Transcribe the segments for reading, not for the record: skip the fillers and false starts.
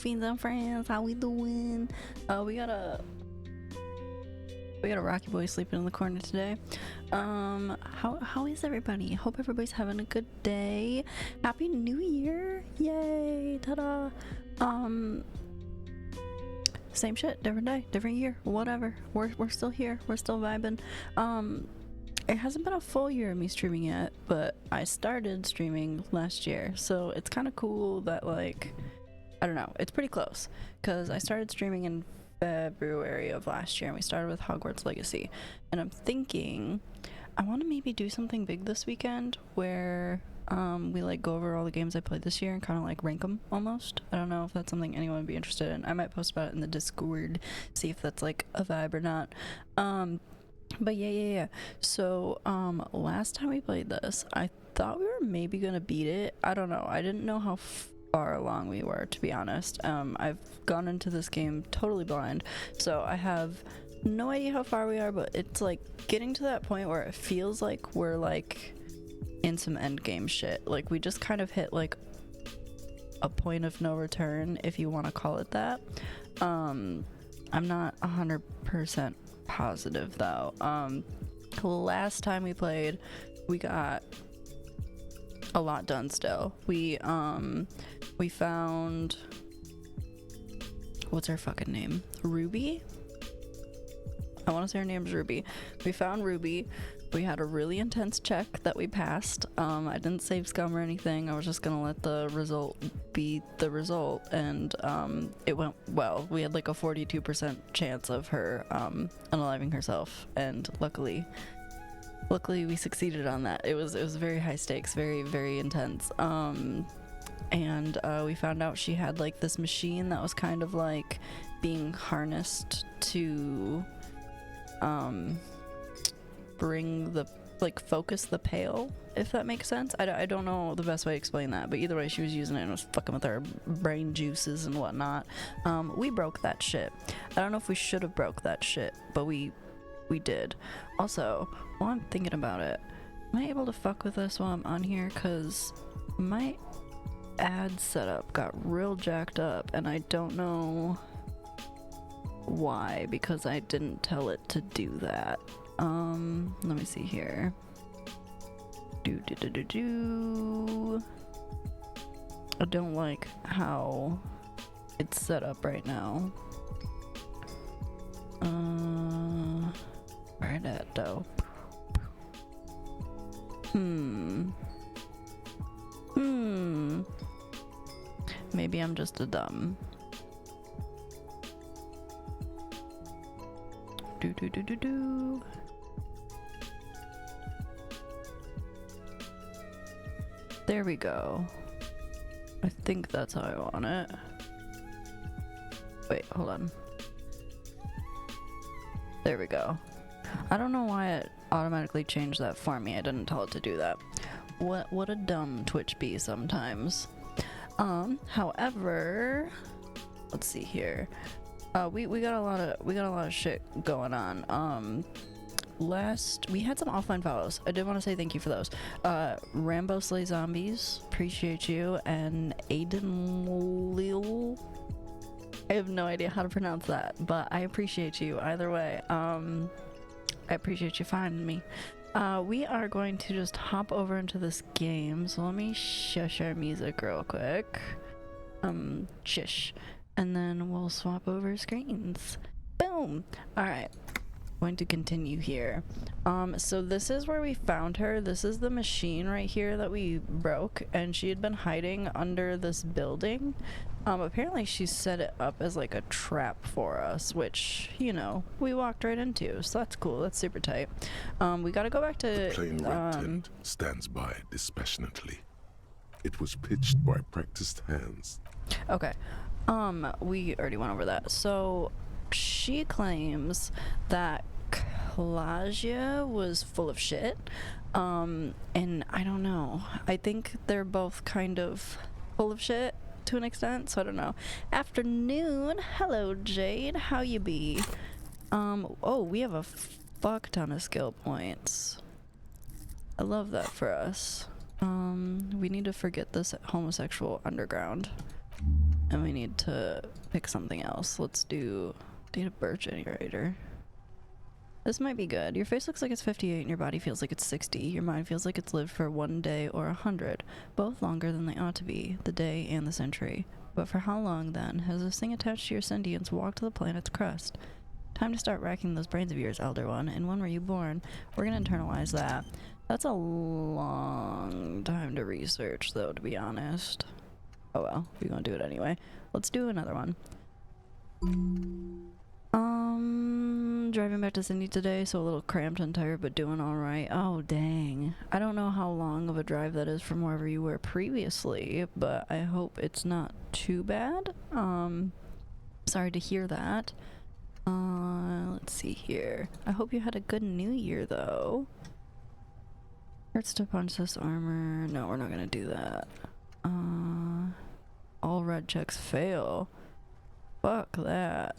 fiends and friends, how we doing? We got a Rocky Boy sleeping in the corner today. How is everybody? Hope everybody's having a good day. Happy New Year! Yay! Ta-da! Same shit, different day, different year, whatever. We're still here. We're still vibing. It hasn't been a full year of me streaming yet, but I started streaming last year, so it's kind of cool that, like, I don't know, it's pretty close, because I started streaming in February of last year, and we started with Hogwarts Legacy, and I'm thinking I want to maybe do something big this weekend where we like go over all the games I played this year and kind of like rank them almost. I don't know if that's something anyone would be interested in. I might post about it in the Discord, see if that's like a vibe or not. But yeah. So, last time we played this, I thought we were maybe gonna beat it. I don't know. I didn't know how far along we were, to be honest. I've gone into this game totally blind, so I have no idea how far we are, but it's like getting to that point where it feels like we're like in some end game shit. Like we just kind of hit like a point of no return, if you want to call it that. I'm not 100% positive though. Last time we played, we got a lot done still. We found, what's her fucking name? Ruby? I want to say her name's Ruby. We found Ruby. We had a really intense check that we passed. I didn't save scum or anything. I was just gonna let the result be the result, and it went well. We had like a 42% chance of her unaliving herself, and luckily we succeeded on that. It was very high stakes, very, very intense. And we found out she had like this machine that was kind of like being harnessed to bring the, like, focus the pail, if that makes sense. I don't know the best way to explain that, but either way, she was using it and was fucking with her brain juices and whatnot. We broke that shit. I don't know if we should have broke that shit, but we did. Also, while I'm thinking about it, am I able to fuck with this while I'm on here? Because my ad setup got real jacked up, and I don't know why, because I didn't tell it to do that. Let me see here. I don't like how it's set up right now. Where that though? Maybe I'm just a dumb. There we go. I think that's how I want it. Wait, hold on. There we go. I don't know why it automatically changed that for me. I didn't tell it to do that. What a dumb Twitch be sometimes. However, let's see here. We got a lot of shit going on. We had some offline follows. I did want to say thank you for those. Rambo Slay Zombies, appreciate you, and Aiden Lil. I have no idea how to pronounce that, but I appreciate you either way. I appreciate you finding me. We are going to just hop over into this game, so let me shush our music real quick. Shush. And then we'll swap over screens. Boom! Alright. Going to continue here. So this is where we found her. This is the machine right here that we broke, and she had been hiding under this building. Apparently she set it up as like a trap for us, which, you know, we walked right into, so that's cool. That's super tight. We gotta go back to the plain red tent stands by dispassionately. It was pitched by practiced hands. Okay. We already went over that. So she claims that Claudia was full of shit. And I don't know. I think they're both kind of full of shit to an extent, so I don't know. Afternoon. Hello, Jade. How you be? Oh, we have a fuck ton of skill points. I love that for us. We need to forget this homosexual underground. And we need to pick something else. Let's do date of birth generator. This might be good. Your face looks like it's 58 and your body feels like it's 60. Your mind feels like it's lived for 1 day or 100, both longer than they ought to be, the day and the century. But for how long, then, has this thing attached to your sentience walked the planet's crust? Time to start racking those brains of yours, Elder One. And when were you born? We're gonna internalize that. That's a long time to research, though, to be honest. Oh well, we're gonna do it anyway. Let's do another one. Driving back to Cindy today, so a little cramped and tired, but doing alright. Oh, dang. I don't know how long of a drive that is from wherever you were previously, but I hope it's not too bad. Sorry to hear that. Let's see here. I hope you had a good new year, though. Hurts to punch this armor. No, we're not gonna do that. All red checks fail. Fuck that.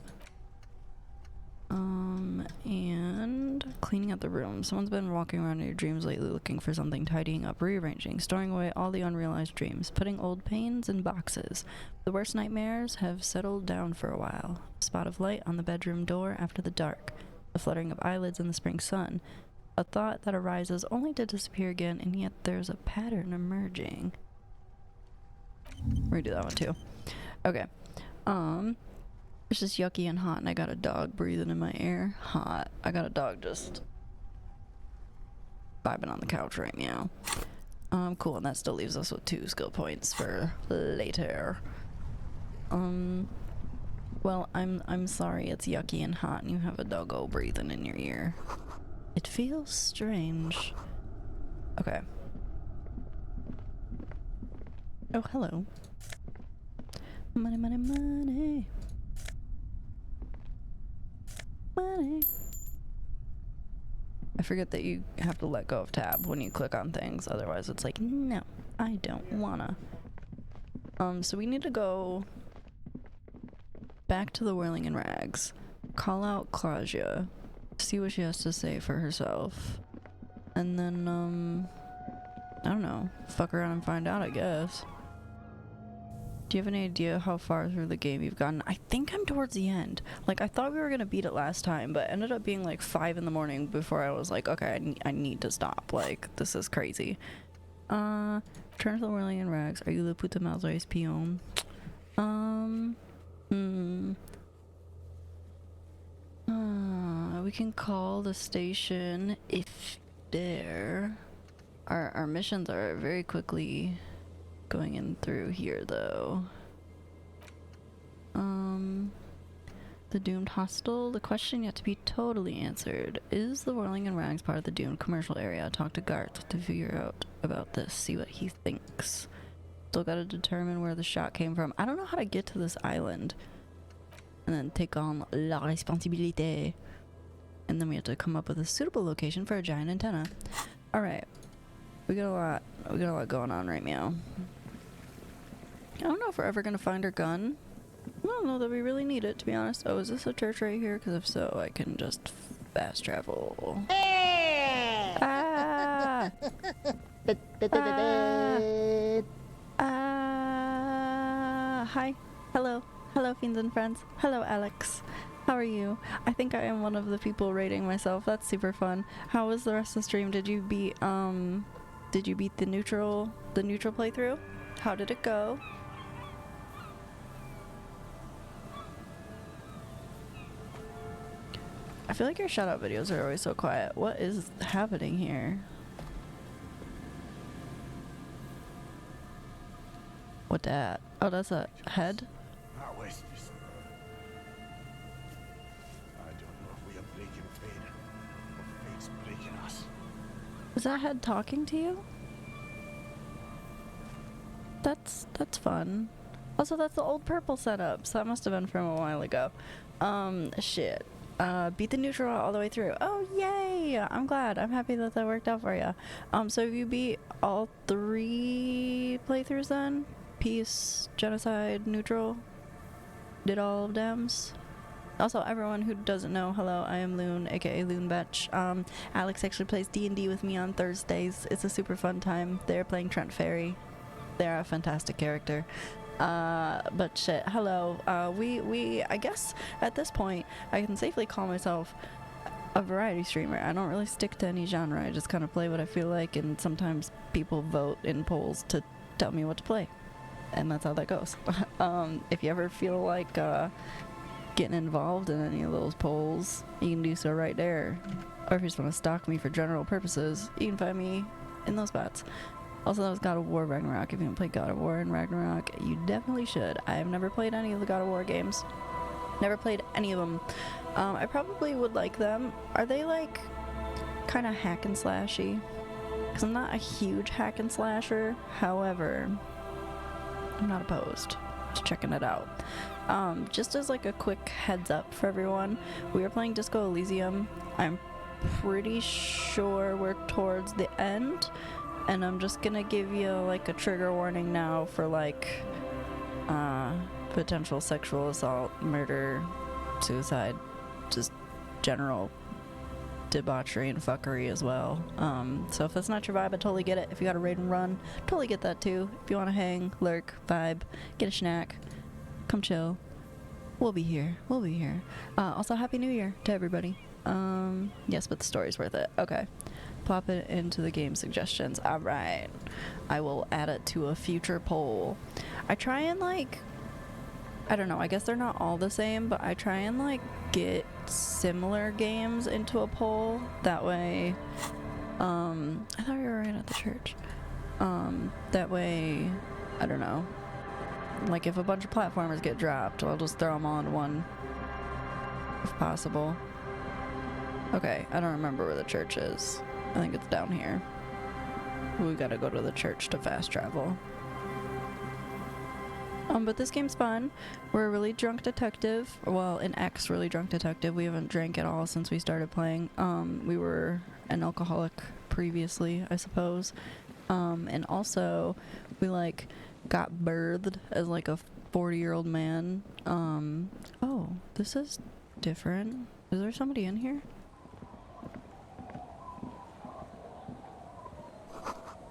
And cleaning up the room. Someone's been walking around in your dreams lately looking for something, tidying up, rearranging, storing away all the unrealized dreams, putting old pains in boxes. The worst nightmares have settled down for a while. A spot of light on the bedroom door after the dark. The fluttering of eyelids in the spring sun. A thought that arises only to disappear again, and yet there's a pattern emerging. We're gonna do that one too. Okay. It's just yucky and hot, and I got a dog breathing in my ear. Hot. I got a dog just vibing on the couch right now. Cool, and that still leaves us with 2 skill points for later. Well, I'm sorry it's yucky and hot and you have a doggo breathing in your ear. It feels strange. Okay. Oh, hello. Money, money, money. Money. I forget that you have to let go of tab when you click on things, otherwise it's like, no, I don't wanna. So we need to go back to the Whirling in Rags, call out Claudia, see what she has to say for herself, and then, I don't know, fuck around and find out, I guess. Do you have any idea how far through the game you've gotten? I think I'm towards the end. Like, I thought we were gonna beat it last time, but ended up being like 5 in the morning before I was like, okay, I need to stop. Like, this is crazy. Turn to the Whirling in Rags. Are you le puta malzois pion? We can call the station if there. Our missions are very quickly going in through here, though. The Doomed Hostel. The question yet to be totally answered. Is the Whirling in Rags part of the Doomed commercial area? Talk to Garth to figure out about this, see what he thinks. Still gotta determine where the shot came from. I don't know how to get to this island. And then take on la responsabilité. And then we have to come up with a suitable location for a giant antenna. Alright. We got a lot going on right now. I don't know if we're ever gonna find her gun. I don't know that we really need it, to be honest. Oh, is this a church right here? Because if so, I can just fast travel. Ah! Hi. Hello. Hello, fiends and friends. Hello, Alex. How are you? I think I am one of the people rating myself. That's super fun. How was the rest of the stream? Did you beat the neutral playthrough? How did it go? I feel like your shout out videos are always so quiet. What is happening here? What that? Oh, that's a head? I don't know if we are breaking fate or fate's breaking us. Is that head talking to you? That's fun. Also, that's the old purple setup, so that must have been from a while ago. Shit. Beat the neutral all the way through. Oh, yay! I'm glad. I'm happy that that worked out for you. So if you beat all 3 playthroughs then? Peace, Genocide, Neutral? Did all of Dems? Also, everyone who doesn't know, hello, I am Loon, aka Loon Betch. Alex actually plays D&D with me on Thursdays. It's a super fun time. They're playing Trent Ferry. They're a fantastic character. But shit, hello. I guess at this point, I can safely call myself a variety streamer. I don't really stick to any genre. I just kind of play what I feel like, and sometimes people vote in polls to tell me what to play. And that's how that goes. If you ever feel like getting involved in any of those polls, you can do so right there. Or if you just want to stalk me for general purposes, you can find me in those spots. Also, that was God of War Ragnarok. If you haven't played God of War and Ragnarok, you definitely should. I have never played any of the God of War games. Never played any of them. I probably would like them. Are they like kind of hack and slashy? Because I'm not a huge hack and slasher. However, I'm not opposed to checking it out. Just as like a quick heads up for everyone, we are playing Disco Elysium. I'm pretty sure we're towards the end, and I'm just gonna give you like a trigger warning now for like potential sexual assault, murder, suicide, just general debauchery and fuckery as well. So if that's not your vibe, I totally get it. If you got a raid and run, totally get that too. If you want to hang, lurk, vibe, get a snack, come chill, we'll be here. We'll be here. Also, Happy New Year to everybody. Yes, but the story's worth it. Okay. Plop it into the game suggestions. Alright. I will add it to a future poll. I try and like, I don't know, I guess they're not all the same, but I try and like get similar games into a poll. That way, I thought we were right at the church. That way, I don't know. Like if a bunch of platformers get dropped, I'll just throw them all in one, if possible. Okay, I don't remember where the church is. I think it's down here. We gotta go to the church to fast travel. But this game's fun. We're a really drunk detective. Well, an ex-really drunk detective. We haven't drank at all since we started playing. We were an alcoholic previously, I suppose. And also, we like got birthed as like a 40-year-old man. Oh, this is different. Is there somebody in here?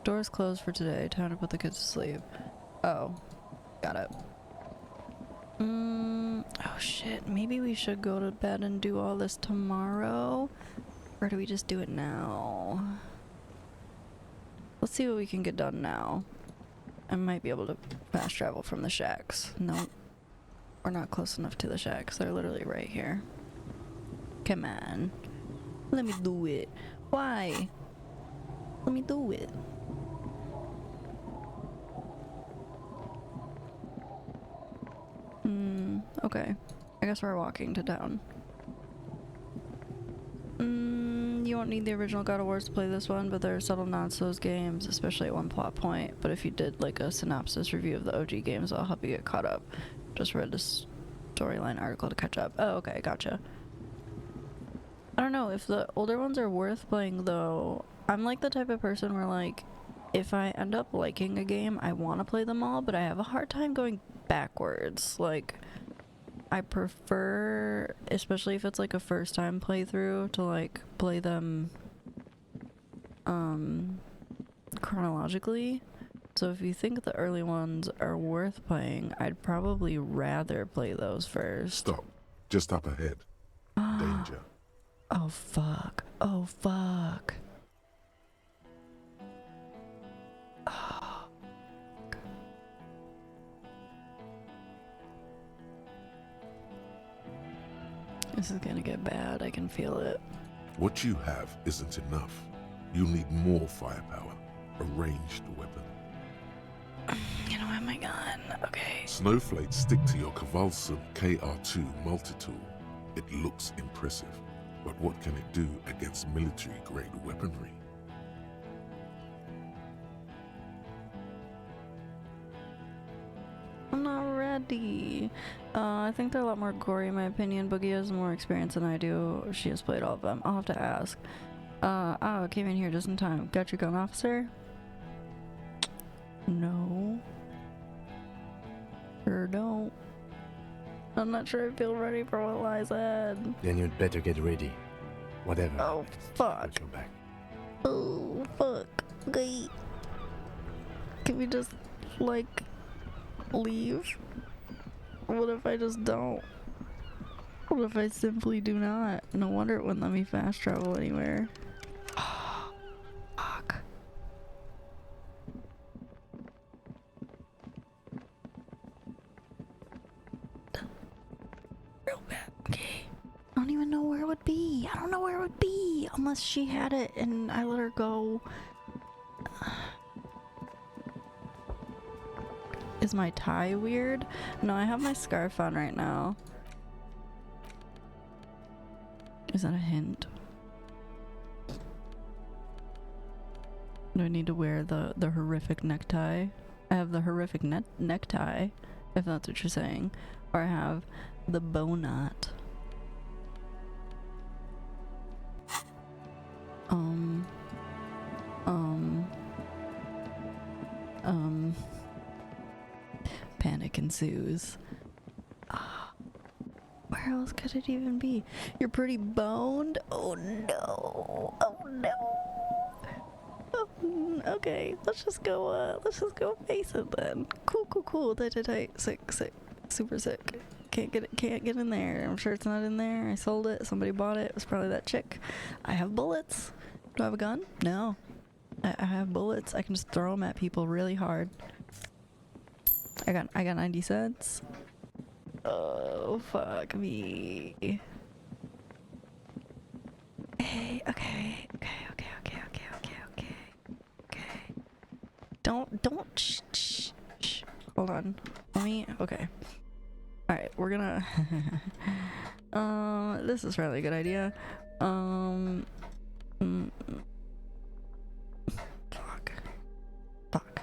Doors closed for today. Time to put the kids to sleep. Oh. Got it. Oh shit. Maybe we should go to bed and do all this tomorrow? Or do we just do it now? Let's see what we can get done now. I might be able to fast travel from the shacks. No. We're not close enough to the shacks. They're literally right here. Come on. Let me do it. Why? Let me do it. Okay. I guess we're walking to town. You won't need the original God of Wars to play this one, but there are subtle nods to those games, especially at one plot point. But if you did like a synopsis review of the OG games, I'll help you get caught up. Just read this storyline article to catch up. Oh, okay, gotcha. I don't know if the older ones are worth playing though. I'm like the type of person where like, if I end up liking a game, I want to play them all, but I have a hard time going backwards. Like, I prefer, especially if it's like a first time playthrough, to like play them chronologically. So if you think the early ones are worth playing, I'd probably rather play those first. Stop. Just up ahead. Danger. Oh fuck. Oh fuck. Oh. This is gonna get bad, I can feel it. What you have isn't enough. You'll need more firepower. A ranged weapon. You know what, my gun? Okay. Snowflakes stick to your Cavalsum KR2 multi-tool. It looks impressive, but what can it do against military-grade weaponry? I'm not ready. I think they're a lot more gory in my opinion. Boogie has more experience than I do. She has played all of them. I'll have to ask. Oh, came in here just in time. Got your gun, officer? No. Sure don't. I'm not sure I feel ready for what lies ahead. Then you'd better get ready. Whatever. Oh, fuck. I'll come back. Oh, fuck. Okay. Can we just, like, leave? What if I just don't? What if I simply do not? No wonder it wouldn't let me fast travel anywhere. Fuck. Real bad. Okay. I don't even know where it would be. I don't know where it would be unless she had it and I let her go. Is my tie weird? No, I have my scarf on right now. Is that a hint? Do I need to wear the horrific necktie? I have the horrific necktie, if that's what you're saying. Or I have the bow knot. Panic ensues. Where else could it even be? You're pretty boned? Oh no. Oh no. Okay, let's just go face it then. Cool. Tight. Sick. Super sick. Can't get in there. I'm sure it's not in there. I sold it. Somebody bought it. It was probably that chick. I have bullets. Do I have a gun? No. I have bullets. I can just throw them at people really hard. I got 90 cents. Oh, fuck me. Hey, okay. Don't, shh. Hold on. Okay. Alright, we're gonna, this is probably a good idea. Fuck.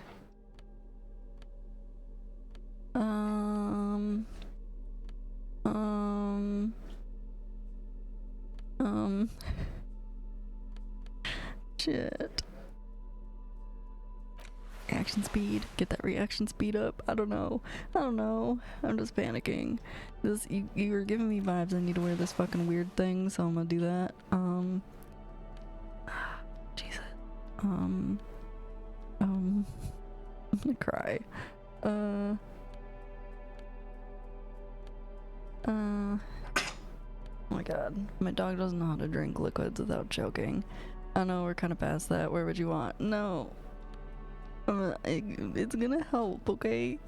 Shit. Reaction speed. Get that reaction speed up. I don't know. I'm just panicking. You were giving me vibes. I need to wear this fucking weird thing, so I'm gonna do that. Jesus. I'm gonna cry. Oh my god. My dog doesn't know how to drink liquids without choking. I know we're kind of past that. Where would you want? No. It's gonna help, okay?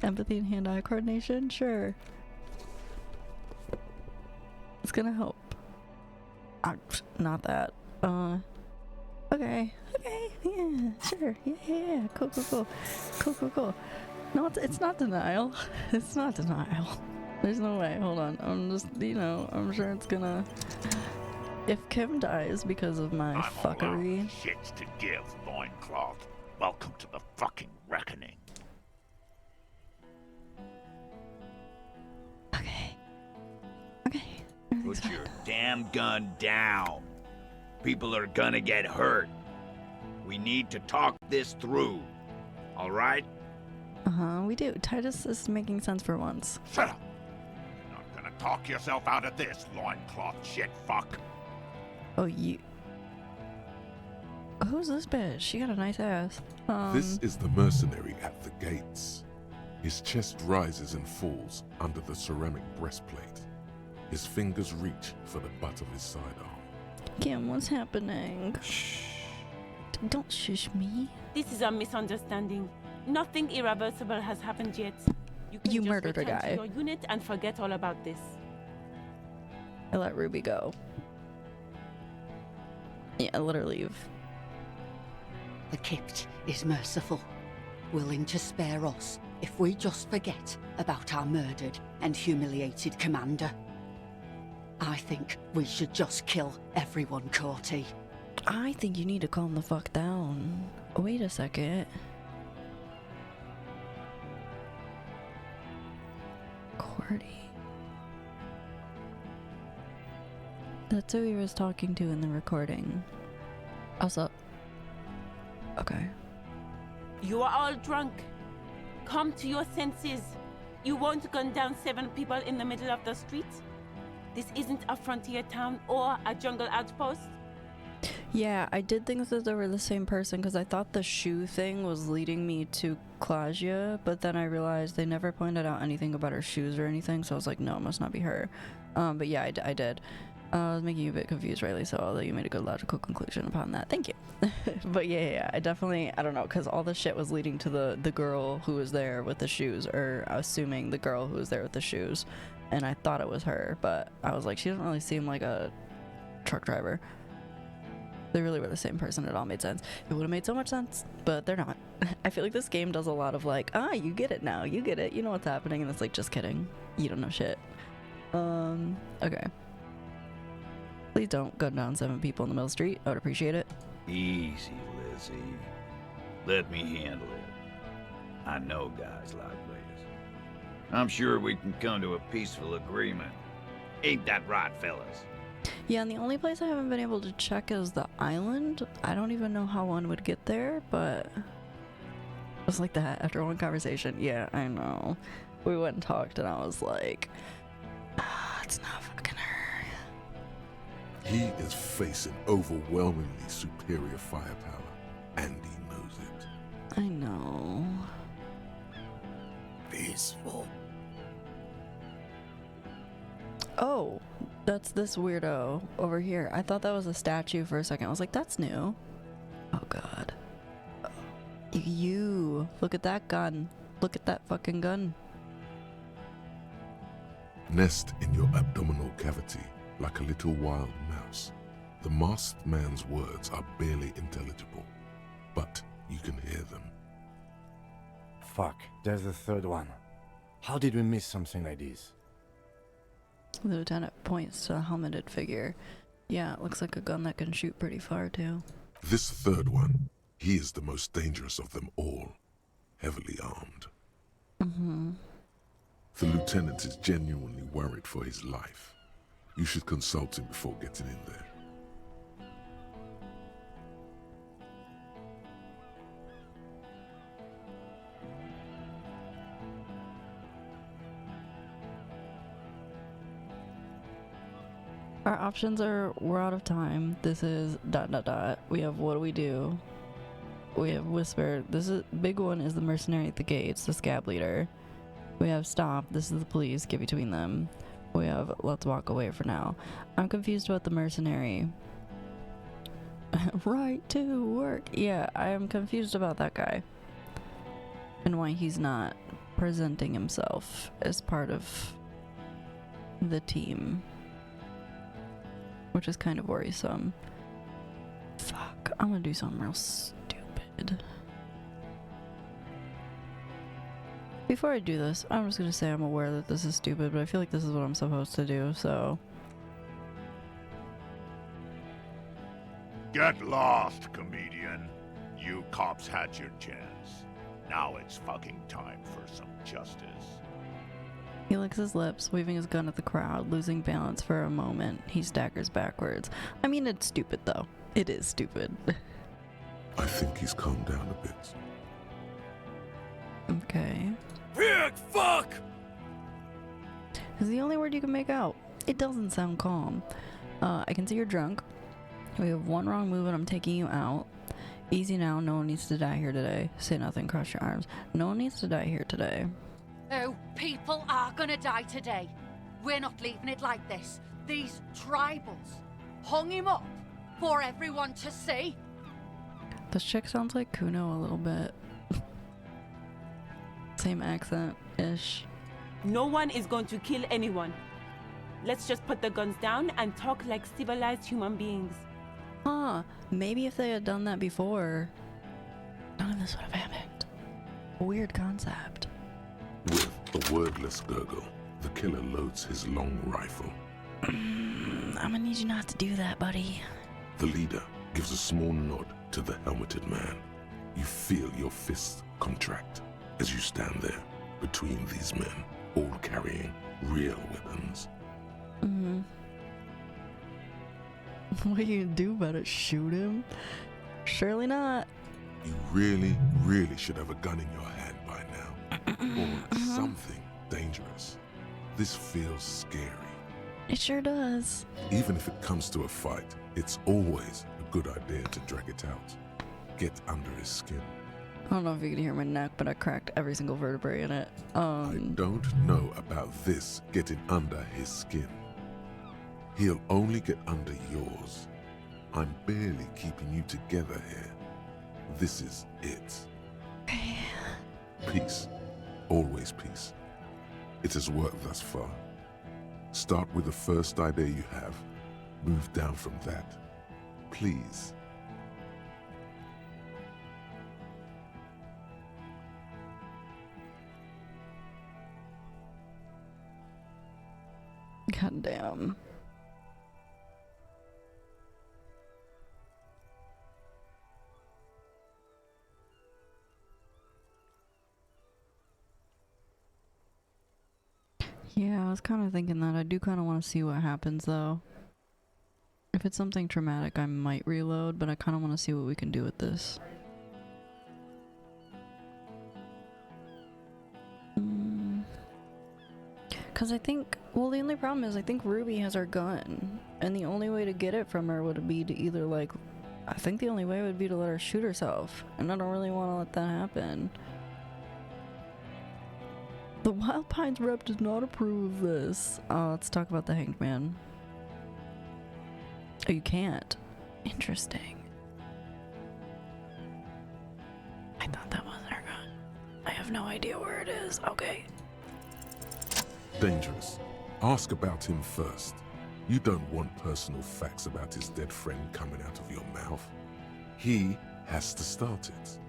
Empathy and hand-eye coordination? Sure. It's gonna help. Not that. Okay, yeah, sure, yeah, cool. No, it's not denial. It's not denial. There's no way, hold on. I'm just, I'm sure it's gonna... If Kim dies because of my fuckery... Shits to give, loincloth. Welcome to the fucking reckoning. Okay. Put your damn gun down. People are gonna get hurt. We need to talk this through. Alright? We do. Titus is making sense for once. Shut up! You're not gonna talk yourself out of this, loincloth shit fuck. Oh, you... Who's this bitch? She got a nice ass. This is the mercenary at the gates. His chest rises and falls under the ceramic breastplate. His fingers reach for the butt of his sidearm. Kim, what's happening? Shh. Don't shush me. This is a misunderstanding. Nothing irreversible has happened yet. You can murdered a return guy. to your unit and forget all about this. I let Ruby go. Yeah, I let her leave. The Kipt is merciful, willing to spare us if we just forget about our murdered and humiliated commander. I think we should just kill everyone, Corty. I think you need to calm the fuck down. Wait a second. Cordy. That's who he was talking to in the recording. Also... Okay. You are all drunk. Come to your senses. You won't gun down 7 people in the middle of the street. This isn't a frontier town or a jungle outpost. Yeah, I did think that they were the same person because I thought the shoe thing was leading me to Claudia, but then I realized they never pointed out anything about her shoes or anything, so I was like, no, it must not be her. But yeah, I did. I was making you a bit confused, Riley, so although you made a good logical conclusion upon that. Thank you. But yeah, I definitely, I don't know, because all the shit was leading to the girl who was there with the shoes, or assuming the girl who was there with the shoes, and I thought it was her, but I was like, she doesn't really seem like a truck driver. They really were the same person. It all made sense. It would have made so much sense, but they're not. I feel like this game does a lot of like, you get it now. You get it. You know what's happening. And it's like, just kidding. You don't know shit. Okay. Please don't gun down 7 people in the middle of the street. I would appreciate it. Easy, Lizzie. Let me handle it. I know guys like this. I'm sure we can come to a peaceful agreement. Ain't that right, fellas? Yeah, and the only place I haven't been able to check is the island. I don't even know how one would get there, but just like that after one conversation. Yeah, I know. We went and talked, and I was like, it's not fucking her. He is facing overwhelmingly superior firepower, and he knows it. I know. Peaceful. Oh, that's this weirdo over here. I thought that was a statue for a second. I was like, that's new. Oh god. You look at that gun. Look at that fucking gun. Nest in your abdominal cavity like a little wild mouse. The masked man's words are barely intelligible, but you can hear them. Fuck, there's the third one. How did we miss something like this? The lieutenant points to a helmeted figure. Yeah, it looks like a gun that can shoot pretty far too. This third one, he is the most dangerous of them all, heavily armed. The lieutenant is genuinely worried for his life. You should consult him before getting in there. Our options are, we're out of time. This is ... We have what do we do? We have whisper. This is big one is the mercenary at the gates, the scab leader. We have stop. This is the police. Get between them. We have let's walk away for now. I'm confused about the mercenary. Right to work. Yeah, I am confused about that guy. And why he's not presenting himself as part of the team. Which is kind of worrisome. Fuck, I'm gonna do something real stupid. Before I do this, I'm just gonna say I'm aware that this is stupid, but I feel like this is what I'm supposed to do, so... Get lost, comedian. You cops had your chance. Now it's fucking time for some justice. He licks his lips, waving his gun at the crowd, losing balance for a moment. He staggers backwards. I mean, it's stupid, though. It is stupid. I think he's calmed down a bit. Okay. Pig, fuck! Is the only word you can make out. It doesn't sound calm. I can see you're drunk. We have one wrong move and I'm taking you out. Easy now, no one needs to die here today. Say nothing, cross your arms. No one needs to die here today. Oh, people are gonna die today. We're not leaving it like this. These tribals hung him up for everyone to see. This chick sounds like Kuno a little bit. Same accent-ish. No one is going to kill anyone. Let's just put the guns down and talk like civilized human beings. Huh, maybe if they had done that before, none of this would have happened. Weird concept. With a wordless gurgle, the killer loads his long rifle. I'm gonna need you not to do that, buddy. The leader gives a small nod to the helmeted man. You feel your fists contract as you stand there between these men, all carrying real weapons. What are you gonna do about it? Shoot him? Surely not. You really, really should have a gun in your hand by now. Or something dangerous. This feels scary. It sure does. Even if it comes to a fight, it's always a Good idea to drag it out. Get under his skin. I don't know if you can hear my neck, but I cracked every single vertebrae in it. I don't know about this getting under his skin. He'll only get under yours. I'm barely keeping you together here. This is it. Peace. Always peace. It has worked thus far. Start with the first idea you have. Move down from that. Please. God damn. Yeah, I was kind of thinking that. I do kind of want to see what happens, though. If it's something traumatic, I might reload, but I kind of want to see what we can do with this. Because I think, well, the only problem is I think Ruby has our gun, and the only way to get it from her would be to either, like, I think the only way would be to let her shoot herself, and I don't really want to let that happen. The Wild Pines rep does not approve of this. Let's talk about the Hanged Man. Oh, you can't. Interesting. I thought that wasn't her gun. I have no idea where it is. Okay. Dangerous. Ask about him first. You don't want personal facts about his dead friend coming out of your mouth. He has to start it.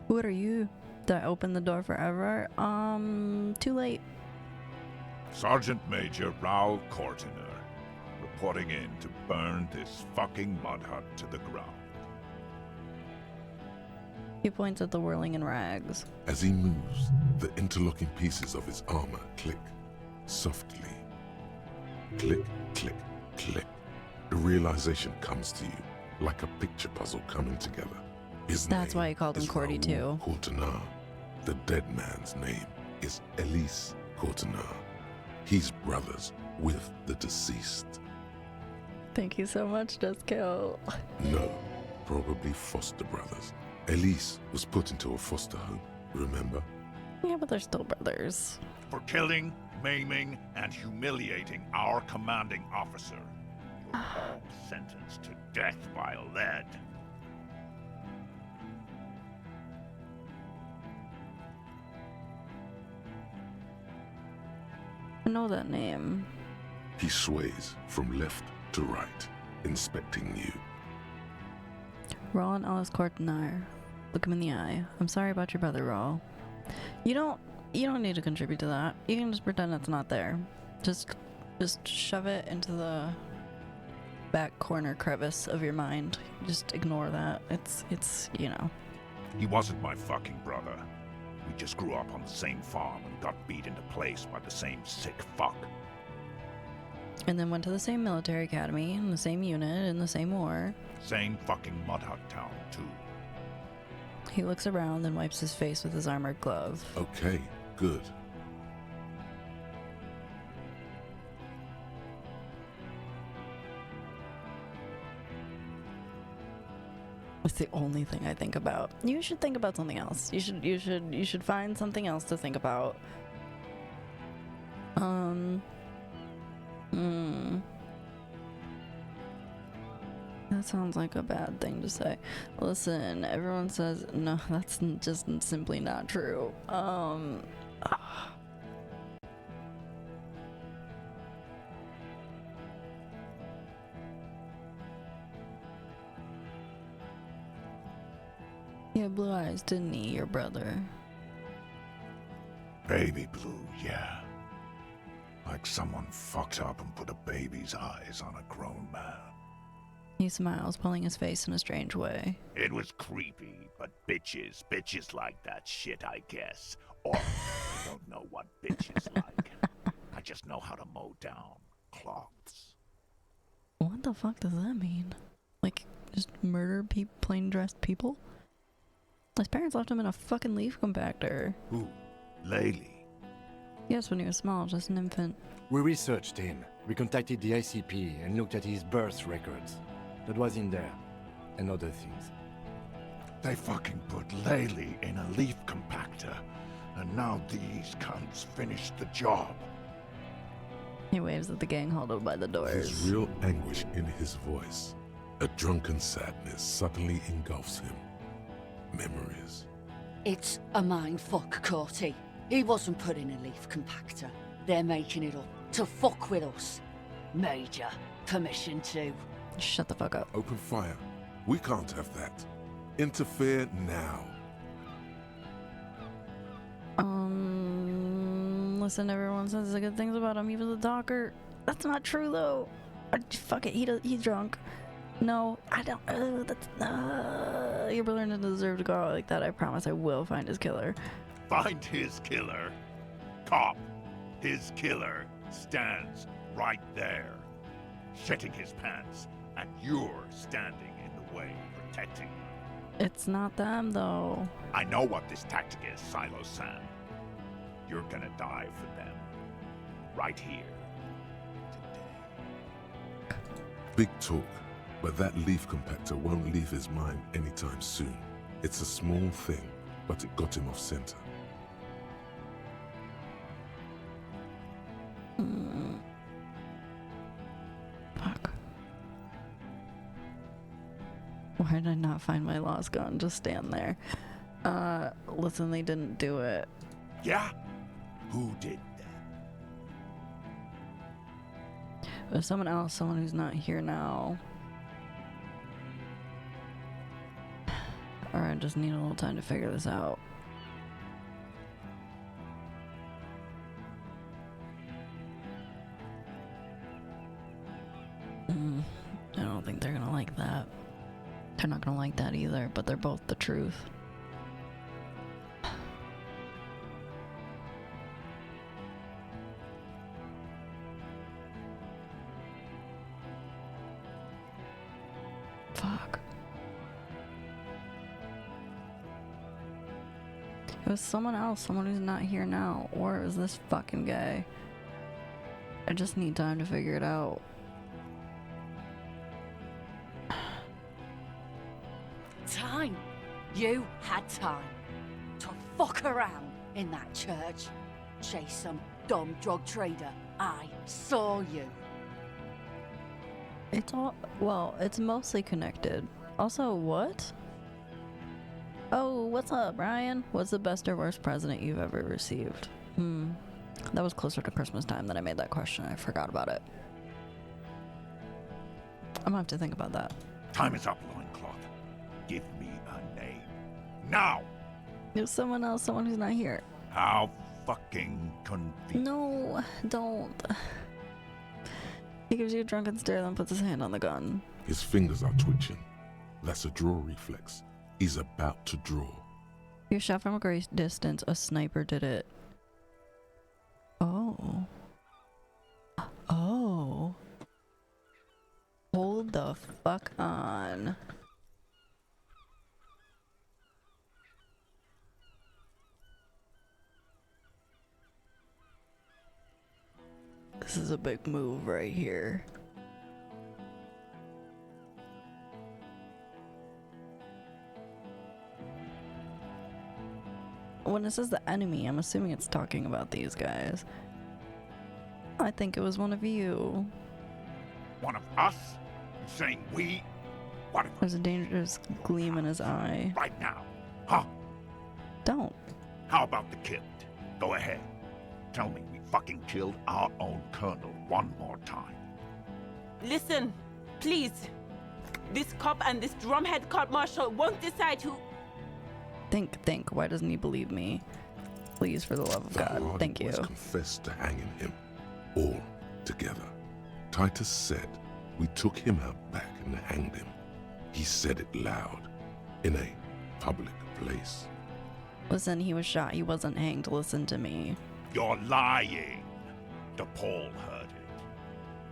What are you? Did I open the door forever? Too late. Sergeant Major Raoul Cortiner, reporting in to burn this fucking mud hut to the ground. He points at the whirling in rags. As he moves, the interlocking pieces of his armor click, softly. Click, click, click. The realization comes to you, like a picture puzzle coming together. His That's name why he called him is Cordy, Raoul too. Cortiner. The dead man's name is Elysium Cortiner. He's brothers with the deceased. Thank you so much, Duskill. No, probably foster brothers. Elise was put into a foster home, remember? Yeah, but they're still brothers. For killing, maiming, and humiliating our commanding officer. You're all sentenced to death by lead. I know that name. He sways from left to right, inspecting you. Raul and Alice Cortiner. Look him in the eye. I'm sorry about your brother, Raul. You don't need to contribute to that. You can just pretend it's not there. Just shove it into the back corner crevice of your mind. Just ignore that. It's you know. He wasn't my fucking brother. We just grew up on the same farm and got beat into place by the same sick fuck. And then went to the same military academy, in the same unit, in the same war. Same fucking mud hut town, too. He looks around, then wipes his face with his armored glove. Okay, good. It's the only thing I think about. You should think about something else. You should find something else to think about. That sounds like a bad thing to say. Listen, everyone says no, that's just simply not true. He had blue eyes, didn't he, your brother? Baby blue, yeah. Like someone fucked up and put a baby's eyes on a grown man. He smiles, pulling his face in a strange way. It was creepy, but bitches like that shit, I guess. Or I don't know what bitches like. I just know how to mow down cloths. What the fuck does that mean? Like, just murder plain dressed people? His parents left him in a fucking leaf compactor. Who? Laylee. Yes, when he was small, just an infant. We researched him. We contacted the ICP and looked at his birth records. That was in there. And other things. They fucking put Laylee in a leaf compactor, and now these cunts finished the job. He waves at the gang huddled by the doors. There's real anguish in his voice. A drunken sadness suddenly engulfs him. Memories. It's a mindfuck, Corty. He wasn't put in a leaf compactor. They're making it up to fuck with us. Major, permission to. Shut the fuck up. Open fire. We can't have that. Interfere now. Listen, everyone says the good things about him. He was a talker. That's not true, though. Fuck it, he's drunk. No, I don't. Your brother doesn't deserve to go out like that. I promise I will find his killer. Find his killer. Cop, his killer stands right there, shitting his pants, and you're standing in the way, protecting him. It's not them, though. I know what this tactic is, Silo Sam. You're gonna die for them. Right here. Today. Big talk, but that leaf compactor won't leave his mind anytime soon. It's a small thing, but it got him off center. Fuck. Why did I not find my lost gun? Just stand there. Listen, they didn't do it. Yeah? Who did that? It was someone else, someone who's not here now. Or I just need a little time to figure this out. I don't think they're gonna like that. They're not gonna like that either, but they're both the truth. Fuck. It was someone else, someone who's not here now, or it was this fucking guy. I just need time to figure it out. Time. You had time to fuck around in that church. Chase some dumb drug trader. I saw you. It's all, well, it's mostly connected. Also, what? Oh, what's up, Ryan? What's the best or worst present you've ever received? That was closer to Christmas time that I made that question. I forgot about it. I'm gonna have to think about that. Time is up, Loincloth. Give me a name. Now! There's someone else, someone who's not here. How fucking convenient. No, don't. He gives you a drunken stare, then puts his hand on the gun. His fingers are twitching. That's a draw reflex. He's about to draw. You shot from a great distance. A sniper did it. Oh. Oh. Hold the fuck on. This is a big move right here. When it says the enemy, I'm assuming it's talking about these guys. I think it was one of you. One of us? You saying we? What if There's a dangerous gleam in his eye. right now? Huh? Don't. How about the killed? Go ahead. Tell me we fucking killed our own colonel one more time. Listen, please. This cop and this drumhead court marshal won't decide who. Think. Why doesn't he believe me? Please, for the love of God. Hardy Thank you. boys confessed to hanging him, all together. Titus said we took him out back and hanged him. He said it loud, in a public place. Listen, he was shot. He wasn't hanged. Listen to me. You're lying. DePaul heard it.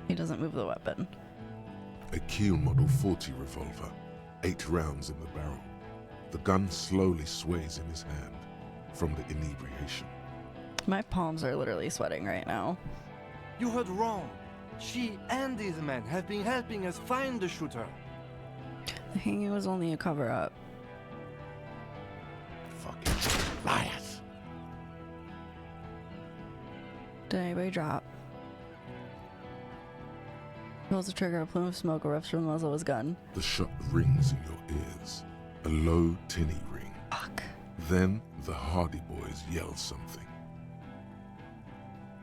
He doesn't move the weapon. A Kiel Model 40 revolver, 8 rounds in the barrel. The gun slowly sways in his hand from the inebriation. My palms are literally sweating right now. You heard wrong. She and these men have been helping us find the shooter. The hanging was only a cover-up. Fucking liars. Did anybody drop? Pulls the trigger, a plume of smoke erupts from the muzzle of his gun. The shot rings in your ears. A low, tinny ring. Fuck. Then the Hardy Boys yell something.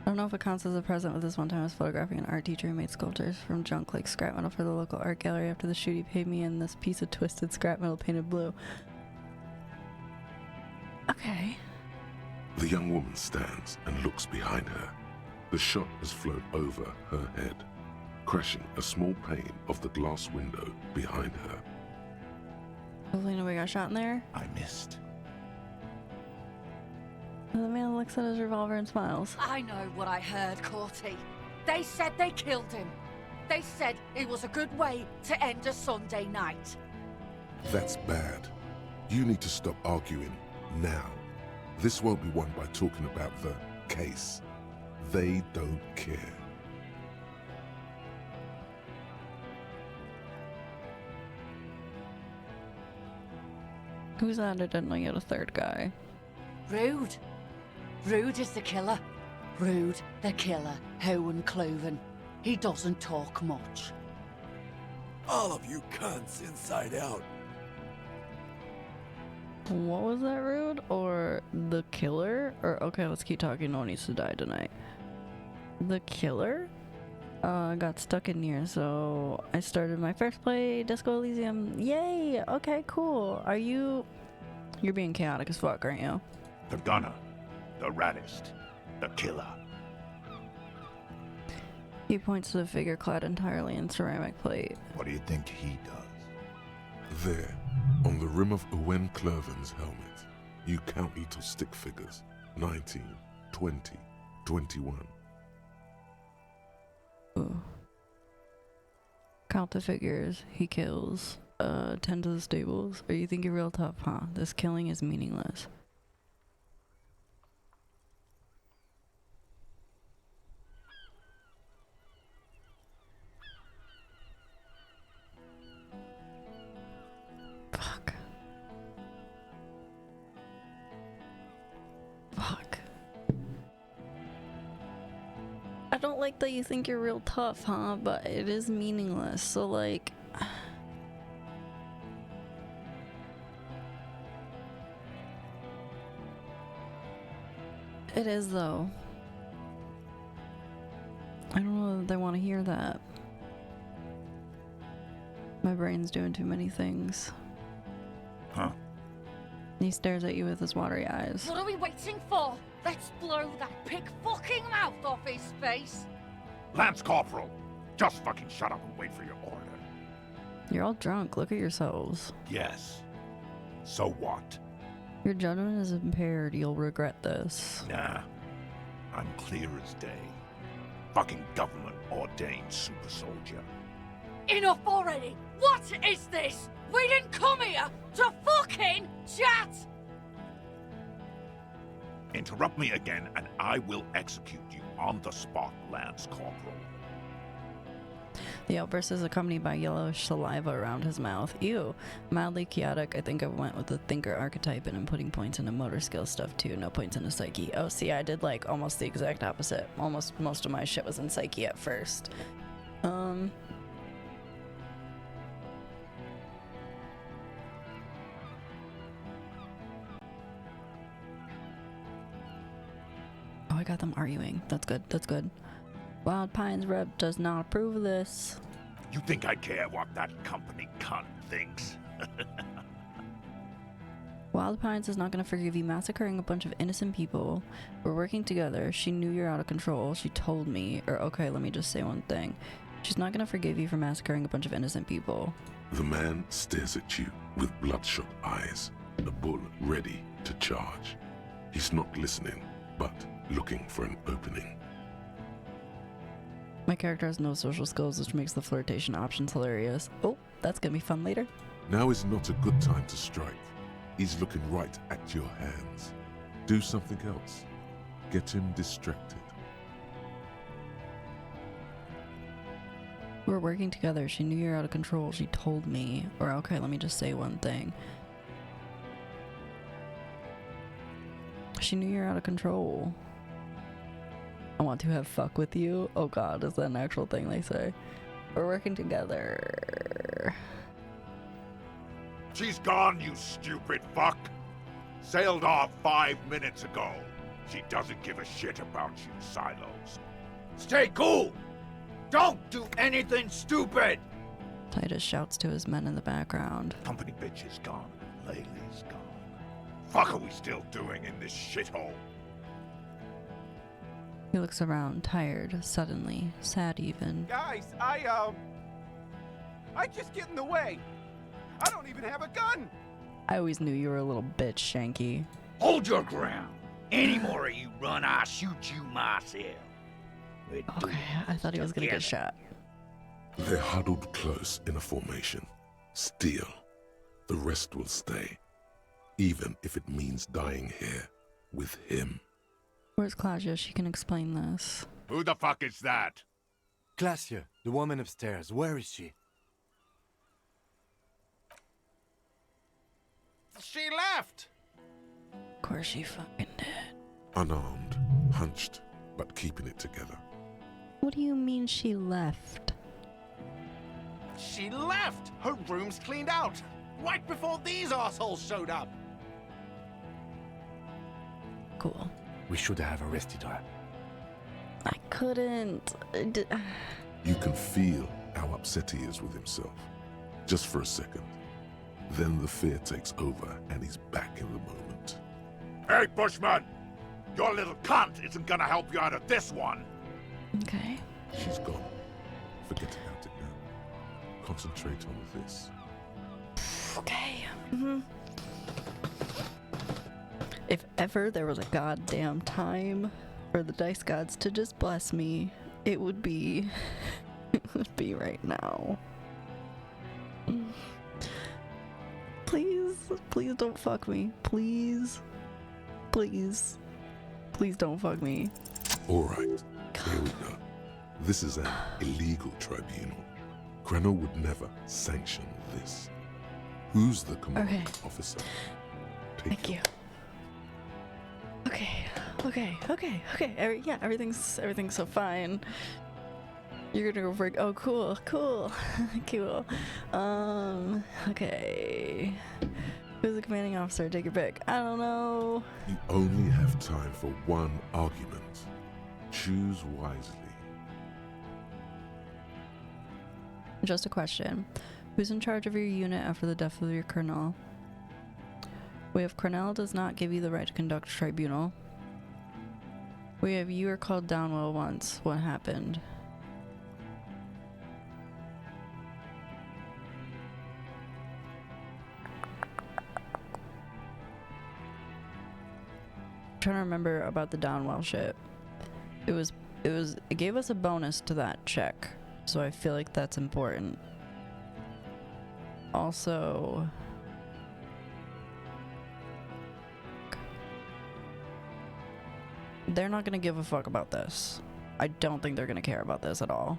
I don't know if it counts as a present, but this one time I was photographing an art teacher who made sculptures from junk like scrap metal for the local art gallery. After the shoot, he paid me in this piece of twisted scrap metal painted blue. Okay. The young woman stands and looks behind her. The shot has flown over her head, crashing a small pane of the glass window behind her. Hopefully nobody got shot in there. I missed. The man looks at his revolver and smiles. I know what I heard, Corty. They said they killed him. They said it was a good way to end a Sunday night. That's bad. You need to stop arguing now. This won't be won by talking about the case. They don't care. Who's that? I didn't know you had a third guy. Rude. Rude is the killer. Rude, the killer, Howan Cloven. He doesn't talk much. All of you cunts inside out. What was that, Rude? Or the killer? Or, okay, let's keep talking. No one needs to die tonight. The killer? Got stuck in here, so I started my first play, Disco Elysium. Yay! Okay, cool. Are you... You're being chaotic as fuck, aren't you? The gunner. The raddest. The killer. He points to the figure clad entirely in ceramic plate. What do you think he does? There, on the rim of Owen Clerven's helmet, you count little stick figures. 19, 20, 21. Ooh. Count the figures. He kills. Tend to the stables. Or you think you're real tough, huh? This killing is meaningless. Fuck. Fuck. I don't like that you think you're real tough, huh? But it is meaningless, so like... It is, though. I don't know that they want to hear that. My brain's doing too many things. Huh? He stares at you with his watery eyes. What are we waiting for? Let's blow that pig fucking mouth off his face. Lance Corporal! Just fucking shut up and wait for your order. You're all drunk. Look at yourselves. Yes. So what? Your judgment is impaired. You'll regret this. Nah. I'm clear as day. Fucking government-ordained super soldier. Enough already! What is this? We didn't come here to fucking chat! Interrupt me again and I will execute you on the spot, Lance Corporal. The outburst is accompanied by yellowish saliva around his mouth. Ew. Mildly chaotic. I think I went with the thinker archetype and I'm putting points into motor skill stuff too. No points into psyche. Oh, see, I did like almost the exact opposite. Almost most of my shit was in psyche at first. Oh, I got them arguing. That's good. That's good. Wild Pines rep does not approve of this. You think I care what that company cunt thinks? Wild Pines is not going to forgive you massacring a bunch of innocent people. We're working together. She knew you're out of control. She told me. Or, okay, let me just say one thing. She's not going to forgive you for massacring a bunch of innocent people. The man stares at you with bloodshot eyes, a bull ready to charge. He's not listening, but looking for an opening. My character has no social skills, which makes the flirtation options hilarious. Oh, that's gonna be fun later. Now is not a good time to strike. He's looking right at your hands. Do something else. get him distracted. We're working together. She knew you're out of control. She told me. Or okay, let me just say one thing. She knew you're out of control. I want to have fuck with you. Oh god, is that an actual thing they say? We're working together. She's gone, you stupid fuck. Sailed off 5 minutes ago. She doesn't give a shit about you, Silos. Stay cool! Don't do anything stupid! Titus shouts to his men in the background. Company bitch is gone. Laylee's gone. Fuck are we still doing in this shithole? He looks around, tired, suddenly, sad even. Guys, I just get in the way. I don't even have a gun. I always knew you were a little bitch, Shanky. Hold your ground. Any more of you run, I'll shoot you myself. Okay, I thought he was gonna get shot. They're huddled close in a formation. Still, the rest will stay. Even if it means dying here with him. Where's Claudia? She can explain this. Who the fuck is that? Glacia, the woman upstairs, where is she? She left. Of course she fucking did. Unarmed, hunched, but keeping it together. What do you mean she left? She left. Her room's cleaned out. Right before these assholes showed up. Cool. We should have arrested her. I couldn't. You can feel how upset he is with himself. Just for a second. Then the fear takes over and he's back in the moment. Hey, Bushman! Your little cunt isn't gonna help you out of this one! Okay. She's gone. Forget about it now. Concentrate on this. Okay. If ever there was a goddamn time for the dice gods to just bless me, it would be right now. Please don't fuck me. Please don't fuck me. Alright, here we go. This is an illegal tribunal. Grenell would never sanction this. Who's the commanding officer? Thank you. Okay. Everything's so fine. You're gonna go for oh cool. Okay. Who's the commanding officer? Take your pick. I don't know. You only have time for one argument. Choose wisely. Just a question. Who's in charge of your unit after the death of your colonel? We have Cornell does not give you the right to conduct a tribunal. We have you were called down well once. What happened? I'm trying to remember about the Downwell shit. It gave us a bonus to that check, so I feel like that's important. Also, they're not gonna give a fuck about this. I don't think they're gonna care about this at all.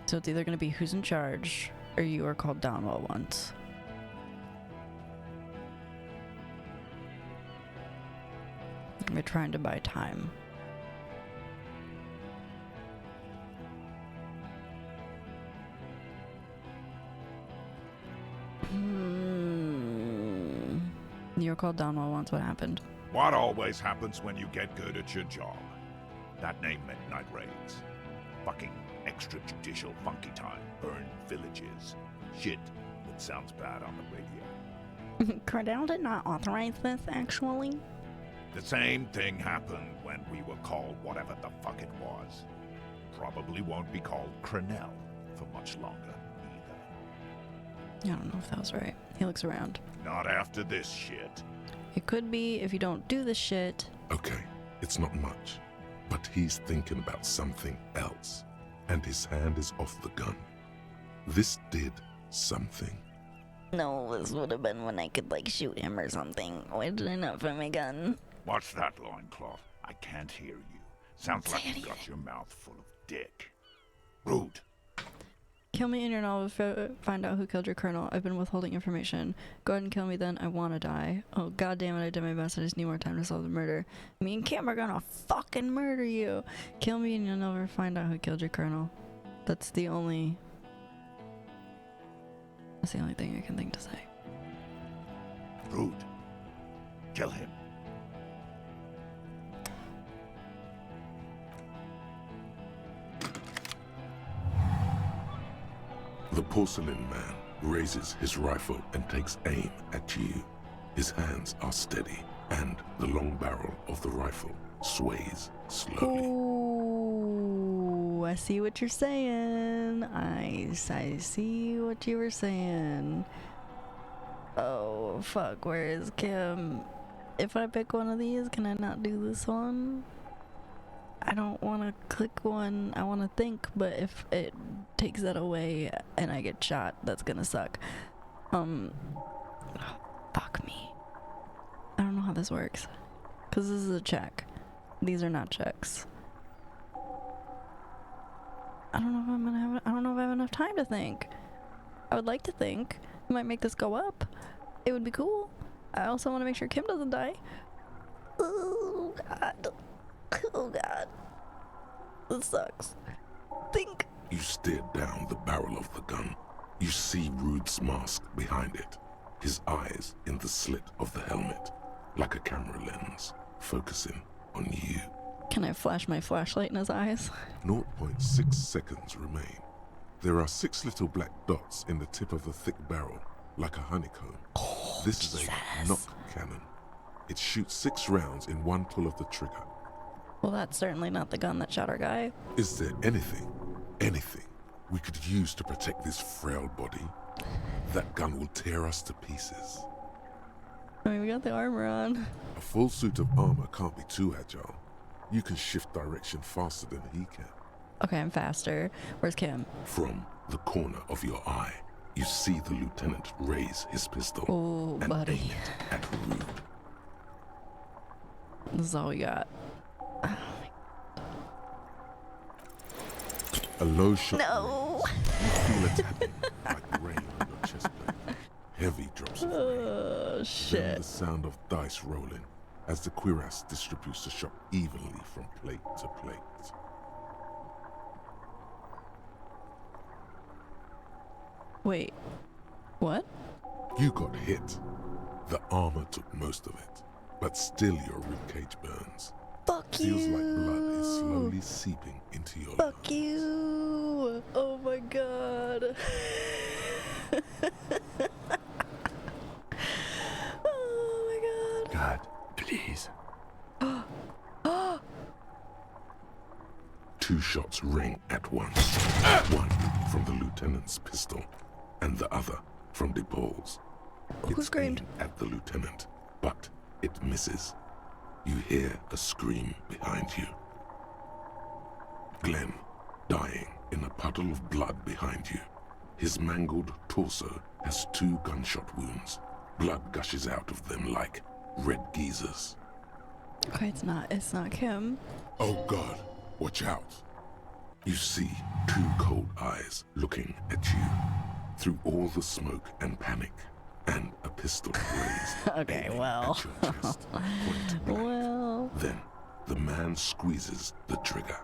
So it's either gonna be who's in charge or you are called Downwell once. We're trying to buy time. You were called Downwell once. What happened? What always happens when you get good at your job? That name meant night raids. Fucking extrajudicial funky time. Burn villages. Shit that sounds bad on the radio. Cardell did not authorize this, actually. The same thing happened when we were called whatever the fuck it was. Probably won't be called Crenell for much longer, either. I don't know if that was right. He looks around. Not after this shit. It could be if you don't do the shit. Okay, it's not much, but he's thinking about something else, and his hand is off the gun. This did something. No, this would have been when I could, like, shoot him or something. Why did I not find my gun? What's that, loincloth? I can't hear you. Sounds like you got your mouth full of dick. Rude. Kill me in your novel, find out who killed your colonel. I've been withholding information. Go ahead and kill me then, I wanna die. Oh god damn it, I did my best, I just need more time to solve the murder. Me and Kim are gonna fucking murder you! Kill me and you'll never find out who killed your colonel. That's the only thing I can think to say. Rude. Kill him. The porcelain man raises his rifle and takes aim at you. His hands are steady, and the long barrel of the rifle sways slowly. Ooh, I see what you're saying. I see what you were saying. Oh, fuck, where is Kim? If I pick one of these, can I not do this one? I don't want to click one. I want to think, but if it takes that away and I get shot, that's gonna suck. Fuck me. I don't know how this works. Because this is a check. These are not checks. I don't know if I'm gonna have. I don't know if I have enough time to think. I would like to think. I might make this go up. It would be cool. I also want to make sure Kim doesn't die. Oh god. Oh god. This sucks. Think. You stare down the barrel of the gun. You see Rude's mask behind it. His eyes in the slit of the helmet, like a camera lens, focusing on you. Can I flash my flashlight in his eyes? 0.6 seconds remain. There are 6 little black dots in the tip of the thick barrel, like a honeycomb. Oh, this is a knock cannon. It shoots 6 rounds in one pull of the trigger. Well, that's certainly not the gun that shot our guy. Is there anything we could use to protect this frail body? That gun will tear us to pieces. I mean, we got the armor on. A full suit of armor can't be too agile. You can shift direction faster than he can. Okay, I'm faster. Where's Kim? From the corner of your eye, you see the lieutenant raise his pistol and buddy. aim it at Rude. This is all we got. A low shot. No! You feel it tapping like rain on your chest plate. Heavy drops of rain. Oh, Then shit. the sound of dice rolling as the cuirass distributes the shot evenly from plate to plate. Wait. What? You got hit. The armor took most of it, but still your ribcage burns. Fuck Feels you! like blood is slowly seeping into your Fuck lungs. you! Oh my god. Oh my god. God, please. 2 shots ring at once. One from the lieutenant's pistol, and the other from DePaul's. Who It's screamed? aimed at the lieutenant, but it misses. You hear a scream behind you. Glenn, dying in a puddle of blood behind you. His mangled torso has 2 gunshot wounds. Blood gushes out of them like red geysers. Okay, it's not Kim. Oh God, watch out. You see 2 cold eyes looking at you through all the smoke and panic, and a pistol raised Okay, aiming well. at your chest, point blank. Well. Then the man squeezes the trigger.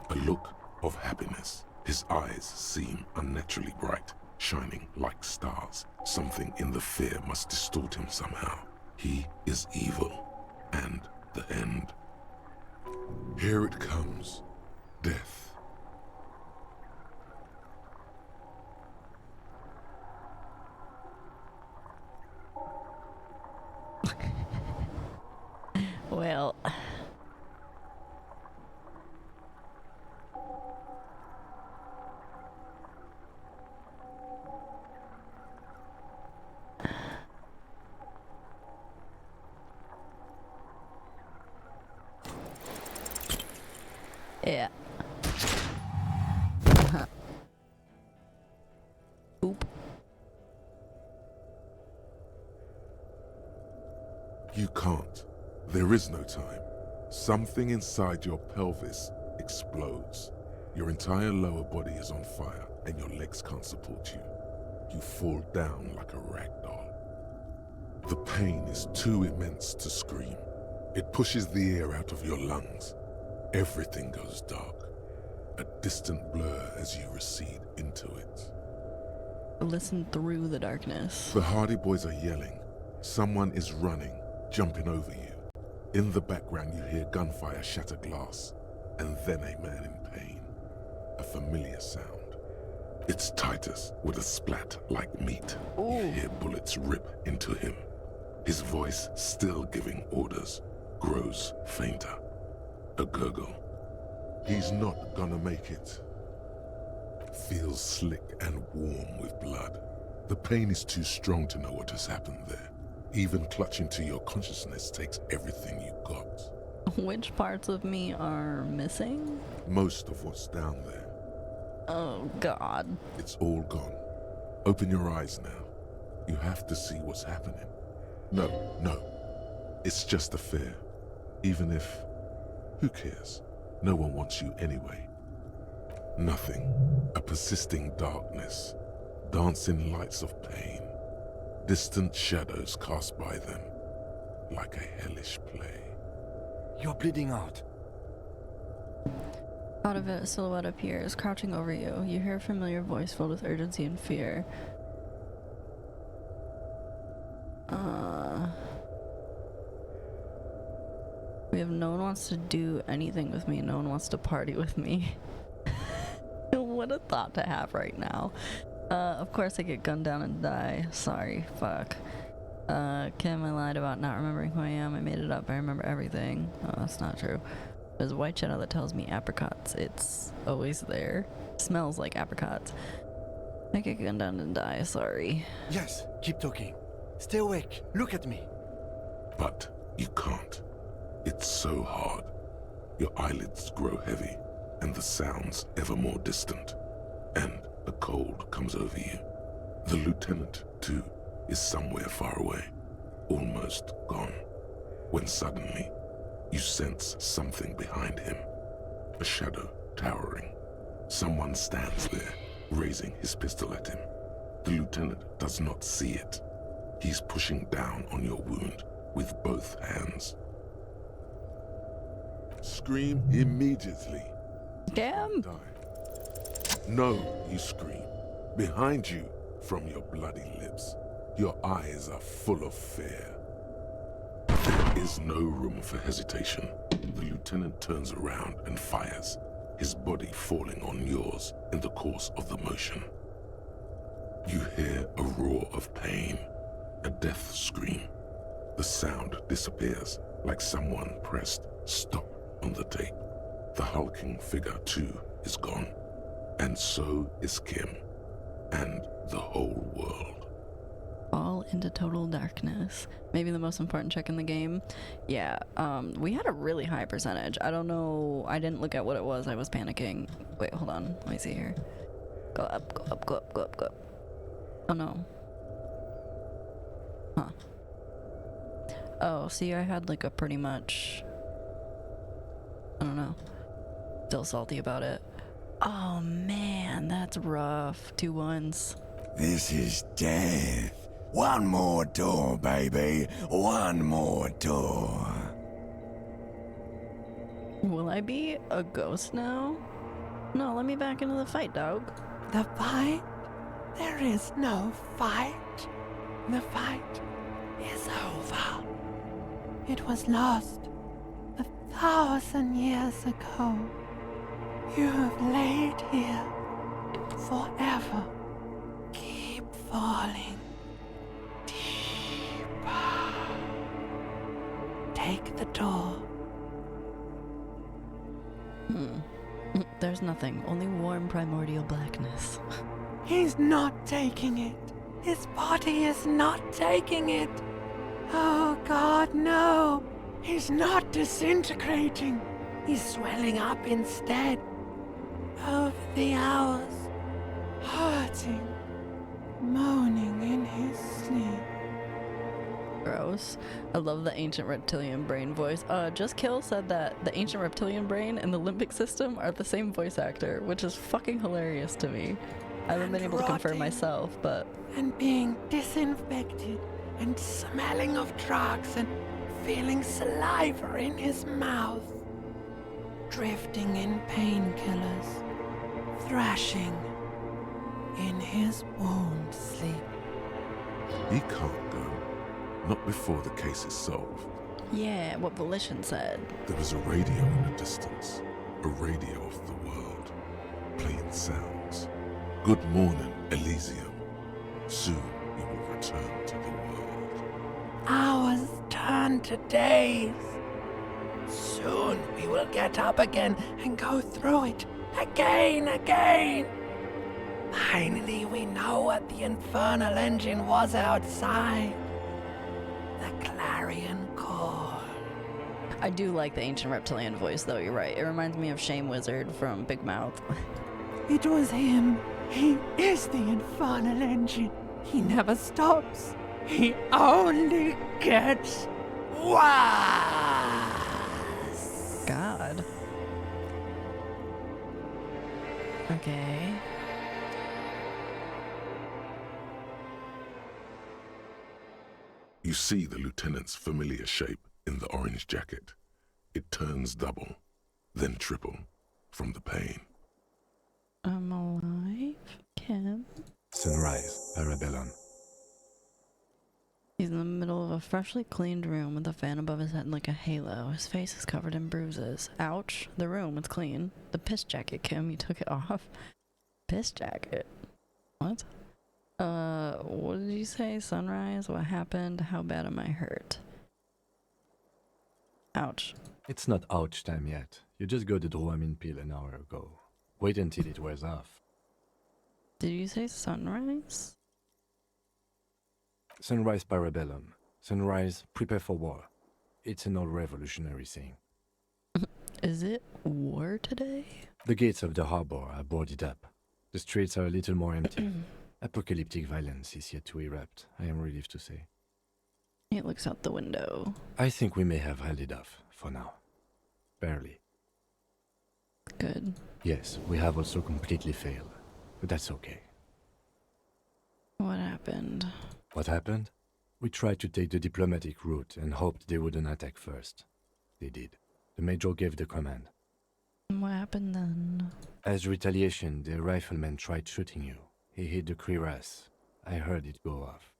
A look of happiness. His eyes seem unnaturally bright, shining like stars. Something in the fear must distort him somehow. He is evil, and the end. Here it comes. Death. Well. Yeah. Oop. You can't There is no time. Something inside your pelvis explodes. Your entire lower body is on fire, and your legs can't support you. You fall down like a rag doll. The pain is too immense to scream. It pushes the air out of your lungs. Everything goes dark, a distant blur as you recede into it. Listen through the darkness. The Hardy Boys are yelling. Someone is running, jumping over you. In the background you hear gunfire shatter glass, and then a man in pain. A familiar sound. It's Titus with a splat like meat. You hear bullets rip into him. His voice, still giving orders, grows fainter. A gurgle. He's not gonna make it. Feels slick and warm with blood. The pain is too strong to know what has happened there. Even clutching to your consciousness takes everything you got. Which parts of me are missing? Most of what's down there. Oh, God. It's all gone. Open your eyes now. You have to see what's happening. No. It's just a fear. Even if... Who cares? No one wants you anyway. Nothing. A persisting darkness. Dancing lights of pain. Distant shadows cast by them. Like a hellish play. You're bleeding out. Out of it, a silhouette appears, crouching over you. You hear a familiar voice filled with urgency and fear. We have no one wants to do anything with me. No one wants to party with me. What a thought to have right now. Of course I get gunned down and die. Sorry, fuck. Kim, I lied about not remembering who I am. I made it up. I remember everything. Oh, that's not true. There's a white shadow that tells me apricots. It's always there. Smells like apricots. I get gunned down and die. Sorry. Yes, keep talking. Stay awake. Look at me. But you can't. It's so hard. Your eyelids grow heavy, and the sounds ever more distant. And a cold comes over you. The lieutenant, too, is somewhere far away, almost gone, when suddenly you sense something behind him. A shadow towering. Someone stands there, raising his pistol at him. The lieutenant does not see it. He's pushing down on your wound with both hands. Scream immediately. Damn! Die. No, you scream. Behind you, from your bloody lips, your eyes are full of fear. There is no room for hesitation. The lieutenant turns around and fires, his body falling on yours in the course of the motion. You hear a roar of pain, a death scream. The sound disappears like someone pressed stop on the tape. The hulking figure, too, is gone. And so is Kim. And the whole world. Fall into total darkness. Maybe the most important check in the game. Yeah, we had a really high percentage. I don't know. I didn't look at what it was. I was panicking. Wait, hold on. Let me see here. Go up, go up, go up, go up, go up. Oh, no. Huh. Oh, see, I had like a pretty much... I don't know. Still salty about it. Oh man, that's rough. 2 1s. This is death. One more door, baby. One more door. Will I be a ghost now? No, let me back into the fight, dog. The fight? There is no fight. The fight is over. It was lost 1,000 years ago. You have laid here forever. Keep falling deeper. Take the door. There's nothing, only warm primordial blackness. He's not taking it. His body is not taking it. Oh God, no. He's not disintegrating. He's swelling up instead. Over the hours, hurting, moaning in his sleep. Gross. I love the ancient reptilian brain voice. Just Kill said that the ancient reptilian brain and the limbic system are the same voice actor, which is fucking hilarious to me. I haven't been able to confirm myself, but... And being disinfected, and smelling of drugs, and feeling saliva in his mouth. Drifting in painkillers. Thrashing in his wound sleep. He can't go. Not before the case is solved. Yeah, what Volition said. There is a radio in the distance. A radio of the world. Playing sounds. Good morning, Elysium. Soon you will return to the world. Hours turn to days. Soon we will get up again and go through it again. Finally, we know what the infernal engine was outside. The clarion call. I do like the ancient reptilian voice, though, you're right. It reminds me of Shame Wizard from Big Mouth. It was him. He is the infernal engine. He never stops. He only gets worse. God. Okay. You see the lieutenant's familiar shape in the orange jacket. It turns double, then triple, from the pain. I'm alive, Kim. Sunrise, Parabellum. He's in the middle of a freshly cleaned room with a fan above his head like a halo. His face is covered in bruises. Ouch. The room is clean. The piss jacket, Kim, you took it off. Piss jacket? What? What did you say? Sunrise? What happened? How bad am I hurt? Ouch. It's not ouch time yet. You just got the Dramamine pill an hour ago. Wait until it wears off. Did you say sunrise? Sunrise Parabellum. Sunrise, prepare for war. It's an old revolutionary saying. Is it war today? The gates of the harbor are boarded up. The streets are a little more empty. Apocalyptic violence is yet to erupt, I am relieved to say. He looks out the window. I think we may have held it off, for now. Barely. Good. Yes, we have also completely failed, but that's okay. What happened? What happened? We tried to take the diplomatic route and hoped they wouldn't attack first. They did. The Major gave the command. What happened then? As retaliation, the rifleman tried shooting you. He hit the cuirass. I heard it go off.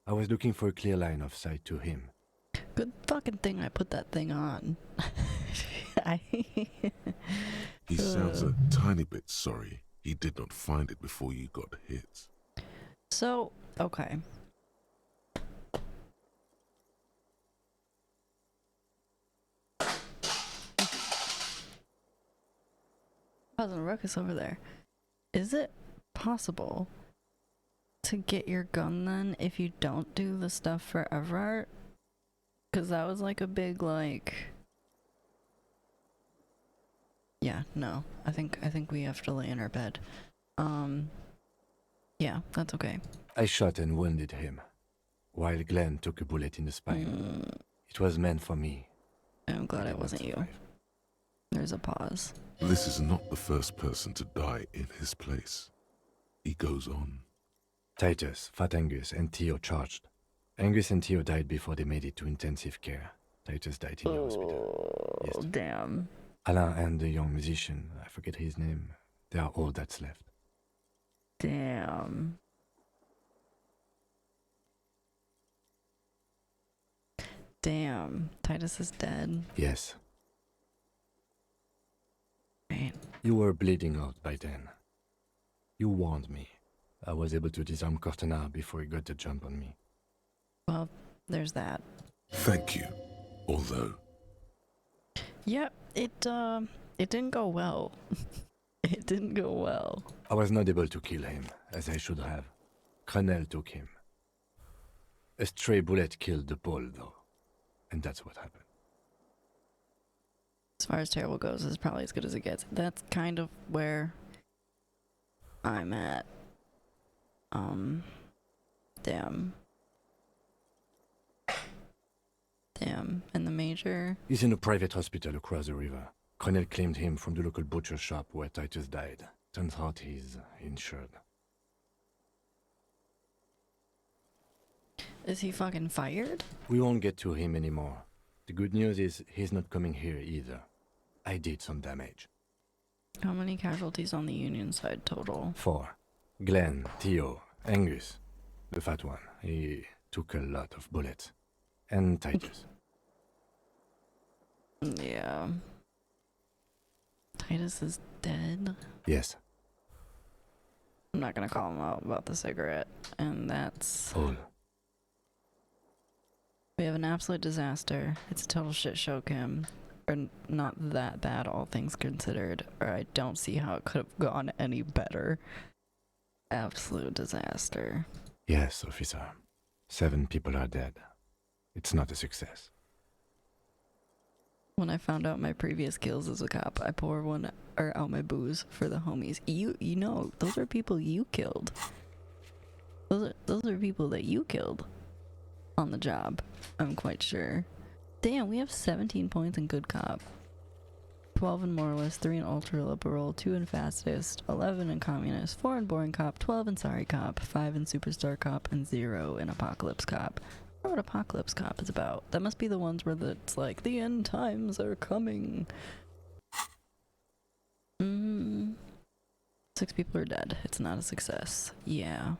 I was looking for a clear line of sight to him. Good fucking thing I put that thing on. He sounds a tiny bit sorry he did not find it before you got hit. So, okay. Cousin Ruckus over there. Is it possible to get your gun then if you don't do the stuff for Everart? Because that was like a big like... Yeah, no. I think we have to lay in our bed. Yeah, that's okay. I shot and wounded him, while Glenn took a bullet in the spine. It was meant for me. I'm glad it wasn't you. There's a pause. This is not the first person to die in his place. He goes on. Titus, Fat Angus, and Theo charged. Angus and Theo died before they made it to intensive care. Titus died in the hospital. Oh, damn. Alain and the young musician, I forget his name, they are all that's left. Damn. Damn. Titus is dead. Yes. Right. You were bleeding out by then. You warned me. I was able to disarm Cortana before he got the jump on me. Well, there's that. Thank you. Although... Yep, it didn't go well. It didn't go well. I was not able to kill him, as I should have. Crenel took him. A stray bullet killed the Pole, though. And that's what happened. As far as terrible goes, it's probably as good as it gets. That's kind of where I'm at. Damn. Damn, and the major. He's in a private hospital across the river. Cronel claimed him from the local butcher shop where Titus died. Turns out he's insured. Is he fucking fired? We won't get to him anymore. The good news is he's not coming here either. I did some damage. How many casualties on the Union side total? 4. Glenn, Theo, Angus. The fat one. He took a lot of bullets. And Titus. Yeah. Titus is dead? Yes. I'm not gonna call him out about the cigarette. And that's... All. We have an absolute disaster. It's a total shit show, Kim. Or not that bad, all things considered. Or I don't see how it could have gone any better. Absolute disaster. Yes, officer. 7 people are dead. It's not a success. When I found out my previous kills as a cop, I poured out my booze for the homies. You know, those are people you killed. Those are people that you killed on the job, I'm quite sure. Damn, we have 17 points in good cop, 12 in moralist, 3 in ultra liberal, 2 in fastest, 11 in communist, 4 in boring cop, 12 in sorry cop, 5 in superstar cop, and 0 in apocalypse cop. I wonder what apocalypse cop is about. That must be the ones where it's like the end times are coming. 6 people are dead. It's not a success. Yeah.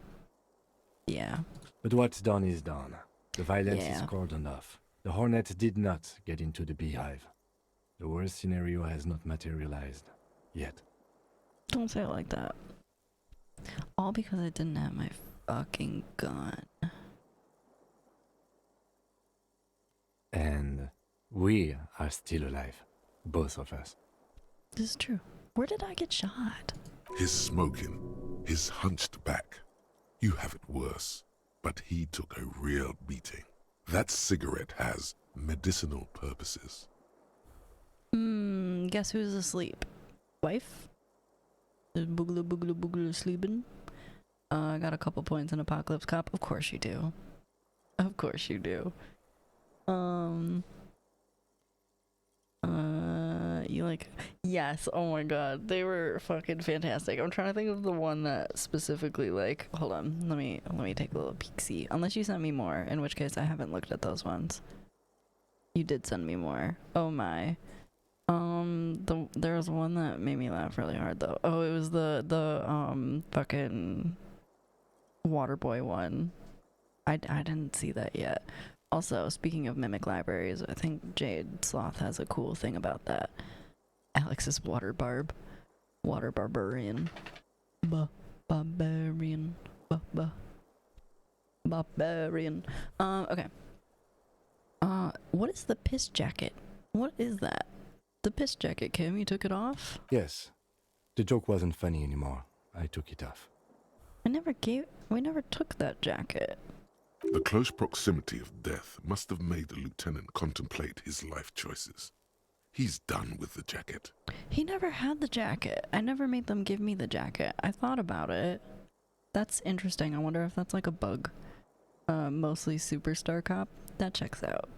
But what's done is done. The violence is Yeah. called enough. The Hornets did not get into the beehive. The worst scenario has not materialized. Yet. Don't say it like that. All because I didn't have my fucking gun. And we are still alive. Both of us. This is true. Where did I get shot? His smoking, his hunched back. You have it worse, but he took a real beating. That cigarette has medicinal purposes. Guess who's asleep? Wife? Is boogaloo sleeping? I got a couple points in Apocalypse Cop. Of course you do. Of course you do. You like... Yes, oh my god. They were fucking fantastic. I'm trying to think of the one that specifically, like... Hold on. Let me take a little peek-see. Unless you sent me more, in which case I haven't looked at those ones. You did send me more. Oh my. There was one that made me laugh really hard, though. Oh, it was the fucking... Waterboy one. I didn't see that yet. Also, speaking of mimic libraries, I think Jade Sloth has a cool thing about that. Alex's water barbarian. Barbarian. Barbarian. Okay. What is the piss jacket? What is that? The piss jacket, Kim, you took it off? Yes. The joke wasn't funny anymore. I took it off. We never took that jacket. The close proximity of death must have made the lieutenant contemplate his life choices. He's done with the jacket. He never had the jacket. I never made them give me the jacket. I thought about it. That's interesting. I wonder if that's like a bug. Mostly Superstar Cop. That checks out.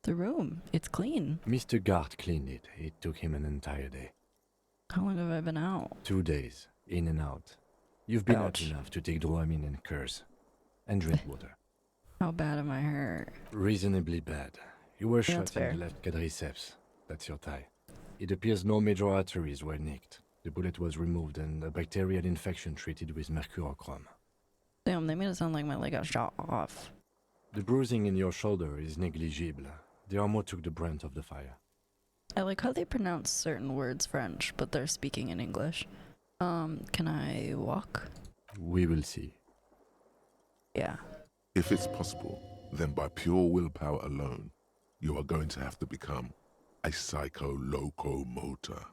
The room. It's clean. Mr. Gart cleaned it. It took him an entire day. How long have I been out? 2 days. In and out. You've been out Ouch. enough to take Dramamine and curse. And drink water. How bad am I hurt? Reasonably bad. You were Yeah, shot that's fair. in the left quadriceps. That's your thigh. It appears no major arteries were nicked. The bullet was removed and a bacterial infection treated with mercurochrome. Damn, they made it sound like my leg got shot off. The bruising in your shoulder is negligible. The armor took the brunt of the fire. I like how they pronounce certain words French, but they're speaking in English. Can I walk? We will see. Yeah. If it's possible, then by pure willpower alone, you are going to have to become a psycho-locomotor.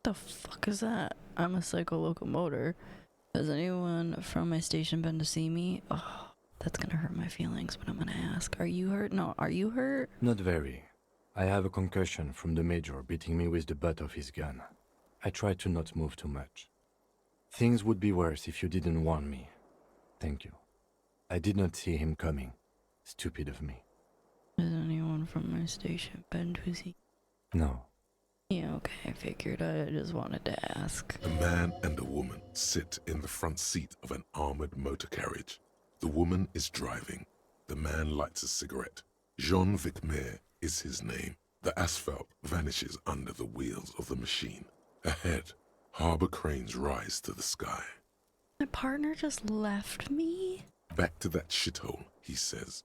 The fuck is that? I'm a psycho locomotor. Has anyone from my station been to see me? Oh, that's gonna hurt my feelings, but I'm gonna ask. Are you hurt? No, are you hurt? Not very. I have a concussion from the major beating me with the butt of his gun. I tried to not move too much. Things would be worse if you didn't warn me. Thank you. I did not see him coming. Stupid of me. Has anyone from my station been to see? No. Yeah, okay, I figured. I just wanted to ask. A man and a woman sit in the front seat of an armored motor carriage. The woman is driving. The man lights a cigarette. Jean Vicmer is his name. The asphalt vanishes under the wheels of the machine. Ahead, harbor cranes rise to the sky. My partner just left me? Back to that shithole, he says.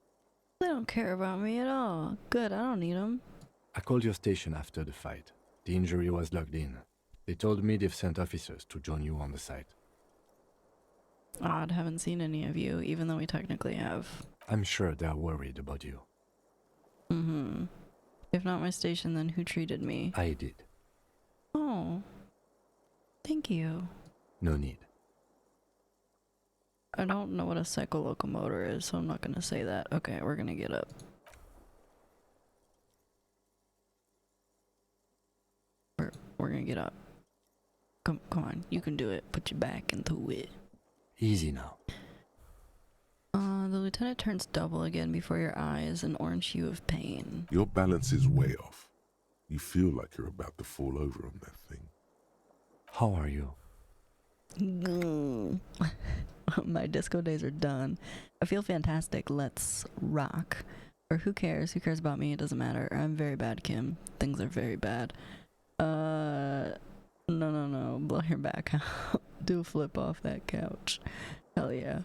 They don't care about me at all. Good, I don't need them. I called your station after the fight. The injury was logged in. They told me they've sent officers to join you on the site. Odd, haven't seen any of you, even though we technically have. I'm sure they're worried about you. Mm-hmm. If not my station, then who treated me? I did. Oh. Thank you. No need. I don't know what a psycholocomotor is, so I'm not gonna say that. Okay, we're gonna get up. We're gonna get up. Come on, you can do it. Put your back into it. Easy now. The lieutenant turns double again before your eyes, an orange hue of pain. Your balance is way off. You feel like you're about to fall over on that thing. How are you? My disco days are done. I feel fantastic. Let's rock. Or who cares? Who cares about me? It doesn't matter. I'm very bad, Kim. Things are very bad. No. Blow your back out. Do a flip off that couch. Hell yeah.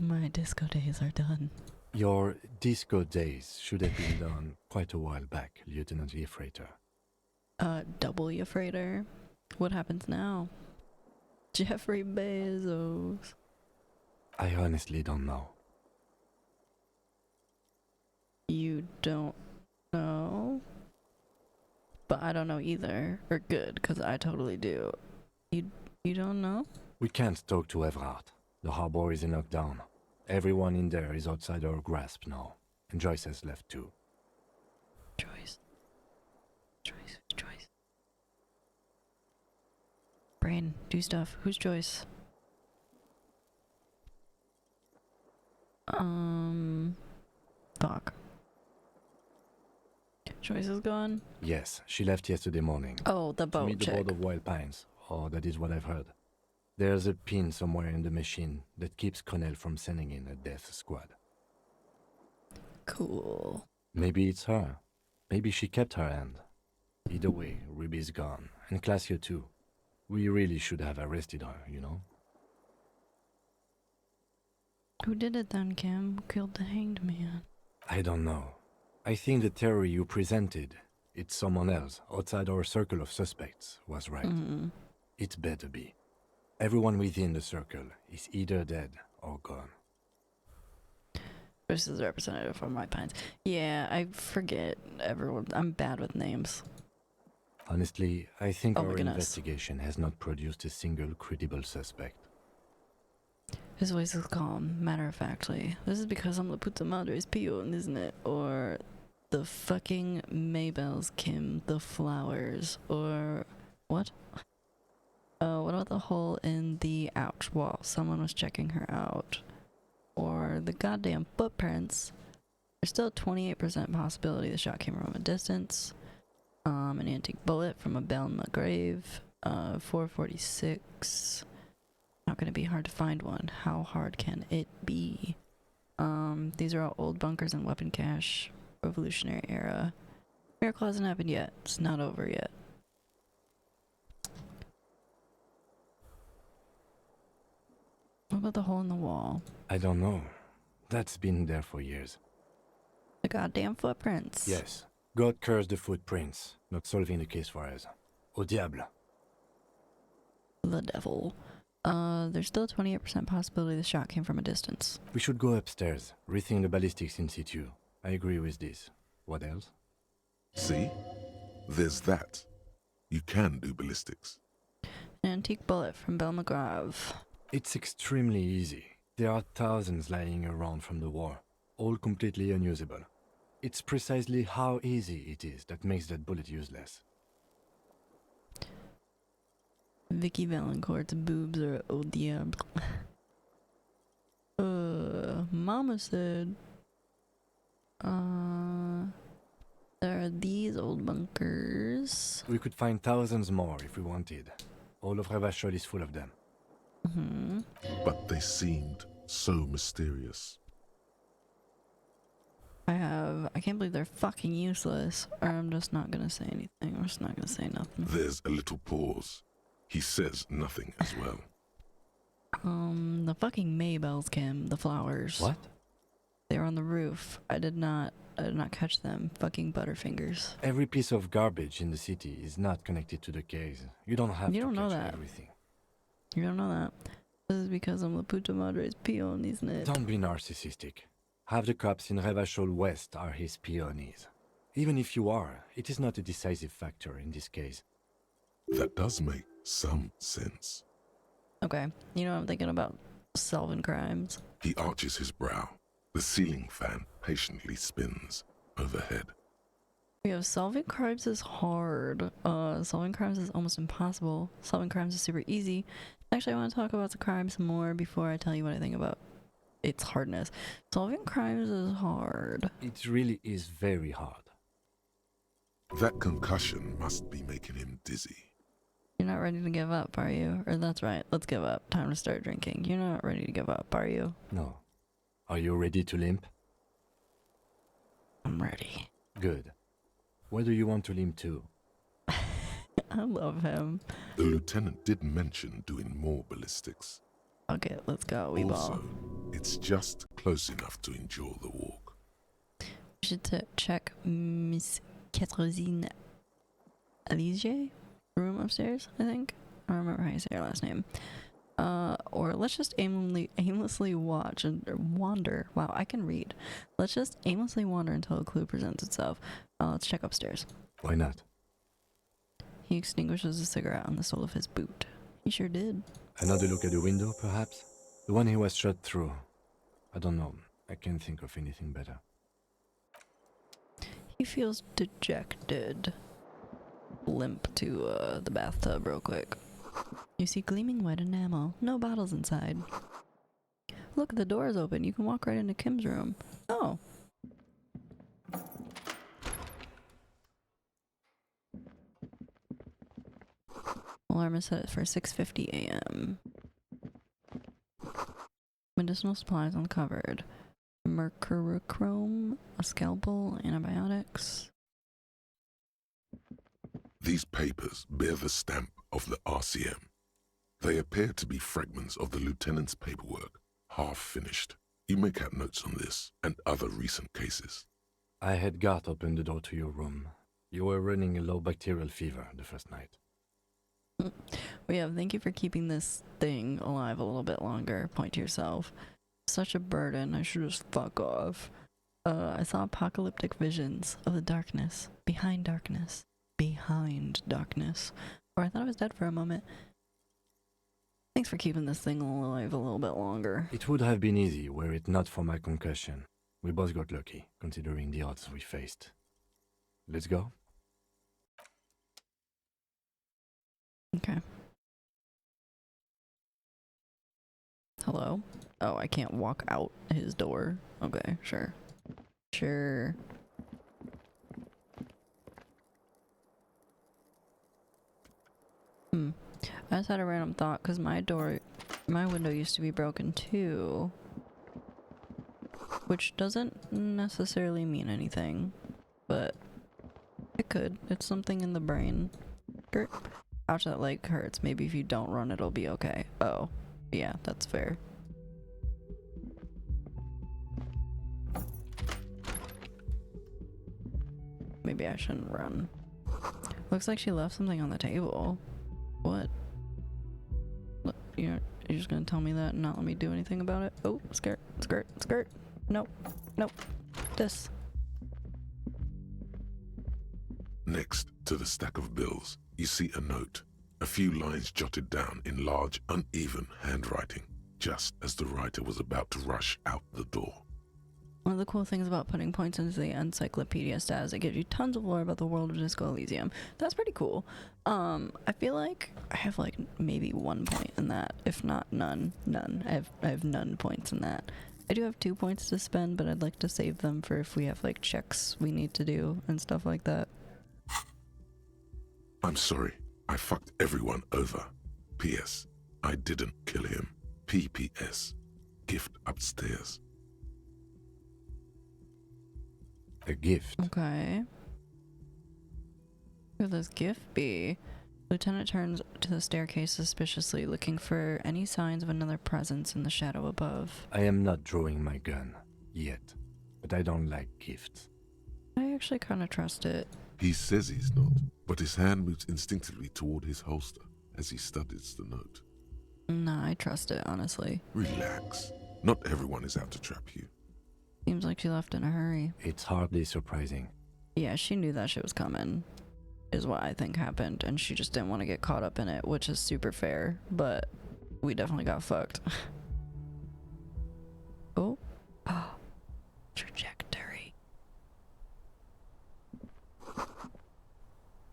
My disco days are done. Your disco days should have been done quite a while back, Lieutenant Freighter. Double Freighter? What happens now? Jeffrey Bezos. I honestly don't know. You don't know? But I don't know either. Or good, because I totally do. You don't know? We can't talk to Everard. The harbor is in lockdown. Everyone in there is outside our grasp now. And Joyce has left too. Joyce. Brain, do stuff. Who's Joyce? Fuck. Joyce is gone? Yes, she left yesterday morning. Oh, the To boat meet the chick. board of Wild Pines. Oh, that is what I've heard. There's a pin somewhere in the machine that keeps Connell from sending in a death squad. Cool. Maybe it's her. Maybe she kept her hand. Either way, Ruby's gone. And Classio too. We really should have arrested her, you know? Who did it then, Kim? Who killed the hanged man? I don't know. I think the theory you presented, it's someone else, outside our circle of suspects, was right. It better be. Everyone within the circle is either dead or gone. This is a representative from my pines. Yeah, I forget everyone. I'm bad with names. Honestly, I think Oh my our goodness. investigation has not produced a single credible suspect. His voice is calm, matter-of-factly. This is because I'm the puta madre's peon, isn't it? Or the fucking Maybells, Kim, the flowers, or what? What about the hole in the ouch wall? Someone was checking her out. Or the goddamn footprints. There's still a 28% possibility the shot came from a distance. An antique bullet from a bell in the grave. 446. Not gonna be hard to find one. How hard can it be? These are all old bunkers and weapon cache. Revolutionary era. Miracle hasn't happened yet. It's not over yet. What about the hole in the wall? I don't know. That's been there for years. The goddamn footprints. Yes. God curse the footprints. Not solving the case for us. Au diable. The devil. There's still a 28% possibility the shot came from a distance. We should go upstairs, rethink the ballistics in situ. I agree with this. What else? See? There's that. You can do ballistics. An antique bullet from Belle McGrav. It's extremely easy. There are thousands lying around from the war, all completely unusable. It's precisely how easy it is that makes that bullet useless. Vicky Valancourt's boobs are au diable. Mama said. There are these old bunkers. We could find thousands more if we wanted. All of Revachol is full of them. But they seemed so mysterious. I can't believe they're fucking useless. Or I'm just not gonna say anything. I'm just not gonna say nothing. There's a little pause. He says nothing as well. The fucking Maybells, Kim. The flowers. What? They were on the roof. I did not catch them. Fucking Butterfingers. Every piece of garbage in the city is not connected to the case. You don't have to know catch that. everything. You don't know that. This is because I'm La Puta Madre's peon, isn't it? Don't be narcissistic. Half the cops in Revachol West are his peonies. Even if you are, it is not a decisive factor in this case. That does make some sense. Okay, you know what I'm thinking about? Solving crimes. He arches his brow. The ceiling fan patiently spins overhead. Yeah, solving crimes is hard. Solving crimes is almost impossible. Solving crimes is super easy. Actually, I want to talk about the crimes more before I tell you what I think about its hardness. Solving crimes is hard. It really is very hard. That concussion must be making him dizzy. You're not ready to give up, are you? Or that's right, let's give up. Time to start drinking. You're not ready to give up, are you? No. Are you ready to limp? I'm ready. Good. Where do you want to limp to? I love him. The lieutenant did mention doing more ballistics. Okay, let's go. We Also, ball. it's just close enough to enjoy the walk. We should check Miss Catherine Elysium room upstairs, I think. I don't remember how you say her last name. Or let's just aimlessly watch and wander. Wow, I can read. Let's just aimlessly wander until a clue presents itself. Let's check upstairs. Why not? He extinguishes a cigarette on the sole of his boot. He sure did. Another look at the window, perhaps? The one he was shot through. I don't know. I can't think of anything better. He feels dejected. Limp to the bathtub real quick. You see gleaming white enamel. No bottles inside. Look, the door is open. You can walk right into Kim's room. Oh. Alarm is set for 6:50 a.m. Medicinal supplies uncovered. Mercurochrome, a scalpel, antibiotics. These papers bear the stamp of the RCM. They appear to be fragments of the lieutenant's paperwork, half finished. You may have notes on this and other recent cases. I had Gart open the door to your room. You were running a low bacterial fever the first night. Well, yeah, thank you for keeping this thing alive a little bit longer. Point to yourself. Such a burden. I should just fuck off. I saw apocalyptic visions of the darkness. Behind darkness. Behind darkness. Or I thought I was dead for a moment. Thanks for keeping this thing alive a little bit longer. It would have been easy were it not for my concussion. We both got lucky, considering the odds we faced. Let's go? Okay. Hello? Oh, I can't walk out his door. Okay, sure. Sure. I just had a random thought, because my window used to be broken too. Which doesn't necessarily mean anything, but it could. It's something in the brain. Ouch, that leg hurts. Maybe if you don't run, it'll be okay. Oh, yeah, that's fair. Maybe I shouldn't run. Looks like she left something on the table. What? You're just gonna tell me that and not let me do anything about it? Oh, skirt, skirt, skirt. Nope, nope. This. Next to the stack of bills, you see a note. A few lines jotted down in large, uneven handwriting, just as the writer was about to rush out the door. One of the cool things about putting points into the encyclopedia stat is it gives you tons of lore about the world of Discoelysium. That's pretty cool. I feel like I have like maybe 1 point in that, if not none. I have none points in that. I do have 2 points to spend, but I'd like to save them for if we have like checks we need to do and stuff like that. I'm sorry. I fucked everyone over. P.S. I didn't kill him. P.P.S. Gift upstairs. A gift? Okay. Who could this gift be? Lieutenant turns to the staircase suspiciously, looking for any signs of another presence in the shadow above. I am not drawing my gun. Yet. But I don't like gifts. I actually kind of trust it. He says he's not, but his hand moves instinctively toward his holster as he studies the note. Nah, I trust it, honestly. Relax. Not everyone is out to trap you. Seems like she left in a hurry. It's hardly surprising. Yeah, she knew that shit was coming, is what I think happened, and she just didn't want to get caught up in it, which is super fair, but we definitely got fucked. Oh. Trajectory.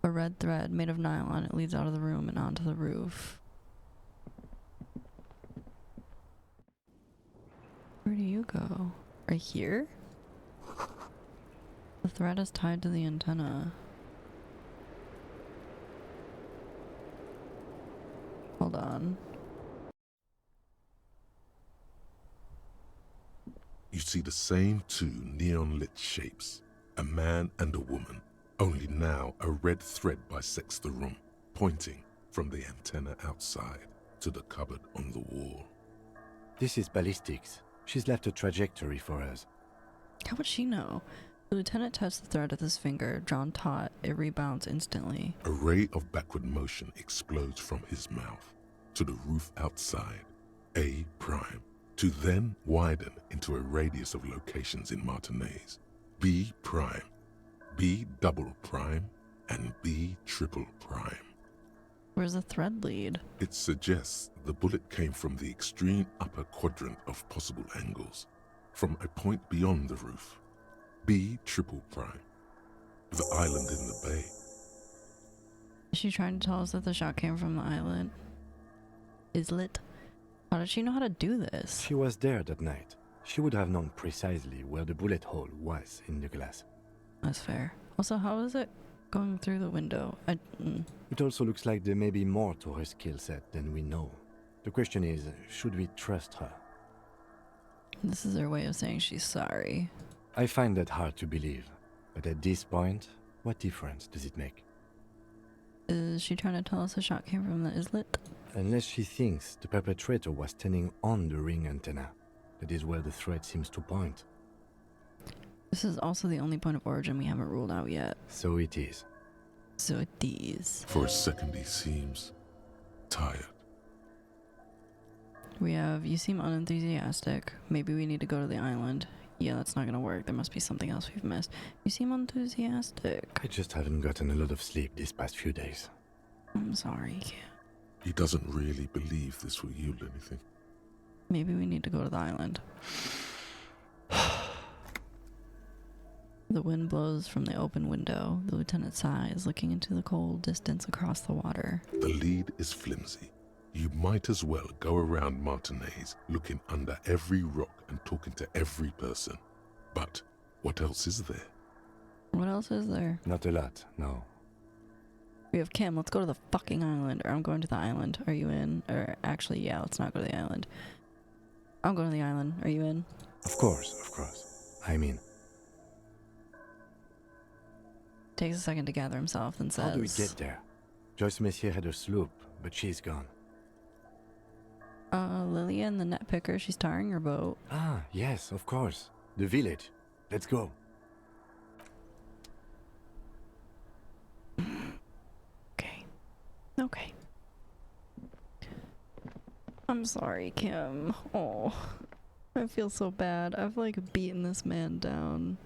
A red thread made of nylon. It leads out of the room and onto the roof. Where do you go? Right here? The thread is tied to the antenna. Hold on. You see the same two neon-lit shapes, a man and a woman, only now a red thread bisects the room, pointing from the antenna outside to the cupboard on the wall. This is ballistics. She's left a trajectory for us. How would she know? The lieutenant touched the thread with his finger, drawn taut. It rebounds instantly. A ray of backward motion explodes from his mouth to the roof outside, A prime, to then widen into a radius of locations in Martinez, B prime, B double prime, and B triple prime. Where's the thread lead? It suggests the bullet came from the extreme upper quadrant of possible angles, from a point beyond the roof, B triple prime, the island in the bay. Is she trying to tell us that the shot came from the island? Islet? How did she know how to do this? She was there that night. She would have known precisely where the bullet hole was in the glass. That's fair. Also, how is it going through the window? It also looks like there may be more to her skill set than we know. The question is, should we trust her? This is her way of saying she's sorry. I find that hard to believe. But at this point, what difference does it make? Is she trying to tell us the shot came from the islet? Unless she thinks the perpetrator was standing on the ring antenna. That is where the thread seems to point. This is also the only point of origin we haven't ruled out yet. So it is. So it is. For a second he seems tired. We have, you seem unenthusiastic. Maybe we need to go to the island. Yeah, that's not gonna work. There must be something else we've missed. You seem enthusiastic. I just haven't gotten a lot of sleep these past few days. I'm sorry. He doesn't really believe this will yield anything. Maybe we need to go to the island. The wind blows from the open window. The lieutenant sighs, looking into the cold distance across the water. The lead is flimsy. You might as well go around Martinez, looking under every rock and talking to every person. But what else is there? What else is there? Not a lot, no. We have Kim. Let's go to the fucking island. Or I'm going to the island. Are you in? Or actually, yeah, let's not go to the island. I'm going to the island. Are you in? Of course, of course. I'm in. Takes a second to gather himself and says... How do we get there? Joyce Messier had a sloop, but she's gone. Lillian, the net picker, she's tarring her boat. Ah, yes, of course. The village. Let's go. Okay. I'm sorry, Kim. Oh, I feel so bad. I've like beaten this man down.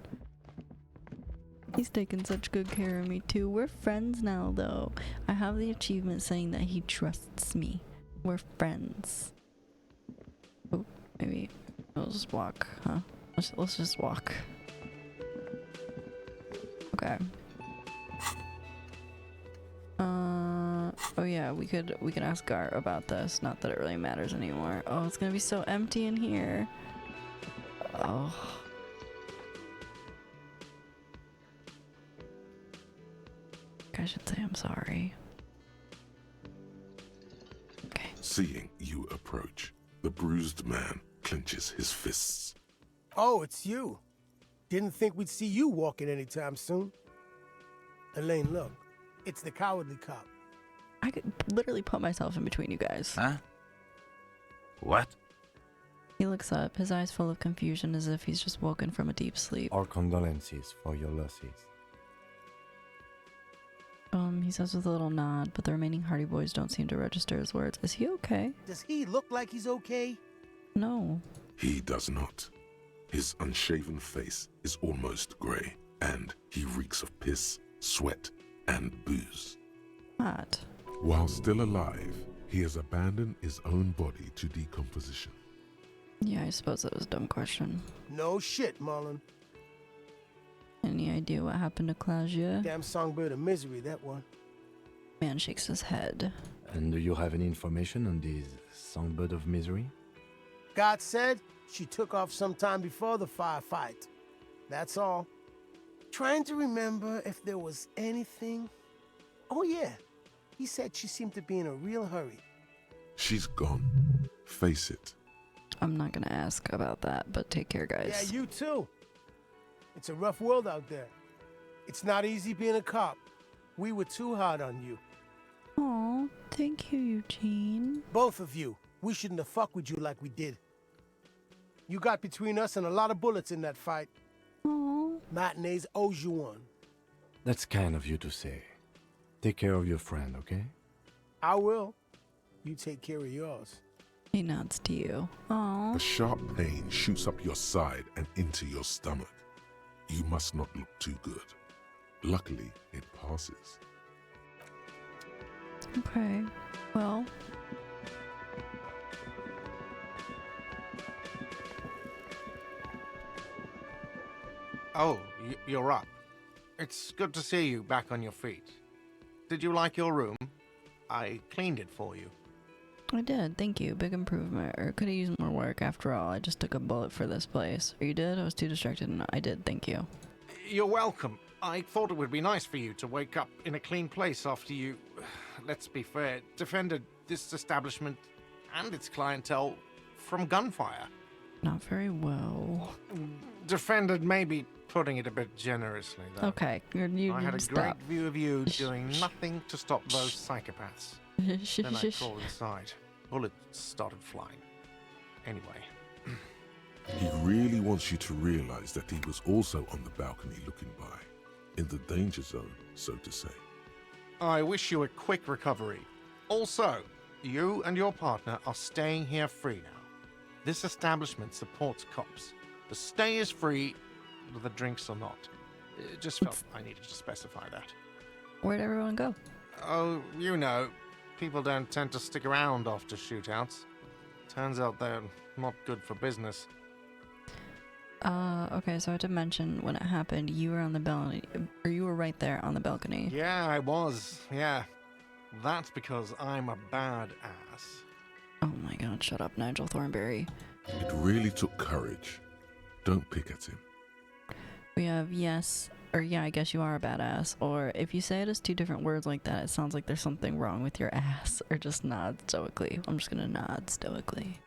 He's taken such good care of me too. We're friends now though. I have the achievement saying that he trusts me. We're friends. Oh, maybe we'll just walk, huh? Let's just walk. Okay. Oh yeah, we could ask Gar about this. Not that it really matters anymore. Oh, it's gonna be so empty in here. Oh. I should say I'm sorry. Okay. Seeing you approach, the bruised man clenches his fists. Oh, it's you. Didn't think we'd see you walking anytime soon. Elaine, look. It's the cowardly cop. I could literally put myself in between you guys. Huh? What? He looks up, his eyes full of confusion as if he's just woken from a deep sleep. Our condolences for your losses. He says with a little nod, but the remaining Hardy Boys don't seem to register his words. Is he okay? Does he look like he's okay? No. He does not. His unshaven face is almost grey, and he reeks of piss, sweat, and booze. What? While still alive, he has abandoned his own body to decomposition. Yeah, I suppose that was a dumb question. No shit, Marlon. Any idea what happened to Claudia? Damn songbird of misery, that one. Man shakes his head. And do you have any information on this songbird of misery? God said she took off sometime before the firefight. That's all. Trying to remember if there was anything. Oh yeah, he said she seemed to be in a real hurry. She's gone. Face it. I'm not gonna ask about that, but take care, guys. Yeah, you too. It's a rough world out there. It's not easy being a cop. We were too hard on you. Aw, thank you, Eugene. Both of you. We shouldn't have fucked with you like we did. You got between us and a lot of bullets in that fight. Aw. Matinees owes you one. That's kind of you to say. Take care of your friend, okay? I will. You take care of yours. He nods to you. Aw. A sharp pain shoots up your side and into your stomach. You must not look too good. Luckily, it passes. Okay. Well. Oh, you're up. It's good to see you back on your feet. Did you like your room? I cleaned it for you. I did, thank you. Big improvement. Or could have used more work after all. I just took a bullet for this place. Or you did? I was too distracted. No, I did, thank you. You're welcome. I thought it would be nice for you to wake up in a clean place after you, let's be fair, defended this establishment and its clientele from gunfire. Not very well. Defended may be putting it a bit generously, though. Okay, you I had a stop. great view of you doing nothing to stop those psychopaths. Then I crawled inside. Bullets started flying. Anyway. He really wants you to realize that he was also on the balcony looking by, in the danger zone, so to say. I wish you a quick recovery. Also, you and your partner are staying here free now. This establishment supports cops. The stay is free, but the drinks are not. It just felt I needed to specify that. Where'd everyone go? Oh, you know, people don't tend to stick around after shootouts. Turns out they're not good for business. Okay, so I had to mention when it happened, you were on the balcony, or you were right there on the balcony. Yeah, I was, yeah. That's because I'm a bad ass. Oh my god, shut up, Nigel Thornberry. It really took courage. Don't pick at him. We have yes, or yeah, I guess you are a badass. Or if you say it as two different words like that, it sounds like there's something wrong with your ass. Or just nod stoically. I'm just gonna nod stoically.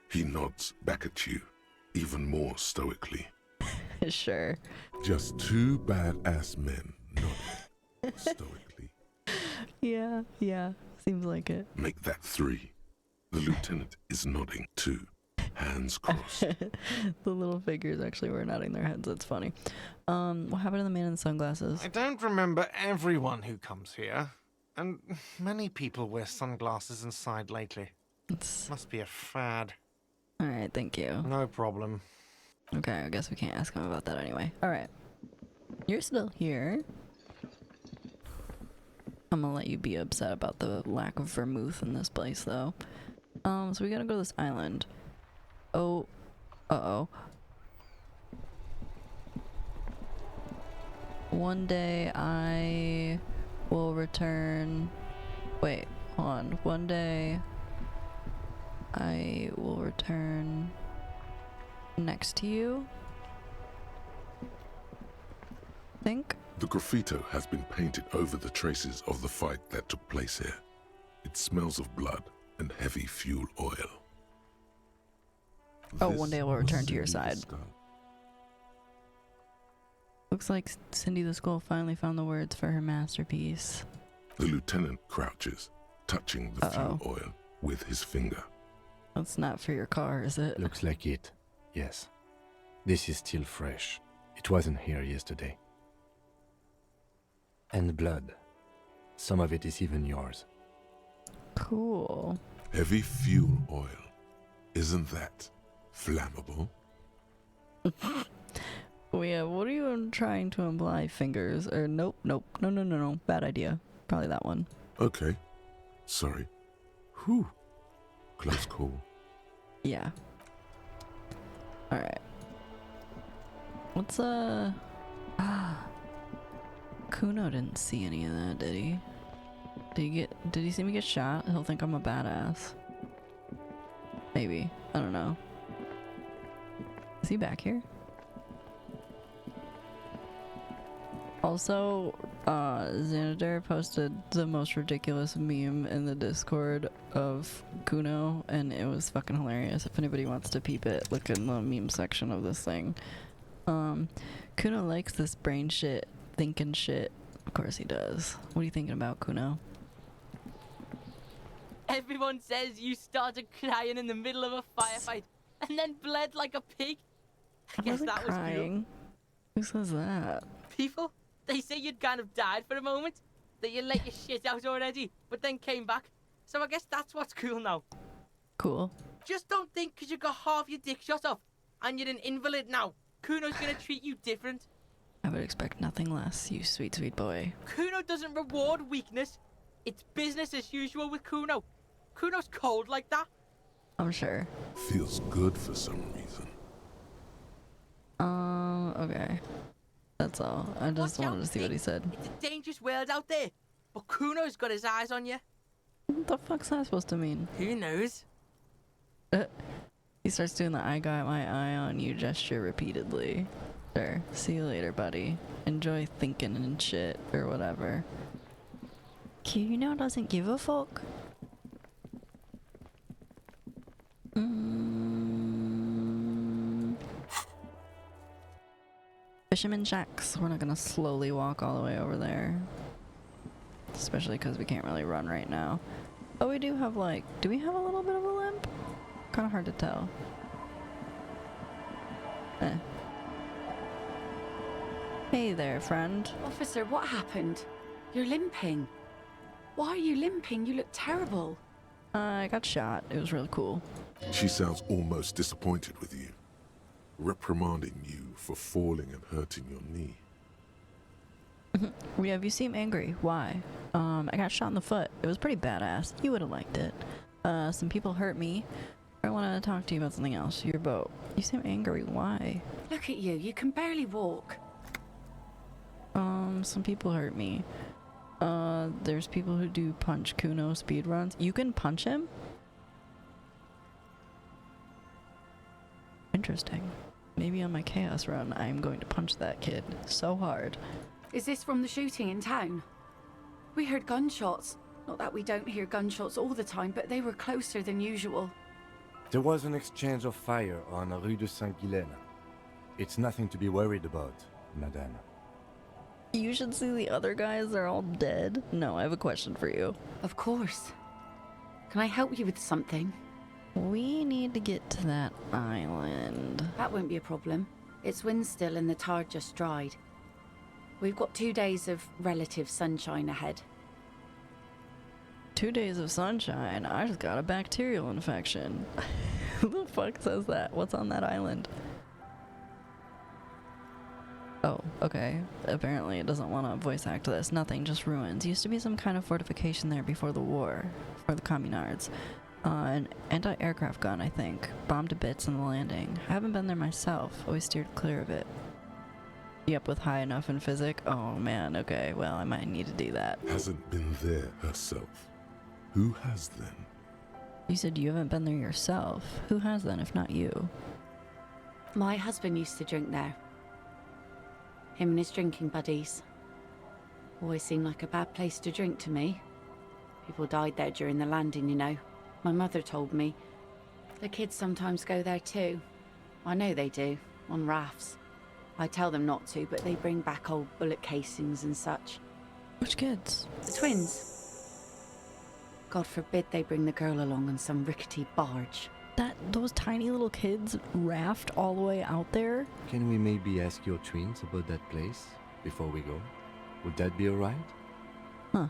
He nods back at you, even more stoically. Sure. Just two badass men nodding stoically. Yeah, seems like it. Make that three. The lieutenant is nodding too, hands crossed. The little figures actually were nodding their heads. That's funny. What happened to the man in the sunglasses? I don't remember everyone who comes here, and many people wear sunglasses inside lately. Must be a fad. Alright, thank you. No problem. Okay, I guess we can't ask him about that anyway. Alright. You're still here. I'm gonna let you be upset about the lack of vermouth in this place, though. So we gotta go to this island. Oh. Uh-oh. One day I will return... Wait, hold on. One day I will return next to you. Think? The graffito has been painted over the traces of the fight that took place here. It smells of blood and heavy fuel oil. Oh, This one day we'll was return to your Cindy the side. Skull. Looks like Cindy the Skull finally found the words for her masterpiece. The lieutenant crouches, touching the fuel oil with his finger. That's not for your car, is it? Looks like it. Yes. This is still fresh. It wasn't here yesterday. And blood. Some of it is even yours. Cool. Heavy fuel oil. Isn't that flammable? Oh yeah, what are you trying to imply? Fingers? Or nope. No. Bad idea. Probably that one. Okay. Sorry. Whew. Close call. Yeah. Alright. What's Kuno didn't see any of that, did he? Did he see me get shot? He'll think I'm a badass. Maybe. I don't know. Is he back here? Also, Xanader posted the most ridiculous meme in the Discord of Kuno, and it was fucking hilarious. If anybody wants to peep it, look in the meme section of this thing. Kuno likes this brain shit, thinking shit. Of course he does. What are you thinking about, Kuno? Everyone says you started crying in the middle of a firefight and then bled like a pig. I guess that was cool. Who says that? People, they say you'd kind of died for a moment, that you let your shit out already, but then came back. So I guess that's what's cool now. Cool. Just don't think because you got half your dick shot off and you're an invalid now, Kuno's gonna treat you different. I would expect nothing less, you sweet, sweet boy. Kuno doesn't reward weakness. It's business as usual with Kuno. Kuno's cold like that. I'm sure. Feels good for some reason. Okay. That's all. I just wanted to see what he said. It's a dangerous world out there, but Kuno's got his eyes on you. What the fuck's that supposed to mean? Who knows? He starts doing the I got my eye on you gesture repeatedly. Sure. See you later, buddy. Enjoy thinking and shit, or whatever. Kuno doesn't give a fuck. Fisherman Shacks. We're not gonna slowly walk all the way over there. Especially because we can't really run right now. Oh, we do have like... Do we have a little bit of a limp? Kind of hard to tell. Hey there, friend. Officer, what happened? You're limping. Why are you limping? You look terrible. I got shot. It was really cool. She sounds almost disappointed with you, reprimanding you for falling and hurting your knee. Yeah, you seem angry. Why? I got shot in the foot. It was pretty badass. You would have liked it. Some people hurt me. I want to talk to you about something else. Your boat. You seem angry. Why? Look at you. You can barely walk. Some people hurt me. There's people who do punch Kuno speedruns. You can punch him? Interesting. Maybe on my chaos run, I'm going to punch that kid so hard. Is this from the shooting in town? We heard gunshots. Not that we don't hear gunshots all the time, but they were closer than usual. There was an exchange of fire on Rue de Saint-Guylaine. It's nothing to be worried about, madame. You should see the other guys. They're all dead. No, I have a question for you. Of course. Can I help you with something? We need to get to that island. That won't be a problem. It's wind still and the tar just dried. We've got 2 days of relative sunshine ahead. 2 days of sunshine? I just got a bacterial infection. Who the fuck says that? What's on that island? Oh, okay. Apparently it doesn't want to voice act this. Nothing, just ruins. Used to be some kind of fortification there before the war. For the communards. An anti-aircraft gun, I think. Bombed to bits on the landing. I haven't been there myself. Always steered clear of it. Yep, with high enough in physics? Oh man, okay. Well, I might need to do that. Hasn't been there herself. Who has then? You said you haven't been there yourself. Who has then, if not you? My husband used to drink there. Him and his drinking buddies. Always seemed like a bad place to drink to me. People died there during the landing, you know. My mother told me. The kids sometimes go there too. I know they do, on rafts. I tell them not to, but they bring back old bullet casings and such. Which kids? The twins. God forbid they bring the girl along on some rickety barge. Those tiny little kids raft all the way out there? Can we maybe ask your twins about that place before we go? Would that be alright? Huh.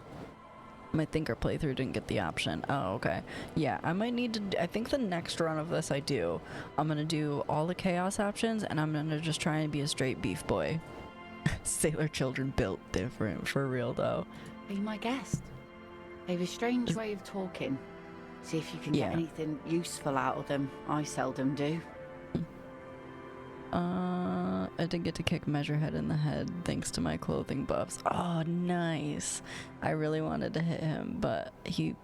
My thinker playthrough didn't get the option. Oh, okay. Yeah, I might need to... I think the next run of this I do, I'm gonna do all the chaos options, and I'm gonna just try and be a straight beef boy. Sailor children built different, for real though. Be my guest. They have a strange way of talking. See if you can get anything useful out of them. I seldom do. I did get to kick Measurehead in the head thanks to my clothing buffs. Oh, nice. I really wanted to hit him, but he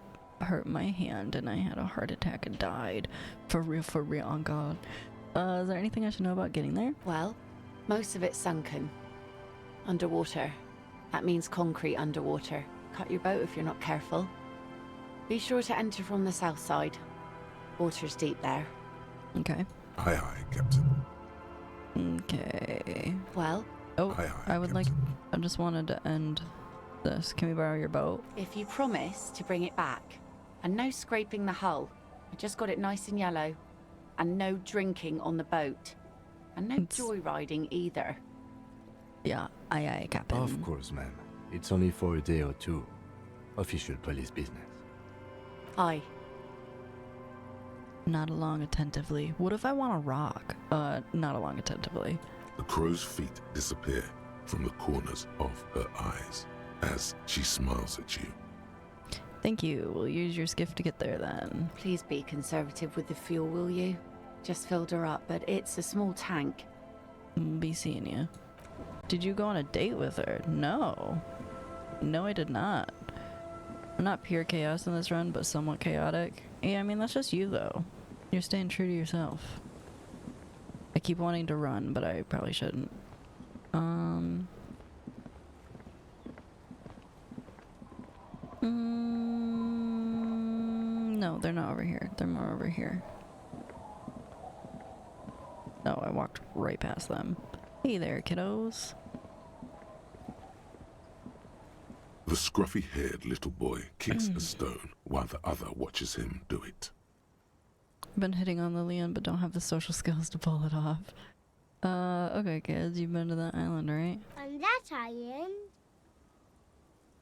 hurt my hand and I had a heart attack and died. For real, on God. Is there anything I should know about getting there? Well, most of it's sunken. Underwater. That means concrete underwater. Cut your boat if you're not careful. Be sure to enter from the south side. Water's deep there. Okay. Aye, aye, Captain. Okay. Well? Oh, aye, aye, I would Captain. I just wanted to end this. Can we borrow your boat? If you promise to bring it back, and no scraping the hull. I just got it nice and yellow. And no drinking on the boat. And no joyriding either. Yeah, aye, aye, Captain. Of course, ma'am. It's only for a day or two. Official police business. Aye. Nod along attentively. What if I want to rock? Nod along attentively. The crow's feet disappear from the corners of her eyes as she smiles at you. Thank you. We'll use your skiff to get there then. Please be conservative with the fuel, will you? Just filled her up, but it's a small tank. Be seeing you. Did you go on a date with her? No. No, I did not. I'm not pure chaos in this run, but somewhat chaotic. Yeah, I mean, that's just you, though. You're staying true to yourself. I keep wanting to run, but I probably shouldn't. No, they're not over here. They're more over here. No, I walked right past them. Hey there, kiddos. The scruffy-haired little boy kicks a stone while the other watches him do it. Been hitting on Lillian, but don't have the social skills to pull it off. Okay, kids, you've been to that island, right? On that island?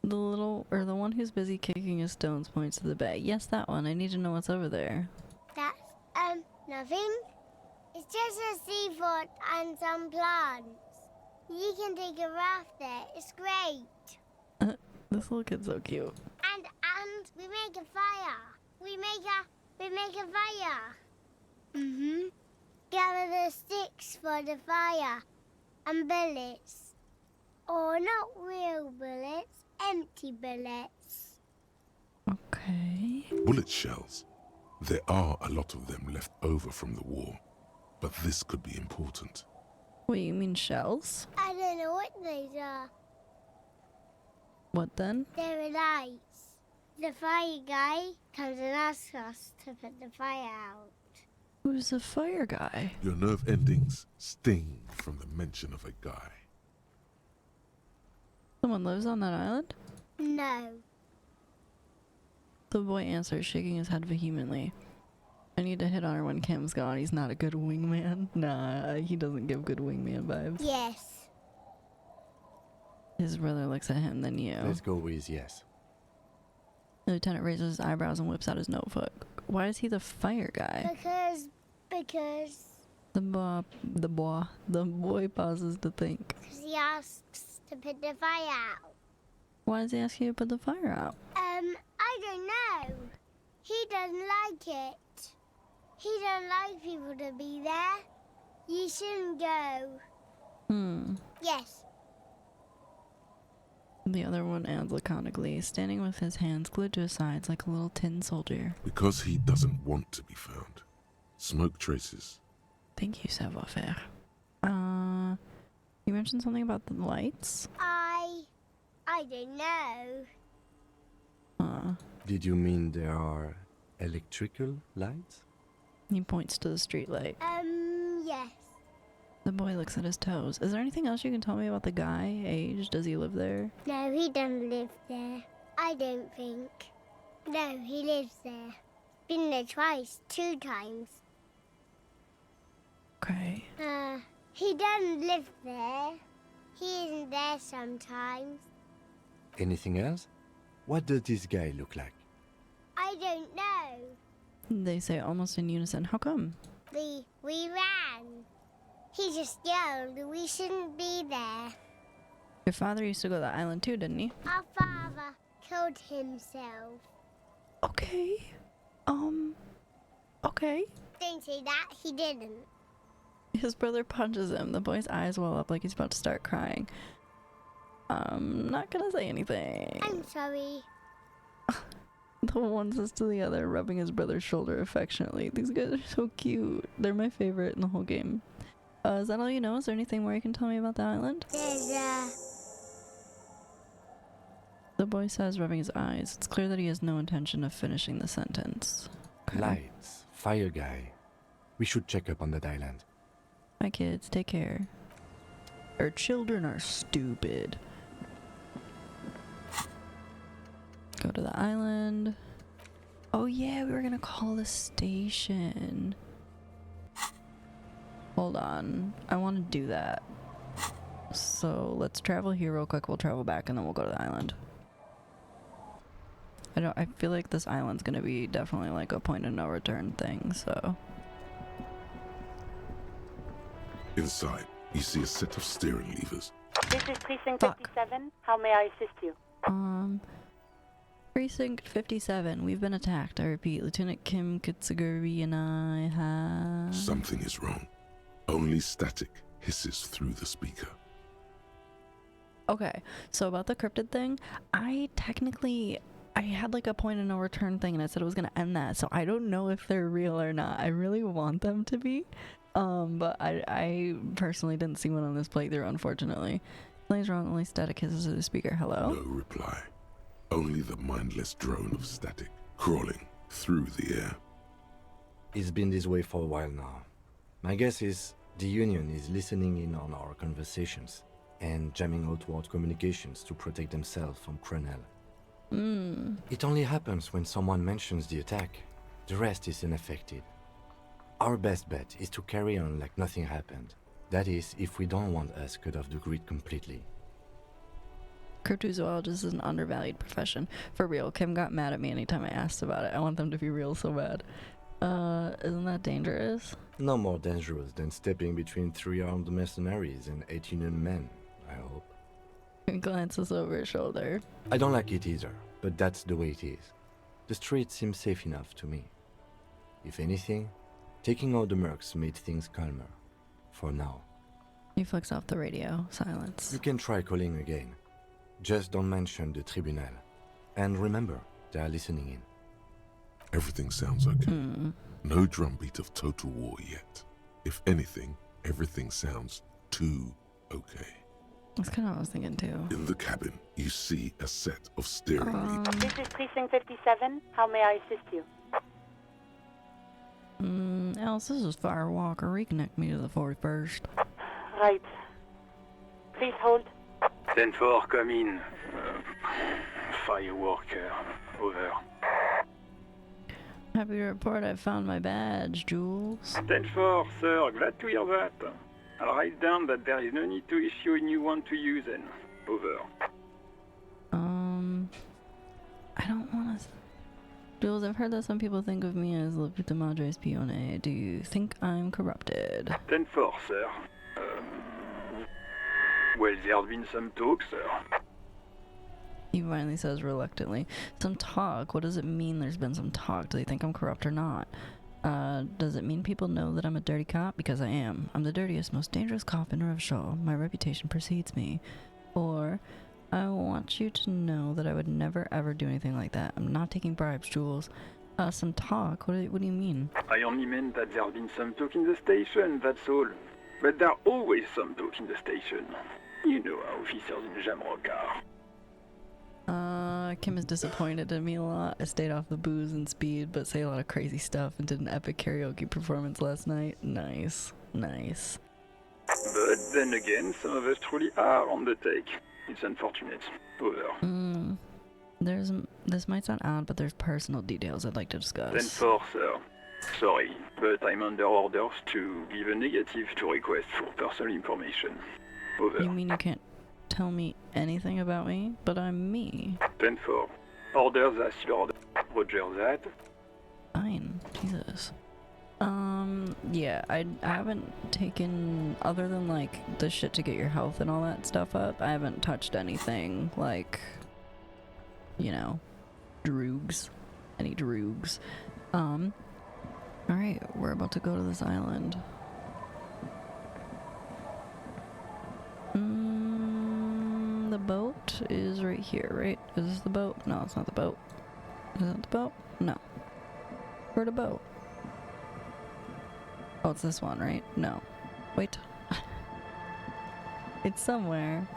The one who's busy kicking his stones points to the bay. Yes, that one. I need to know what's over there. That's, nothing. It's just a seafort and some plants. You can take a raft there. It's great. This little kid's so cute. And we make a fire. We make a fire. Mm-hmm. Gather the sticks for the fire. And bullets. Or not real bullets, empty bullets. Okay. Bullet shells. There are a lot of them left over from the war, but this could be important. Wait, you mean shells? I don't know what these are. What then? They're lights. The fire guy comes and asks us to put the fire out. Who's the fire guy? Your nerve endings sting from the mention of a guy. Someone lives on that island? No. The boy answers, shaking his head vehemently. I need to hit on her when Kim's gone. He's not a good wingman. Nah, he doesn't give good wingman vibes. Yes. His brother looks at him, then you. Let's go with yes. The lieutenant raises his eyebrows and whips out his notebook. Why is he the fire guy? Because... The boy pauses to think. Because he asks to put the fire out. Why does he ask you to put the fire out? I don't know. He doesn't like it. He don't like people to be there. You shouldn't go. Yes. The other one adds laconically, standing with his hands glued to his sides like a little tin soldier. Because he doesn't want to be found. Smoke traces. Thank you, savoir faire. You mentioned something about the lights? I don't know. Did you mean there are electrical lights? He points to the street light. Yes. The boy looks at his toes. Is there anything else you can tell me about the guy? Age? Does he live there? No, he doesn't live there. I don't think. No, he lives there. Been there twice, 2 times. Okay. He doesn't live there. He isn't there sometimes. Anything else? What does this guy look like? I don't know. They say almost in unison. How come? We ran. He just yelled we shouldn't be there. Your father used to go to the island too, didn't he? Our father killed himself. Okay. Okay. Don't say that, he didn't. His brother punches him. The boy's eyes well up like he's about to start crying. I'm not gonna say anything. I'm sorry. The one says to the other, rubbing his brother's shoulder affectionately. These guys are so cute. They're my favorite in the whole game. Is that all you know? Is there anything more you can tell me about the island? The boy says, rubbing his eyes. It's clear that he has no intention of finishing the sentence. Okay. Lights, fire guy. We should check up on that island. Bye kids, take care. Our children are stupid. Go to the island. Oh yeah, we were gonna call the station. Hold on, I want to do that. So let's travel here real quick, we'll travel back and then we'll go to the island. I feel like this island's gonna be definitely like a point of no return thing, so. Inside, you see a set of steering levers. This is Precinct 57. How may I assist you? Precinct 57, we've been attacked. I repeat, Lieutenant Kim Kitsuguri and I have... Something is wrong. Only static hisses through the speaker. Okay, so about the cryptid thing, I had like a point of no return thing and I said it was gonna end that, so I don't know if they're real or not. I really want them to be, but I personally didn't see one on this playthrough, unfortunately. Something's wrong, only static hisses through the speaker. Hello? No reply. Only the mindless drone of static, crawling through the air. It's been this way for a while now. My guess is the Union is listening in on our conversations and jamming outward communications to protect themselves from Cronel. It only happens when someone mentions the attack. The rest is unaffected. Our best bet is to carry on like nothing happened. That is, if we don't want us cut off the grid completely. Cryptozoologist is an undervalued profession. For real, Kim got mad at me anytime I asked about it. I want them to be real so bad. Isn't that dangerous? No more dangerous than stepping between 3 armed mercenaries and 8 Union men, I hope. He glances over his shoulder. I don't like it either, but that's the way it is. The street seems safe enough to me. If anything, taking out the mercs made things calmer. For now. He flicks off the radio. Silence. You can try calling again. Just don't mention the tribunal. And remember, they are listening in. Everything sounds okay. No drumbeat of total war yet. If anything, everything sounds too okay. That's kind of what I was thinking too. In the cabin, you see a set of steering levers. This is Precinct 57. How may I assist you? Alice, this is Firewalker. Reconnect me to the 41st. Right. Please hold. 10-4, come in. Firewalker, over. Happy to report I found my badge, Jules. 10-4, sir, glad to hear that. I'll write down that there is no need to issue a new one to you then. Over. I don't want to... Jules, I've heard that some people think of me as Le Puta Madre Espione. Do you think I'm corrupted? 10-4, sir. Well, there's been some talk, sir. He finally says reluctantly. Some talk? What does it mean there's been some talk? Do they think I'm corrupt or not? Does it mean people know that I'm a dirty cop? Because I am. I'm the dirtiest, most dangerous cop in Revshul. My reputation precedes me. Or, I want you to know that I would never ever do anything like that. I'm not taking bribes, Jules. Some talk? What do you mean? I only meant that there's been some talk in the station, that's all. But there's always some talk in the station. You know how officers in Jamrock are. Kim is disappointed in me a lot. I stayed off the booze and speed, but say a lot of crazy stuff and did an epic karaoke performance last night. Nice. Nice. But then again, some of us truly are on the take. It's unfortunate. Over. This might sound odd, but there's personal details I'd like to discuss. 10-4, sir. Sorry, but I'm under orders to give a negative to request for personal information. Over. You mean you can't tell me anything about me? But I'm me. 10-4. Orders as your order. Roger that. Fine. Jesus. Yeah, I haven't taken, other than like the shit to get your health and all that stuff up, I haven't touched anything like, you know, droogs. Any droogs. Alright, we're about to go to this island. The boat is right here, right? Is this the boat? No, it's not the boat. Is that the boat? No. Where'd the boat? Oh, it's this one, right? No. Wait. It's somewhere.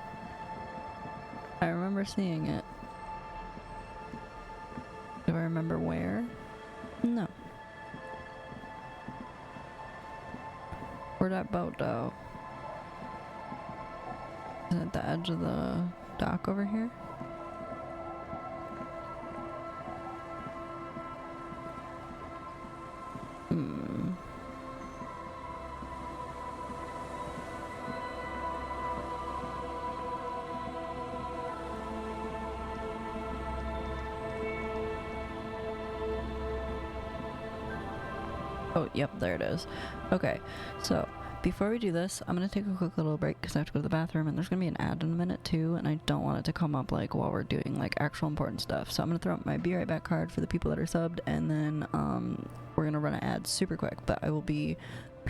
I remember seeing it. Do I remember where? No. Where'd that boat go? Is it at the edge of the dock over here? Oh, yep, there it is. Okay, so before we do this, I'm gonna take a quick little break because I have to go to the bathroom, and there's gonna be an ad in a minute too, and I don't want it to come up like while we're doing like actual important stuff. So I'm gonna throw up my be right back card for the people that are subbed, and then we're gonna run an ad super quick, but I will be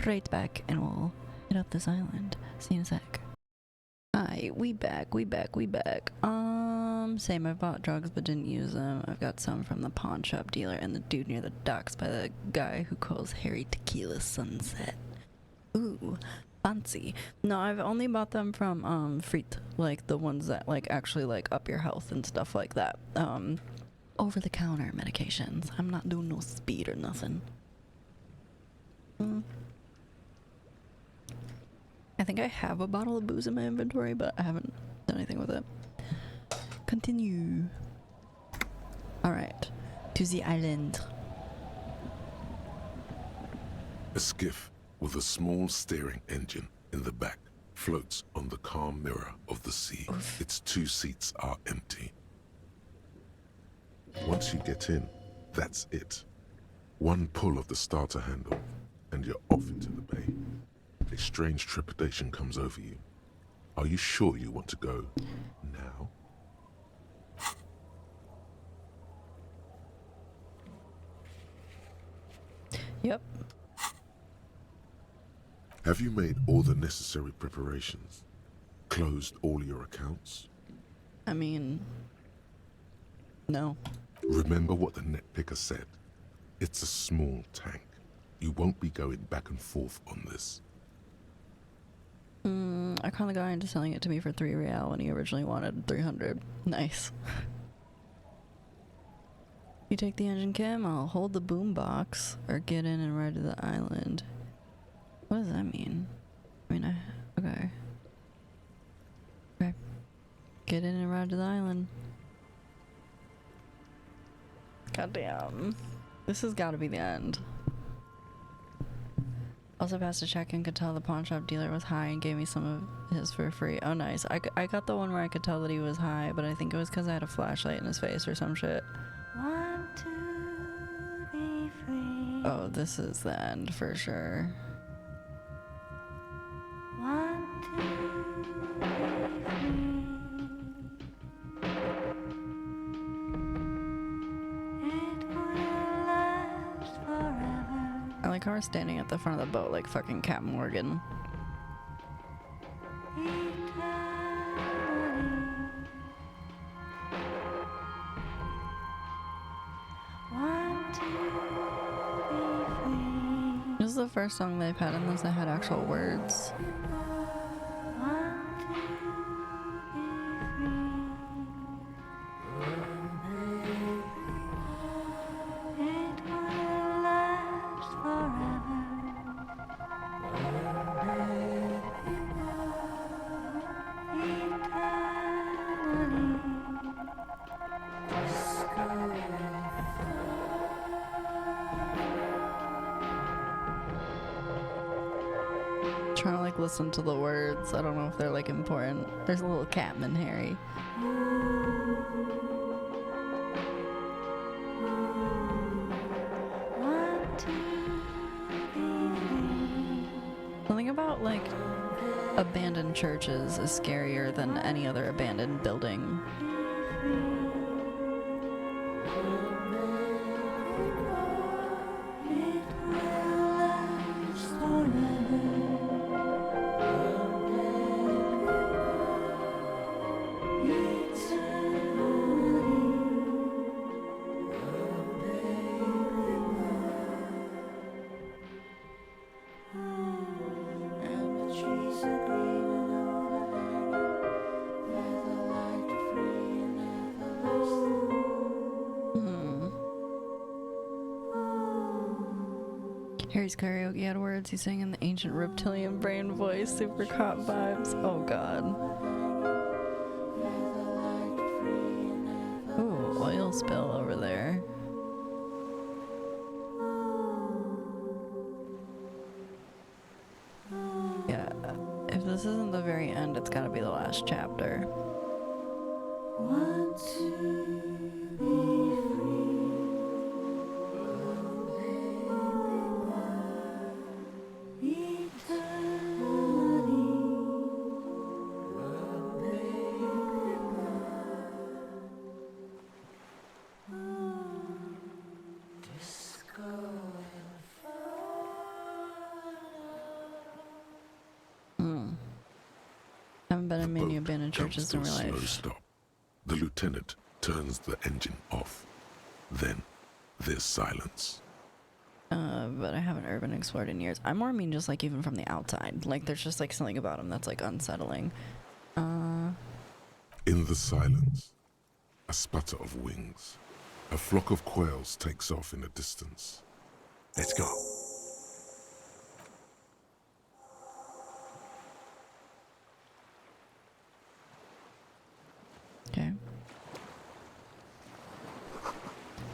right back and we'll hit up this island. See you in a sec. Hi, we back. Same, I bought drugs but didn't use them. I've got some from the pawn shop dealer and the dude near the docks by the guy who calls Harry Tequila Sunset. Ooh, fancy. No, I've only bought them from Friet, like the ones that like actually like up your health and stuff like that. Over the counter medications. I'm not doing no speed or nothing. I think I have a bottle of booze in my inventory, but I haven't done anything with it. Continue. Alright, to the island. A skiff with a small steering engine in the back floats on the calm mirror of the sea. Oof. Its 2 seats are empty. Once you get in, that's it. One pull of the starter handle, and you're off into the bay. A strange trepidation comes over you. Are you sure you want to go now? Yep. Have you made all the necessary preparations? Closed all your accounts? I mean, no. Remember what the net picker said. It's a small tank. You won't be going back and forth on this. I conned the guy into selling it to me for 3 real when he originally wanted 300. Nice. You take the engine cam, I'll hold the boom box, or get in and ride to the island. What does that mean? I mean, okay. Okay. Get in and ride to the island. Goddamn. This has got to be the end. Also passed a check and could tell the pawn shop dealer was high and gave me some of his for free. Oh, nice. I got the one where I could tell that he was high, but I think it was because I had a flashlight in his face or some shit. Want to be free. Oh, this is the end for sure. Want to be free. It will last forever. I like how we're standing at the front of the boat like fucking Captain Morgan. Want This is the first song they've had in this that had actual words. Trying to like listen to the words. I don't know if they're like important. There's a little Catman Harry. Something about like abandoned churches is scarier than any other abandoned building. Harry's karaoke had words. He sang in the ancient reptilian brain voice. Super cop vibes. Oh god. Ooh, oil spill over there. Yeah, if this isn't the very end, it's gotta be the last chapter. Want to be free. Haven't been in many abandoned churches in real life. Slow stop. The lieutenant turns the engine off. Then there's silence. But I haven't urban explored in years. I more mean just like even from the outside. Like there's just like something about him that's like unsettling. In the silence, a sputter of wings. A flock of quails takes off in the distance. Let's go. Okay.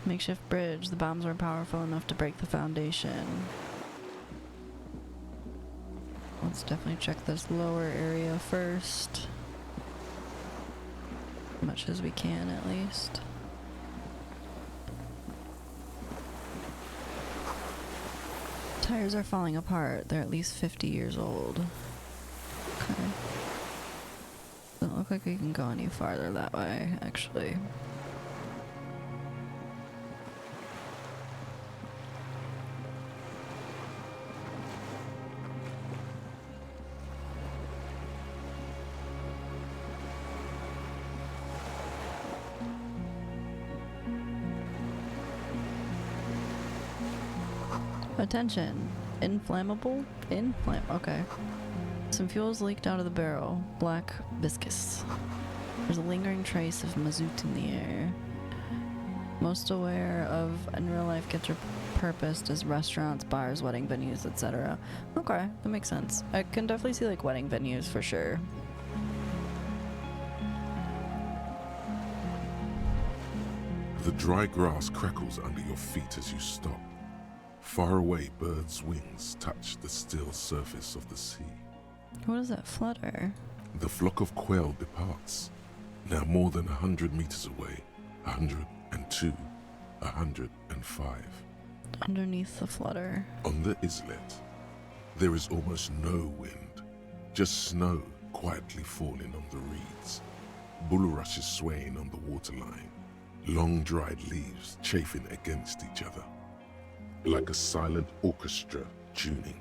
Makeshift bridge. The bombs were powerful enough to break the foundation. Let's definitely check this lower area first. As much as we can, at least. Tires are falling apart. They're at least 50 years old. Okay. Doesn't look like we can go any farther that way, actually. Attention. Inflammable? Okay. Some fuels leaked out of the barrel. Black viscous. There's a lingering trace of mazout in the air. Most aware of in real life gets repurposed as restaurants, bars, wedding venues, etc. Okay, that makes sense. I can definitely see like wedding venues for sure. The dry grass crackles under your feet as you stop. Far away, birds' wings touch the still surface of the sea. What is that flutter? The flock of quail departs, now more than 100 meters away, 102, 105. Underneath the flutter. On the islet, there is almost no wind, just snow quietly falling on the reeds, bulrushes swaying on the waterline, long dried leaves chafing against each other, like a silent orchestra tuning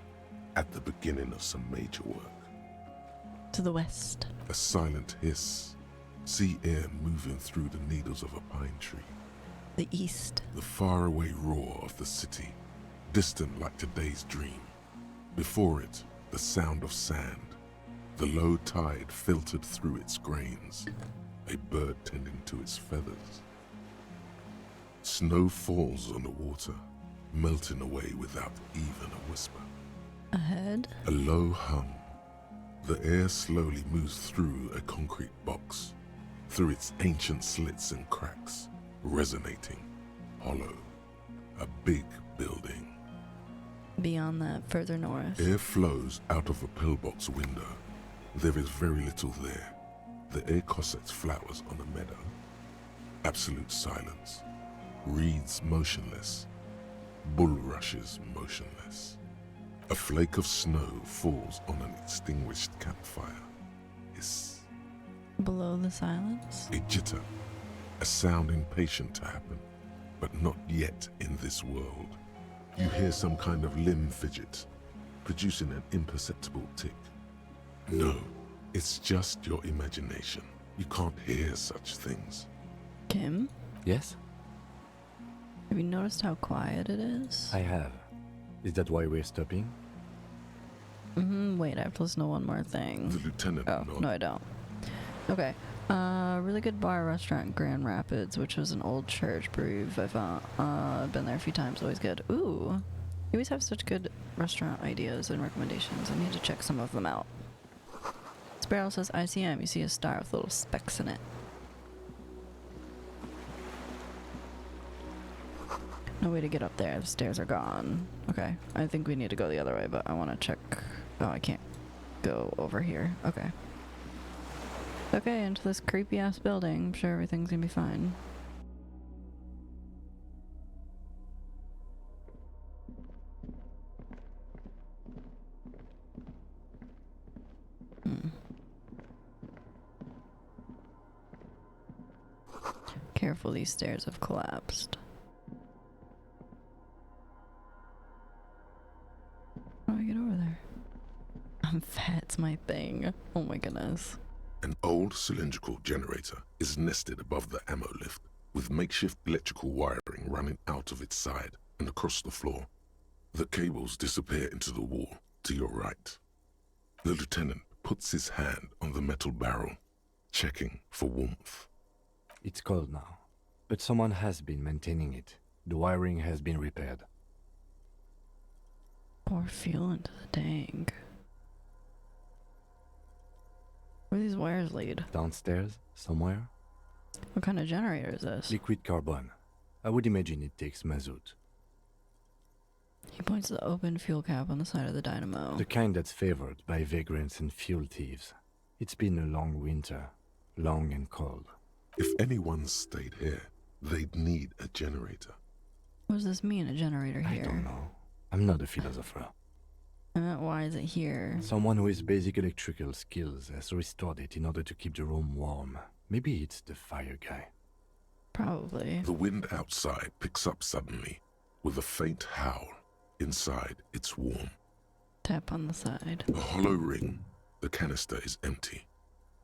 at the beginning of some major work. To the west. A silent hiss, sea air moving through the needles of a pine tree. The east. The faraway roar of the city, distant like today's dream. Before it, the sound of sand. The low tide filtered through its grains, a bird tending to its feathers. Snow falls on the water, melting away without even a whisper. Ahead? A low hum. The air slowly moves through a concrete box, through its ancient slits and cracks, resonating, hollow. A big building. Beyond that, further north. Air flows out of a pillbox window. There is very little there. The air cossets flowers on a meadow. Absolute silence. Reeds motionless. Bulrushes motionless. A flake of snow falls on an extinguished campfire. Hiss. Below the silence? A jitter. A sound impatient to happen, but not yet in this world. You hear some kind of limb fidget, producing an imperceptible tick. No, it's just your imagination. You can't hear such things. Kim? Yes? Have you noticed how quiet it is? I have. Is that why we're stopping? Wait, I have to listen to one more thing. The lieutenant nodded. No, I don't. Okay. Really good bar restaurant in Grand Rapids, which was an old church brew. I found. Been there a few times. Always good. Ooh, you always have such good restaurant ideas and recommendations. I need to check some of them out. Sparrow says ICM. You see a star with little specks in it. No way to get up there. The stairs are gone. Okay. I think we need to go the other way, but I want to check. Oh, I can't go over here. Okay. Okay, into this creepy ass building. I'm sure everything's gonna be fine. Careful, these stairs have collapsed. How do I get over there? I'm fat, it's my thing. Oh my goodness. An old cylindrical generator is nested above the ammo lift, with makeshift electrical wiring running out of its side and across the floor. The cables disappear into the wall to your right. The lieutenant puts his hand on the metal barrel, checking for warmth. It's cold now, but someone has been maintaining it. The wiring has been repaired. Pour fuel into the tank. Where do these wires lead? Downstairs, somewhere? What kind of generator is this? Liquid carbon. I would imagine it takes mazout. He points to the open fuel cap on the side of the dynamo. The kind that's favored by vagrants and fuel thieves. It's been a long winter, long and cold. If anyone stayed here, they'd need a generator. What does this mean, a generator here? I don't know. I'm not a philosopher. I meant, why is it here? Someone with basic electrical skills has restored it in order to keep the room warm. Maybe it's the fire guy. Probably. The wind outside picks up suddenly, with a faint howl. Inside, it's warm. Tap on the side. A hollow ring. The canister is empty.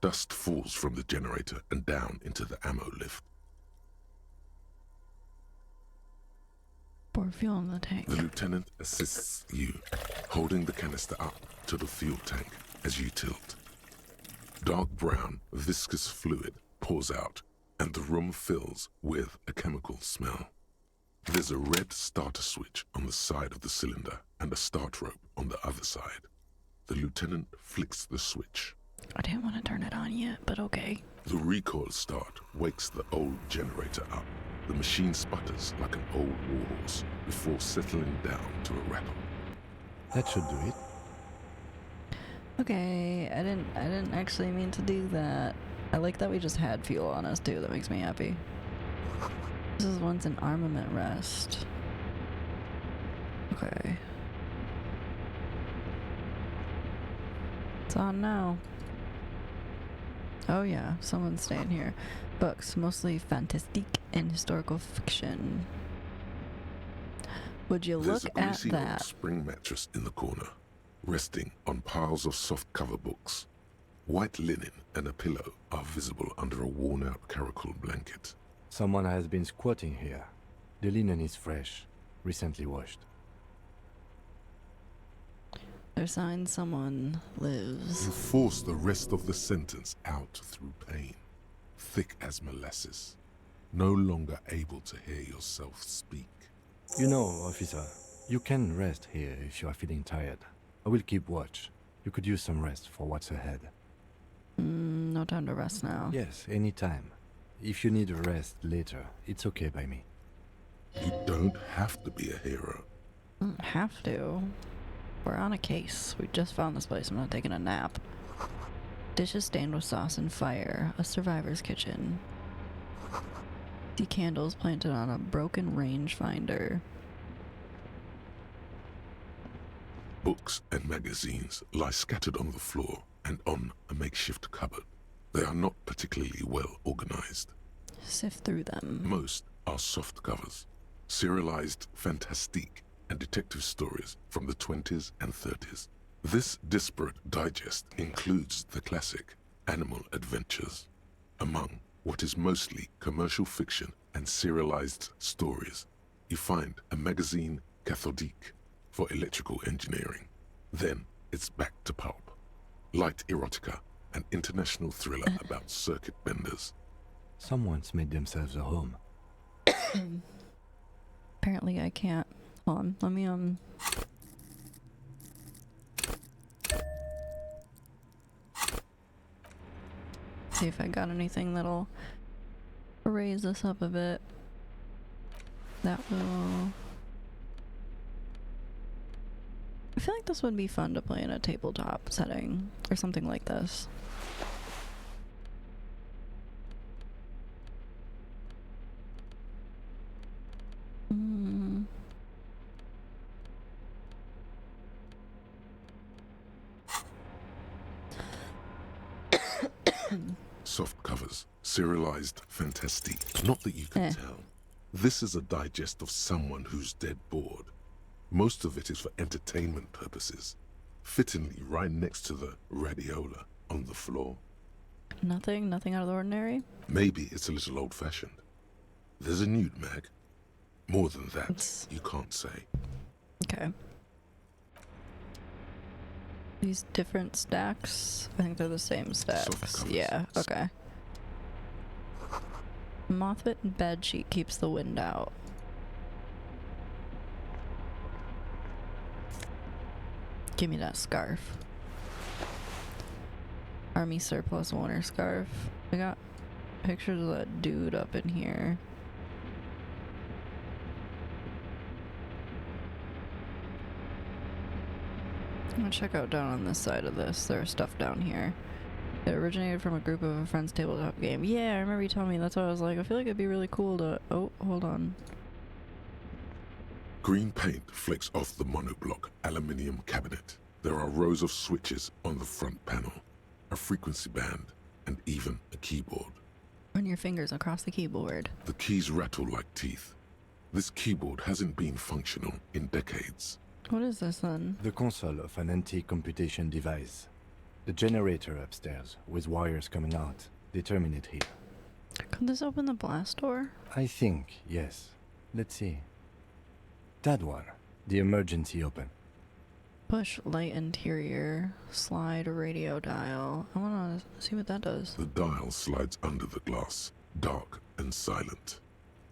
Dust falls from the generator and down into the ammo lift. Pour fuel in the tank. The lieutenant assists you, holding the canister up to the fuel tank as you tilt. Dark brown, viscous fluid pours out, and the room fills with a chemical smell. There's a red starter switch on the side of the cylinder and a start rope on the other side. The lieutenant flicks the switch. I didn't want to turn it on yet, but okay. The recoil start wakes the old generator up. The machine sputters like an old warhorse before settling down to a rattle. That should do it. Okay, I didn't actually mean to do that. I like that we just had fuel on us too. That makes me happy. This is once an armament rest. Okay. It's on now. Oh yeah, someone's staying here. Books, mostly fantastique and historical fiction. Would you There's look a at greasy that? old spring mattress in the corner, resting on piles of soft-cover books. White linen and a pillow are visible under a worn-out caracal blanket. Someone has been squatting here. The linen is fresh, recently washed. There's signs someone lives. You force the rest of the sentence out through pain, thick as molasses, no longer able to hear yourself speak. You know, officer, you can rest here if you are feeling tired. I will keep watch. You could use some rest for what's ahead. No time to rest now. Yes, any time. If you need a rest later, it's okay by me. You don't have to be a hero. Don't have to. We're on a case. We just found this place. I'm not taking a nap. Dishes stained with sauce and fire. A survivor's kitchen. See candles planted on a broken rangefinder. Books and magazines lie scattered on the floor and on a makeshift cupboard. They are not particularly well organized. Sift through them. Most are soft covers, serialized fantastique and detective stories from the 20s and 30s. This disparate digest includes the classic Animal Adventures. Among what is mostly commercial fiction and serialized stories, you find a magazine cathodique for electrical engineering. Then it's back to pulp. Light erotica, an international thriller about circuit benders. Someone's made themselves a home. Apparently I can't. Hold on, let me see if I got anything that'll raise this up a bit. That will... I feel like this would be fun to play in a tabletop setting or something like this. Soft covers, serialized fantastique. Not that you can tell. This is a digest of someone who's dead bored. Most of it is for entertainment purposes. Fittingly right next to the radiola on the floor. Nothing out of the ordinary? Maybe it's a little old-fashioned. There's a nude mag. More than that, you can't say. Okay. These different stacks? I think they're the same stacks. Yeah, okay. Moth-bitten bed sheet keeps the wind out. Give me that scarf. Army surplus winter scarf. I got pictures of that dude up in here. I'm gonna check out down on this side of this. There's stuff down here. It originated from a group of a friend's tabletop game. Yeah, I remember you telling me. That's why I was like, I feel like it'd be really cool to... Oh, hold on. Green paint flicks off the monoblock aluminium cabinet. There are rows of switches on the front panel, a frequency band, and even a keyboard. Run your fingers across the keyboard. The keys rattle like teeth. This keyboard hasn't been functional in decades. What is this then? The console of an antique computation device. The generator upstairs, with wires coming out. They terminate here. Could this open the blast door? I think, yes. Let's see. That one. The emergency open. Push light interior. Slide radio dial. I wanna see what that does. The dial slides under the glass, dark and silent.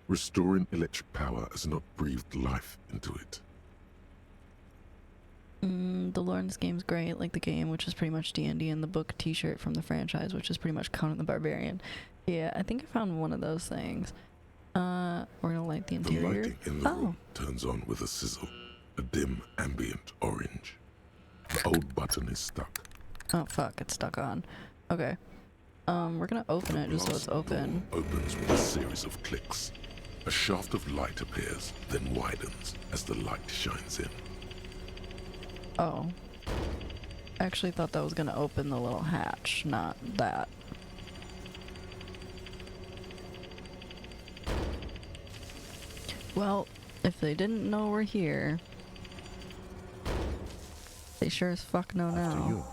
Restoring electric power has not breathed life into it. The lore in this game's great, like the game, which is pretty much D&D, and the book t-shirt from the franchise, which is pretty much Conan the Barbarian. Yeah, I think I found one of those things. We're gonna light the interior. The lighting in the room turns on with a sizzle, a dim ambient orange. The old button is stuck. Oh fuck, it's stuck on. Okay. We're gonna open it just so it's open. Opens with a series of clicks. A shaft of light appears, then widens as the light shines in. Oh. I actually thought that was gonna open the little hatch, not that. Well, if they didn't know we're here, they sure as fuck know now.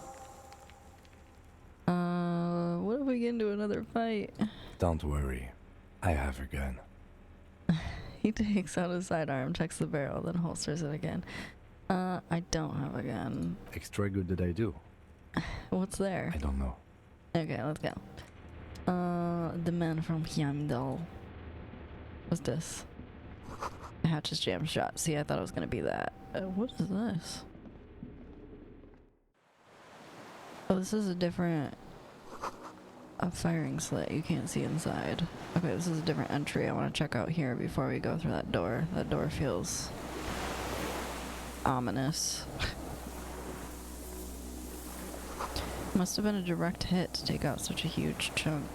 What if we get into another fight? Don't worry. I have a gun. He takes out his sidearm, checks the barrel, then holsters it again. I don't have a gun. Extra good did I do? What's there? I don't know. Okay, let's go. The man from Hyamdal. What's this? Hatch's jam shot. See, I thought it was gonna be that. What is this? Oh, this is a different... a firing slit. You can't see inside. Okay, this is a different entry. I want to check out here before we go through that door. That door feels... ominous. Must have been a direct hit to take out such a huge chunk.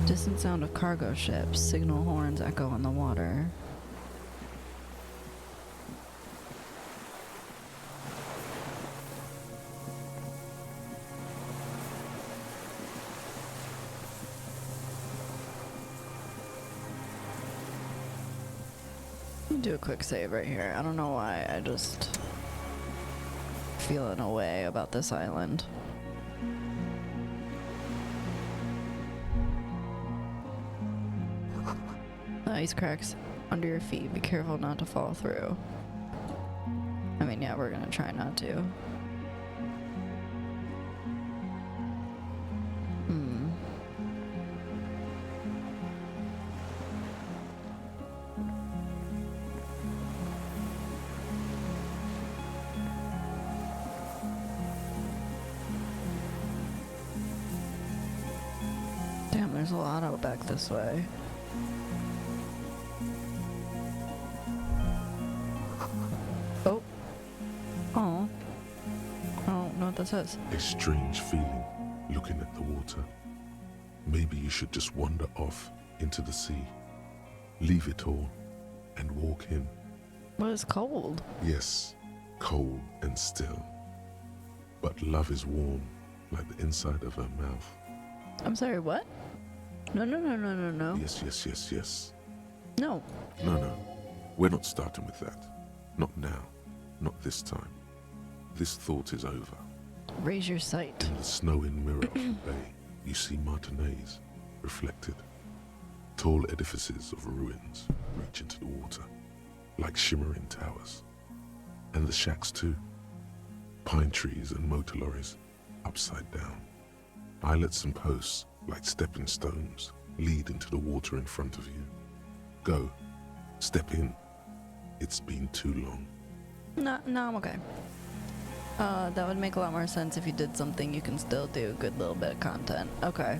Distant sound of cargo ships. Signal horns echo on the water. Do a quick save right here. I don't know why, I just feeling a way about this island. Ice cracks under your feet. Be careful not to fall through. I mean, yeah, we're gonna try not to. Damn, there's a lot out back this way. Oh. Oh. I don't know what that says. A strange feeling looking at the water. Maybe you should just wander off into the sea. Leave it all and walk in. Well, it's cold. Yes, cold and still. But love is warm like the inside of her mouth. I'm sorry, what? No. Yes, yes, yes, yes. No. No. We're not starting with that. Not now. Not this time. This thought is over. Raise your sight. In the snowing mirror of the bay, you see Martinez reflected. Tall edifices of ruins reach into the water, like shimmering towers. And the shacks too. Pine trees and motor lorries, upside down. Islets and posts, like stepping stones, lead into the water in front of you. Go. Step in. It's been too long. No, I'm okay. That would make a lot more sense if you did something you can still do. Good little bit of content. Okay.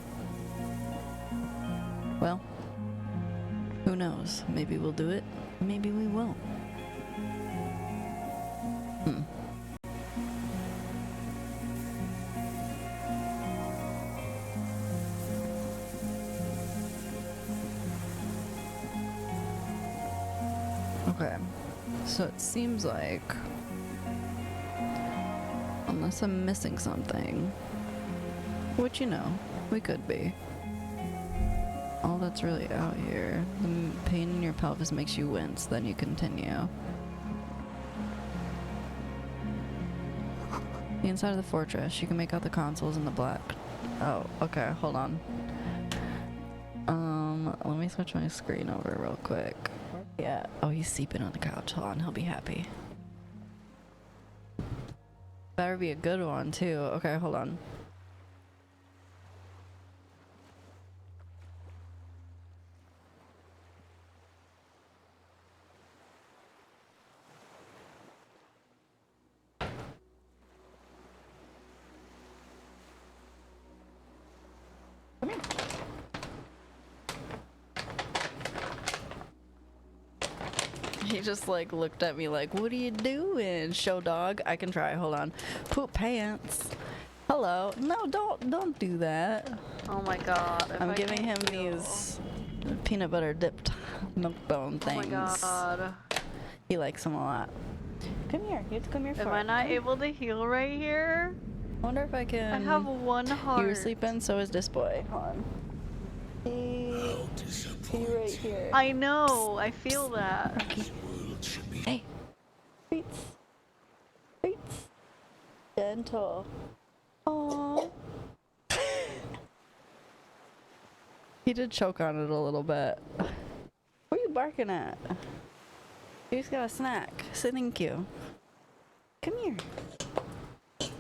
Well, who knows? Maybe we'll do it. Maybe we won't. Okay, so it seems like, unless I'm missing something, which, you know, we could be. All that's really out here. The pain in your pelvis makes you wince, then you continue. The inside of the fortress, you can make out the consoles in the black. Oh, okay, hold on. Let me switch my screen over real quick. Yeah. Oh, he's sleeping on the couch. Hold on, he'll be happy. Better be a good one, too. Okay, hold on. Come here. He just like looked at me like, what are you doing, show dog? I can try, hold on. Poop pants. Hello. No, don't do that. Oh my god. I'm giving him these peanut butter dipped milk bone things. Oh my god. He likes them a lot. Come here. You have to come here first. Am I not able to heal right here? I wonder if I can. I have one heart. You were sleeping, so is this boy. Hold on. He right here. I know. I feel that. Hey. Treats. Treats. Gentle. Aww. He did choke on it a little bit. What are you barking at? You just got a snack. Say thank you. Come here.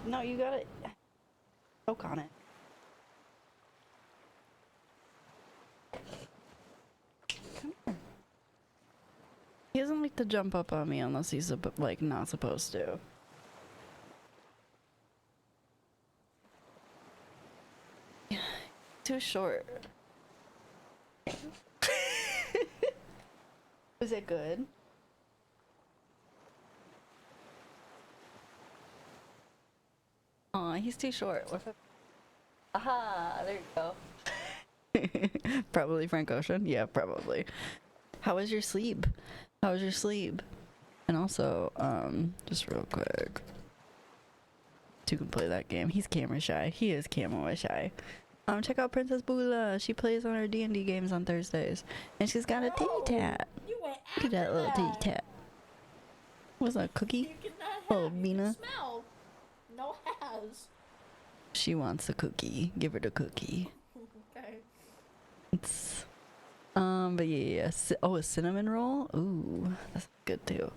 No, you gotta choke on it. Come here. He doesn't like to jump up on me unless he's like not supposed to. Too short. Was it good? Aw, he's too short. What if aha, there you go. Probably Frank Ocean? Yeah, probably. How was your sleep? How was your sleep? And also, just real quick. You can play that game. He's camera shy. He is camera shy. Check out Princess Bula. She plays on her D&D games on Thursdays. And she's got a titty tat. Look at that little titty tat. What's that, cookie? Oh, Mina. Smell. No has. She wants a cookie. Give her the cookie. Okay. It's, but yeah. Oh, a cinnamon roll? Ooh, that's good too.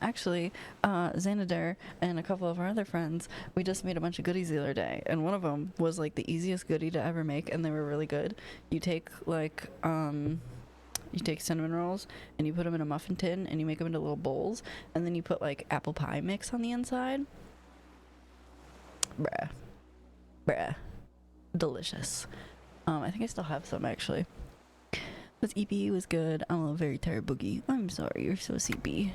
Actually, Xanader and a couple of our other friends, we just made a bunch of goodies the other day, and one of them was like the easiest goodie to ever make, and they were really good. You take like, you take cinnamon rolls, and you put them in a muffin tin, and you make them into little bowls, and then you put like apple pie mix on the inside. Bruh. Delicious. I think I still have some, actually. This EP was good. I'm a very tired boogie. I'm sorry, you're so sleepy.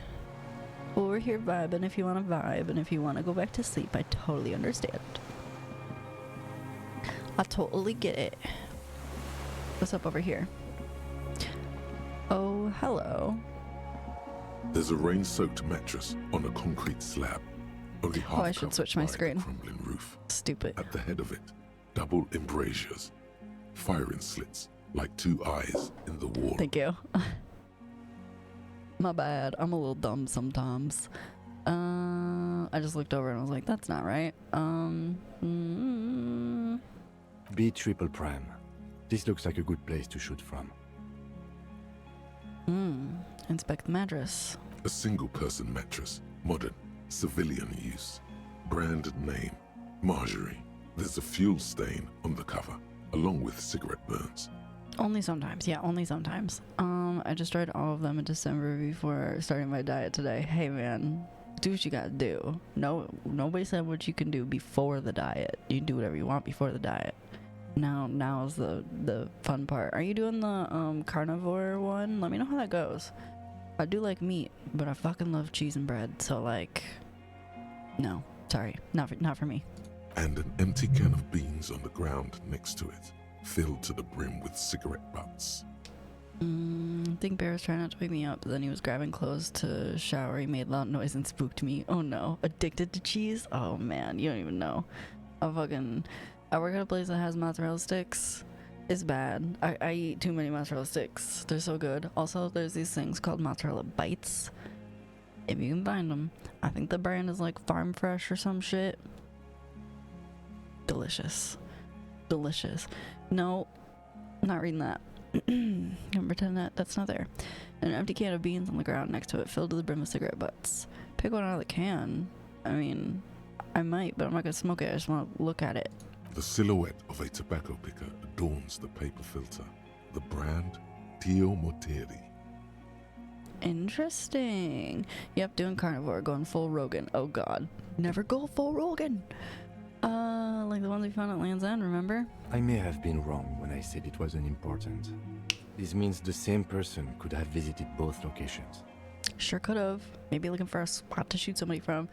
Well, we're here vibing if you want to vibe, and if you want to go back to sleep, I totally understand. I totally get it. What's up over here? Oh, hello. There's a rain-soaked mattress on a concrete slab. Only half I should switch my screen. Crumbling roof. Stupid. At the head of it, double embrasures, firing slits like two eyes in the wall. Thank you. My bad. I'm a little dumb sometimes. I just looked over and I was like, that's not right. B triple prime. This looks like a good place to shoot from. Inspect the mattress. A single-person mattress, modern, civilian use. Brand name, Marjorie. There's a fuel stain on the cover, along with cigarette burns. Only sometimes. Yeah, only sometimes. I just tried all of them in December before starting my diet today. Hey, man, do what you gotta do. No, nobody said what you can do before the diet. You can do whatever you want before the diet. Now's the fun part. Are you doing the carnivore one? Let me know how that goes. I do like meat, but I fucking love cheese and bread. So like, no, sorry, not for me. And an empty can of beans on the ground next to it, filled to the brim with cigarette butts. I think Bear was trying not to wake me up, but then he was grabbing clothes to shower. He made loud noise and spooked me. Oh no, addicted to cheese? Oh man, you don't even know. I work at a place that has mozzarella sticks. It's bad. I eat too many mozzarella sticks. They're so good. Also, there's these things called mozzarella bites. If you can find them. I think the brand is like Farm Fresh or some shit. Delicious. Delicious. No, not reading that. I'm pretend that's not there. An empty can of beans on the ground next to it, filled to the brim with cigarette butts. Pick one out of the can. I mean, I might, but I'm not gonna smoke it. I just want to look at it. The silhouette of a tobacco picker adorns the paper filter. The brand, Tio Morteri. Interesting. Yep, doing carnivore, going full Rogan. Oh god. Never go full Rogan. Like the ones we found at Land's End, remember? I may have been wrong when I said it wasn't important. This means the same person could have visited both locations. Sure could have. Maybe looking for a spot to shoot somebody from.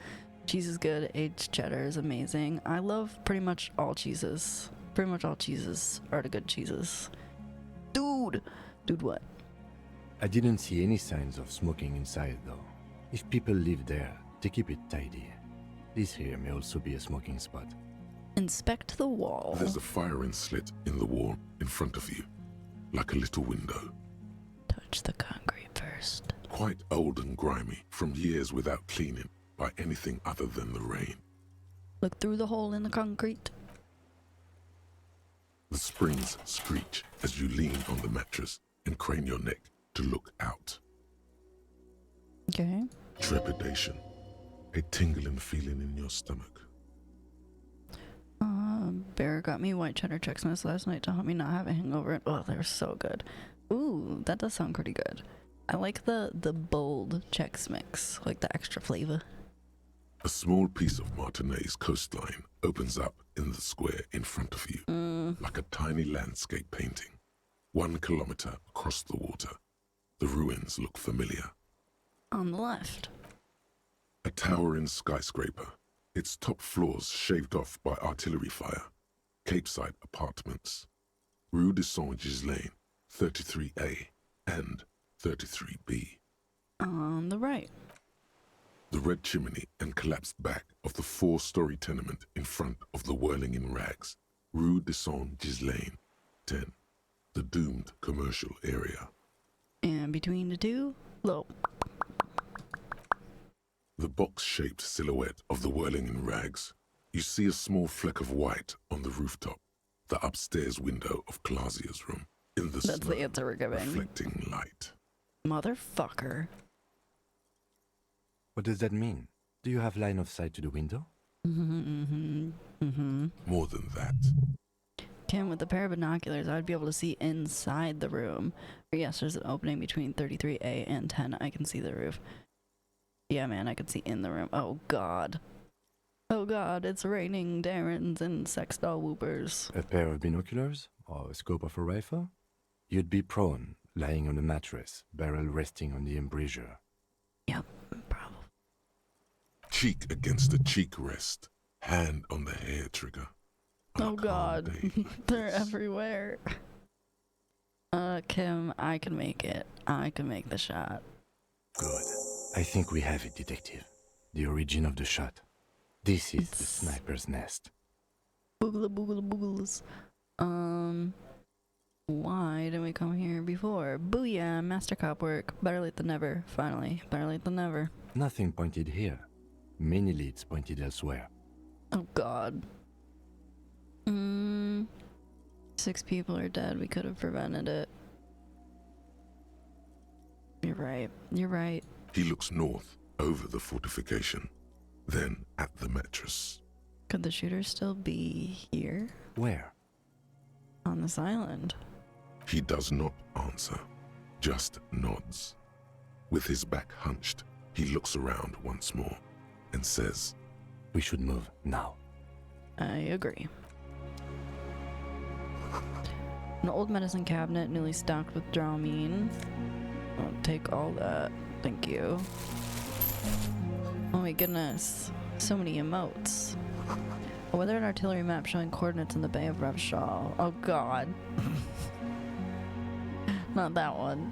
Cheese is good. Aged cheddar is amazing. I love pretty much all cheeses. Pretty much all cheeses are the good cheeses. Dude! Dude, what? I didn't see any signs of smoking inside, though. If people live there, they keep it tidy. This here may also be a smoking spot. Inspect the wall. There's a firing slit in the wall in front of you, like a little window. Touch the concrete first. Quite old and grimy from years without cleaning by anything other than the rain. Look through the hole in the concrete. The springs screech as you lean on the mattress and crane your neck to look out. Okay. Trepidation. A tingling feeling in your stomach. Bear got me white cheddar Chex Mix last night to help me not have a hangover. Oh, they're so good. Ooh, that does sound pretty good. I like the bold Chex Mix, like the extra flavor. A small piece of Martinez coastline opens up in the square in front of you, like a tiny landscape painting. 1 kilometer across the water, the ruins look familiar. On the left. A towering skyscraper, its top floors shaved off by artillery fire. Capeside apartments. Rue de Saint-Ghislain, 33A and 33B. On the right. The red chimney and collapsed back of the 4-story tenement in front of the Whirling in Rags, Rue de Saint-Ghislain, 10, the doomed commercial area. And between the two, low. The box-shaped silhouette of the Whirling in Rags. You see a small fleck of white on the rooftop, the upstairs window of Clausia's room, in the That's the answer we're giving. reflecting light. Motherfucker. What does that mean? Do you have line of sight to the window? More than that. Kim, with a pair of binoculars, I'd be able to see inside the room. But yes, there's an opening between 33A and 10. I can see the roof. Yeah, man, I could see in the room. Oh, God. Oh, God, it's raining Darrens and sex doll whoopers. A pair of binoculars? Or a scope of a rifle? You'd be prone, lying on a mattress, barrel resting on the embrasure. Yep, probably. Cheek against the cheek rest, hand on the hair trigger. Oh, God. They're everywhere. Kim, I can make it. I can make the shot. Good. I think we have it, detective. The origin of the shot. This is the sniper's nest. Boogla boogla boogles. Why didn't we come here before? Booyah, master cop work. Better late than never. Finally, better late than never. Nothing pointed here. Many leads pointed elsewhere. Oh, God. 6 people are dead. We could have prevented it. You're right. You're right. He looks north, over the fortification, then at the mattress. Could the shooter still be here? Where? On this island. He does not answer, just nods. With his back hunched, he looks around once more and says, "We should move now." I agree. An old medicine cabinet newly stocked with Dramamine. I'll take all that. Thank you. Oh my goodness. So many emotes. A weathered artillery map showing coordinates in the Bay of Revshal. Oh, God. Not that one.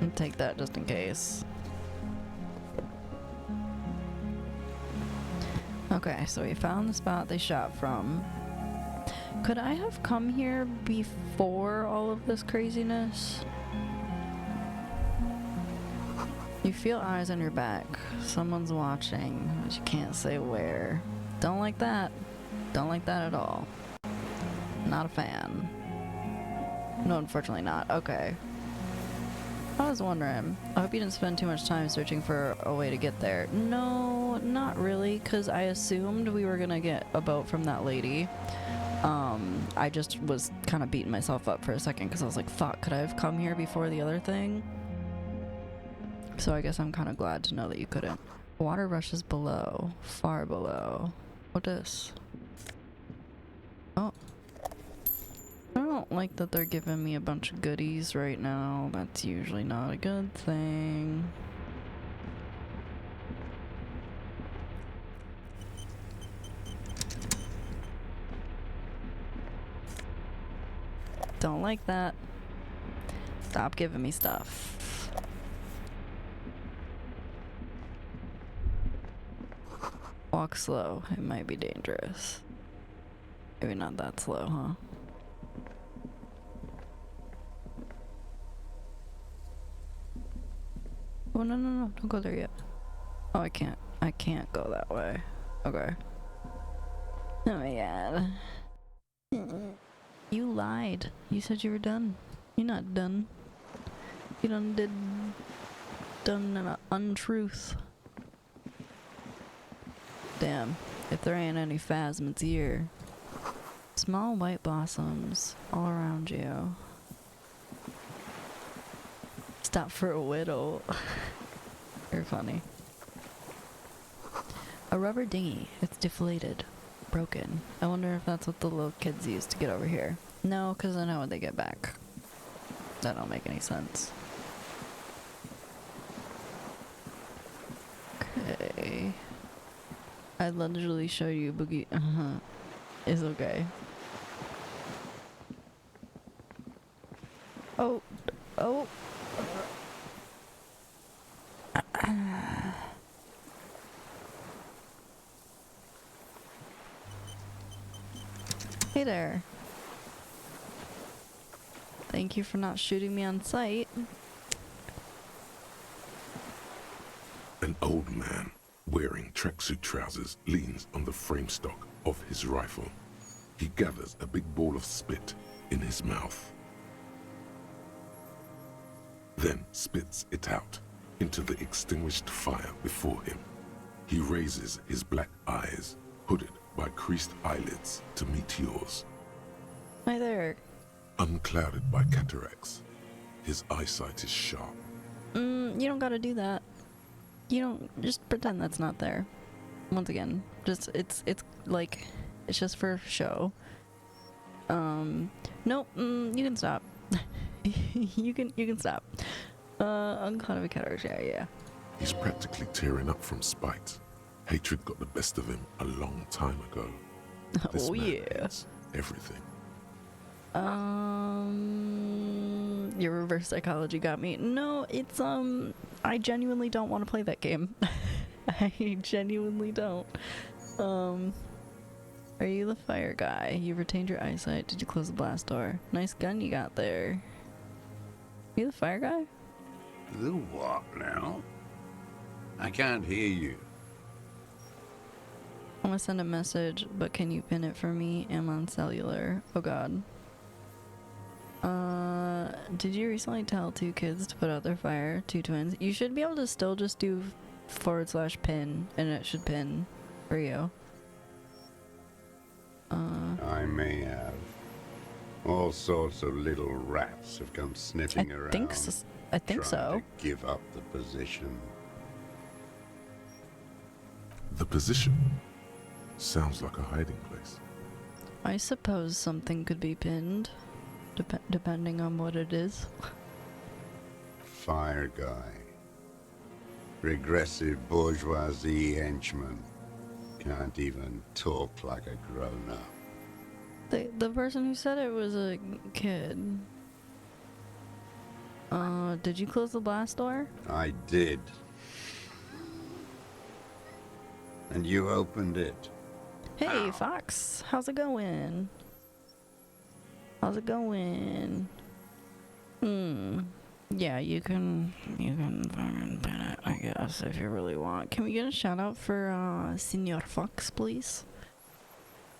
I'll take that just in case. Okay, so we found the spot they shot from. Could I have come here before all of this craziness? You feel eyes on your back. Someone's watching, but you can't say where. Don't like that. Don't like that at all. Not a fan. No, unfortunately not. Okay. I was wondering. I hope you didn't spend too much time searching for a way to get there. No, not really, because I assumed we were gonna get a boat from that lady. I just was kind of beating myself up for a second because I was like, fuck, could I have come here before the other thing? So I guess I'm kind of glad to know that you couldn't. Water rushes below. Far below. What is? Oh. I don't like that they're giving me a bunch of goodies right now. That's usually not a good thing. Don't like that. Stop giving me stuff. Walk slow. It might be dangerous. Maybe not that slow, huh? Oh, no, no, no. Don't go there yet. Oh, I can't. I can't go that way. Okay. Oh my god. You lied. You said you were done. You're not done. You done an untruth. Damn. If there ain't any phasmids here. Small white blossoms all around you. Stop for a widow. You're funny. A rubber dinghy. It's deflated. Broken. I wonder if that's what the little kids use to get over here. No, because I know when they get back. That don't make any sense. Okay. I'd literally show you Boogie. It's okay. Oh. Oh. Hey there. Thank you for not shooting me on sight. An old man wearing tracksuit trousers leans on the frame stock of his rifle. He gathers a big ball of spit in his mouth, then spits it out into the extinguished fire before him. He raises his black eyes, hooded by creased eyelids, to meet yours. Hi there. Unclouded by cataracts, his eyesight is sharp. You don't gotta do that. You don't, just pretend that's not there. Once again, just, it's like, it's just for show. Nope, you can stop. you can stop. Unclouded by cataracts, yeah. He's practically tearing up from spite. Hatred got the best of him a long time ago. This man hates everything. Your reverse psychology got me. No, it's, I genuinely don't want to play that game. I genuinely don't. Are you the fire guy? You retained your eyesight. Did you close the blast door? Nice gun you got there. You the fire guy? The what now? I can't hear you. I'm gonna send a message, but can you pin it for me? I'm on cellular. Oh god. Did you recently tell 2 kids to put out their fire? 2 twins? You should be able to still just do /pin, and it should pin for you. I may have. All sorts of little rats have come sniffing around. I think so. To give up the position. The position sounds like a hiding place. I suppose something could be pinned, depending on what it is. Fire guy. Regressive bourgeoisie henchman. Can't even talk like a grown-up. The person who said it was a kid. Did you close the blast door? I did. And you opened it. Hey, Fox. How's it going? How's it going? Yeah, you can fucking pin it, I guess, if you really want. Can we get a shout out for Senior Fox, please?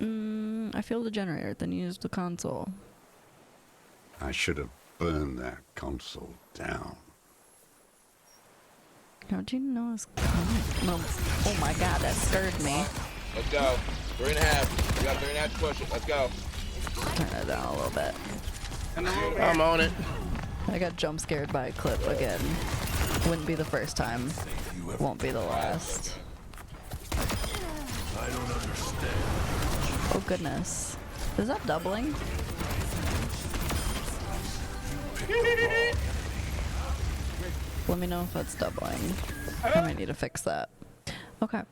I feel the generator, then use the console. I should have burned that console down. How'd you know it's coming? No. Oh my god, that scared me. Let's go. 3.5. We got 3.5 to push it. Let's go. Turn it down a little bit. I'm on it. I got jump scared by a clip again. Wouldn't be the first time. Won't be the last. I don't understand. Oh goodness. Is that doubling? Let me know if that's doubling. I might need to fix that. Okay.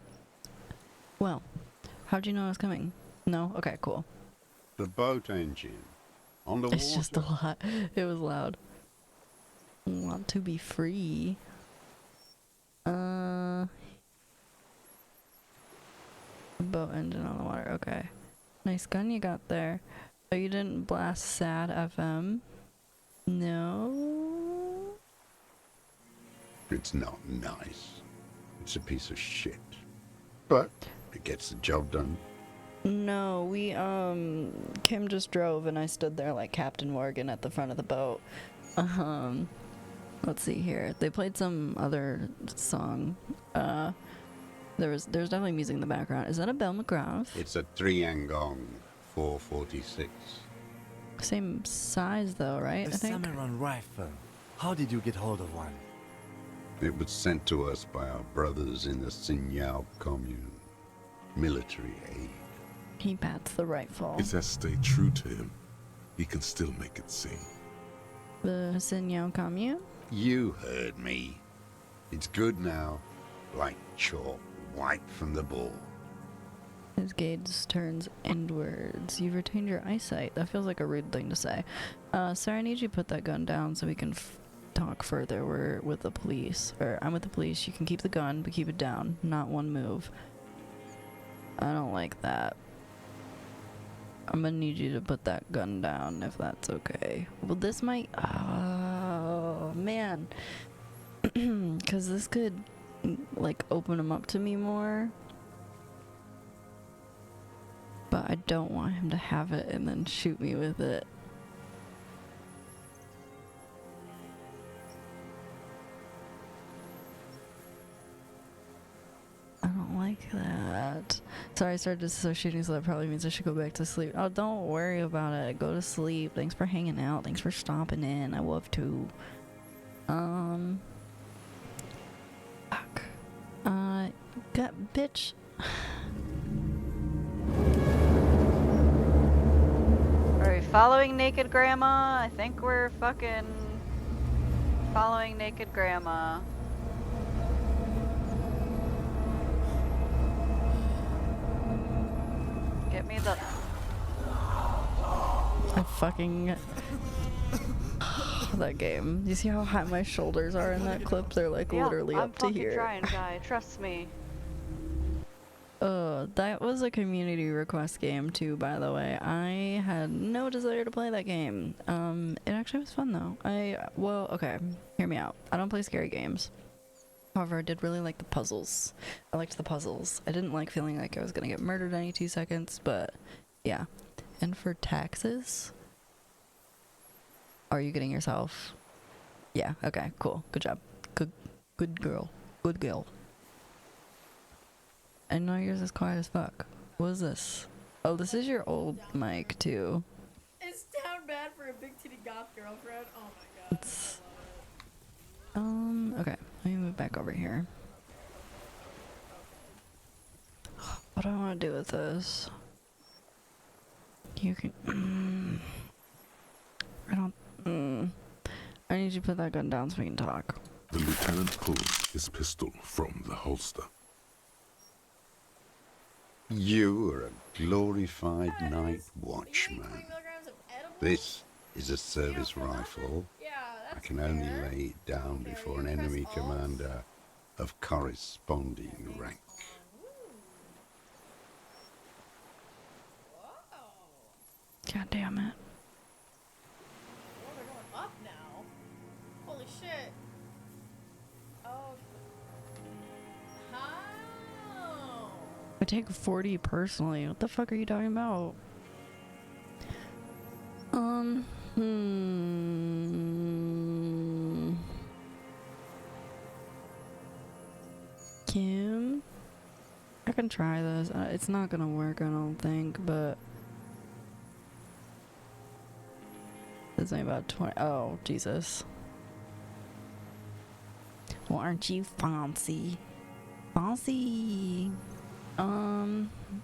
Well, how'd you know I was coming? No? Okay, cool. The boat engine. On the water. It's just a lot. It was loud. Want to be free. Boat engine on the water. Okay. Nice gun you got there. Oh, you didn't blast sad FM? No? It's not nice. It's a piece of shit. But it gets the job done. No, we, Kim just drove and I stood there like Captain Morgan at the front of the boat. Let's see here. They played some other song. There's definitely music in the background. Is that a Bell McGrath? It's a Triangong 446. Same size though, right? A I think. samurai rifle. How did you get hold of one? It was sent to us by our brothers in the Sinyao commune. Military aid. He bats the rifle. It has stayed true to him. He can still make it sing. The Sinyao commune? You heard me. It's good now. Like chalk wiped from the ball. His gaze turns inwards. You've retained your eyesight. That feels like a rude thing to say. Sir, I need you to put that gun down so we can talk further. We're with the police. Or, I'm with the police. You can keep the gun, but keep it down. Not one move. I don't like that. I'm gonna need you to put that gun down if that's okay. Well, this might... Oh, man. Because this could, like, open him up to me more. But I don't want him to have it and then shoot me with it. I don't like that. Sorry, I started dissociating, so that probably means I should go back to sleep. Oh, don't worry about it. Go to sleep. Thanks for hanging out. Thanks for stopping in. I love to. Fuck. Got bitch. Are we following Naked Grandma? I think we're fucking following Naked Grandma. Get me the... I fucking... that game. You see how high my shoulders are in that clip? They're like literally up to here. I'm fucking trying, guy. Trust me. That was a community request game too, by the way. I had no desire to play that game. It actually was fun though. Well, okay, hear me out. I don't play scary games. However, I did really like the puzzles. I liked the puzzles. I didn't like feeling like I was gonna get murdered any 2 seconds, but yeah. And for taxes? Are you getting yourself? Yeah, okay, cool. Good job. Good girl. Good girl. I know yours is quiet as fuck. What is this? Oh, this is your old mic too. It's down bad for a big titty goth girlfriend. Oh my god. It's... okay. Let me move back over here. What do I want to do with this? You can... I don't... I need you to put that gun down so we can talk. The lieutenant pulls his pistol from the holster. You are a glorified night watchman. This is a service rifle. I can only lay it down before an enemy commander of corresponding rank. God damn it. Oh, they're going up now. Holy shit. Oh. How? I take 40 personally. What the fuck are you talking about? Kim? I can try this. It's not gonna work, I don't think, but... It's only about 20... Oh, Jesus. Well, aren't you fancy? Fancy!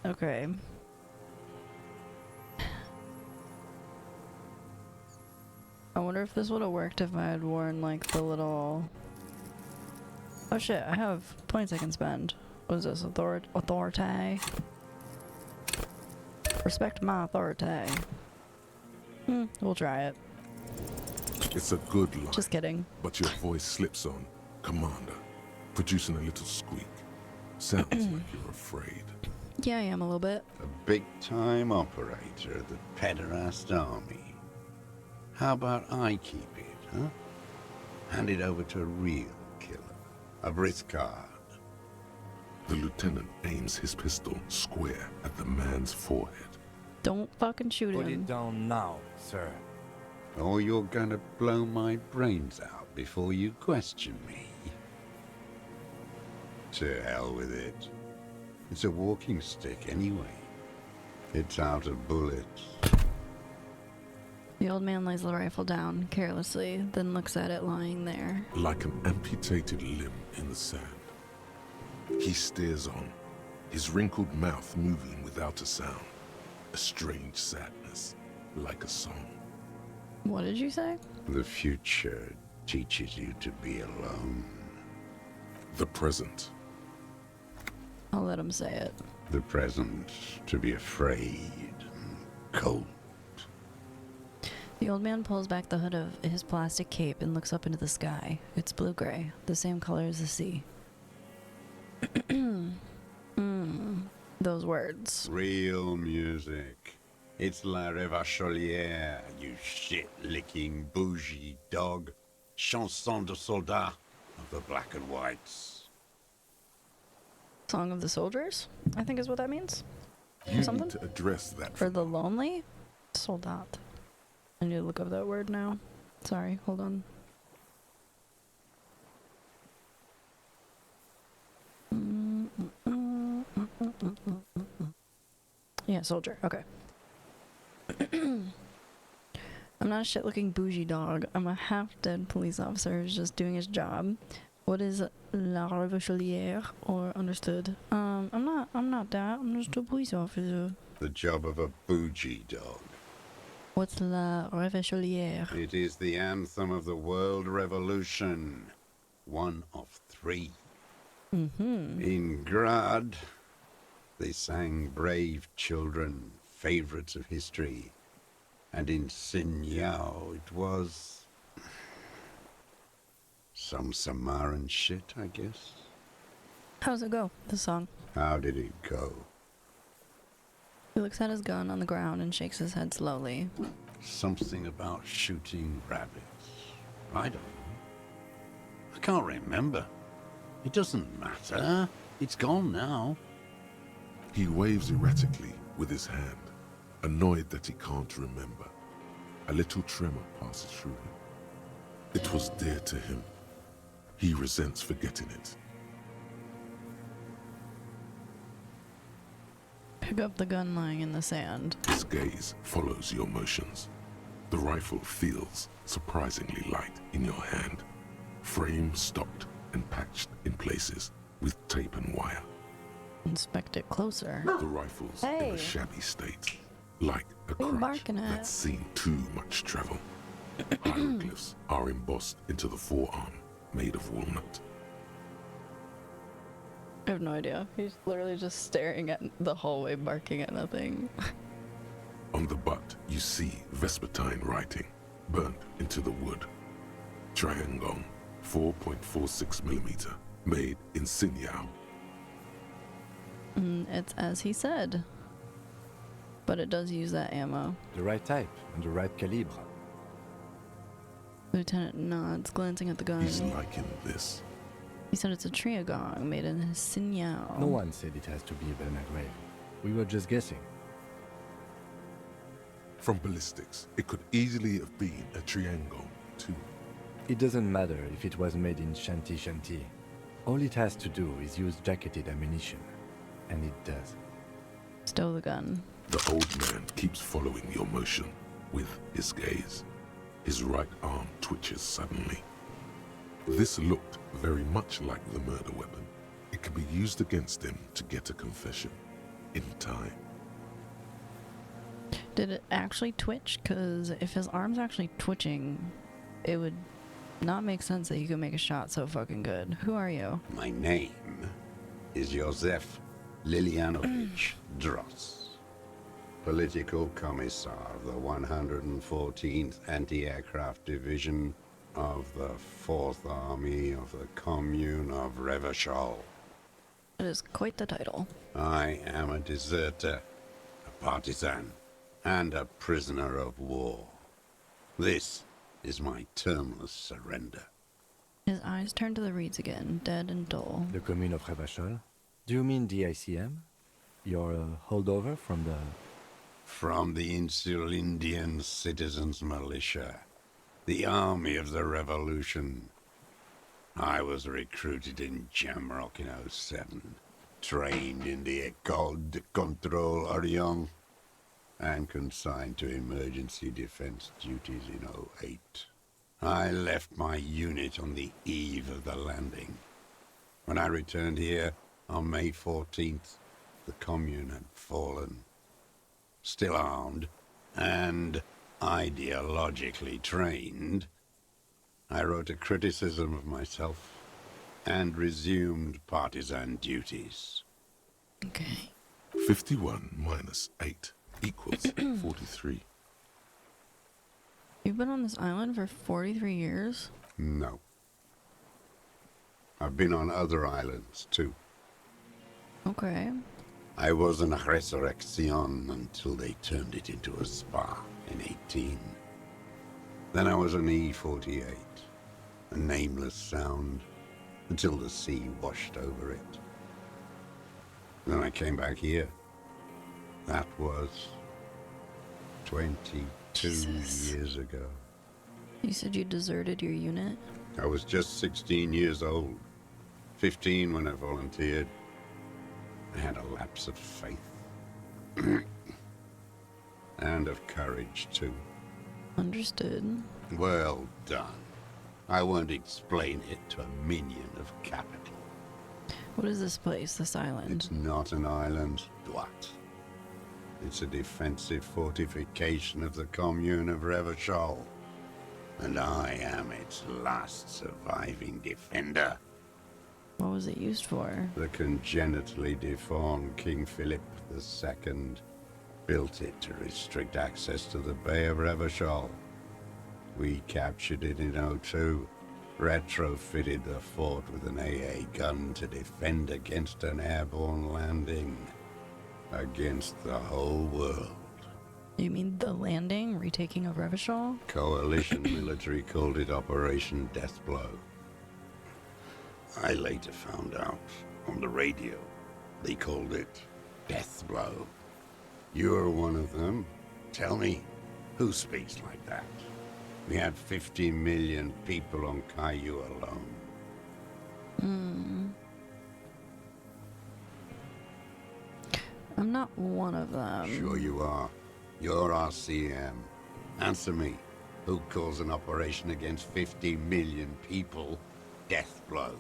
Okay. I wonder if this would have worked if I had worn, like, the little... Oh shit, I have points I can spend. What is this? Authority? Respect my authority. We'll try it. It's a good line. Just kidding. But your voice slips on, Commander, producing a little squeak. Sounds like you're afraid. Yeah, I am a little bit. A big-time operator of the pederast army. How about I keep it, huh? Hand it over to a real killer. A Briscard. The lieutenant aims his pistol square at the man's forehead. Don't fucking shoot him. Put it down now, sir. Or you're gonna blow my brains out before you question me. To hell with it. It's a walking stick anyway. It's out of bullets. The old man lays the rifle down carelessly, then looks at it lying there. Like an amputated limb in the sand. He stares on, his wrinkled mouth moving without a sound. A strange sadness, like a song. What did you say? The future teaches you to be alone. The present. I'll let him say it. The present to be afraid and cold. The old man pulls back the hood of his plastic cape and looks up into the sky. It's blue-gray, the same color as the sea. Those words. Real music. It's La Revacholière, you shit-licking bougie dog. Chanson de soldat of the black and whites. Song of the Soldiers, I think is what that means. You Something? need to address that. For the lonely? Soldat. I need to look up that word now. Sorry, hold on. Yeah, soldier. Okay. I'm not a shit-looking bougie dog. I'm a half-dead police officer who's just doing his job. What is La Revacholière, or understood? I'm not that. I'm just a police officer. The job of a bougie dog. What's La Revacholière? It is the anthem of the world revolution. One of 3. In Grad, they sang Brave Children, favorites of history. And in Sinyao, it was some Samaran shit, I guess. How's it go, the song? How did it go? He looks at his gun on the ground and shakes his head slowly. Something about shooting rabbits. I don't know. I can't remember. It doesn't matter. It's gone now. He waves erratically with his hand, annoyed that he can't remember. A little tremor passes through him. It was dear to him. He resents forgetting it. Pick up the gun lying in the sand. His gaze follows your motions. The rifle feels surprisingly light in your hand. Frame stopped and patched in places with tape and wire. Inspect it closer. The rifle's in a shabby state, like a What are you crutch barking at? that's seen too much travel. Hieroglyphs are embossed into the forearm, made of walnut. I have no idea. He's literally just staring at the hallway, barking at nothing. On the butt, you see Vespertine writing, burnt into the wood. Triangong, 4.46mm, made in Sinyao. It's as he said. But it does use that ammo. The right type and the right calibre. Lieutenant nods, glancing at the gun. He's liking this. He said it's a triagong made in Sinyao. No one said it has to be a Belnagrave. We were just guessing. From ballistics, it could easily have been a triangle, too. It doesn't matter if it was made in Shanti Shanti. All it has to do is use jacketed ammunition. And it does. Stow the gun. The old man keeps following your motion with his gaze. His right arm twitches suddenly. This looked very much like the murder weapon. It could be used against him to get a confession. In time. Did it actually twitch? Because if his arm's actually twitching, it would not make sense that you could make a shot so fucking good. Who are you? My name is Josef Lilianovich Dross, Political Commissar of the 114th Anti-Aircraft Division of the 4th Army of the Commune of Revachol. It is quite the title. I am a deserter, a partisan, and a prisoner of war. This is my termless surrender. His eyes turn to the reeds again, dead and dull. The commune of Revachol? Do you mean the ICM? Your holdover from the... From the Insular Indian Citizens Militia. The army of the revolution. I was recruited in Jamrock in 07. Trained in the École de Contrôle Orient. And consigned to emergency defense duties in 08. I left my unit on the eve of the landing. When I returned here on May 14th, the Commune had fallen. Still armed and ideologically trained, I wrote a criticism of myself and resumed partisan duties. Okay. 51 minus 8 equals 43. You've been on this island for 43 years? No. I've been on other islands, too. Okay. I was an resurrection until they turned it into a spa in 18. Then I was an E-48, a nameless sound, until the sea washed over it. Then I came back here. That was 22 years ago. You said you deserted your unit? I was just 16 years old. 15 when I volunteered. I had a lapse of faith. And of courage, too. Understood. Well done. I won't explain it to a minion of capital. What is this place, this island? It's not an island, Dwat. It's a defensive fortification of the Commune of Revachol. And I am its last surviving defender. What was it used for? The congenitally deformed King Philip II built it to restrict access to the Bay of Revachol. We captured it in 02, retrofitted the fort with an AA gun to defend against an airborne landing. Against the whole world. You mean the landing, retaking of Revachol? Coalition military called it Operation Deathblow. I later found out on the radio they called it Deathblow. You're one of them. Tell me, who speaks like that? We had 50 million people on Caillou alone. I'm not one of them. Sure you are. You're RCM. Answer me. Who calls an operation against 50 million people Deathblow?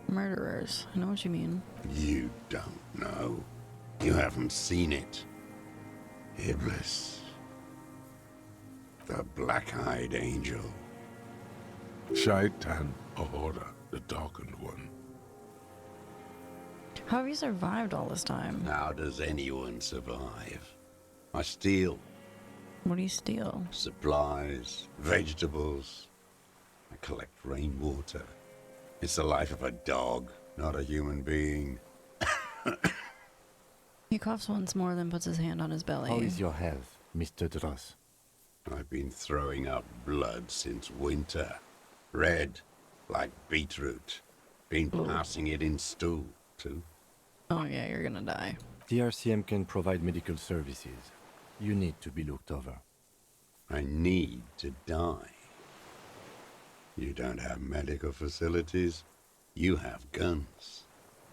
Murderers. I know what you mean. You don't know. You haven't seen it. Iblis. The black-eyed angel. Shaitan Ahura, the darkened one. How have you survived all this time? How does anyone survive? I steal. What do you steal? Supplies, vegetables. I collect rainwater. It's the life of a dog, not a human being. He coughs once more, then puts his hand on his belly. How is your health, Mr. Dross? I've been throwing up blood since winter. Red, like beetroot. Been passing it in stool, too. Oh yeah, you're gonna die. The RCM can provide medical services. You need to be looked over. I need to die. You don't have medical facilities. You have guns.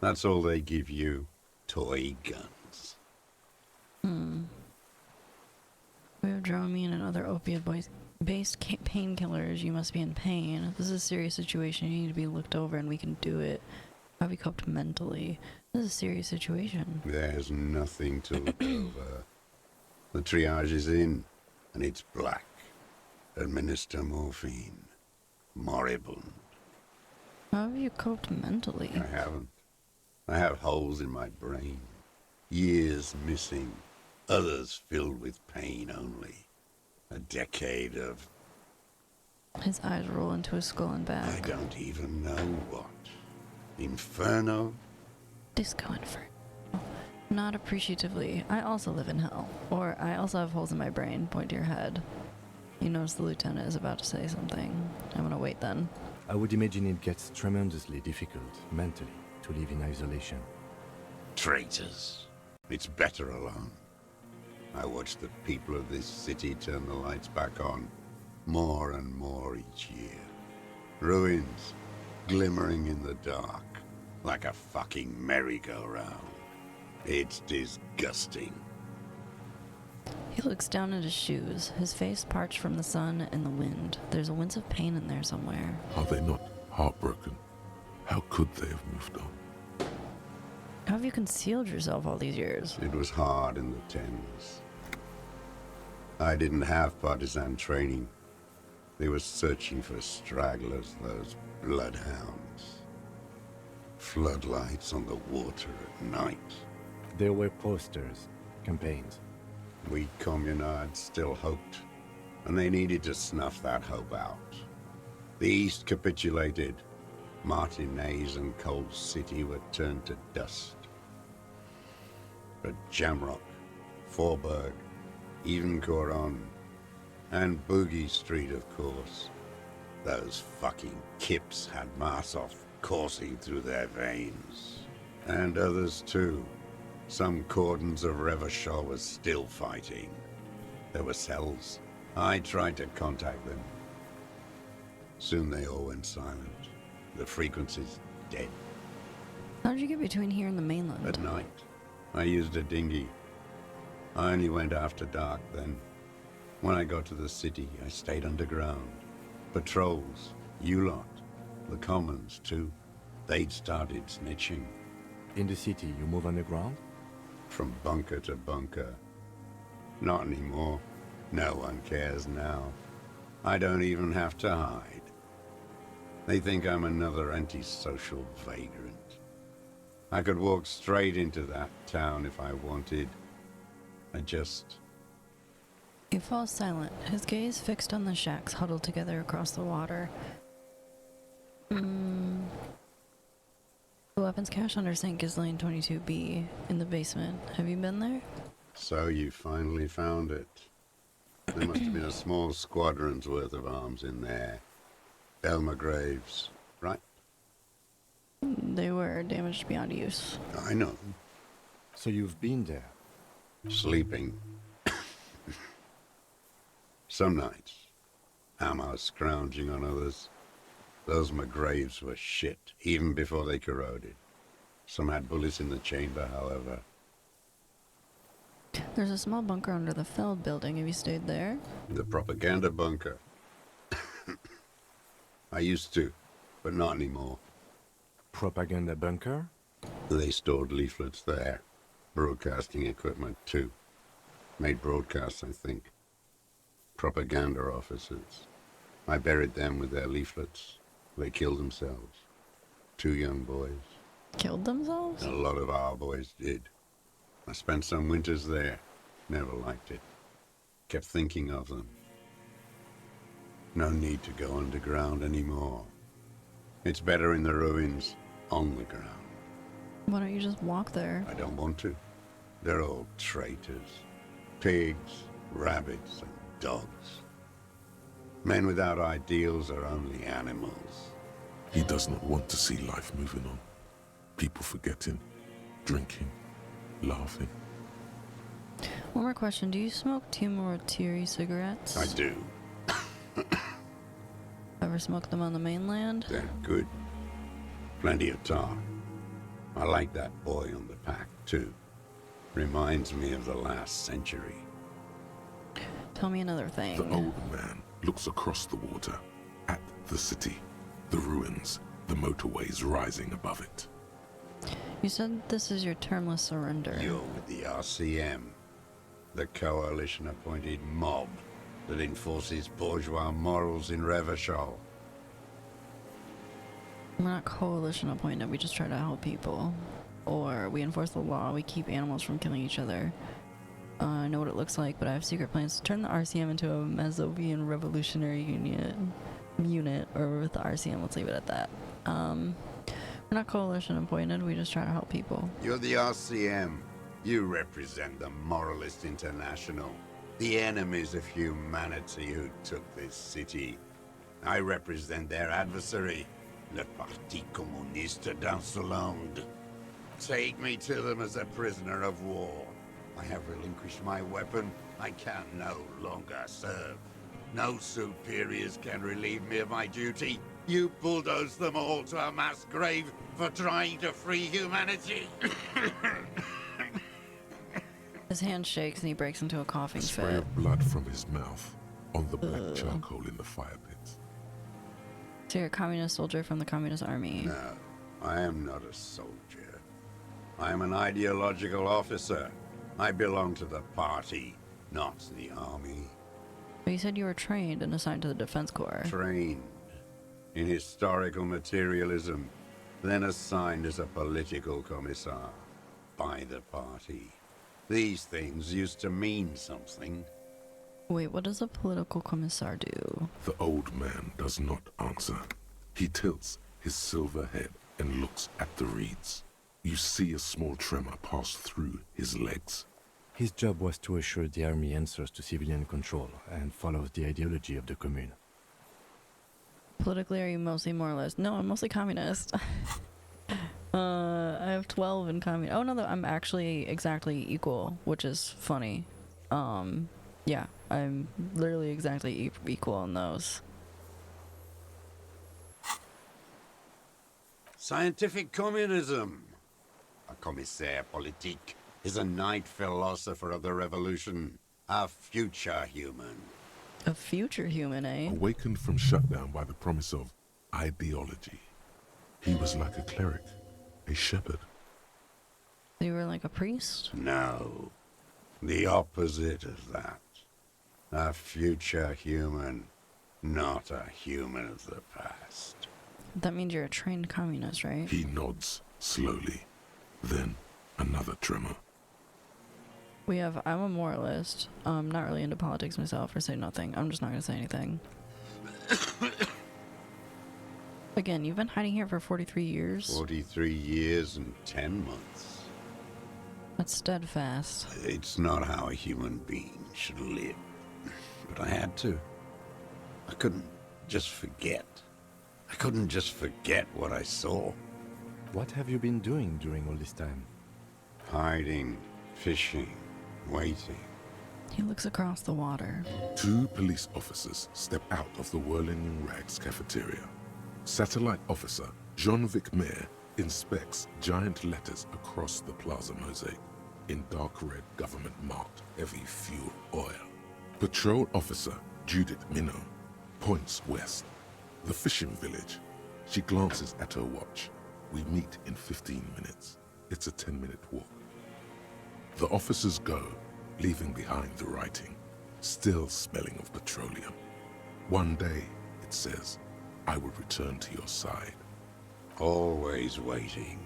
That's all they give you. Toy guns. We have Dramamine and other opiate-based painkillers. You must be in pain. This is a serious situation. You need to be looked over, and we can do it. How have you coped mentally? This is a serious situation. There's nothing to look over. The triage is in, and it's black. Administer morphine. Moribund. How have you coped mentally? I haven't. I have holes in my brain. Years missing. Others filled with pain only. A decade of... His eyes roll into his skull and back. I don't even know what. Inferno? Disco Inferno. Not appreciatively. I also live in hell. Or I also have holes in my brain. Point to your head. You notice the lieutenant is about to say something. I'm gonna wait then. I would imagine it gets tremendously difficult mentally. to live in isolation. Traitors. It's better alone. I watch the people of this city turn the lights back on, more and more each year. Ruins, glimmering in the dark, like a fucking merry-go-round. It's disgusting. He looks down at his shoes, his face parched from the sun and the wind. There's a wince of pain in there somewhere. Are they not heartbroken? How could they have moved on? How have you concealed yourself all these years? It was hard in the tens. I didn't have partisan training. They were searching for stragglers, those bloodhounds. Floodlights on the water at night. There were posters, campaigns. We communards still hoped, and they needed to snuff that hope out. The East capitulated. Martinez and Cold City were turned to dust. But Jamrock, Forburg, even Coron, and Boogie Street, of course. Those fucking kips had Marsov coursing through their veins. And others too. Some cordons of Revachol was still fighting. There were cells. I tried to contact them. Soon they all went silent. The frequency's dead. How did you get between here and the mainland? At night. I used a dinghy. I only went after dark then. When I got to the city, I stayed underground. Patrols, you lot, the commons too. They'd started snitching. In the city, you move underground? From bunker to bunker. Not anymore. No one cares now. I don't even have to hide. They think I'm another antisocial vagrant. I could walk straight into that town if I wanted. I just... He falls silent, his gaze fixed on the shacks huddled together across the water. The weapons cache under St. Ghislaine 22B in the basement. Have you been there? So you finally found it. There must have been a small squadron's worth of arms in there. Elmer Graves, right? They were damaged beyond use. I know. So you've been there? Sleeping. Some nights. Ammo scrounging on others. Those McGraves were shit, even before they corroded. Some had bullets in the chamber, however. There's a small bunker under the Feld building. Have you stayed there? The propaganda bunker. I used to, but not anymore. Propaganda bunker? They stored leaflets there. Broadcasting equipment, too. Made broadcasts, I think. Propaganda officers. I buried them with their leaflets. They killed themselves. 2 young boys. Killed themselves? A lot of our boys did. I spent some winters there. Never liked it. Kept thinking of them. No need to go underground anymore. It's better in the ruins, on the ground. Why don't you just walk there? I don't want to. They're all traitors. Pigs, rabbits, and dogs. Men without ideals are only animals. He does not want to see life moving on. People forgetting, drinking, laughing. One more question. Do you smoke Timor-Tiri cigarettes? I do. Ever smoked them on the mainland? They're good. Plenty of tar. I like that boy on the pack, too. Reminds me of the last century. Tell me another thing. The older man looks across the water, at the city, the ruins, the motorways rising above it. You said this is your termless surrender. You're with the RCM, the coalition-appointed mob that enforces bourgeois morals in Revachol. We're not coalition appointed, we just try to help people. Or we enforce the law, we keep animals from killing each other. I know what it looks like, but I have secret plans to turn the RCM into a Mazovian Revolutionary unit, or with the RCM, let's leave it at that. We're not coalition appointed, we just try to help people. You're the RCM. You represent the Moralist International, the enemies of humanity who took this city. I represent their adversary, Le Parti Communiste d'Insolande. Take me to them as a prisoner of war. I have relinquished my weapon. I can no longer serve. No superiors can relieve me of my duty. You bulldoze them all to a mass grave for trying to free humanity. His hand shakes and he breaks into a coughing Spray fit. of blood from his mouth on the black charcoal in the fire pits. So you're a communist soldier from the communist army. No, I am not a soldier. I am an ideological officer. I belong to the party, not the army. But you said you were trained and assigned to the Defense Corps. Trained in historical materialism, then assigned as a political commissar by the party. These things used to mean something. Wait, what does a political commissar do? The old man does not answer. He tilts his silver head and looks at the reeds. You see a small tremor pass through his legs. His job was to assure the army answers to civilian control and follows the ideology of the commune. Politically, are you mostly more or less? No, I'm mostly communist. I have 12 in communist. Oh no, I'm actually exactly equal, which is funny. Yeah, I'm literally exactly equal on those. Scientific communism. A commissaire politique is a knight philosopher of the revolution. A future human. A future human, eh? Awakened from shutdown by the promise of ideology. He was like a cleric, a shepherd. You were like a priest? No. The opposite of that. A future human, not a human of the past. That means you're a trained communist, right? He nods slowly. Then another tremor. I'm a moralist. Not really into politics myself or say nothing. I'm just not gonna say anything. Again, you've been hiding here for 43 years? 43 years and 10 months. That's steadfast. It's not how a human being should live. But I had to. I couldn't just forget. I couldn't just forget what I saw. What have you been doing during all this time? Hiding, fishing, waiting. He looks across the water. 2 police officers step out of the Whirling in Rags cafeteria. Satellite officer Jean-Vic Mayer inspects giant letters across the plaza mosaic in dark red government-marked heavy fuel oil. Patrol officer Judith Minot points west. The fishing village. She glances at her watch. We meet in 15 minutes. It's a 10-minute walk. The officers go, leaving behind the writing, still smelling of petroleum. One day, it says, I will return to your side. Always waiting.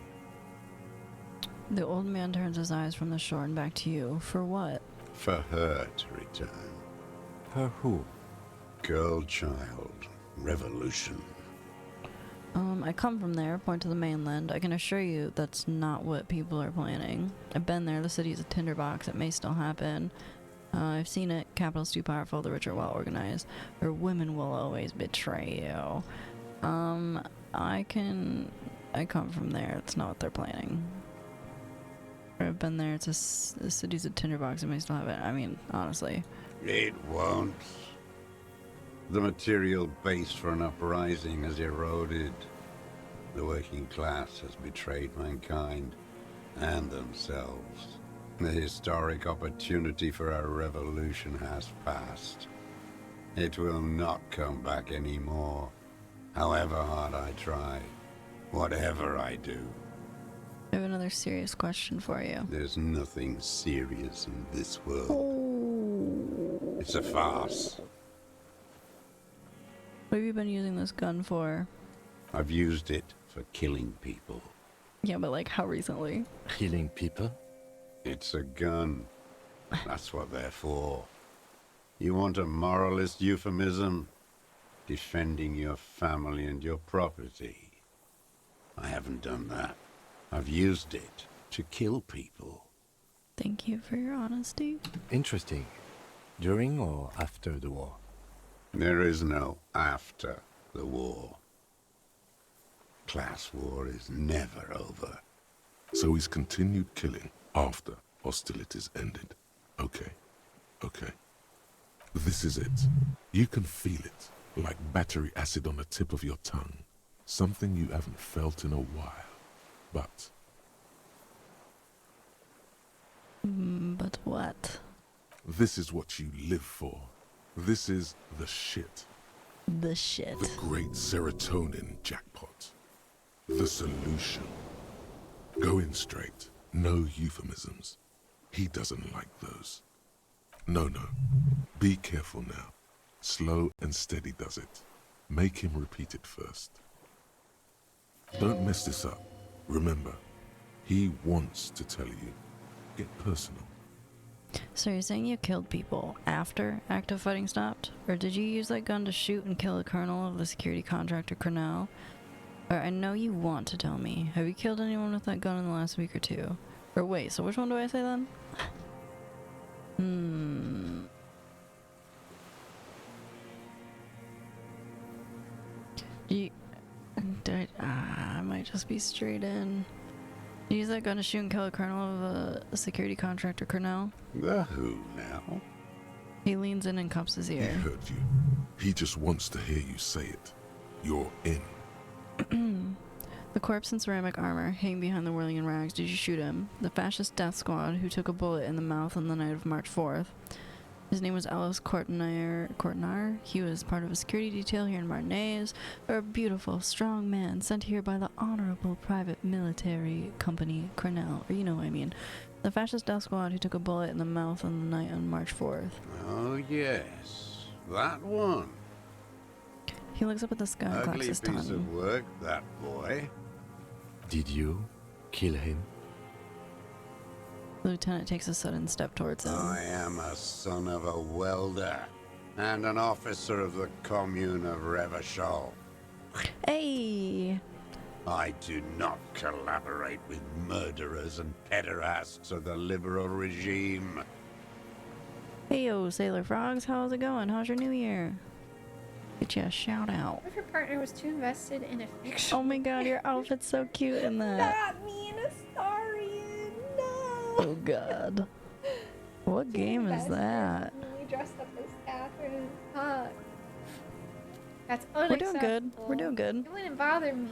The old man turns his eyes from the shore and back to you. For what? For her to return. Her who? Girl child. Revolution. I come from there, point to the mainland. I can assure you that's not what people are planning. I've been there, the city is a tinderbox, it may still happen. I've seen it, capital's too powerful, the rich are well organized. Or women will always betray you. I come from there, it's not what they're planning. I've been there, the city's a tinderbox, it may still have it. I mean, honestly. It won't. The material base for an uprising has eroded. The working class has betrayed mankind and themselves. The historic opportunity for a revolution has passed. It will not come back anymore, however hard I try, whatever I do. I have another serious question for you. There's nothing serious in this world. Oh. It's a farce. What have you been using this gun for? I've used it for killing people. Yeah, but like how recently? Killing people? It's a gun. That's what they're for. You want a moralist euphemism? Defending your family and your property. I haven't done that. I've used it to kill people. Thank you for your honesty. Interesting. During or after the war? There is no after the war. class war is never over. So he's continued killing after hostilities ended. Okay. Okay. This is it. You can feel it, like battery acid on the tip of your tongue. Something you haven't felt in a while. But... But what? this is what you live for. This is the shit. The shit. The great serotonin jackpot. The solution. Go in straight. No euphemisms. He doesn't like those. No. Be careful now. Slow and steady does it. Make him repeat it first. Don't mess this up. Remember, he wants to tell you. Get personal. So you're saying you killed people after active fighting stopped? Or did you use that gun to shoot and kill the colonel of the security contractor Cornell? Or I know you want to tell me. Have you killed anyone with that gun in the last week or two? Or wait, so which one do I say then? I might just be straight in. You use that gun to shoot and kill a colonel of a security contractor, Cornell? The who now? He leans in and cups his ear. He heard you. He just wants to hear you say it. You're in. The corpse in ceramic armor, hanging behind the whirling in rags. Did you shoot him? The fascist death squad who took a bullet in the mouth on the night of March 4th. His name was Ellis Courtnar. He was part of a security detail here in Martinez. A beautiful, strong man sent here by the Honorable Private Military Company Cornell. Or you know what I mean. The fascist death squad who took a bullet in the mouth on the night on March 4th. Oh yes, that one. He looks up at the sky and clacks Ugly his piece tongue. of work, that boy. Did you kill him? The lieutenant takes a sudden step towards him. I am a son of a welder and an officer of the commune of Revachol. Hey! I do not collaborate with murderers and pederasts of the liberal regime. Hey yo, Sailor Frogs, how's it going? How's your new year? Get you a shout out. What if your partner was too invested in a fiction? Oh my god, your outfit's so cute in that. Not me and Astarian, no! Oh god. What game is that? We dressed up as Catherine. Fuck. That's We're unacceptable. doing good. We're doing good. It wouldn't bother me.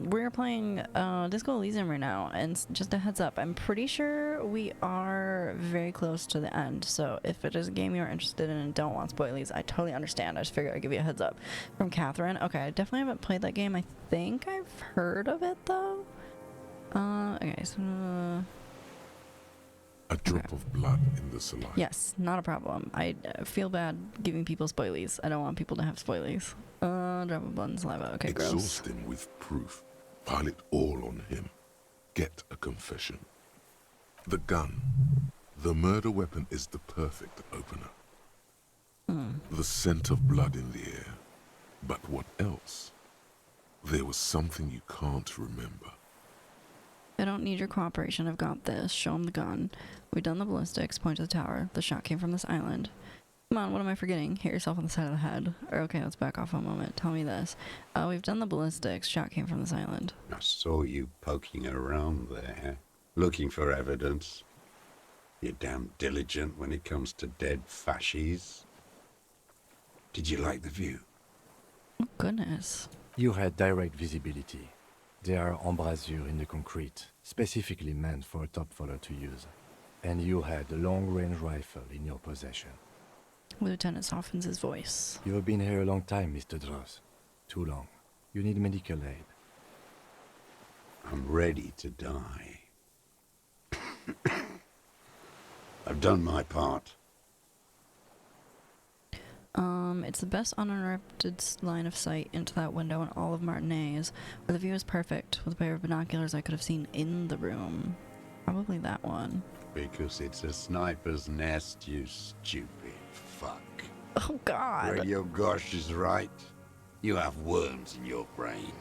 We're playing Discoelysium right now, and just a heads up, I'm pretty sure we are very close to the end, so if it is a game you're interested in and don't want spoilies, I totally understand. I just figured I'd give you a heads up. From Catherine. Okay, I definitely haven't played that game. I think I've heard of it, though. Okay, so... A drop of blood in the saliva. Yes, not a problem. I feel bad giving people spoilies. I don't want people to have spoilies. Drop of blood and saliva. Okay, Exhaust gross. him with proof. Pile it all on him. Get a confession. The gun. The murder weapon is the perfect opener. The scent of blood in the air. But what else? There was something you can't remember. I don't need your cooperation. I've got this. Show him the gun. We've done the ballistics. Point to the tower. The shot came from this island. Come on, what am I forgetting? Hit yourself on the side of the head. Or okay, let's back off a moment. Tell me this. We've done the ballistics. Shot came from this island. I saw you poking around there, looking for evidence. You're damn diligent when it comes to dead fascies. Did you like the view? Oh, goodness. You had direct visibility. There are embrasures in the concrete, specifically meant for a top follower to use. And you had a long-range rifle in your possession. Lieutenant softens his voice. You have been here a long time, Mr. Dross. Too long. You need medical aid. I'm ready to die. I've done my part. It's the best uninterrupted line of sight into that window in all of Martinez, where the view is perfect. With a pair of binoculars I could have seen in the room. Probably that one. Because it's a sniper's nest, you stupid fuck. Oh god. Radio Gosh is right. You have worms in your brain.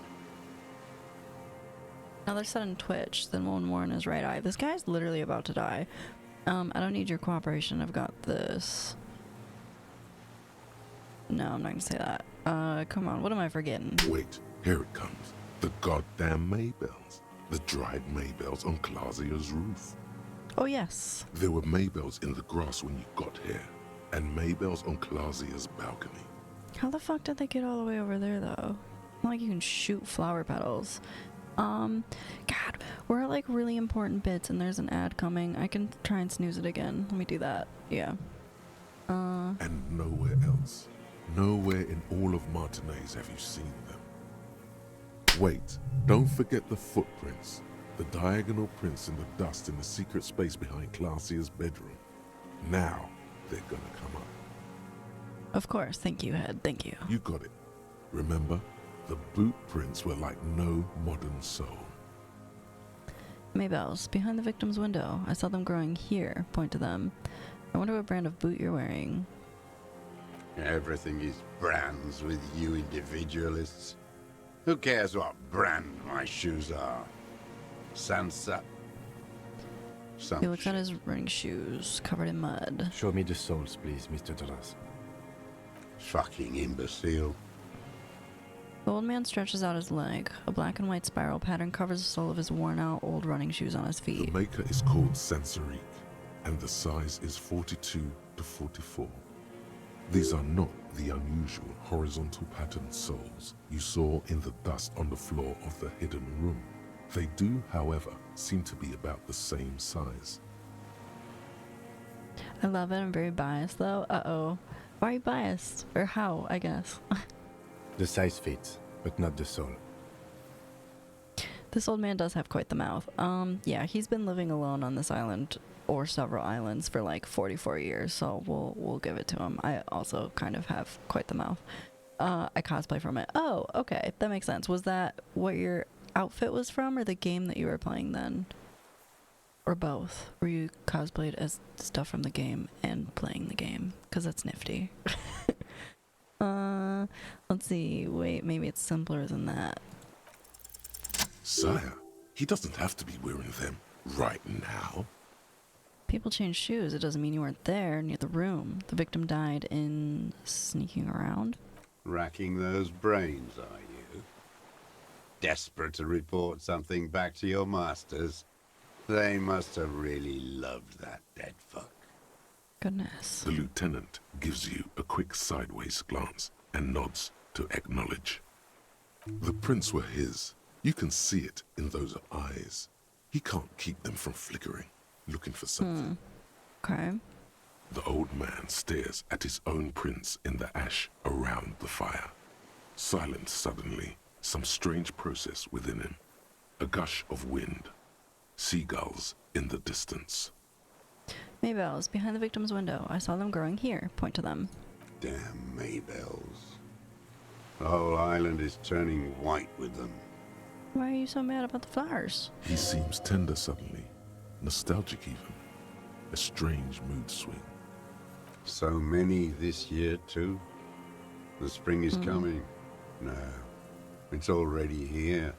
Another sudden twitch, then one more in his right eye. This guy's literally about to die. I don't need your cooperation. I've got this. No, I'm not gonna say that. Come on, what am I forgetting? Wait, here it comes. The goddamn Maybells. The dried Maybells on Clausia's roof. Oh, yes. There were Maybells in the grass when you got here, and Maybells on Clausia's balcony. How the fuck did they get all the way over there, though? Not like you can shoot flower petals. God, we're at like really important bits and there's an ad coming. I can try and snooze it again. Let me do that. Yeah. And nowhere else. Nowhere in all of Martinez have you seen them. Wait, don't forget the footprints. The diagonal prints in the dust in the secret space behind Clausia's bedroom. Now they're gonna come up. Of course, thank you, Head. Thank you. You got it. Remember, the boot prints were like no modern soul. Maybells, behind the victim's window. I saw them growing here. Point to them. I wonder what brand of boot you're wearing. Everything is brands with you individualists. Who cares what brand my shoes are? Sansa. He looks at his running shoes, covered in mud. Show me the soles, please, Mr. Duras. Fucking imbecile. The old man stretches out his leg. A black and white spiral pattern covers the sole of his worn-out old running shoes on his feet. The maker is called Sansarique, and the size is 42 to 44. These are not the unusual horizontal patterned soles you saw in the dust on the floor of the hidden room. They do, however, seem to be about the same size. I love it. I'm very biased, though. Uh-oh. Why are you biased? Or how, I guess. The size fits, but not the sole. This old man does have quite the mouth. Yeah, he's been living alone on this island, or several islands, for like 44 years, so we'll give it to him. I also kind of have quite the mouth. I cosplay from it. Oh, okay, that makes sense. Was that what your outfit was from, or the game that you were playing then? Or both? Were you cosplayed as stuff from the game and playing the game? Because that's nifty. Let's see. Wait, maybe it's simpler than that. Sire, he doesn't have to be wearing them right now. People change shoes. It doesn't mean you weren't there near the room. The victim died in sneaking around. Racking those brains, are you? Desperate to report something back to your masters? They must have really loved that dead fuck. Goodness. The lieutenant gives you a quick sideways glance and nods to acknowledge. The prints were his. You can see it in those eyes. He can't keep them from flickering, looking for something. Okay. The old man stares at his own prints in the ash around the fire. Silent suddenly, some strange process within him. A gush of wind. Seagulls in the distance. Maybells, behind the victim's window. I saw them growing here. Point to them. Damn Maybells. The whole island is turning white with them. Why are you so mad about the flowers? He seems tender suddenly. Nostalgic even. A strange mood swing. So many this year, too. The spring is coming. No, it's already here.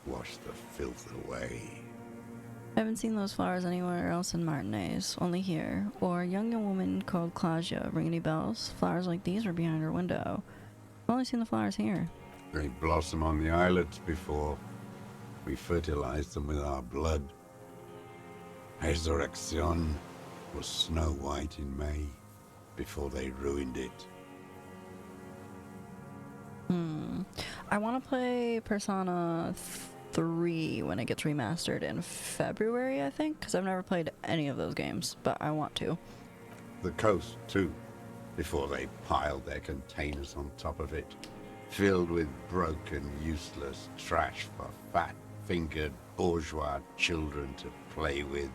Wash the filth away. I haven't seen those flowers anywhere else in Martinez, only here. Or a young woman called Claudia. Ring any bells? Flowers like these were behind her window. I've only seen the flowers here. They blossom on the islets before. We fertilized them with our blood. Resurrection was snow white in May, before they ruined it. I want to play Persona 3 when it gets remastered in February, I think, because I've never played any of those games, but I want to. The coast, too, before they piled their containers on top of it, filled with broken, useless trash for fat-fingered bourgeois children to play with.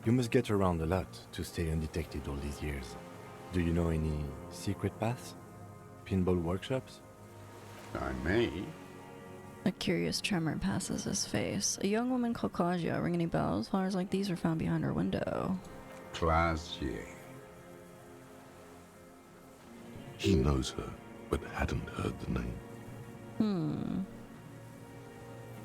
You must get around a lot to stay undetected all these years. Do you know any secret paths? Pinball workshops? I may. A curious tremor passes his face. A young woman called Claudia. Ring any bells? Flowers like these were found behind her window. Claudia. He knows her, but hadn't heard the name.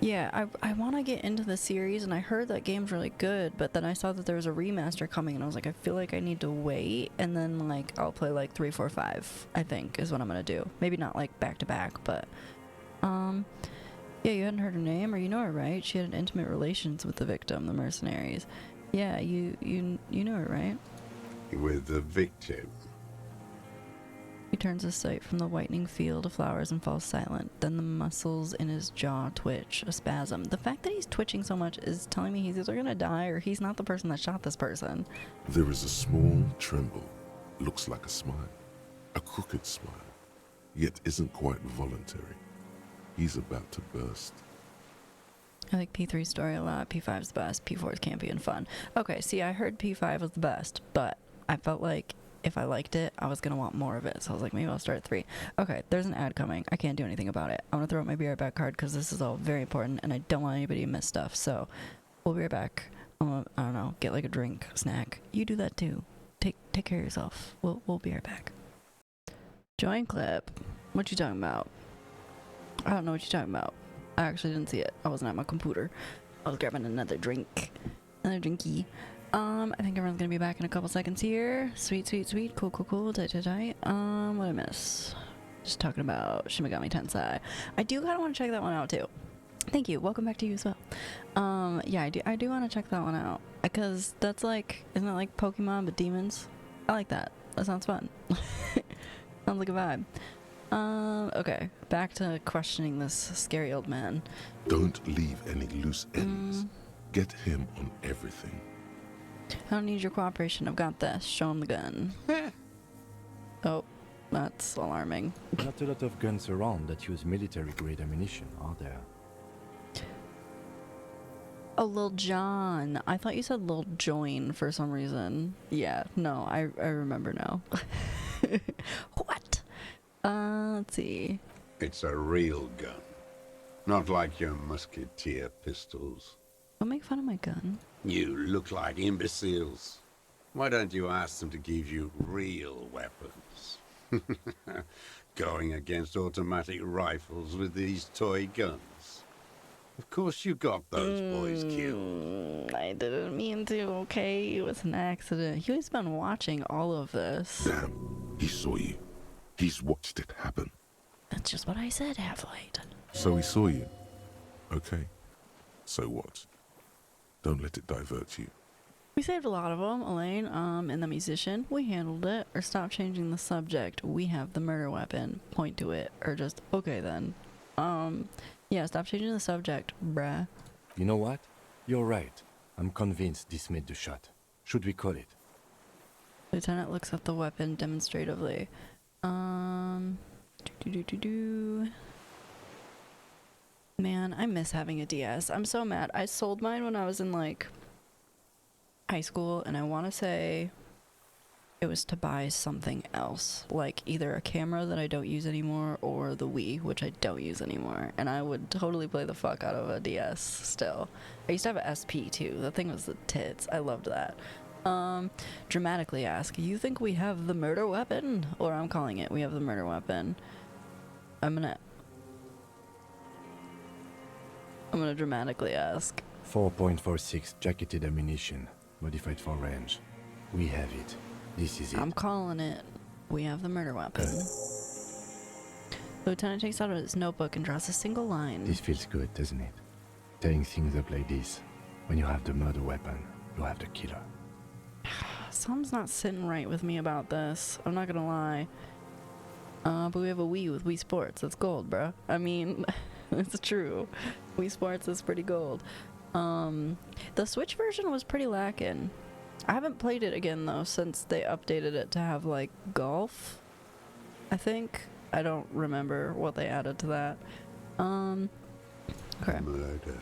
Yeah, I want to get into the series, and I heard that game's really good, but then I saw that there was a remaster coming, and I was like, I feel like I need to wait, and then, like, I'll play, like, 3, 4, 5, I think, is what I'm gonna do. Maybe not, like, back-to-back, but, yeah, you hadn't heard her name, or you know her, right? She had intimate relations with the victim, the mercenaries. Yeah, you know her, right? With the victim? He turns his sight from the whitening field of flowers and falls silent. Then the muscles in his jaw twitch, a spasm. The fact that he's twitching so much is telling me he's either gonna die or he's not the person that shot this person. There is a small tremble. Looks like a smile. A crooked smile. Yet isn't quite voluntary. He's about to burst. I like P3's story a lot. P5's the best. P4's campy and fun. Okay, see, I heard P5 was the best, but I felt like if I liked it, I was going to want more of it. So I was like, maybe I'll start at 3. Okay, there's an ad coming. I can't do anything about it. I'm going to throw out my be right back card because this is all very important and I don't want anybody to miss stuff. So we'll be right back. I'm gonna, I don't know, get like a drink, snack. You do that too. Take care of yourself. We'll be right back. Join clip. What you talking about? I don't know what you're talking about. I actually didn't see it. I wasn't at my computer. I was grabbing another drink. Another drinky. I think everyone's gonna be back in a couple seconds here. Sweet. Cool. Tight. What I miss? Just talking about Shin Megami Tensei. I do kind of want to check that one out too. Thank you. Welcome back to you as well. Yeah, I do want to check that one out because that's like, isn't it like Pokemon but demons? I like that. That sounds fun. Sounds like a vibe. Okay, back to questioning this scary old man. Don't leave any loose ends. Get him on everything. I don't need your cooperation. I've got this. Show him the gun. Oh, that's alarming. Not a lot of guns around that use military-grade ammunition, are there? Oh, Lil John. I thought you said Lil Join for some reason. Yeah, no, I remember now. What? Let's see. It's a real gun. Not like your musketeer pistols. Don't make fun of my gun. You look like imbeciles. Why don't you ask them to give you real weapons? Going against automatic rifles with these toy guns. Of course you got those boys killed. I didn't mean to, okay? It was an accident. He's been watching all of this. Damn, he saw you. He's watched it happen. That's just what I said, Half-Light. So he saw you. Okay. So what? Don't let it divert you. We saved a lot of them, Elaine, and the musician. We handled it. Or stop changing the subject. We have the murder weapon. Point to it. Or just, okay then. Yeah, stop changing the subject, bruh. You know what? You're right. I'm convinced this made the shot. Should we call it? Lieutenant looks at the weapon demonstratively. Man, I miss having a DS. I'm so mad. I sold mine when I was in, like, high school, and I want to say it was to buy something else. Like, either a camera that I don't use anymore, or the Wii, which I don't use anymore. And I would totally play the fuck out of a DS still. I used to have a SP, too. That thing was the tits. I loved that. Dramatically ask, you think we have the murder weapon? Or I'm calling it, we have the murder weapon. I'm gonna dramatically ask. 4.46 jacketed ammunition, modified for range. We have it. This is it. I'm calling it. We have the murder weapon. Lieutenant takes out his notebook and draws a single line. This feels good, doesn't it? Tearing things up like this. When you have the murder weapon, you have the killer. Something's not sitting right with me about this. I'm not gonna lie. But we have a Wii with Wii Sports. That's gold, bruh. I mean, it's true. Wii Sports is pretty gold. The Switch version was pretty lacking. I haven't played it again, though, since they updated it to have, like, golf, I think. I don't remember what they added to that. Okay. Murder.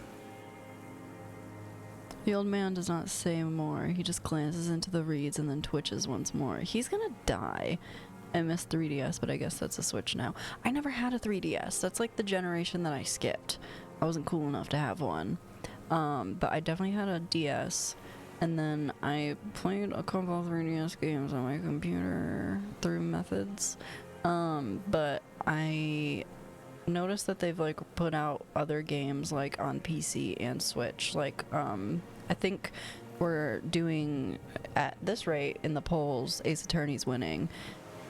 The old man does not say more. He just glances into the reeds and then twitches once more. He's gonna die. I missed 3DS, but I guess that's a Switch now. I never had a 3DS. That's like the generation that I skipped. I wasn't cool enough to have one. But I definitely had a DS. And then I played a couple of 3DS games on my computer through methods. But I noticed that they've like put out other games like on PC and Switch. Like I think we're doing at this rate in the polls, Ace Attorney's winning.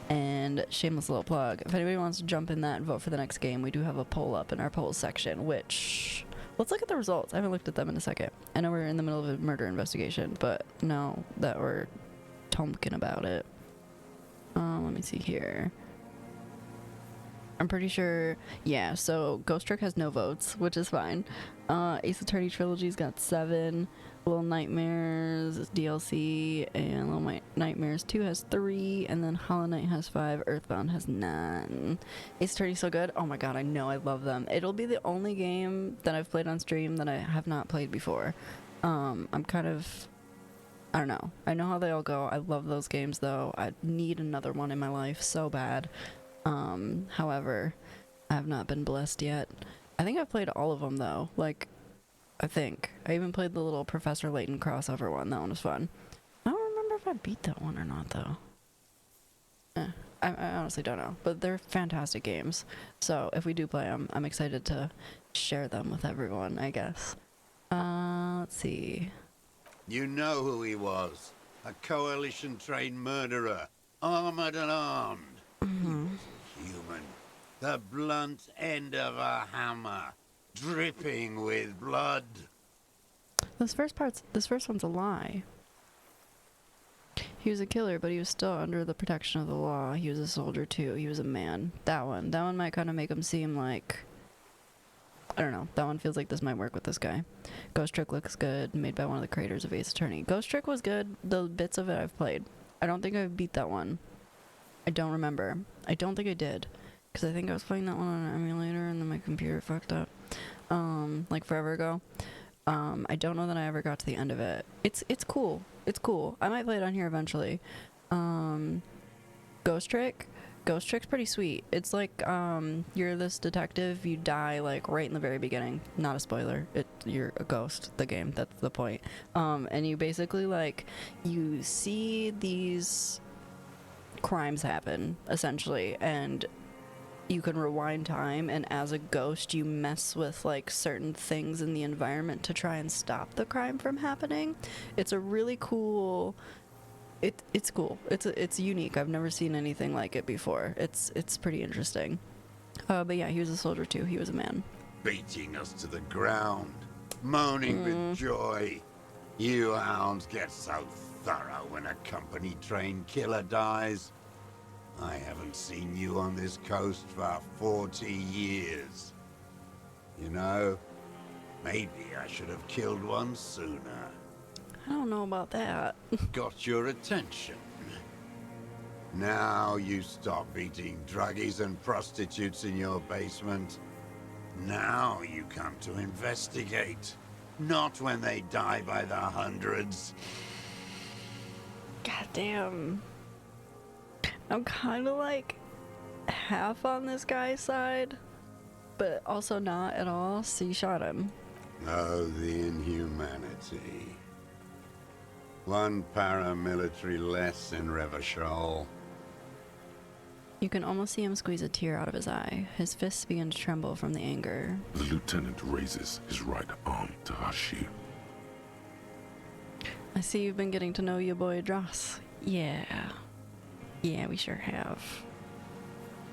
And shameless little plug, if anybody wants to jump in that and vote for the next game, we do have a poll up in our polls section, which let's look at the results. I haven't looked at them in a second. I know we're in the middle of a murder investigation, but now that we're talking about it, let me see here. I'm pretty sure, yeah, so Ghost Trick has no votes, which is fine. Ace Attorney Trilogy's got 7, Little Nightmares DLC, and Little Nightmares 2 has 3, and then Hollow Knight has 5, Earthbound has 9. Ace Attorney's so good. Oh my god, I know, I love them. It'll be the only game that I've played on stream that I have not played before. I'm kind of, I don't know. I know how they all go. I love those games though. I need another one in my life so bad. However, I have not been blessed yet. I think I've played all of them though. Like, I think. I even played the little Professor Layton crossover one. That one was fun. I don't remember if I beat that one or not though. I honestly don't know. But they're fantastic games. So if we do play them, I'm excited to share them with everyone, I guess. Let's see. You know who he was. A coalition-trained murderer. Armored and armed. Human. The blunt end of a hammer. Dripping with blood. This first one's a lie. He was a killer, but he was still under the protection of the law. He was a soldier too. He was a man. That one might kind of make him seem like, I don't know. That one feels like this might work with this guy. Ghost Trick looks good, made by one of the creators of Ace Attorney. Ghost Trick was good. The bits of it I've played. I don't think I beat that one. I don't remember. I don't think I did. Because I think I was playing that one on an emulator and then my computer fucked up. Like forever ago. I don't know that I ever got to the end of it. It's cool. It's cool. I might play it on here eventually. Ghost Trick's pretty sweet. It's like, you're this detective, you die like right in the very beginning. Not a spoiler. You're a ghost, the game, that's the point. And you basically like, you see these crimes happen, essentially, and you can rewind time, and as a ghost you mess with like certain things in the environment to try and stop the crime from happening. It's a really cool, it's cool. It's unique. I've never seen anything like it before. It's pretty interesting. But yeah, he was a soldier too. He was a man. Beating us to the ground. Moaning with joy. You hounds get so thorough when a company-trained killer dies. I haven't seen you on this coast for 40 years. You know, maybe I should have killed one sooner. I don't know about that. Got your attention. Now you stop beating druggies and prostitutes in your basement. Now you come to investigate. Not when they die by the hundreds. God damn. I'm kind of like half on this guy's side, but also not at all. So you shot him. Oh, the inhumanity. One paramilitary less in Revachol. You can almost see him squeeze a tear out of his eye. His fists begin to tremble from the anger. The lieutenant raises his right arm to hush you. I see you've been getting to know your boy Dross. Yeah. Yeah, we sure have.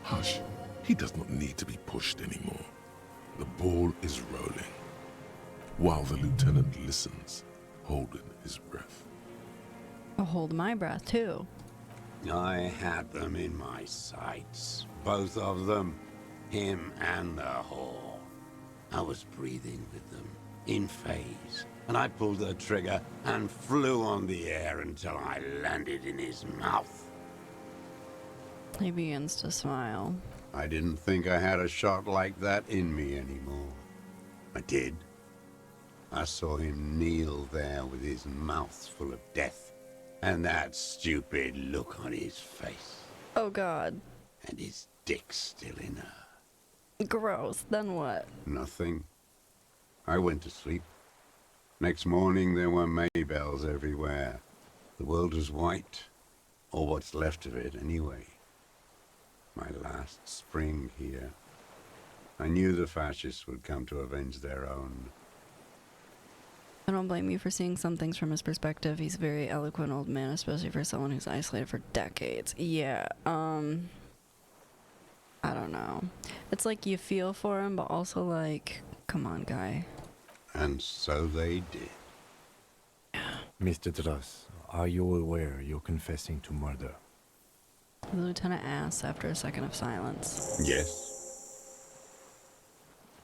Hush. He does not need to be pushed anymore. The ball is rolling. While the lieutenant listens, holding his breath. I'll hold my breath too. I had them in my sights. Both of them. Him and the whore. I was breathing with them, in phase. And I pulled the trigger and flew on the air until I landed in his mouth. He begins to smile. I didn't think I had a shot like that in me anymore. I did. I saw him kneel there with his mouth full of death, and that stupid look on his face. Oh god. And his dick still in her. Gross. Then what? Nothing. I went to sleep. Next morning there were Maybells everywhere. The world was white, or what's left of it anyway. My last spring here. I knew the fascists would come to avenge their own. I don't blame you for seeing some things from his perspective. He's a very eloquent old man, especially for someone who's isolated for decades. Yeah, I don't know. It's like you feel for him, but also like, come on, guy. And so they did. Mr. Dross, are you aware you're confessing to murder? The lieutenant asks after a second of silence. Yes.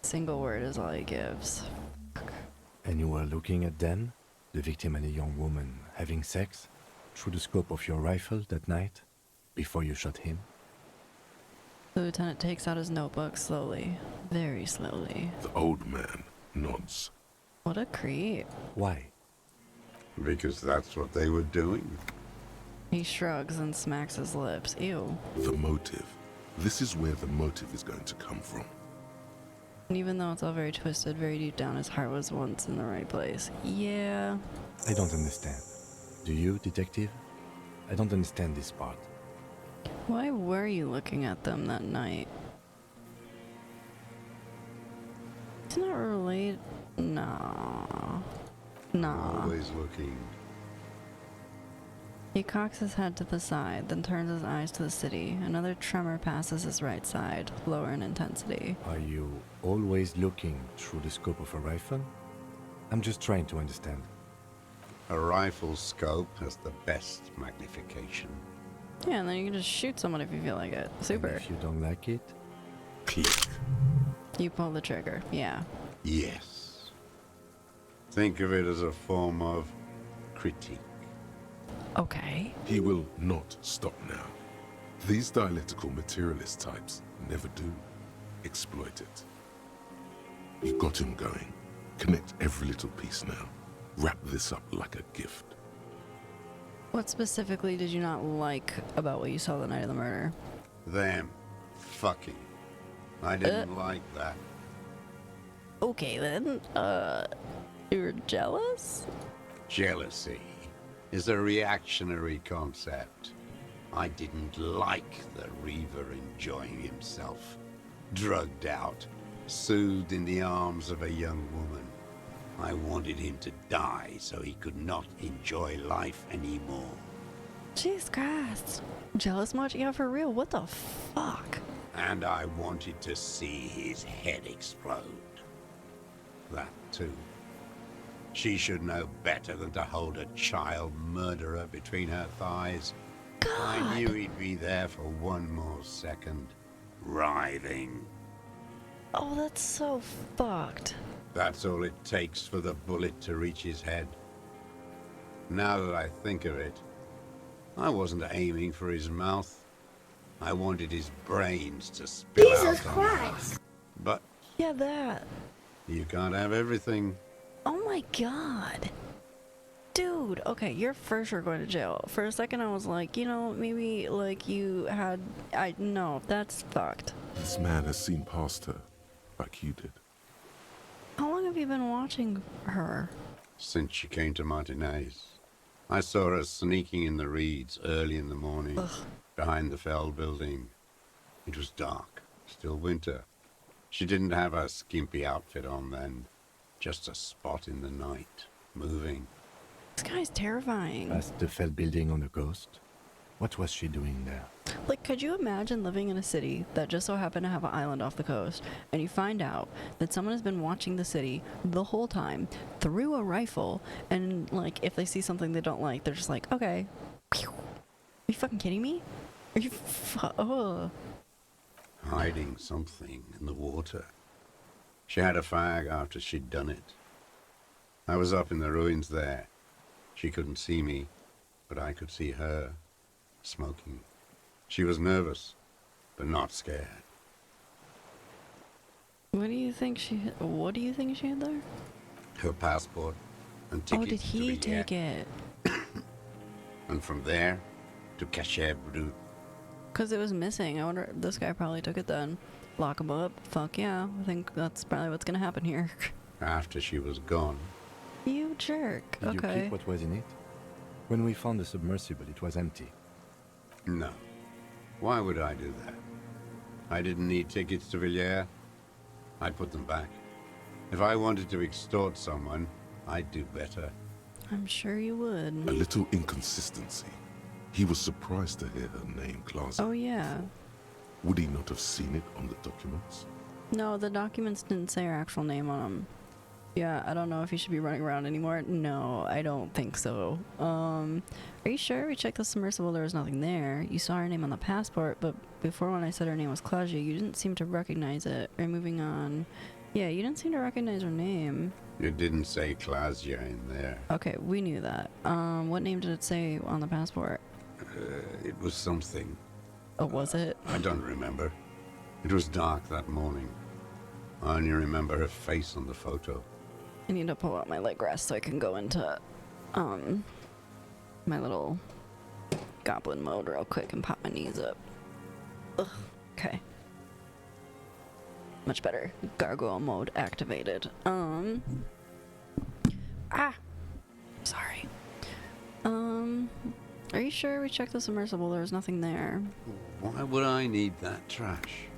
Single word is all he gives. And you were looking at them, the victim and a young woman, having sex, through the scope of your rifle that night, before you shot him? The lieutenant takes out his notebook slowly, very slowly. The old man nods. What a creep. Why? Because that's what they were doing. He shrugs and smacks his lips. Ew. The motive. This is where the motive is going to come from. And even though it's all very twisted, very deep down, his heart was once in the right place. Yeah. I don't understand. Do you, detective? I don't understand this part. Why were you looking at them that night? It's not related. Nah. Nah. Always looking. He cocks his head to the side, then turns his eyes to the city. Another tremor passes his right side, lower in intensity. Are you always looking through the scope of a rifle? I'm just trying to understand. A rifle scope has the best magnification. Yeah, and then you can just shoot someone if you feel like it. Super. And if you don't like it? Click. You pull the trigger, yeah. Yes. Think of it as a form of critique. Okay. He will not stop now. These dialectical materialist types never do. Exploit it. You got him going. Connect every little piece now. Wrap this up like a gift. What specifically did you not like about what you saw the night of the murder? Them. Fucking. I didn't like that. Okay then, you were jealous? Jealousy is a reactionary concept. I didn't like the Reaver enjoying himself. Drugged out, soothed in the arms of a young woman. I wanted him to die so he could not enjoy life anymore. Jesus Christ. Jealous much? Yeah, for real? What the fuck? And I wanted to see his head explode. That too. She should know better than to hold a child murderer between her thighs. God. I knew he'd be there for one more second, writhing. Oh, that's so fucked. That's all it takes for the bullet to reach his head. Now that I think of it, I wasn't aiming for his mouth. I wanted his brains to spill out. Jesus Christ! But yeah, that. You can't have everything. Oh my god. Dude, okay, you're for sure going to jail. For a second I was like, you know, maybe like you had... No, that's fucked. This man has seen past her, like you did. How long have you been watching her? Since she came to Martinez. I saw her sneaking in the reeds early in the morning, behind the Feld building. It was dark, still winter. She didn't have her skimpy outfit on then. Just a spot in the night, moving. This guy's terrifying. Past the Feld building on the coast? What was she doing there? Like, could you imagine living in a city that just so happened to have an island off the coast, and you find out that someone has been watching the city the whole time through a rifle, and like, if they see something they don't like, they're just like, okay. Pew. Are you fucking kidding me? Are you Hiding something in the water. She had a fag after she'd done it. I was up in the ruins there. She couldn't see me, but I could see her, smoking. She was nervous, but not scared. What do you think she had there? Her passport and ticket. Oh, did he take it? And from there to Cachet Brut. Because it was missing. I wonder, this guy probably took it then. Lock him up. Fuck yeah. I think that's probably what's gonna happen here. After she was gone. You jerk. Did Okay. you keep what was in it? When we found the submersible, it was empty. No. Why would I do that? I didn't need tickets to Villiers. I'd put them back. If I wanted to extort someone, I'd do better. I'm sure you would. A little inconsistency. He was surprised to hear her name, Clausen. Oh, yeah. Would he not have seen it on the documents? No, the documents didn't say her actual name on them. Yeah, I don't know if he should be running around anymore. No, I don't think so. Are you sure? We checked the submersible, there was nothing there. You saw her name on the passport, but before when I said her name was Claudia, you didn't seem to recognize it. Or moving on. Yeah, you didn't seem to recognize her name. It didn't say Claudia in there. Okay, we knew that. What name did it say on the passport? It was something. Oh, was it? I don't remember. It was dark that morning. I only remember her face on the photo. I need to pull out my leg rest so I can go into, my little goblin mode real quick and pop my knees up. Ugh, okay. Much better. Gargoyle mode activated. Sorry. Are you sure we checked the submersible? There was nothing there. Why would I need that trash?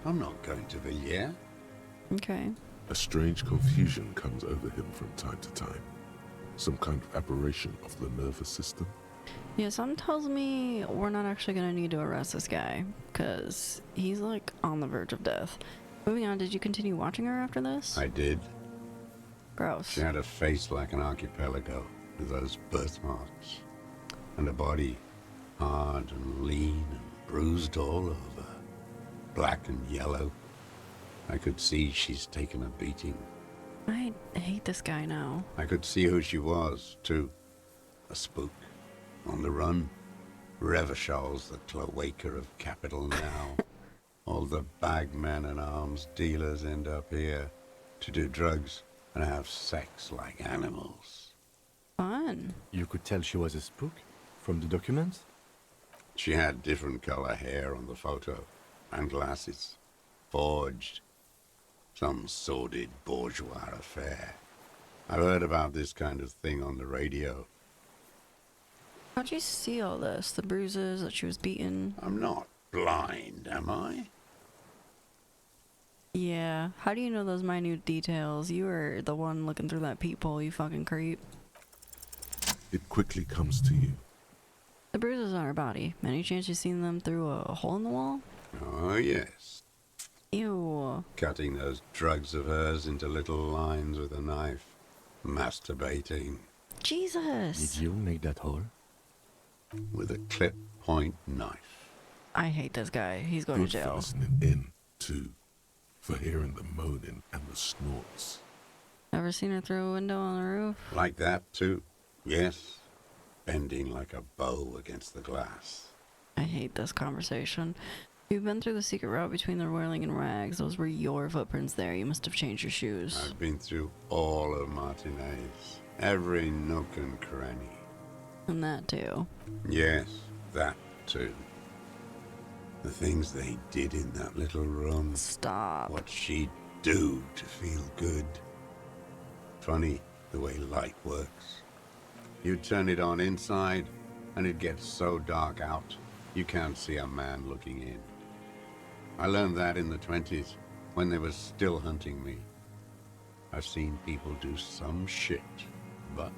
I'm not going to be here. Okay. A strange confusion comes over him from time to time. Some kind of aberration of the nervous system. Yeah, something tells me we're not actually gonna need to arrest this guy, because he's like on the verge of death. Moving on, did you continue watching her after this? I did. Gross. She had a face like an archipelago with those birthmarks. And a body hard and lean and bruised all over. Black and yellow. I could see she's taken a beating. I hate this guy now. I could see who she was, too. A spook. On the run. Revachal's the cloaca of capital now. All the bagmen and arms dealers end up here to do drugs and have sex like animals. Fun. You could tell she was a spook from the documents? She had different color hair on the photo, and glasses. Forged. Some sordid bourgeois affair. I've heard about this kind of thing on the radio. How'd you see all this? The bruises that she was beaten? I'm not blind, am I? Yeah. How do you know those minute details? You were the one looking through that peephole, you fucking creep. It quickly comes to you. The bruises on her body. Any chance you've seen them through a hole in the wall? Oh, yes. Ew. Cutting those drugs of hers into little lines with a knife. Masturbating. Jesus. Did you make that hole? With a clip point knife. I hate this guy. He's going Good to jail. for listening in, too. For hearing the moaning and the snorts. Ever seen her through a window on the roof? Like that, too. Yes. Bending like a bow against the glass. I hate this conversation. You've been through the secret route between the whirling and rags. Those were your footprints there. You must have changed your shoes. I've been through all of Martinez. Every nook and cranny. And that too. Yes, that too. The things they did in that little room. Stop. What she'd do to feel good. Funny the way light works. You turn it on inside, and it gets so dark out, you can't see a man looking in. I learned that in the 20s, when they were still hunting me. I've seen people do some shit, but...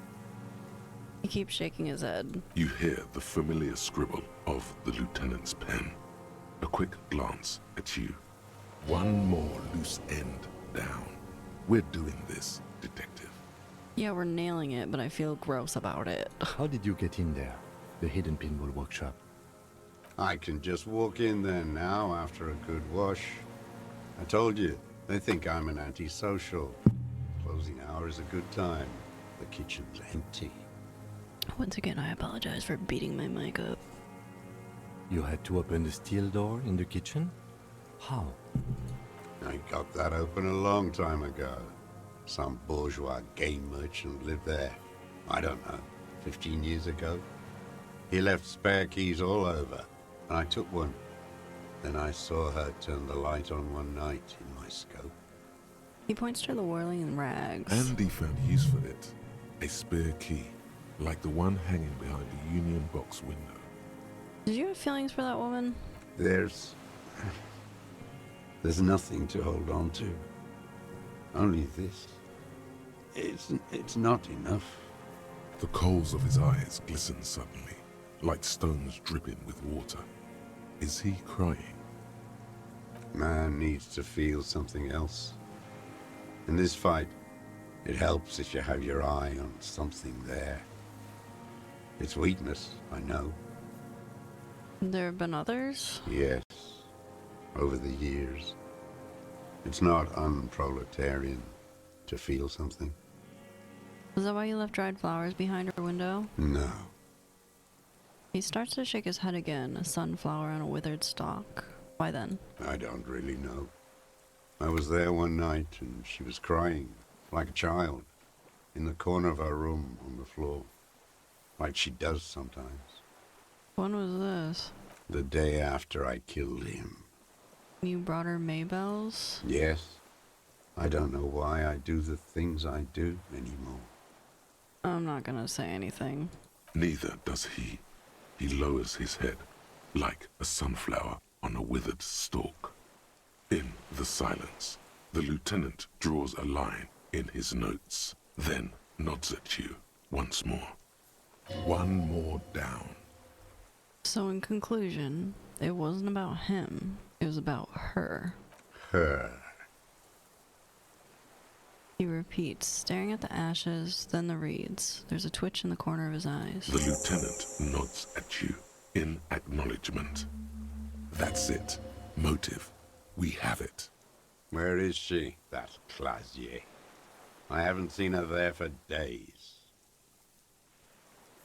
He keeps shaking his head. You hear the familiar scribble of the lieutenant's pen. A quick glance at you. One more loose end down. We're doing this, detective. Yeah, we're nailing it, but I feel gross about it. How did you get in there? The hidden pinball workshop. I can just walk in there now after a good wash. I told you, they think I'm an antisocial. Closing hour is a good time. The kitchen's empty. Once again, I apologize for beating my mic up. You had to open the steel door in the kitchen? How? I got that open a long time ago. Some bourgeois game merchant lived there. I don't know, 15 years ago. He left spare keys all over, and I took one. Then I saw her turn the light on one night in my scope. He points to the whirling and rags. Andy found use for it. A spare key, like the one hanging behind the Union Box window. Did you have feelings for that woman? There's nothing to hold on to. Only this. It's not enough. The coals of his eyes glisten suddenly, like stones dripping with water. Is he crying? Man needs to feel something else. In this fight, it helps if you have your eye on something there. It's weakness, I know. There have been others? Yes, over the years. It's not unproletarian to feel something. Is that why you left dried flowers behind her window? No. He starts to shake his head again, a sunflower on a withered stalk. Why then? I don't really know. I was there one night and she was crying, like a child, in the corner of our room on the floor, like she does sometimes. When was this? The day after I killed him. You brought her Maybells? Yes. I don't know why I do the things I do anymore. I'm not gonna say anything. Neither does he. He lowers his head, like a sunflower on a withered stalk. In the silence, the lieutenant draws a line in his notes, then nods at you once more. One more down. So in conclusion, it wasn't about him, it was about her. Her. He repeats, staring at the ashes, then the reeds. There's a twitch in the corner of his eyes. The lieutenant nods at you in acknowledgement. That's it. Motive. We have it. Where is she, that Clasier? I haven't seen her there for days.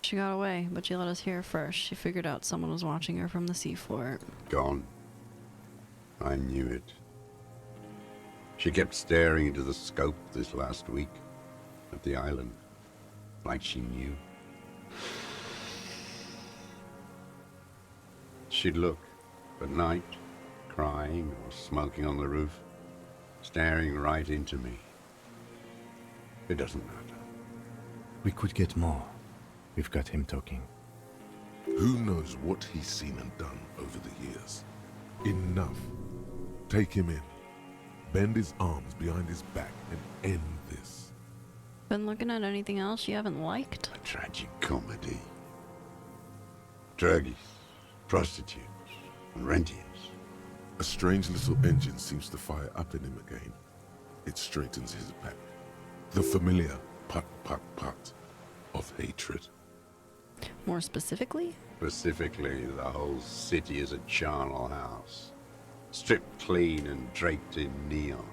She got away, but she let us hear first. She figured out someone was watching her from the seafort. Gone. I knew it. She kept staring into the scope this last week at the island, like she knew. She'd look at night, crying or smoking on the roof, staring right into me. It doesn't matter. We could get more. We've got him talking. Who knows what he's seen and done over the years? Enough. Take him in. Bend his arms behind his back and end this. Been looking at anything else you haven't liked? A tragic comedy. Druggies, prostitutes, and rentiers. A strange little engine seems to fire up in him again. It straightens his back. The familiar put of hatred. More specifically? Specifically, the whole city is a charnel house. Stripped clean and draped in neon.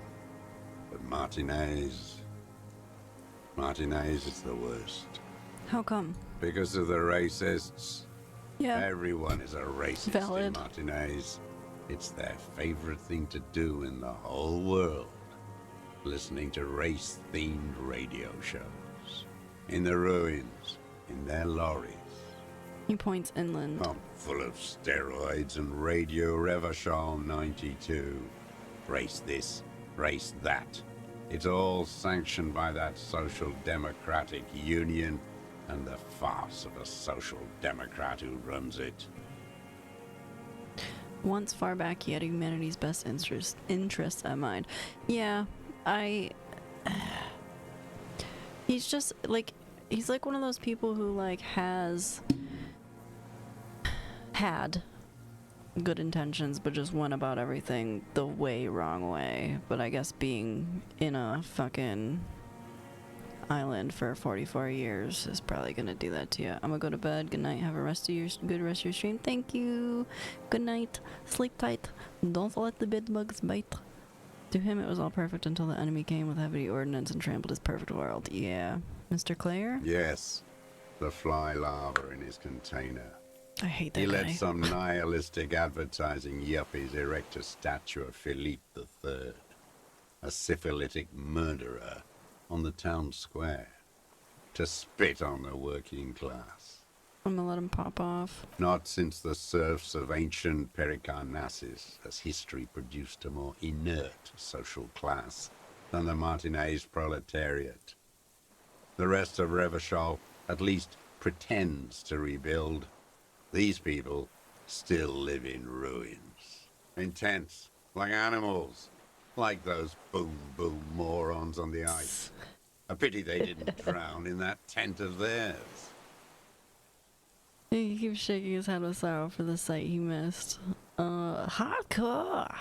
But Martinez is the worst. How come? Because of the racists. Yeah. Everyone is a racist Valid. in Martinez. It's their favorite thing to do in the whole world. Listening to race-themed radio shows. In the ruins, in their lorries. He points inland. Pumped full of steroids and Radio Revachol 92. Race this, race that. It's all sanctioned by that Social Democratic Union and the farce of a Social Democrat who runs it. Once far back, he had humanity's best interests at mind. Yeah, he's just, like, he's like one of those people who, like, had good intentions, but just went about everything the wrong way. But I guess being in a fucking island for 44 years is probably gonna do that to you. I'm gonna go to bed. Good night. Have a good rest of your stream. Thank you. Good night. Sleep tight. Don't let the bed bugs bite. To him, it was all perfect until the enemy came with heavy ordnance and trampled his perfect world. Yeah. Mr. Claire? Yes, the fly larva in his container. I hate that He guy. let some nihilistic advertising yuppies erect a statue of Philippe III, a syphilitic murderer, on the town square, to spit on the working class. I'm gonna let him pop off. Not since the serfs of ancient Pericarnassus has history produced a more inert social class than the Martinez proletariat. The rest of Revachol at least pretends to rebuild. These people still live in ruins. Intense, like animals, Like those boom morons on the ice. A pity they didn't drown in that tent of theirs. He keeps shaking his head with sorrow for the sight he missed. Hardcore!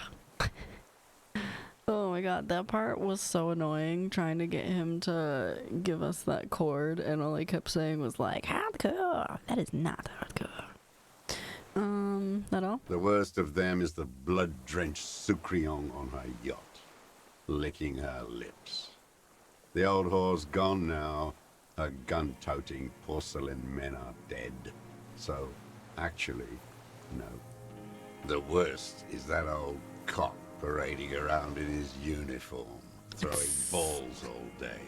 Oh my god, that part was so annoying, trying to get him to give us that chord, and all he kept saying was like, hardcore! That is not hardcore. That all? The worst of them is the blood-drenched Sucrion on her yacht, licking her lips. The old whore's gone now. Her gun-toting porcelain men are dead. So, actually, no. The worst is that old cop parading around in his uniform, throwing balls all day.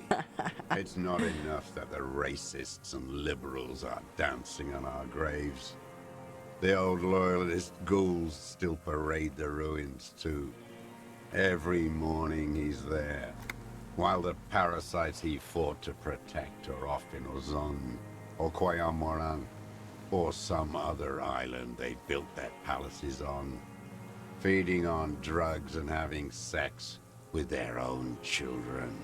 It's not enough that the racists and liberals are dancing on our graves. The old loyalist ghouls still parade the ruins too. Every morning he's there, while the parasites he fought to protect are off in Ozon, or Koyamoran, or some other island they built their palaces on, feeding on drugs and having sex with their own children.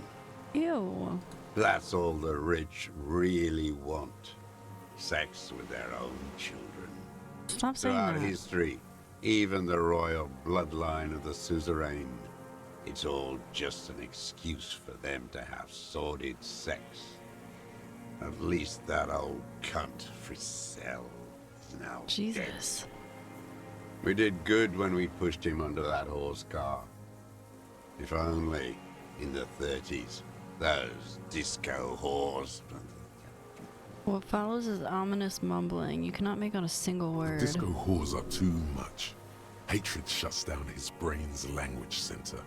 Ew. That's all the rich really want. Sex with their own children. Stop saying Throughout that. history, even the royal bloodline of the suzerain, it's all just an excuse for them to have sordid sex. At least that old cunt Frisell is now Jesus. dead. We did good when we pushed him under that horse car. If only, in the 30s, those disco whores. What follows is ominous mumbling. You cannot make out a single word. Disco whores are too much. Hatred shuts down his brain's language center,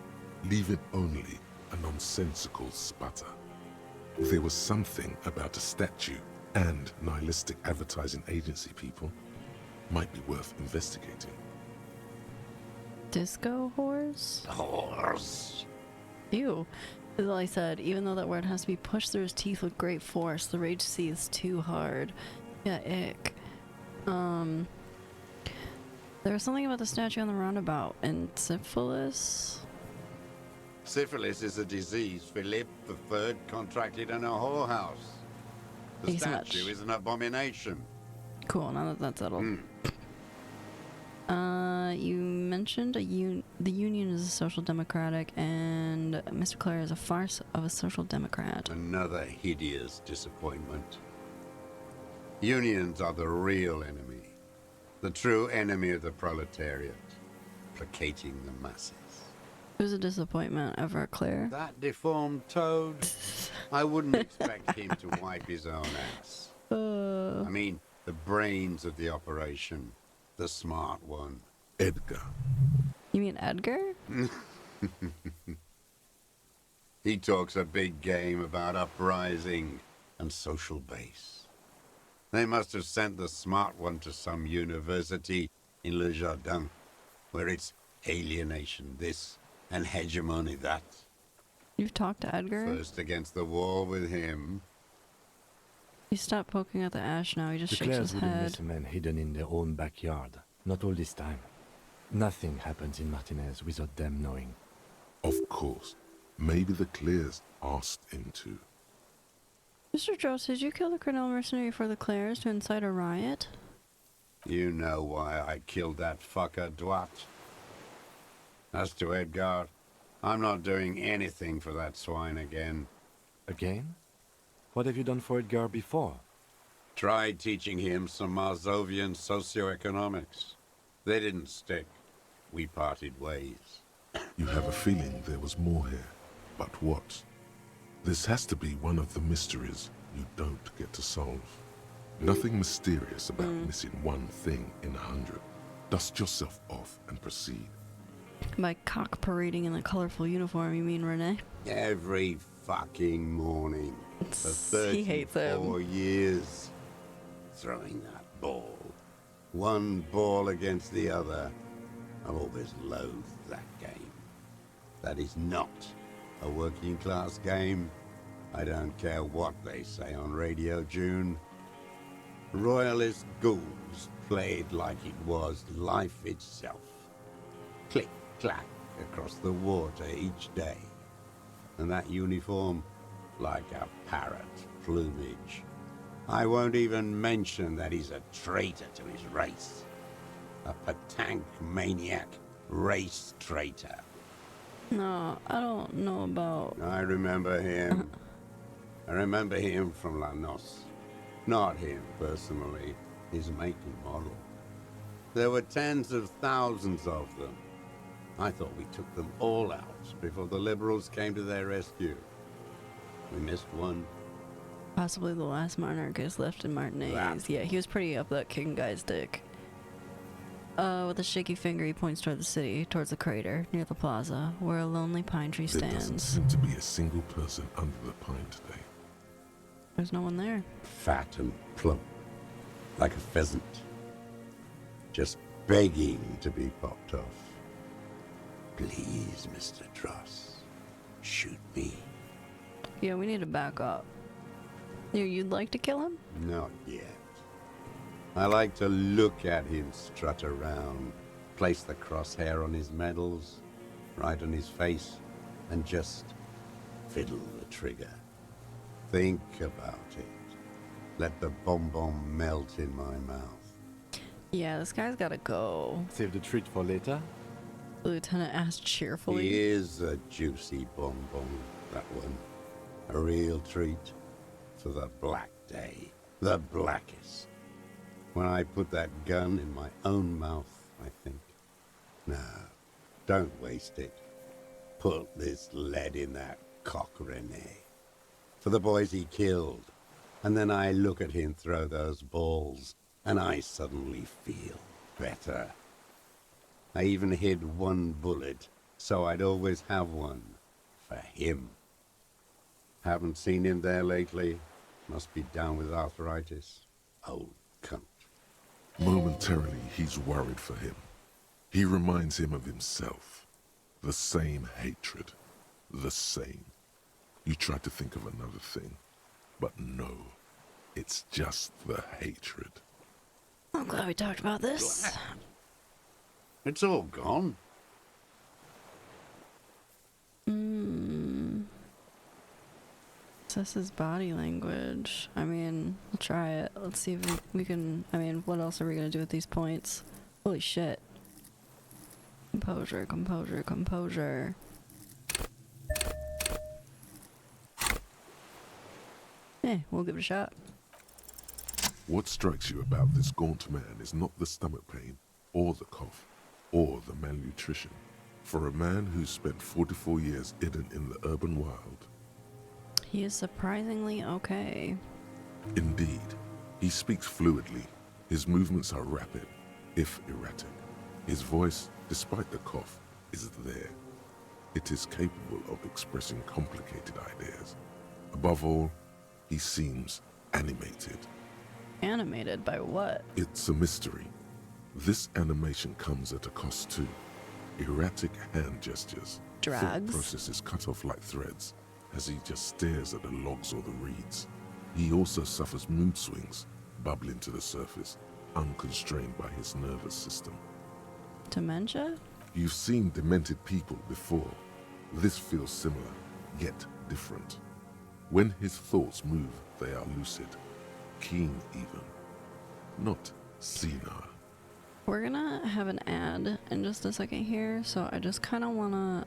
leaving only a nonsensical sputter. There was something about a statue and nihilistic advertising agency people might be worth investigating. Disco whores? Whores. Ew. Is all I said. Even though that word has to be pushed through his teeth with great force, the rage seethes too hard. Yeah, ick. There was something about the statue on the roundabout and syphilis. Syphilis is a disease Philip III contracted in a whorehouse. The Thank you so much. statue is an abomination. Cool, now that that's settled. You mentioned the Union is a social democratic, and Mr. Clare is a farce of a social democrat. Another hideous disappointment. Unions are the real enemy. The true enemy of the proletariat. Placating the masses. It was a disappointment, Everett Clare. That deformed toad. I wouldn't expect him to wipe his own ass. I mean, the brains of the operation. The smart one. Edgar. You mean Edgar? He talks a big game about uprising and social base. They must have sent the smart one to some university in Le Jardin, where it's alienation this and hegemony that. You've talked to Edgar? First against the wall with him. He stopped poking at the ash now, he just The shakes Clares his wouldn't head. miss a man hidden in their own backyard. Not all this time. Nothing happens in Martinez without them knowing. Of course. Maybe the Clares asked him to. Mr. Jones, did you kill the criminal mercenary for the Clares to incite a riot? You know why I killed that fucker, Dwat. As to Edgar, I'm not doing anything for that swine again. Again? What have you done for Edgar before? Tried teaching him some Marzovian socioeconomics. They didn't stick. We parted ways. You have a feeling there was more here. But what? This has to be one of the mysteries you don't get to solve. Nothing mysterious about missing one thing in 100. Dust yourself off and proceed. By cock parading in a colorful uniform, you mean, Renee? Every fucking morning. For He hates him. 34 years. Throwing that ball. One ball against the other. I've always loathed that game. That is not a working class game. I don't care what they say on Radio June. Royalist ghouls played like it was life itself. Click, clack, across the water each day. And that uniform, like a parrot's plumage. I won't even mention that he's a traitor to his race. A Patank maniac race traitor. No, I don't know about... I remember him. I remember him from Lanos. Not him, personally. His make and model. There were tens of thousands of them. I thought we took them all out before the liberals came to their rescue. We missed one. Possibly the last monarchist left in Martinez. Yeah, he was pretty up that kicking guy's dick. With a shaky finger, he points toward the city, towards the crater, near the plaza, where a lonely pine tree There doesn't stands. seem to be a single person under the pine today. There's no one there. Fat and plump, like a pheasant. Just begging to be popped off. Please, Mr. Dross, shoot me. Yeah, we need to back up. You'd like to kill him? Not yet. I like to look at him strut around, place the crosshair on his medals, right on his face, and just fiddle the trigger. Think about it. Let the bomb melt in my mouth. Yeah, this guy's gotta go. Save the treat for later. The lieutenant asked cheerfully. He is a juicy bonbon, that one. A real treat for the black day. The blackest. When I put that gun in my own mouth, I think. No, don't waste it. Put this lead in that cock, Rene. For the boys he killed. And then I look at him throw those balls, and I suddenly feel better. I even hid one bullet, so I'd always have one for him. Haven't seen him there lately. Must be down with arthritis. Old cunt. Momentarily, he's worried for him. He reminds him of himself. The same hatred. The same. You try to think of another thing, but no. It's just the hatred. I'm glad we talked about this. It's all gone. Assess his body language. I mean, we'll try it. Let's see if we can... I mean, what else are we gonna do with these points? Holy shit. Composure, composure, composure. We'll give it a shot. What strikes you about this gaunt man is not the stomach pain, or the cough, or the malnutrition. For a man who's spent 44 years hidden in the urban wild, He is surprisingly okay. indeed, he speaks fluidly. His movements are rapid, if erratic. His voice, despite the cough, is there. It is capable of expressing complicated ideas. Above all, he seems animated. Animated by what? It's a mystery. This animation comes at a cost too. Erratic hand gestures. Thought Drags? processes cut off like threads as he just stares at the logs or the reeds. He also suffers mood swings, bubbling to the surface, unconstrained by his nervous system. Dementia? You've seen demented people before. This feels similar, yet different. When his thoughts move, they are lucid, keen even, not senile. We're gonna have an ad in just a second here, so I just kind of wanna,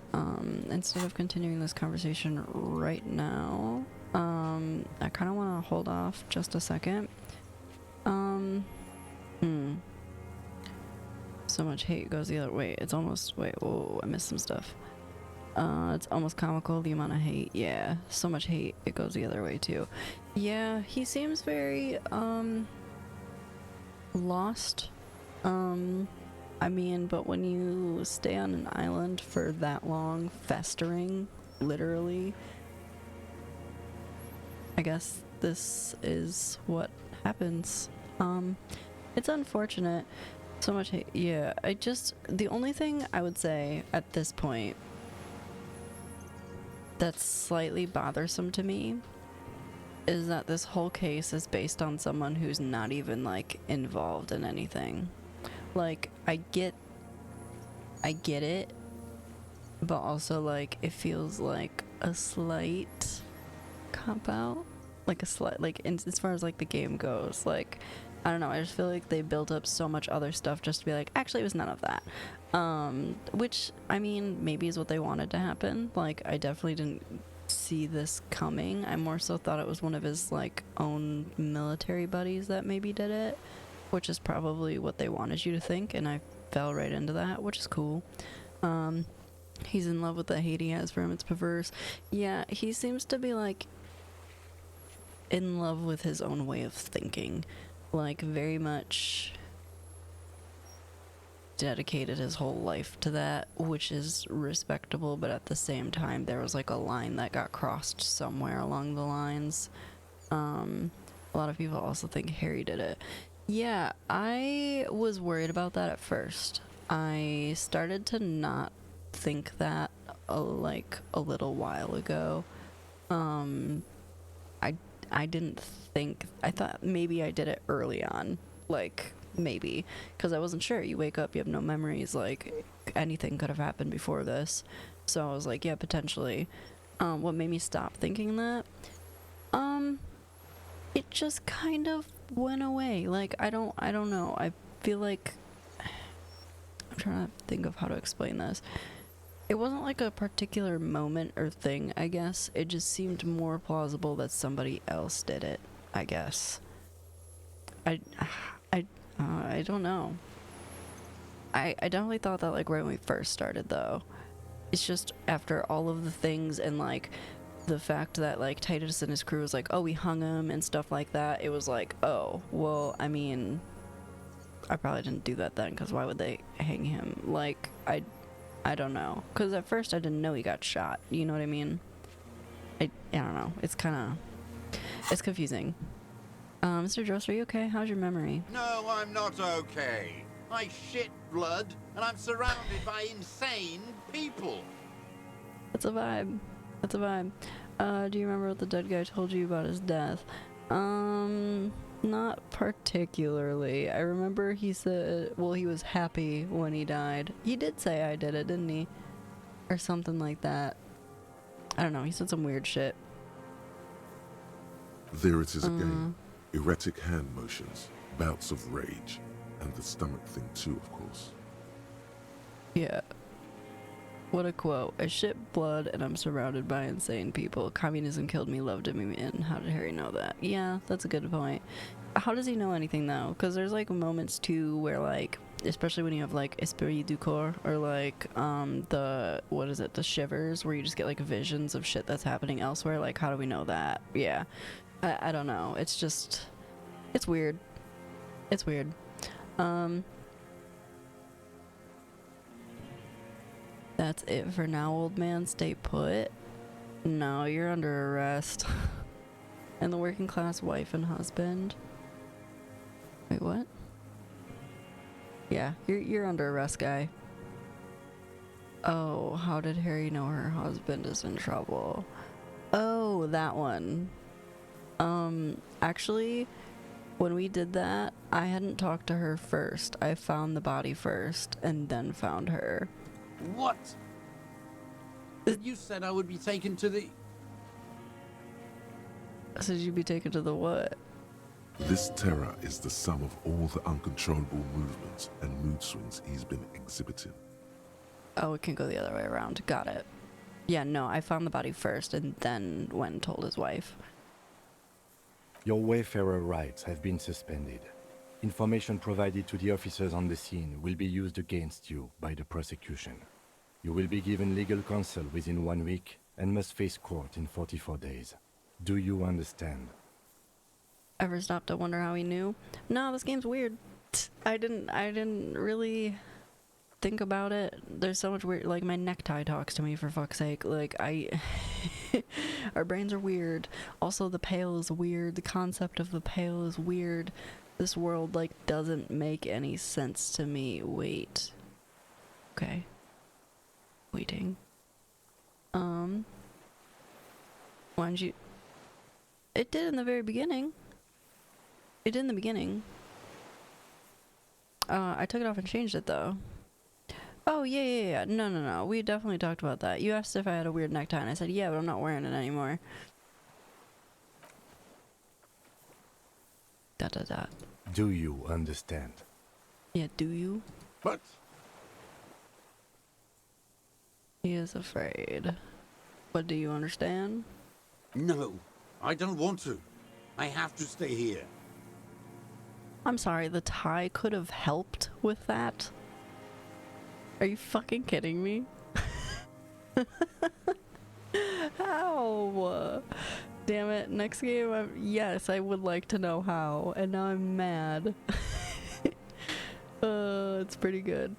instead of continuing this conversation right now, I kind of wanna hold off just a second. So much hate goes the other way. It's almost, wait, whoa, I missed some stuff. It's almost comical, the amount of hate. Yeah, so much hate, it goes the other way too. Yeah, he seems very, lost. I mean, but when you stay on an island for that long, festering, literally, I guess this is what happens. It's unfortunate. So much hate. Yeah, the only thing I would say at this point that's slightly bothersome to me is that this whole case is based on someone who's not even, like, involved in anything. Like, I get it, but also like it feels like a slight cop out, like a slight, like as far as like the game goes, like I don't know, I just feel like they built up so much other stuff just to be like, actually it was none of that, which I mean maybe is what they wanted to happen. Like I definitely didn't see this coming. I more so thought it was one of his like own military buddies that maybe did it, which is probably what they wanted you to think, and I fell right into that, which is cool. He's in love with the hate he has for him. It's perverse. Yeah, he seems to be like in love with his own way of thinking, like very much dedicated his whole life to that, which is respectable, but at the same time there was like a line that got crossed somewhere along the lines. A lot of people also think Harry did it. Yeah, I was worried about that at first. I started to not think that like a little while ago. I didn't think, I thought maybe I did it early on, like maybe, because I wasn't sure. You wake up, you have no memories, like anything could have happened before this, so I was like, yeah, potentially. What made me stop thinking that? It just kind of went away. Like I don't know, I feel like I'm trying to think of how to explain this. It wasn't like a particular moment or thing, I guess. It just seemed more plausible that somebody else did it, I guess. I don't know. I definitely thought that like right when we first started though. It's just after all of the things and like the fact that like Titus and his crew was like, oh, we hung him and stuff like that, it was like, oh, well, I mean, I probably didn't do that then, because why would they hang him? Like, I don't know, because at first I didn't know he got shot, you know what I mean? I don't know, it's confusing. Mr. Jost, are you okay? How's your memory? No, I'm not okay. I shit blood, and I'm surrounded by insane people. That's a vibe. That's a vibe. Do you remember what the dead guy told you about his death? Not particularly. I remember he said, well, he was happy when he died. He did say I did it, didn't he? Or something like that. I don't know, he said some weird shit. There it is again. Erratic hand motions, bouts of rage, and the stomach thing too, of course. Yeah. What a quote. I shit blood and I'm surrounded by insane people. Communism killed me, loved me, and how did Harry know that? Yeah, that's a good point. How does he know anything though? Because there's like moments too where like, especially when you have like esprit du corps or like the shivers, where you just get like visions of shit that's happening elsewhere. Like, how do we know that? Yeah. I don't know. It's just, it's weird. It's weird. That's it for now, old man. Stay put. No, you're under arrest. And the working class wife and husband. Wait, what? Yeah, you're under arrest, guy. Oh, how did Harry know her husband is in trouble? Oh, that one. Actually, when we did that, I hadn't talked to her first. I found the body first, and then found her. What? You said I would be taken to the... Said you'd be taken to the what? This terror is the sum of all the uncontrollable movements and mood swings he's been exhibiting. Oh, it can go the other way around. Got it. Yeah, no, I found the body first and then went and told his wife. Your wayfarer rights have been suspended. Information provided to the officers on the scene will be used against you by the prosecution. You will be given legal counsel within 1 week and must face court in 44 days. Do you understand? Ever stopped to wonder how he knew? No, this game's weird. I didn't really think about it. There's so much weird, like my necktie talks to me, for fuck's sake. Like our brains are weird. Also, the Pale is weird. The concept of the Pale is weird. This world like doesn't make any sense to me. Wait. Okay. Waiting. Why didn't you... It did in the very beginning. It did in the beginning. I took it off and changed it though. Oh, yeah. No. We definitely talked about that. You asked if I had a weird necktie, and I said, yeah, but I'm not wearing it anymore. Dot. Do you understand? Yeah, do you? But He is afraid. But do you understand? No, I don't want to. I have to stay here. I'm sorry, the tie could have helped with that? Are you fucking kidding me? How? Damn it, next game, yes, I would like to know how, and now I'm mad. It's pretty good.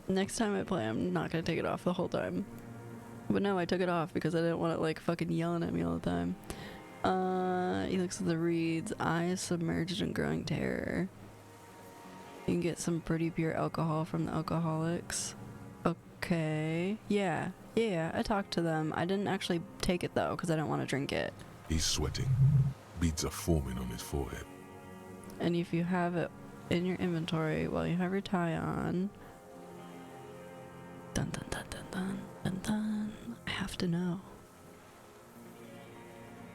Next time I play, I'm not gonna take it off the whole time. But no, I took it off because I didn't want it like fucking yelling at me all the time. He looks at the reads, eyes submerged in growing terror. You can get some pretty pure alcohol from the alcoholics. Okay. Yeah, I talked to them. I didn't actually take it though, because I didn't want to drink it. He's sweating. Beads are forming on his forehead. And if you have it in your inventory while you have your tie on... Dun dun dun dun dun dun dun. I have to know.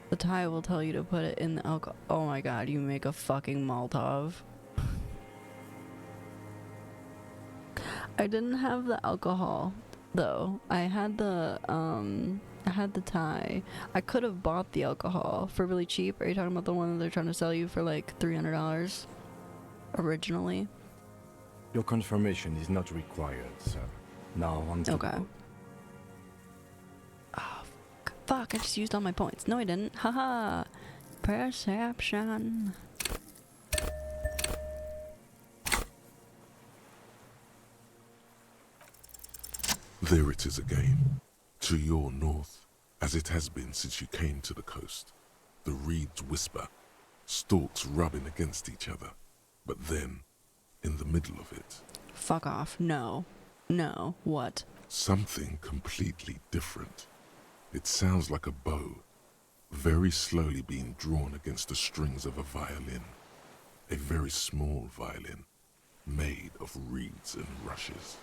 The tie will tell you to put it in the alcohol. Oh my god, you make a fucking Molotov. I didn't have the alcohol though. I had the tie. I could have bought the alcohol for really cheap. Are you talking about the one that they're trying to sell you for like $300 originally? Your confirmation is not required, sir. Now on to Okay. Oh, fuck, I just used all my points. No, I didn't. Haha. Perception. There it is again. To your north, as it has been since you came to the coast. The reeds whisper, stalks rubbing against each other. But then, in the middle of it... Fuck off. No. No. What? Something completely different. It sounds like a bow, very slowly being drawn against the strings of a violin. A very small violin, made of reeds and rushes.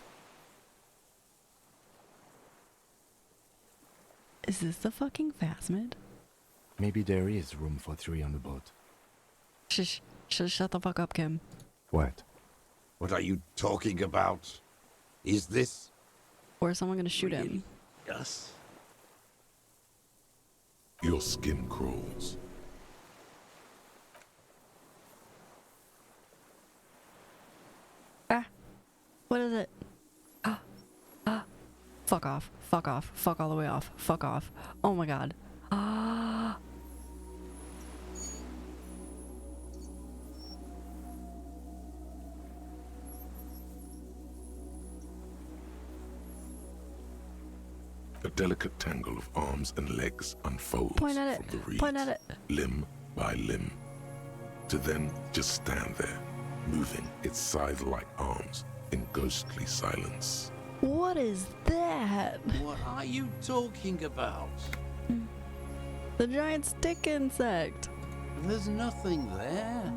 Is this the fucking Phasmid? Maybe there is room for 3 on the boat. Shut the fuck up, Kim. What? What are you talking about? Is this... Or is someone gonna shoot him? Us? Your skin crawls. Ah. What is it? Fuck off. Fuck off. Fuck all the way off. Fuck off. Oh my god. Ah. A delicate tangle of arms and legs unfolds Point at it. from the reeds, Point at it. limb by limb, to then just stand there, moving its scythe-like arms in ghostly silence. What is that? What are you talking about? The giant stick insect. There's nothing there.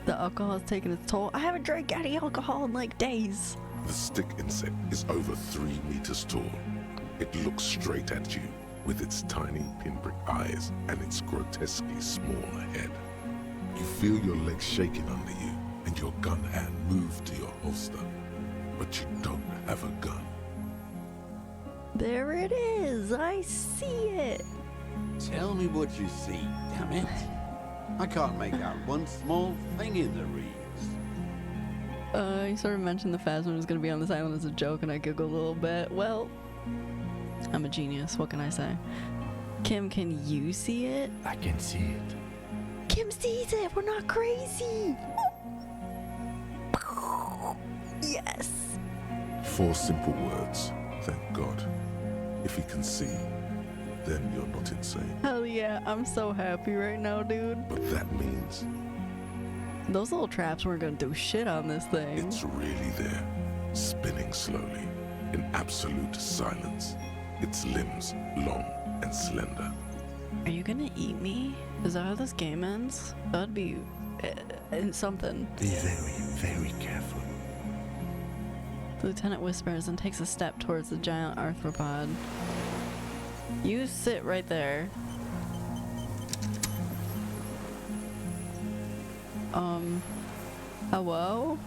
The alcohol is taking its toll. I haven't drank any alcohol in like days. The stick insect is over 3 meters tall. It looks straight at you with its tiny pinprick eyes and its grotesquely small head. You feel your legs shaking under you and your gun hand move to your holster, but you don't have a gun. There it is. I see it. Tell me what you see, damn it. I can't make out one small thing in the reeds. You sort of mentioned the Phasmid was going to be on this island as a joke, and I giggled a little bit. Well, I'm a genius. What can I say? Kim, can you see it? I can see it. Kim sees it. We're not crazy. Yes. 4 simple words, thank God. If he can see, then you're not insane. Hell yeah. I'm so happy right now, dude. But that means those little traps weren't going to do shit on this thing. it's really there, spinning slowly, in absolute silence. Its limbs long and slender. Are you gonna eat me? Is that how this game ends? That'd be something. Be very, very careful. The lieutenant whispers and takes a step towards the giant arthropod. You sit right there. Hello?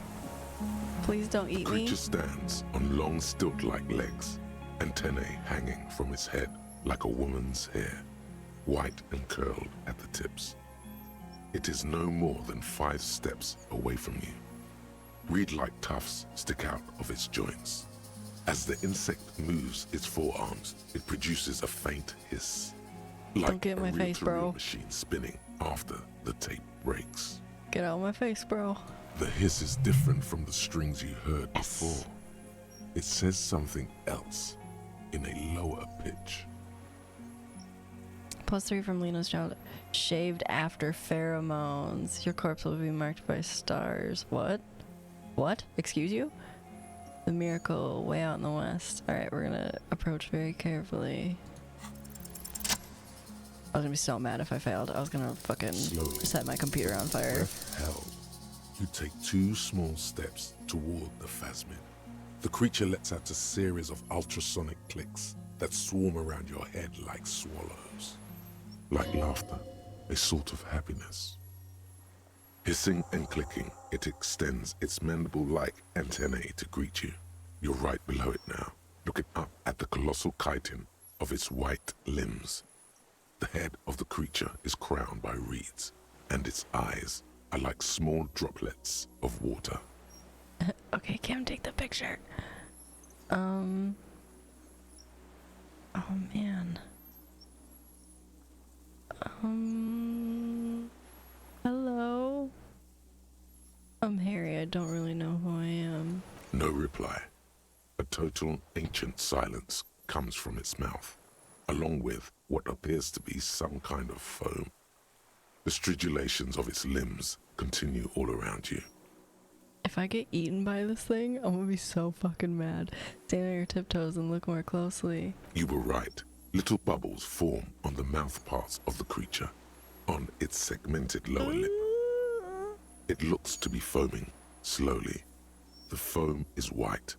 Please don't eat me. The creature stands on long stilt-like legs, antennae hanging from its head like a woman's hair, white and curled at the tips. It is no more than 5 steps away from you. Reed-like tufts stick out of its joints. As the insect moves its forearms, it produces a faint hiss, like Don't get in my a face, bro. reel-to-reel machine spinning after the tape breaks. Get out of my face, bro. The hiss is different from the strings you heard before. It says something else in a lower pitch. +3 from Lena's child. Shaved after pheromones. Your corpse will be marked by stars. What? What? Excuse you? The miracle way out in the west. Alright, we're gonna approach very carefully. I was gonna be so mad if I failed. I was gonna fucking set my computer on fire. Breath held. You take 2 small steps toward the Phasmid. The creature lets out a series of ultrasonic clicks that swarm around your head like swallows. Like laughter, a sort of happiness. Hissing and clicking, it extends its mandible-like antennae to greet you. You're right below it now, looking up at the colossal chitin of its white limbs. The head of the creature is crowned by reeds, and its eyes are like small droplets of water. Okay, Kim, take the picture. Oh man. Hello? I'm Harry, I don't really know who I am. No reply. A total ancient silence comes from its mouth, along with what appears to be some kind of foam. The stridulations of its limbs continue all around you. If I get eaten by this thing, I'm gonna be so fucking mad. Stand on your tiptoes and look more closely. You were right. Little bubbles form on the mouth parts of the creature, on its segmented lower lip. It looks to be foaming, slowly. The foam is white,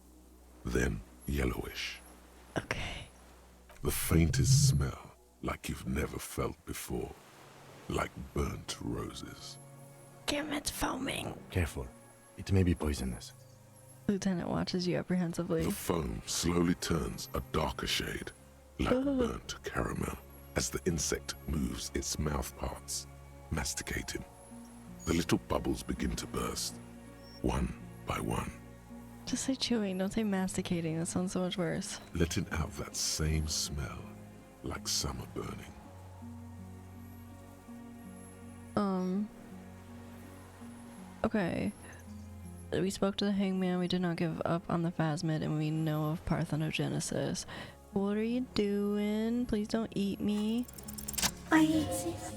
then yellowish. Okay. The faintest smell like you've never felt before, like burnt roses. Kim, it's foaming. Careful. It may be poisonous. Lieutenant watches you apprehensively. The foam slowly turns a darker shade, like burnt caramel, as the insect moves its mouth parts, masticating. The little bubbles begin to burst, one by one. Just say chewing, don't say masticating. That sounds so much worse. Letting out that same smell, like summer burning. Okay. We spoke to the hangman, we did not give up on the Phasmid, and we know of parthenogenesis. What are you doing? Please don't eat me. I exist.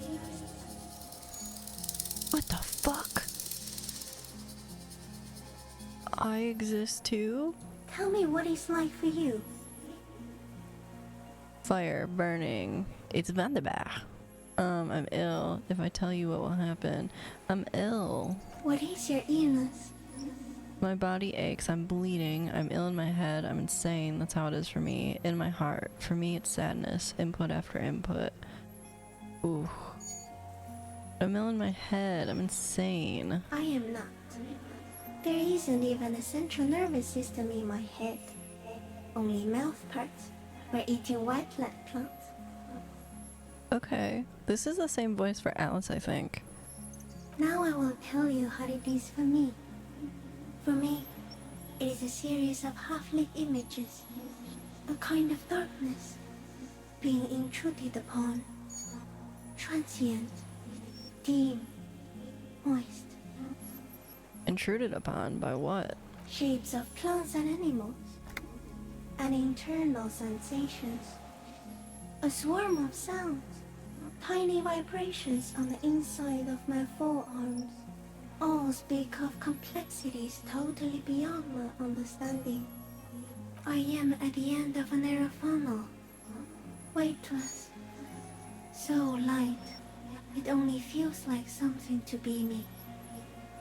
What the fuck? I exist too? Tell me what it's like for you. Fire, burning. It's wunderbar. I'm ill. If I tell you what will happen. I'm ill. What is your illness? My body aches, I'm bleeding, I'm ill in my head, I'm insane, that's how it is for me. In my heart, for me it's sadness, input after input. Ooh. I'm ill in my head, I'm insane. I am not. There isn't even a central nervous system in my head. Only mouth parts. We're eating white blood plants. Okay, this is the same voice for Alice, I think. Now I will tell you how it is for me. For me, it is a series of half-lit images, a kind of darkness, being intruded upon, transient, dim, moist. Intruded upon by what? Shapes of plants and animals, and internal sensations. A swarm of sounds, tiny vibrations on the inside of my forearms. All speak of complexities totally beyond my understanding. I am at the end of a narrow funnel, weightless, so light, it only feels like something to be me.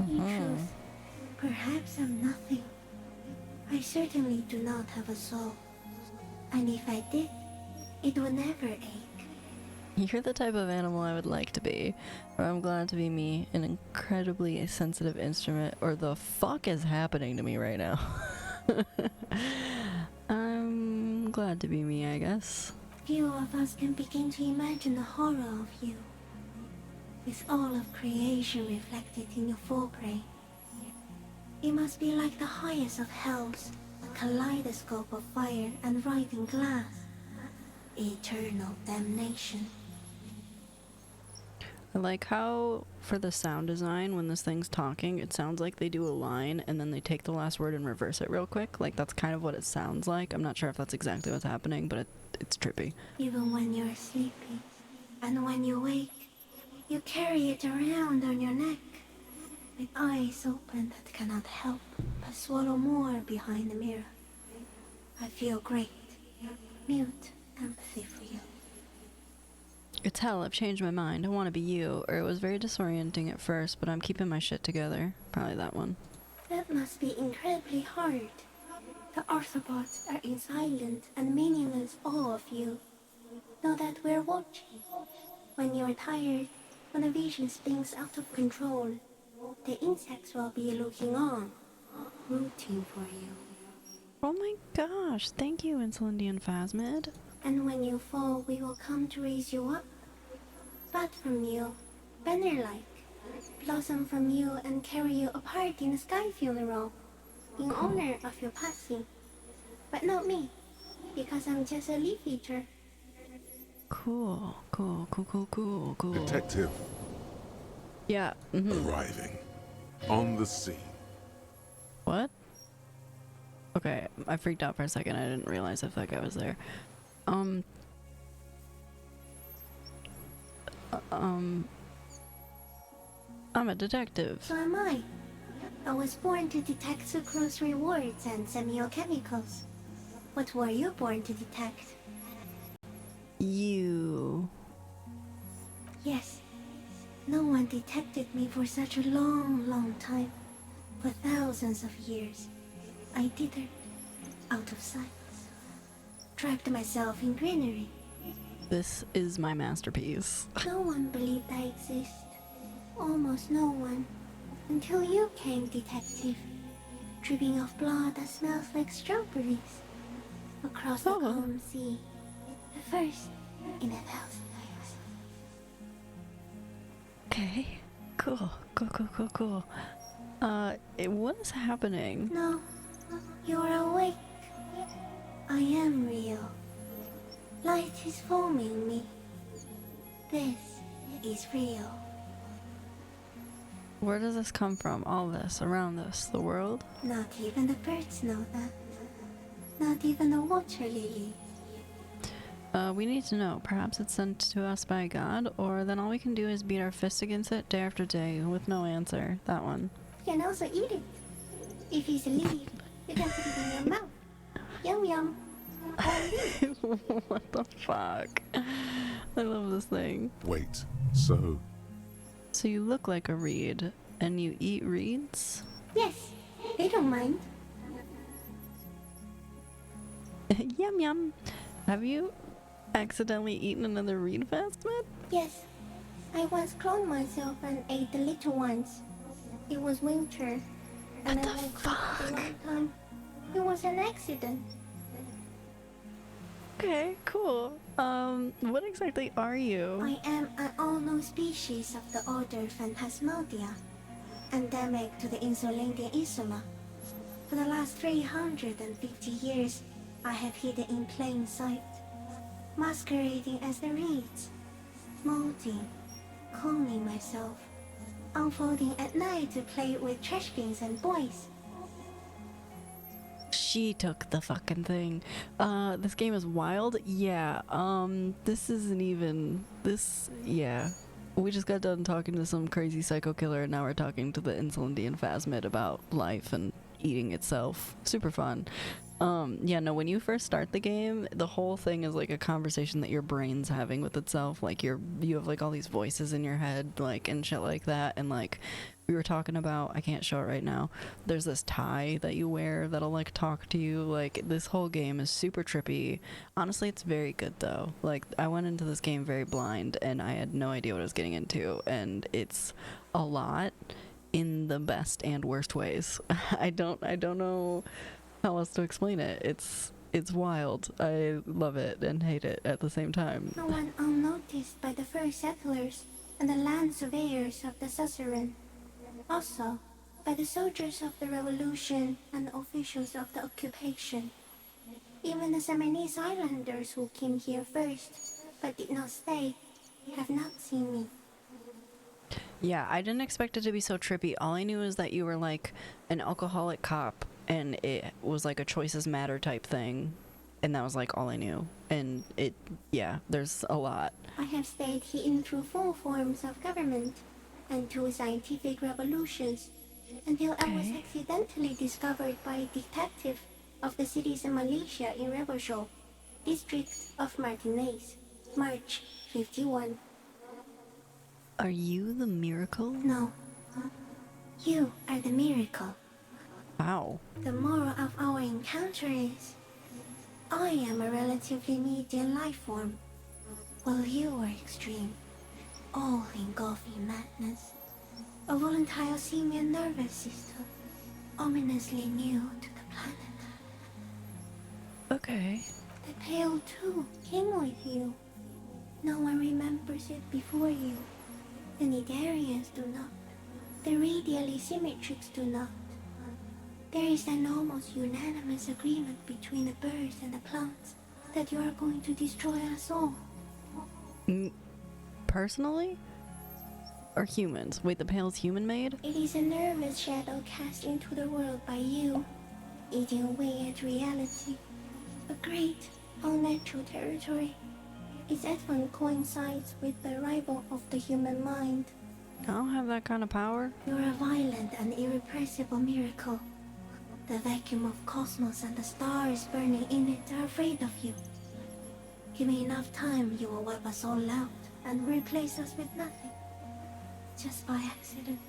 In truth, perhaps I'm nothing. I certainly do not have a soul. And if I did, it would never ache. You're the type of animal I would like to be. Or I'm glad to be me, an incredibly sensitive instrument. Or the fuck is happening to me right now? I'm glad to be me, I guess. Few of us can begin to imagine the horror of you, with all of creation reflected in your forebrain. It must be like the highest of hells, a kaleidoscope of fire and writhing glass. Eternal damnation. I like how, for the sound design, when this thing's talking, it sounds like they do a line and then they take the last word and reverse it real quick. Like, that's kind of what it sounds like. I'm not sure if that's exactly what's happening, but it's trippy. Even when you're sleepy, and when you wake, you carry it around on your neck, with eyes open that cannot help but swallow more behind the mirror. I feel great, mute empathy for you. It's hell, I've changed my mind. I want to be you. Or it was very disorienting at first, but I'm keeping my shit together. Probably that one. That must be incredibly hard. The Arthropods are in silent and meaningless awe of you. Know that we're watching. When you're tired, when the vision spins out of control, the insects will be looking on, rooting for you. Oh my gosh, thank you, Insulindian Phasmid. And when you fall, we will come to raise you up. Bud from you, banner-like, blossom from you and carry you apart in a sky funeral, in honor of your passing. But not me, because I'm just a leaf eater. Cool. Detective. Yeah. Arriving. On the scene. What? Okay, I freaked out for a second. I didn't realize if that guy was there. I'm a detective. So am I. I was born to detect sucrose rewards and semiochemicals. What were you born to detect? You. Yes. No one detected me for such a long time. For thousands of years. I dithered, out of sight. Trapped myself in greenery. This is my masterpiece. No one believed I exist. Almost no one. Until you came, detective. Dripping off blood that smells like strawberries. Across the calm sea. The first in 1,000 years. Okay. Cool. What is happening? No. You're awake. I am real. Light is forming me. This is real. Where does this come from? All this, around this, the world? Not even the birds know that. Not even the water lily. We need to know. Perhaps it's sent to us by God, or then all we can do is beat our fists against it day after day with no answer. That one. You can also eat it. If it's a leaf, you can put it in your mouth. Yum yum. What the fuck? I love this thing. Wait, so you look like a reed, and you eat reeds? Yes, they don't mind. Yum yum. Have you accidentally eaten another reed, Phasmid? Yes. I once cloned myself and ate the little ones. It was winter. And I woke up a long time. It was an accident. Okay, cool. What exactly are you? I am an unknown species of the order Phantasmodia, endemic to the Insulindian Isoma. For the last 350 years, I have hidden in plain sight, masquerading as the reeds, molding, cloning myself, unfolding at night to play with trash bins and boys. She took the fucking thing. This game is wild. Yeah. This isn't even this. Yeah. We just got done talking to some crazy psycho killer, and now we're talking to the Insulindian Phasmid about life and eating itself. Super fun. Yeah, no, when you first start the game, the whole thing is like a conversation that your brain's having with itself. Like you have like all these voices in your head, like, and shit like that, and like we were talking about, I can't show it right now, there's this tie that you wear that'll like talk to you. Like, this whole game is super trippy. Honestly, it's very good though. Like, I went into this game very blind and I had no idea what I was getting into, and it's a lot in the best and worst ways. I don't know how else to explain it. It's wild. I love it and hate it at the same time. No one unnoticed by the first settlers and the land surveyors of the suzerain. Also, by the soldiers of the revolution and the officials of the occupation. Even the Seminese islanders who came here first, but did not stay, have not seen me. Yeah, I didn't expect it to be so trippy. All I knew is that you were like an alcoholic cop, and it was like a choices matter type thing, and that was like all I knew. And yeah, there's a lot. I have stayed hidden through 4 forms of government and 2 scientific revolutions, until I was accidentally discovered by a detective of the citizen militia in Reverchol, district of Martinez, March 51. Are you the miracle? No. You are the miracle. Wow. The moral of our encounter is, I am a relatively medium life form, while you are extreme, all-engulfing madness, a volatile simian nervous system, ominously new to the planet. Okay. The Pale too came with you. No one remembers it before you. The Nidarians do not. The radially symmetrics do not. There is an almost unanimous agreement between the birds and the plants that you are going to destroy us all. Personally? Or humans? Wait, the Pale's human-made? It is a nervous shadow cast into the world by you, eating away at reality. A great, unnatural territory. Its advent coincides with the arrival of the human mind. I don't have that kind of power. You're a violent and irrepressible miracle. The vacuum of cosmos and the stars burning in it are afraid of you. Give me enough time, you will wipe us all out and replace us with nothing. Just by accident.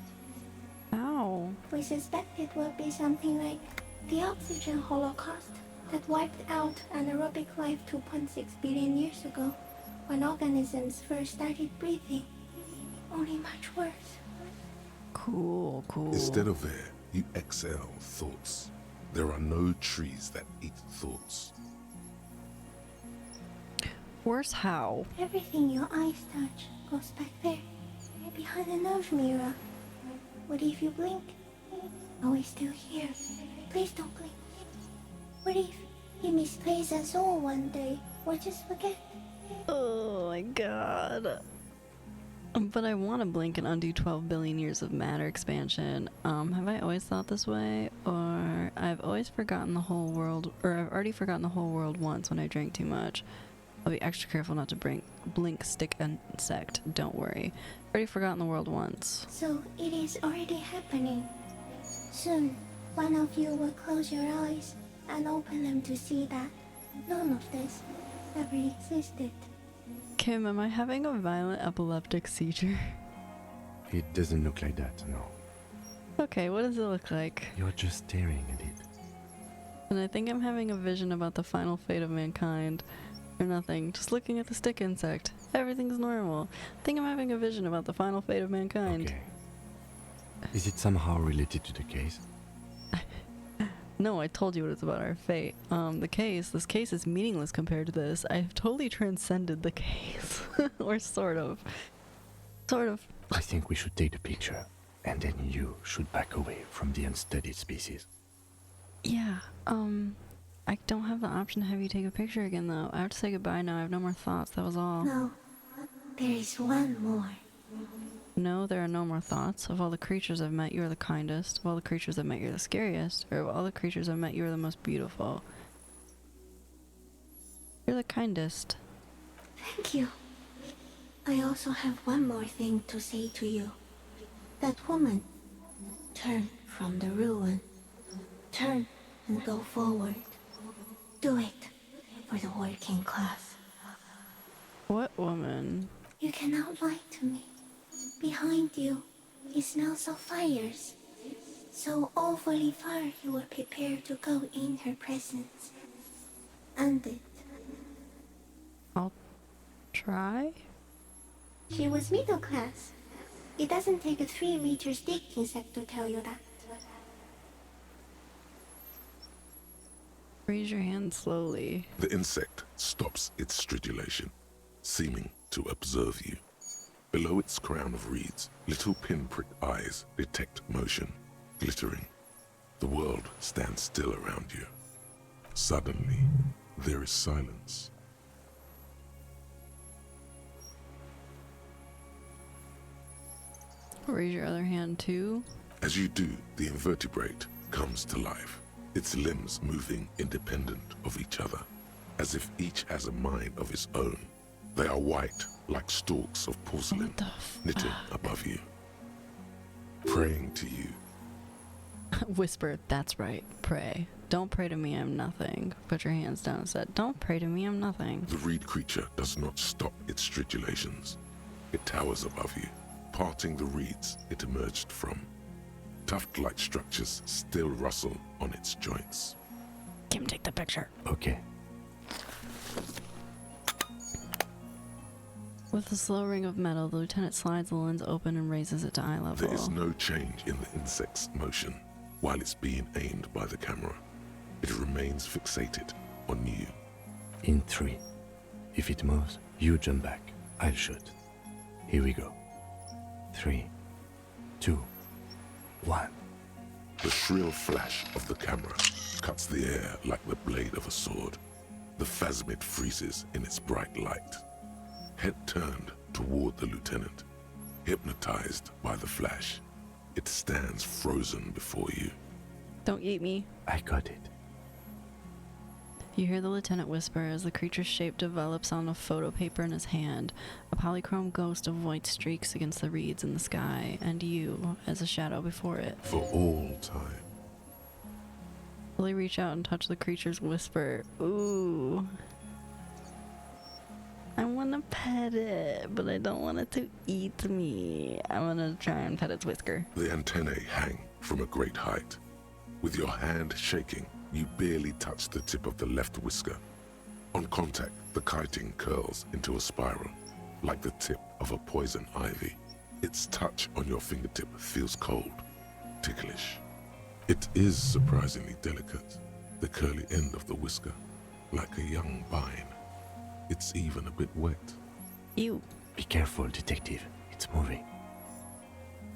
Ow. We suspect it will be something like the oxygen holocaust that wiped out anaerobic life 2.6 billion years ago, when organisms first started breathing. Only much worse. Cool. Instead of air, you exhale thoughts. There are no trees that eat thoughts. Worse how? Everything your eyes touch goes back there, behind the nerve mirror. What if you blink? Are we still here? Please don't blink. What if he misplaces us all one day, or just forget? Oh my god. But I want to blink and undo 12 billion years of matter expansion. Have I always thought this way? Or I've always forgotten the whole world, or I've already forgotten the whole world once when I drank too much. I'll be extra careful not to blink stick insect, don't worry. Already forgotten the world once. So it is already happening. Soon, one of you will close your eyes and open them to see that none of this ever existed. Kim, am I having a violent epileptic seizure? It doesn't look like that, no. Okay, what does it look like? You're just staring at it. And I think I'm having a vision about the final fate of mankind. Or nothing, just looking at the stick insect. Everything's normal. I think I'm having a vision about the final fate of mankind. Okay. Is it somehow related to the case? No, I told you it was about our fate. This case is meaningless compared to this. I've totally transcended the case. Or sort of. I think we should take the picture, and then you should back away from the unstudied species. Yeah, I don't have the option to have you take a picture again, though. I have to say goodbye now. I have no more thoughts. That was all. No, there is one more. No, there are no more thoughts. Of all the creatures I've met, you are the kindest. Of all the creatures I've met, you're the scariest. Or of all the creatures I've met, you are the most beautiful. You're the kindest. Thank you. I also have one more thing to say to you. That woman, turn from the ruin. Turn and go forward. Do it for the working class. What woman? You cannot lie to me. Behind you, He smells of fires. So awfully far he would prepare to go in her presence. And it. I'll try. She was middle class. It doesn't take a 3-meter stick insect to tell you that. Raise your hand slowly. The insect stops its stridulation, seeming to observe you. Below its crown of reeds, little pinprick eyes detect motion, glittering. The world stands still around you. Suddenly, there is silence. Raise your other hand too. As you do, the invertebrate comes to life, its limbs moving independent of each other, as if each has a mind of its own. They are white, like stalks of porcelain, knitting above you, praying to you. Whisper, that's right, pray. Don't pray to me, I'm nothing. Put your hands down and said, don't pray to me, I'm nothing. The reed creature does not stop its stridulations. It towers above you, parting the reeds it emerged from. Tuft-like structures still rustle on its joints. Kim, take the picture. Okay. With a slow ring of metal, the lieutenant slides the lens open and raises it to eye level. There is no change in the insect's motion while it's being aimed by the camera. It remains fixated on you. In 3. If it moves, you jump back. I'll shoot. Here we go. 3, 2, 1. The shrill flash of the camera cuts the air like the blade of a sword. The Phasmid freezes in its bright light. Head turned toward the lieutenant, hypnotized by the flash. It stands frozen before you. Don't eat me. I got it. You hear the lieutenant whisper as the creature's shape develops on a photo paper in his hand, a polychrome ghost of white streaks against the reeds in the sky, and you as a shadow before it. For all time. Will you reach out and touch the creature's whisper? Ooh. I want to pet it, but I don't want it to eat me. I'm gonna try and pet its whisker. The antennae hang from a great height. With your hand shaking, you barely touch the tip of the left whisker. On contact, the kiting curls into a spiral, like the tip of a poison ivy. Its touch on your fingertip feels cold, ticklish. It is surprisingly delicate, the curly end of the whisker, like a young vine. It's even a bit wet. Ew. Be careful, detective. It's moving.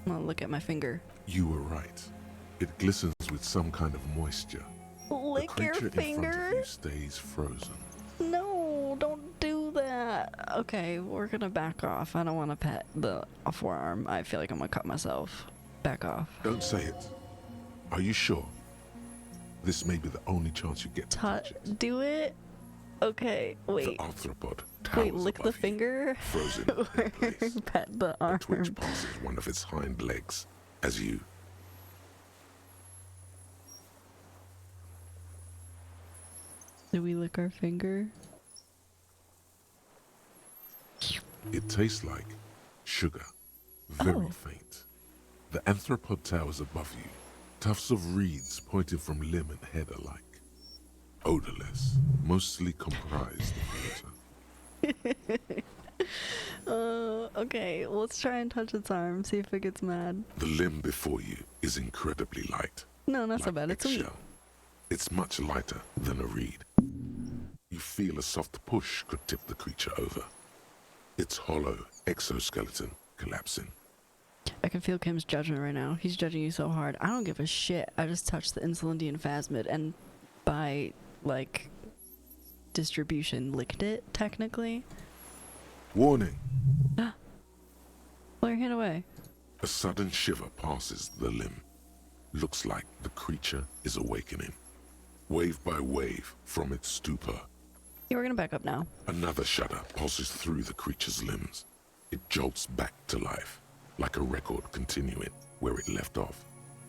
I'm gonna look at my finger. You were right. It glistens with some kind of moisture. Lick your The creature in front finger. of you stays frozen. No, don't do that. Okay, we're gonna back off. I don't want to pet the forearm. I feel like I'm gonna cut myself. Back off. Don't say it. Are you sure? This may be the only chance you get to touch it. Do it. Okay, wait. The arthropod towers Wait, lick the above you, finger. frozen in place. Pet the arm. A twitch passes one of its hind legs as you... Do we lick our finger? It tastes like sugar, very faint. The arthropod towers above you, tufts of reeds pointing from limb and head alike. Odorless, mostly comprised of water. Okay, let's try and touch its arm, see if it gets mad. The limb before you is incredibly light. No, not so bad, it's sweet. Eggshell. It's much lighter than a reed. You feel a soft push could tip the creature over. Its hollow exoskeleton collapsing. I can feel Kim's judgment right now. He's judging you so hard. I don't give a shit. I just touched the Insulindian Phasmid and by, like, distribution licked it, technically. Warning! Pull your hand away. A sudden shiver passes the limb. Looks like the creature is awakening. Wave by wave from its stupor. Yeah, we're gonna back up now. Another shudder pulses through the creature's limbs. It jolts back to life, like a record continuing where it left off,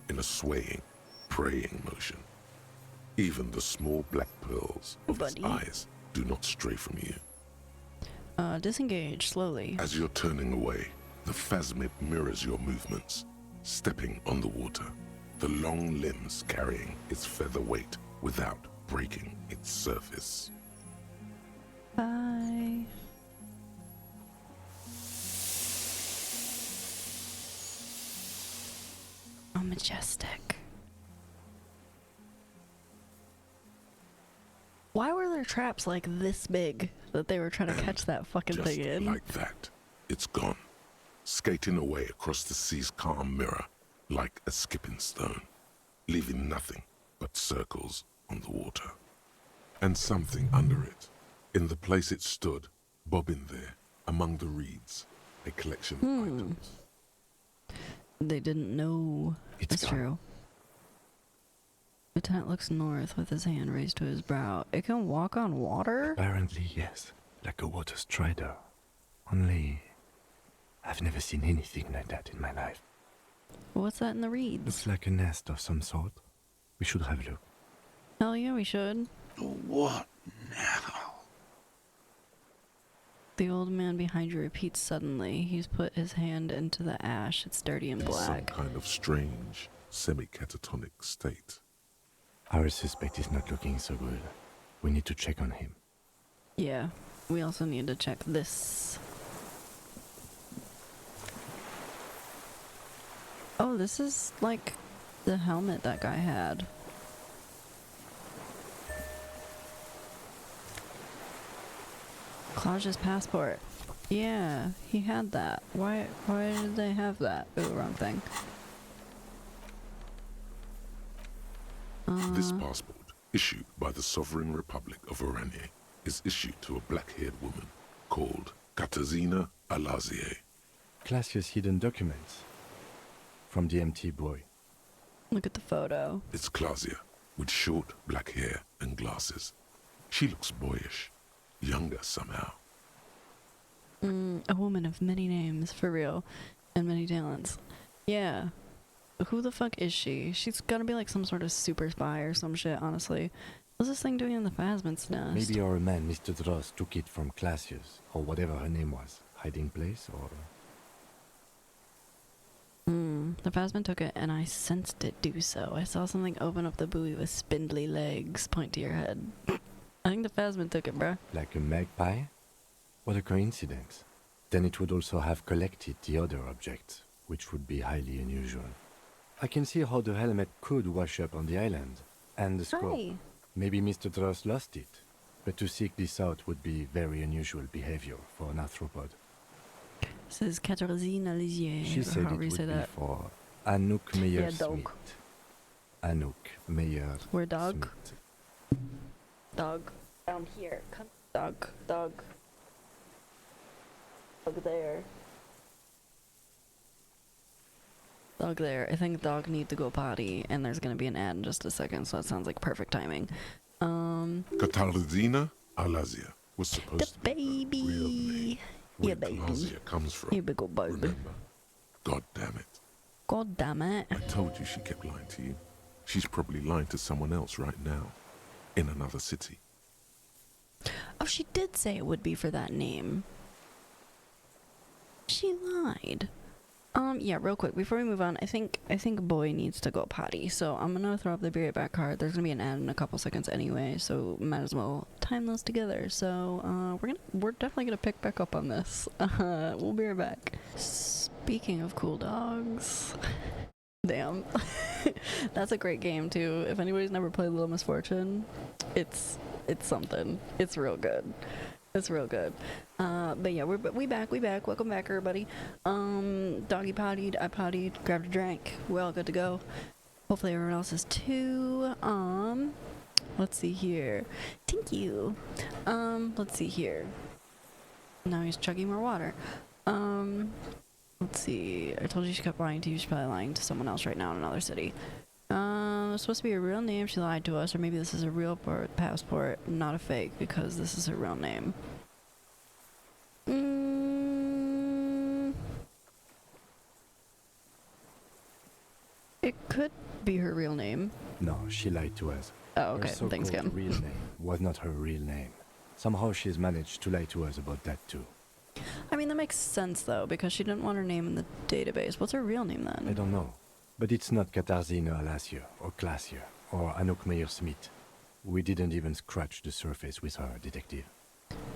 in a swaying, praying motion. Even the small black pearls of its eyes do not stray from you. Disengage slowly. As you're turning away, the Phasmid mirrors your movements, stepping on the water, the long limbs carrying its feather weight without breaking its surface. Bye. Oh, majestic. Why were there traps like this big that they were trying to catch that fucking Just thing in? like that, it's gone, skating away across the sea's calm mirror like a skipping stone, leaving nothing but circles on the water. And something under it, in the place it stood, bobbing there, among the reeds, a collection of items. They didn't know. That's true. Lieutenant looks north with his hand raised to his brow. It can walk on water? Apparently, yes. Like a water strider. Only, I've never seen anything like that in my life. What's that in the reeds? Looks like a nest of some sort. We should have a look. Hell yeah, we should. What now? The old man behind you repeats suddenly. He's put his hand into the ash. It's dirty and black. Some kind of strange, semi-catatonic state. Our suspect is not looking so good. We need to check on him. Yeah, we also need to check this. Oh, this is like the helmet that guy had. Claudia's passport. Yeah, he had that. Why did they have that? Oh, wrong thing. This passport, issued by the Sovereign Republic of Oranje, is issued to a black-haired woman called Katarzyna Alazie. Classia's hidden documents. From the MT boy. Look at the photo. It's Claudia, with short black hair and glasses. She looks boyish, younger somehow. A woman of many names, for real, and many talents. Yeah. Who the fuck is she? She's gotta be like some sort of super spy or some shit, honestly. What's this thing doing in the Phasmids nest? Maybe our man, Mr. Dross, took it from Classia's, or whatever her name was. Hiding place, or... The Phasmid took it, and I sensed it do so. I saw something open up the buoy with spindly legs. Point to your head. I think the Phasmid took it, bruh. Like a magpie? What a coincidence. Then it would also have collected the other objects, which would be highly unusual. I can see how the helmet could wash up on the island, and the scope. Hi. Maybe Mr. Dross lost it, but to seek this out would be very unusual behavior for an arthropod. This is Katarzyna Alazie. She said it would be for Anouk Meyer-Smith. Anouk Meyer. Where dog? Dog. Down here. Come. Dog. Dog. Dog there. Dog there. I think dog need to go potty, and there's gonna be an ad in just a second, so that sounds like perfect timing. Katarzyna Alazie was supposed to be baby. her real name. Yeah, Where baby. Claudia comes from. You big old baby. Remember? God damn it. God damn it. I told you she kept lying to you. She's probably lying to someone else right now. In another city. Oh, she did say it would be for that name. She lied. Yeah, real quick, before we move on, I think boy needs to go potty, so I'm gonna throw up the be right back card. There's gonna be an ad in a couple seconds anyway, so might as well time those together. So, we're definitely gonna pick back up on this. We'll be right back. Speaking of cool dogs. Damn. That's a great game too. If anybody's never played Little Misfortune, it's something. It's real good. It's real good. But yeah, we back. Welcome back, everybody. Doggy pottied, I pottied, grabbed a drink. We're all good to go. Hopefully everyone else is too. Let's see here. Thank you. Let's see here. Now he's chugging more water. Let's see. I told you she kept lying to you. She's probably lying to someone else right now in another city. It's supposed to be a real name. She lied to us, or maybe this is a real passport, not a fake, because this is her real name. It could be her real name. No, she lied to us. Oh, okay. Her so-called Thanks, Kim. real name was not her real name. Somehow she's managed to lie to us about that too. I mean, mean, that makes sense, though, because she didn't want her name in the database. What's her real name, then? I don't know. But it's not Katarzyna Alasia or Klasia or Anouk Meyer-Smith. We didn't even scratch the surface with her, detective.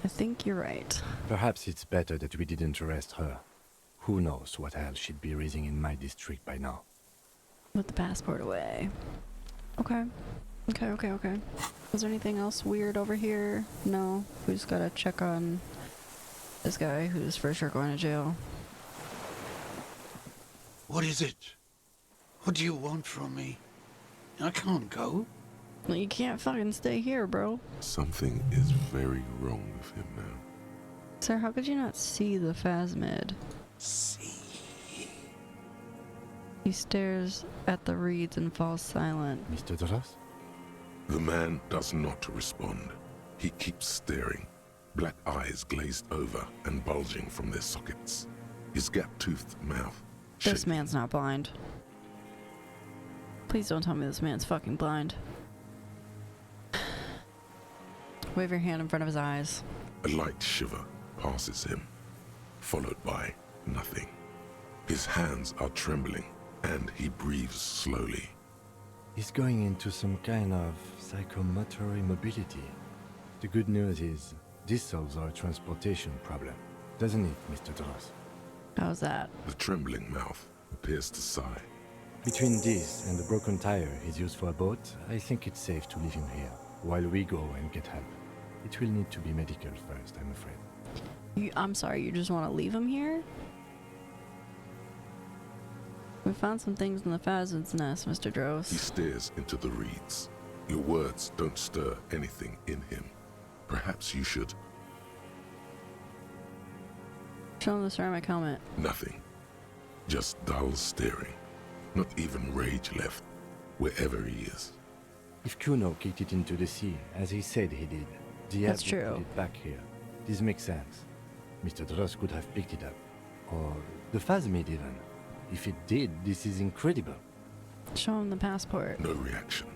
I think you're right. Perhaps it's better that we didn't arrest her. Who knows what hell she'd be raising in my district by now. Put the passport away. Okay. Okay. Is there anything else weird over here? No. We just gotta check on this guy who's for sure going to jail. What is it? What do you want from me? I can't go. Well, you can't fucking stay here, bro. Something is very wrong with him now. Sir, how could you not see the Phasmid? See? He stares at the reeds and falls silent. Mr. Dross? The man does not respond. He keeps staring, black eyes glazed over and bulging from their sockets. His gap-toothed mouth This shaking. man's not blind. Please don't tell me this man's fucking blind. Wave your hand in front of his eyes. A light shiver passes him, followed by nothing. His hands are trembling, and he breathes slowly. He's going into some kind of psychomotor immobility. The good news is, this solves our transportation problem, doesn't it, Mr. Dross? How's that? The trembling mouth appears to sigh. Between this and the broken tire he's used for a boat, I think it's safe to leave him here, while we go and get help. It will need to be medical first, I'm afraid. I'm sorry, you just want to leave him here? We found some things in the Phasmids nest, Mr. Dross. He stares into the reeds. Your words don't stir anything in him. Perhaps you should. Show him the ceramic helmet. Nothing. Just dull staring. Not even rage left, wherever he is. If Kuno kicked it into the sea, as he said he did, Diab That's would true. put it back here. This makes sense. Mr. Dross could have picked it up. Or the Phasmid even. If it did, this is incredible. Show him the passport. No reaction.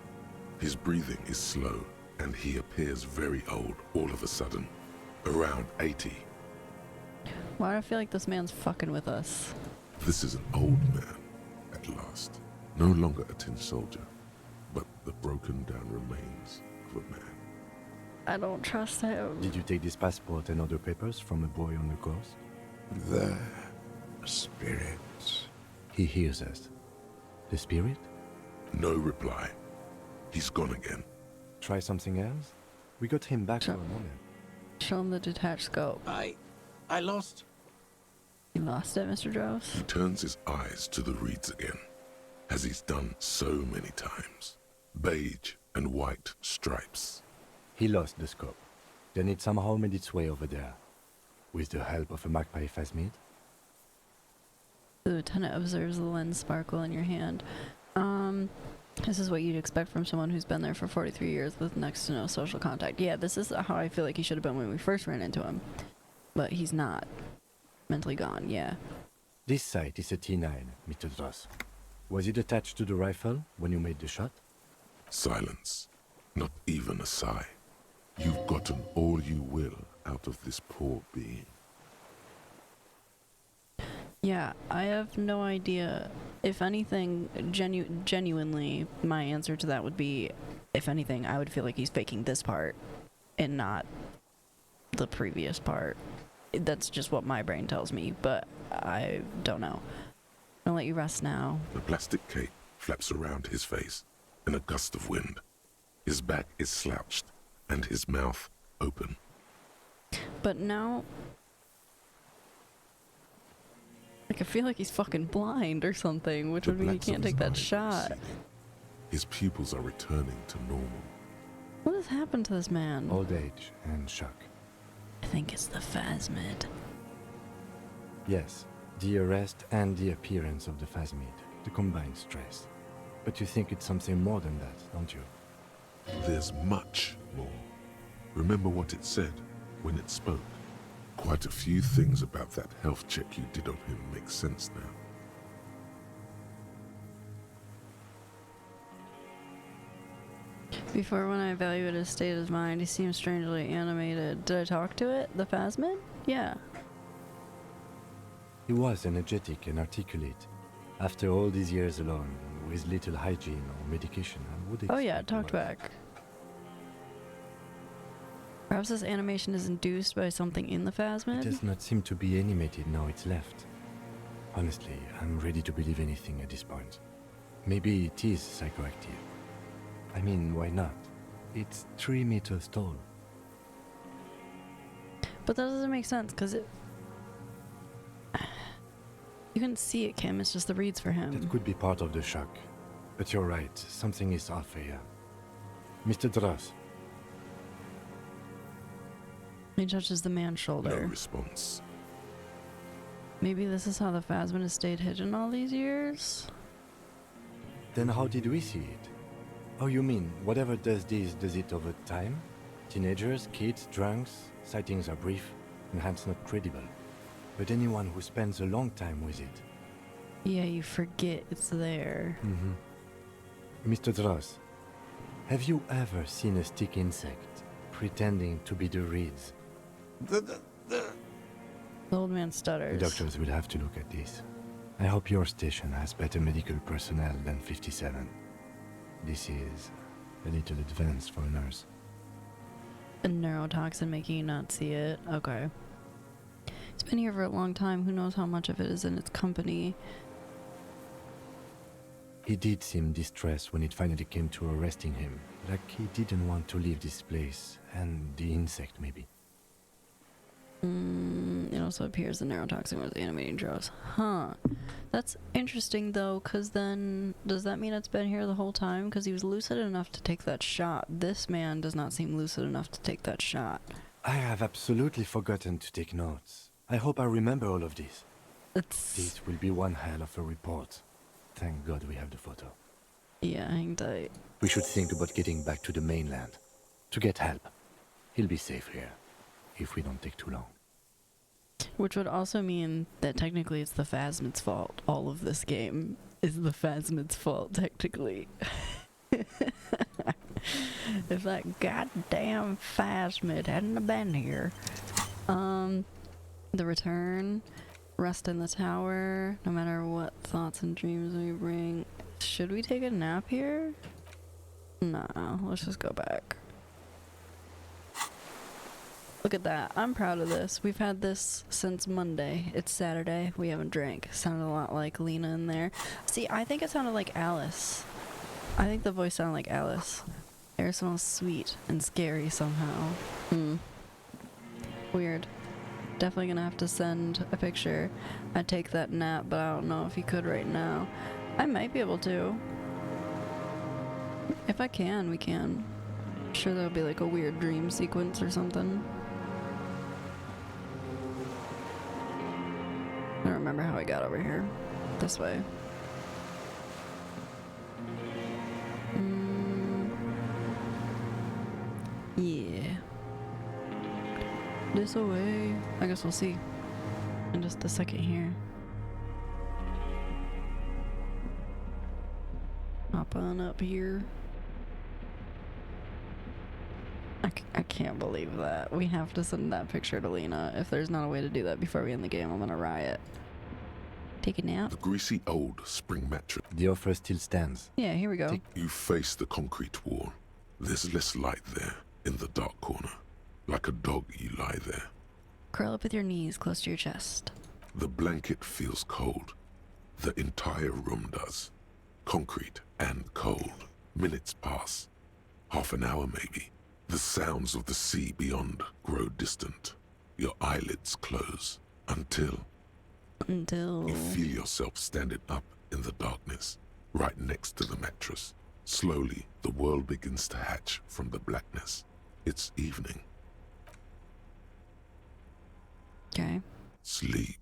His breathing is slow, and he appears very old all of a sudden. Around 80. Why do I feel like this man's fucking with us? This is an old man, at last. No longer a tin soldier, but the broken down remains of a man. I don't trust him. Did you take this passport and other papers from a boy on the coast? The spirits. He hears us. The spirit? No reply. He's gone again. Try something else? We got him back for a moment. Show him the detached scope. I lost. You lost it, Mr. Dross? He turns his eyes to the reeds again, as he's done so many times. Beige and white stripes. He lost the scope. Then it somehow made its way over there. With the help of a magpie Phasmid? The lieutenant observes the lens sparkle in your hand. This is what you'd expect from someone who's been there for 43 years with next to no social contact. Yeah, this is how I feel like he should have been when we first ran into him. But he's not. Mentally gone, yeah. This sight is a T9, Mr. Dross. Was it attached to the rifle when you made the shot? Silence. Not even a sigh. You've gotten all you will out of this poor being. Yeah, I have no idea. If anything, genuinely, my answer to that would be, if anything, I would feel like he's faking this part and not the previous part. That's just what my brain tells me, but I don't know. I'll let you rest now. The plastic cape flaps around his face in a gust of wind. His back is slouched and his mouth open. But now, like, I feel like he's fucking blind or something, which would mean he can't take that shot. His pupils are returning to normal. What has happened to this man? Old age and shock. I think it's the Phasmid. Yes, the arrest and the appearance of the Phasmid, the combined stress. But you think it's something more than that, don't you? There's much more. Remember what it said when it spoke? Quite a few things about that health check you did on him make sense now. Before, when I evaluated his state of mind, he seemed strangely animated. Did I talk to it? The Phasmid? Yeah. He was energetic and articulate. After all these years alone, with little hygiene or medication, I would Oh yeah, expect talked much. back. Perhaps this animation is induced by something in the It Phasmid? does not seem to be animated now it's left. Honestly, I'm ready to believe anything at this point. Maybe it is psychoactive. I mean, why not? It's 3 meters tall. But that doesn't make sense, because it... You couldn't see it, Kim. It's just the reads for him. That could be part of the shock. But you're right, something is off here. Mr. Dross. He touches the man's No shoulder. response. Maybe this is how the Phasmid has stayed hidden all these years? Then how did we see it? Oh, you mean, whatever does this, does it over time? Teenagers, kids, drunks, sightings are brief, and hence not credible. But anyone who spends a long time with it. Yeah, you forget it's there. Mr. Dross, have you ever seen a stick insect pretending to be the reeds? The old man stutters. Doctors will have to look at this. I hope your station has better medical personnel than 57. This is a little advanced for a nurse. A neurotoxin making you not see it? Okay. It's been here for a long time. Who knows how much of it is in its company? He did seem distressed when it finally came to arresting him. Like he didn't want to leave this place. And the insect, maybe. It also appears the neurotoxin was animating Dross. Huh. That's interesting, though, because then... Does that mean it's been here the whole time? Because he was lucid enough to take that shot. This man does not seem lucid enough to take that shot. I have absolutely forgotten to take notes. I hope I remember all of this. This will be one hell of a report. Thank God we have the photo. Yeah, hang tight. We should think about getting back to the mainland. To get help. He'll be safe here. If we don't take too long. Which would also mean that technically it's the Phasmid's fault. All of this game is the Phasmid's fault, technically. If that goddamn Phasmid hadn't have been here. The return, rest in the tower, no matter what thoughts and dreams we bring. Should we take a nap here? No, let's just go back. Look at that. I'm proud of this. We've had this since Monday. It's Saturday. We haven't drank. Sounded a lot like Lena in there. See, I think it sounded like Alice. I think the voice sounded like Alice. Air smells sweet and scary somehow. Weird. Definitely gonna have to send a picture. I'd take that nap, but I don't know if you could right now. I might be able to. If I can, we can. I'm sure there'll be like a weird dream sequence or something. I don't remember how I got over here. This way. Yeah. This away. I guess we'll see in just a second here. Hop on up here. I can't believe that. We have to send that picture to Lena. If there's not a way to do that before we end the game, I'm gonna riot. Take a nap? The greasy old spring mattress. The offer still stands. Yeah, here we go. You face the concrete wall. There's less light there, in the dark corner. Like a dog, you lie there. Curl up with your knees close to your chest. The blanket feels cold. The entire room does. Concrete and cold. Minutes pass. Half an hour, maybe. The sounds of the sea beyond grow distant. Your eyelids close until you feel yourself standing up in the darkness, right next to the mattress. Slowly, the world begins to hatch from the blackness. It's evening. Okay. Sleep.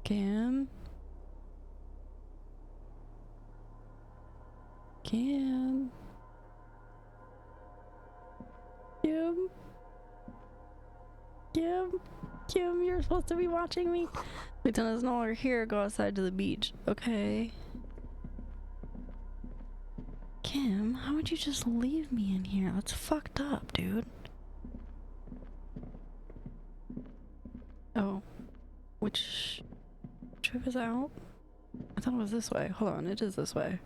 Kim? Kim? Kim? Kim? Kim, you're supposed to be watching me. Lieutenant's no longer here. Go outside to the beach. Okay. Kim, how would you just leave me in here? That's fucked up, dude. Oh. Which trip is out? I thought it was this way. Hold on, it is this way.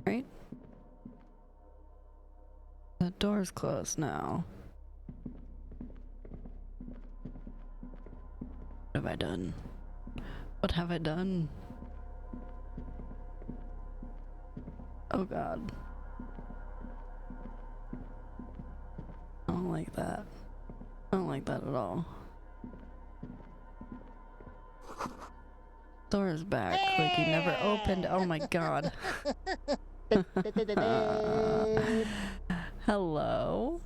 Right? The door's closed now. What have I done? What have I done? Oh god. I don't like that. I don't like that at all. Door is back, like he never opened. Oh my god. Hello.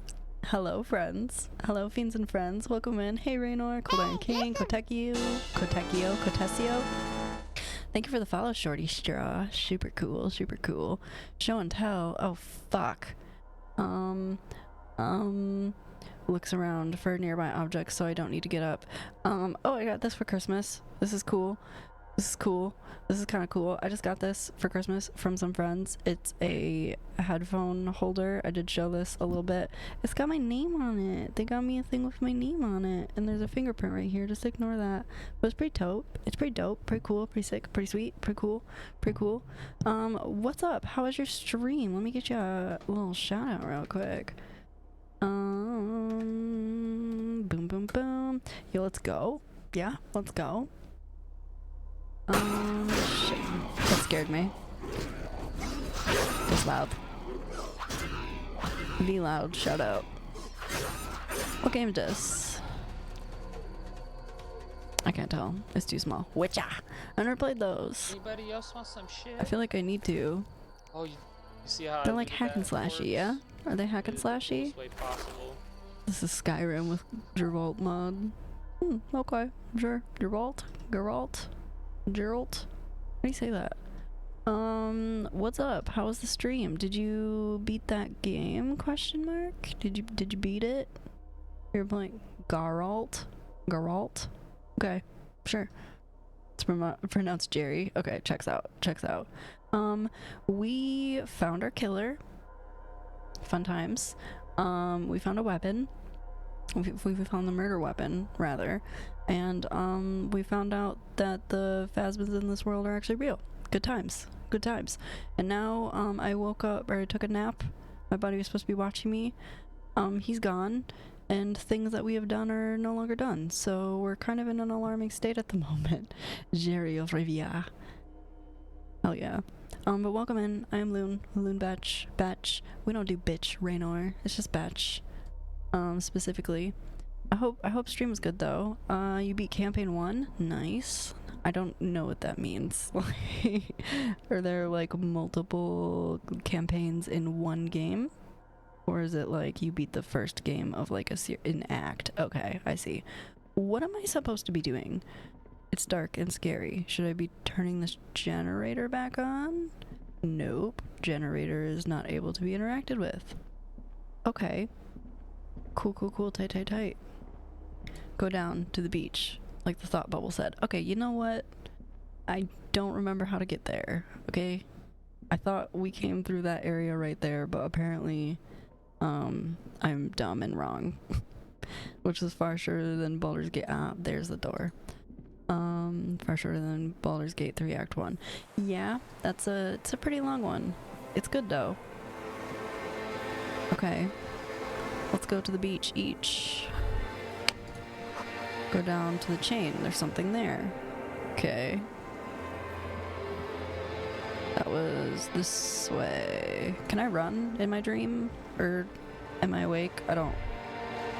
Hello, friends. Hello, fiends and friends. Welcome in. Hey, Raynor, Cold King, Kotekio. Thank you for the follow, Shorty Straw. Super cool, super cool. Show and tell. Oh, fuck. Looks around for nearby objects so I don't need to get up. Oh, I got this for Christmas. This is cool. This is cool. This is kind of cool. I just got this for Christmas from some friends. It's a headphone holder. I did show this a little bit. It's got my name on it. They got me a thing with my name on it. And there's a fingerprint right here. Just ignore that. But it's pretty dope. It's pretty dope. Pretty cool. Pretty sick. Pretty sweet. Pretty cool. Pretty cool. What's up? How was your stream? Let me get you a little shout out real quick. Boom, boom, boom. Yo, let's go. Yeah, let's go. Shit. That scared me. It's loud. Be loud, shout out. What game is this? I can't tell. It's too small. Witcha! I never played those. Anybody else want some shit? I feel like I need to. Oh, you see how They're like hack and slashy, yeah? Are they hack and slashy? This is Skyrim with Geralt mod. Okay, sure. Geralt? Geralt? How do you say that? What's up? How was the stream? Did you beat that game? Question mark? Did you beat it? You're playing Geralt? Okay, sure. It's pronounced Jerry. Okay, checks out. We found our killer. Fun times. We found a weapon. We found the murder weapon, rather. And, we found out that the Phasmids in this world are actually real. Good times. And now, I woke up, or I took a nap. My buddy was supposed to be watching me. He's gone. And things that we have done are no longer done. So we're kind of in an alarming state at the moment. Jerry of Rivia. Hell yeah. But welcome in. I am Loon Batch. We don't do bitch, Raynor. It's just Batch. Specifically. I hope stream was good though. You beat campaign 1. Nice. I don't know what that means. Are there like multiple campaigns in one game? Or is it like you beat the first game of like an act? Okay, I see. What am I supposed to be doing? It's dark and scary. Should I be turning this generator back on? Nope. Generator is not able to be interacted with. Okay. Cool. Tight. Go down to the beach, like the thought bubble said. Okay, you know what? I don't remember how to get there, okay? I thought we came through that area right there, but apparently, I'm dumb and wrong. Which is far shorter than Baldur's Gate. There's the door. Far shorter than Baldur's Gate 3 Act 1. Yeah, it's a pretty long one. It's good though. Okay. Let's go to the beach each. Go down to the chain. There's something there. Okay. That was this way. Can I run in my dream? Or am I awake? I don't.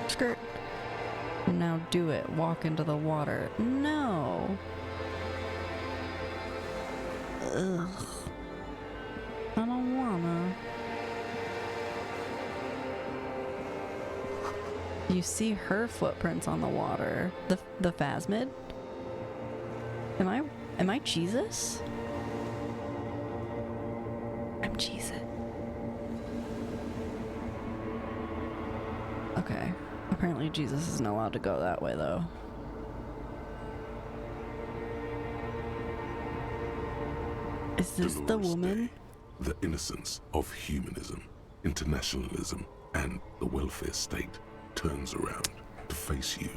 Skirt. Now do it. Walk into the water. No. Ugh. I don't wanna. You see her footprints on the water. The Phasmid? Am I Jesus? I'm Jesus. Okay. Apparently Jesus isn't allowed to go that way though. Is this the woman? The innocence of humanism, internationalism, and the welfare state turns around to face you.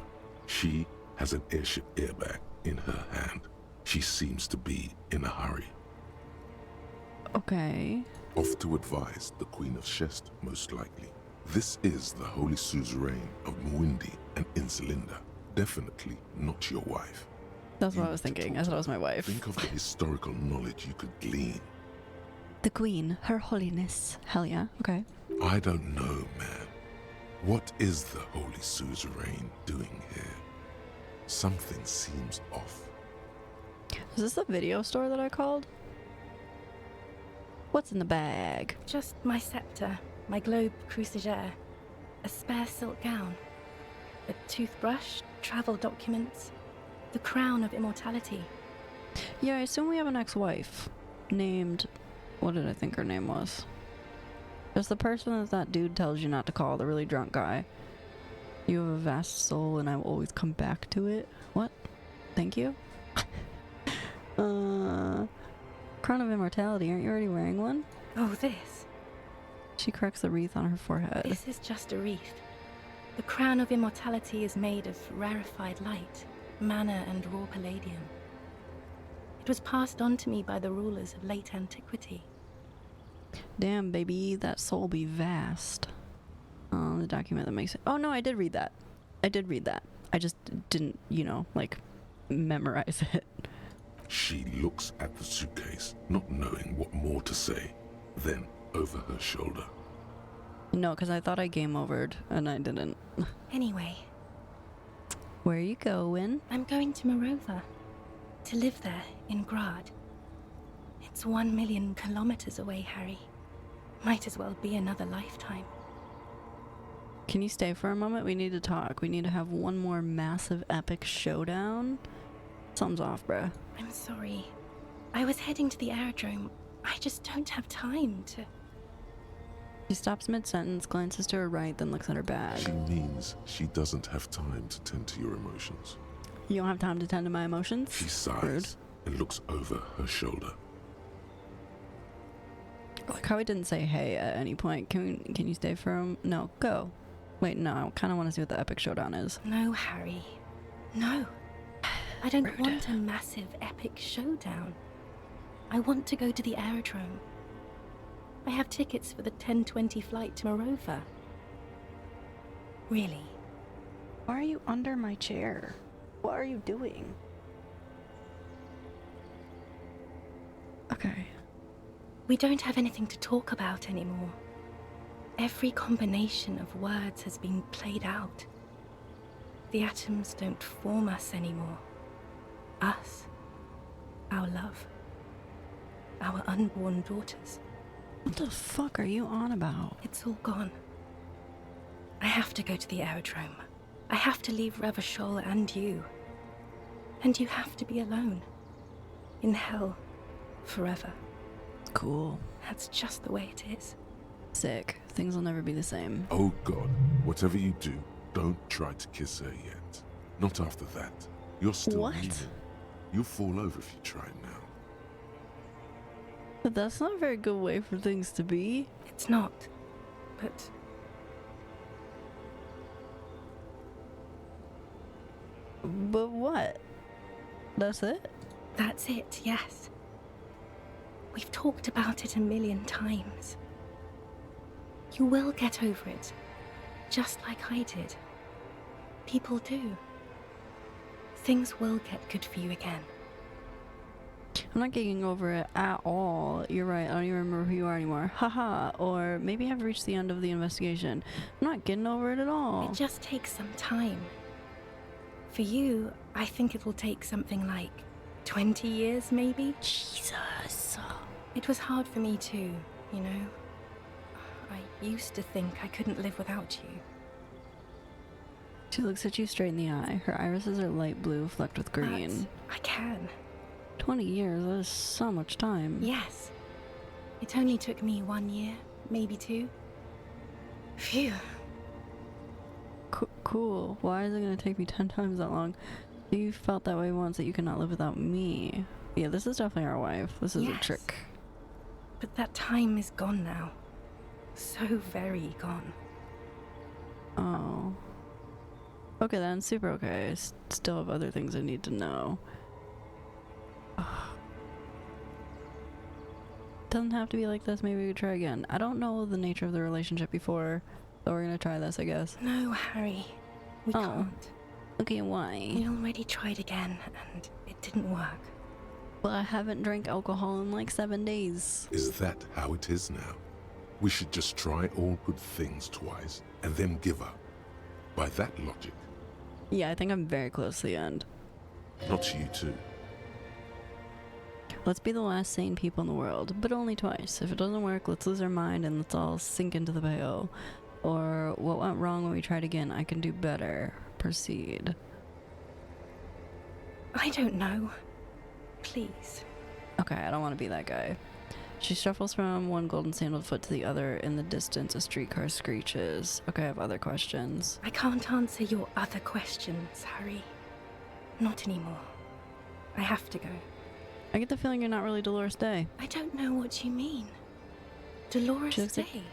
She has an airship airbag in her hand. She seems to be in a hurry. Okay. Off to advise the Queen of Shest, most likely. This is the Holy Suzerain of Mwindi and Insulinda. Definitely not your wife. That's what I was thinking. I thought it was my wife. Think of the historical knowledge you could glean. The Queen, Her Holiness. Hell yeah. Okay. I don't know, man. What is the Holy Suzerain doing here? Something seems off. Is this the video store that I called? What's in the bag? Just my scepter, my globe cruciger, a spare silk gown, a toothbrush, travel documents, the crown of immortality. Yeah, I assume we have an ex-wife named... What did I think her name was? It's the person that dude tells you not to call, the really drunk guy. You have a vast soul and I will always come back to it. What? Thank you? Crown of Immortality, aren't you already wearing one? Oh, this. She corrects the wreath on her forehead. This is just a wreath. The crown of immortality is made of rarefied light, mana and raw palladium. It was passed on to me by the rulers of late antiquity. Damn, baby, that soul be vast. The document that makes it... Oh, no, I did read that. I just didn't, like, memorize it. She looks at the suitcase, not knowing what more to say. Then, over her shoulder. No, because I thought I game overed, and I didn't. Anyway. Where are you going? I'm going to Morova. To live there, in Grad. It's 1 million kilometers away, Harry. Might as well be another lifetime. Can you stay for a moment? We need to talk. We need to have one more massive epic showdown. Something's off, bruh. I'm sorry. I was heading to the aerodrome. I just don't have time to... She stops mid-sentence, glances to her right, then looks at her bag. She means she doesn't have time to tend to your emotions. You don't have time to tend to my emotions? She sighs Rude. and looks over her shoulder. Like how I didn't say hey at any point. Can you stay for a... No, go. Wait, no, I kind of want to see what the epic showdown is. No, Harry. No. I don't want a massive epic showdown. I want to go to the aerodrome. I have tickets for the 10:20 flight to Morova. Really. Why are you under my chair? What are you doing? Okay. We don't have anything to talk about anymore. Every combination of words has been played out. The atoms don't form us anymore. Us. Our love. Our unborn daughters. What the fuck are you on about? It's all gone. I have to go to the aerodrome. I have to leave Revachol and you. And you have to be alone. In hell. Forever. Cool. That's just the way it is. Sick. Things will never be the same. Oh God, whatever you do, don't try to kiss her yet. Not after that. You're still What? leaving. You'll fall over if you try now. But that's not a very good way for things to be. It's not. But... But what? That's it? That's it, yes. We've talked about it 1,000,000 times. You will get over it, just like I did. People do. Things will get good for you again. I'm not getting over it at all. You're right, I don't even remember who you are anymore. Haha. Or maybe I've reached the end of the investigation. I'm not getting over it at all. It just takes some time. For you, I think it will take something like 20 years, maybe? Jesus. It was hard for me too, you know? I used to think I couldn't live without you. She looks at you straight in the eye. Her irises are light blue, flecked with green. But I can. 20 years, that is so much time. Yes. It only took me 1 year, maybe 2. Phew. Cool. Why is it gonna take me 10 times that long? You felt that way once, that you cannot live without me. Yeah, this is definitely our wife. This is a trick. But that time is gone now. So very gone. Oh. Okay then, super okay. I still have other things I need to know. Doesn't have to be like this. Maybe we could try again. I don't know the nature of the relationship before, so we're gonna try this, I guess. No, Harry. We can't. Okay, why? We already tried again, and it didn't work. Well, I haven't drank alcohol in like 7 days. Is that how it is now? We should just try all good things twice and then give up. By that logic. Yeah, I think I'm very close to the end. Not you too. Let's be the last sane people in the world, but only twice. If it doesn't work, let's lose our mind and let's all sink into the pail. Or, what went wrong when we tried again? I can do better. Proceed. I don't know. Please. Okay, I don't want to be that guy. She shuffles from one golden sandaled foot to the other. In the distance, a streetcar screeches. Okay, I have other questions. I can't answer your other questions, Harry. Not anymore. I have to go. I get the feeling you're not really Dolores Day. I don't know what you mean. Dolores Day?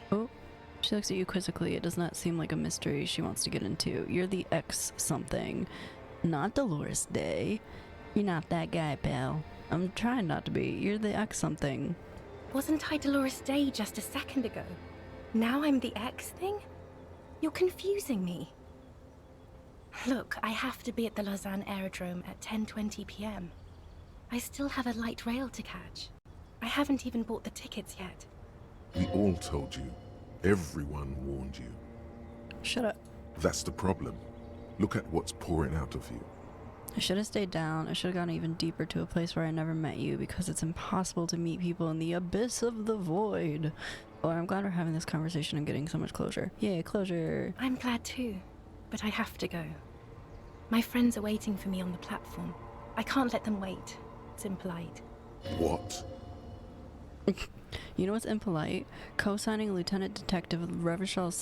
She looks at you quizzically. It does not seem like a mystery she wants to get into. You're the X something. Not Dolores Day. You're not that guy, pal. I'm trying not to be. You're the X something. Wasn't I Dolores Day just a second ago? Now I'm the X thing? You're confusing me. Look, I have to be at the Lausanne Aerodrome at 10:20 p.m. I still have a light rail to catch. I haven't even bought the tickets yet. We all told you. Everyone warned you. Shut up. That's the problem. Look at what's pouring out of you. I should have stayed down. I should have gone even deeper to a place where I never met you, because it's impossible to meet people in the abyss of the void. Oh, I'm glad we're having this conversation and getting so much closure. Yay, closure. I'm glad too, but I have to go. My friends are waiting for me on the platform. I can't let them wait. It's impolite. What? You know what's impolite? Co-signing Lieutenant Detective Revachol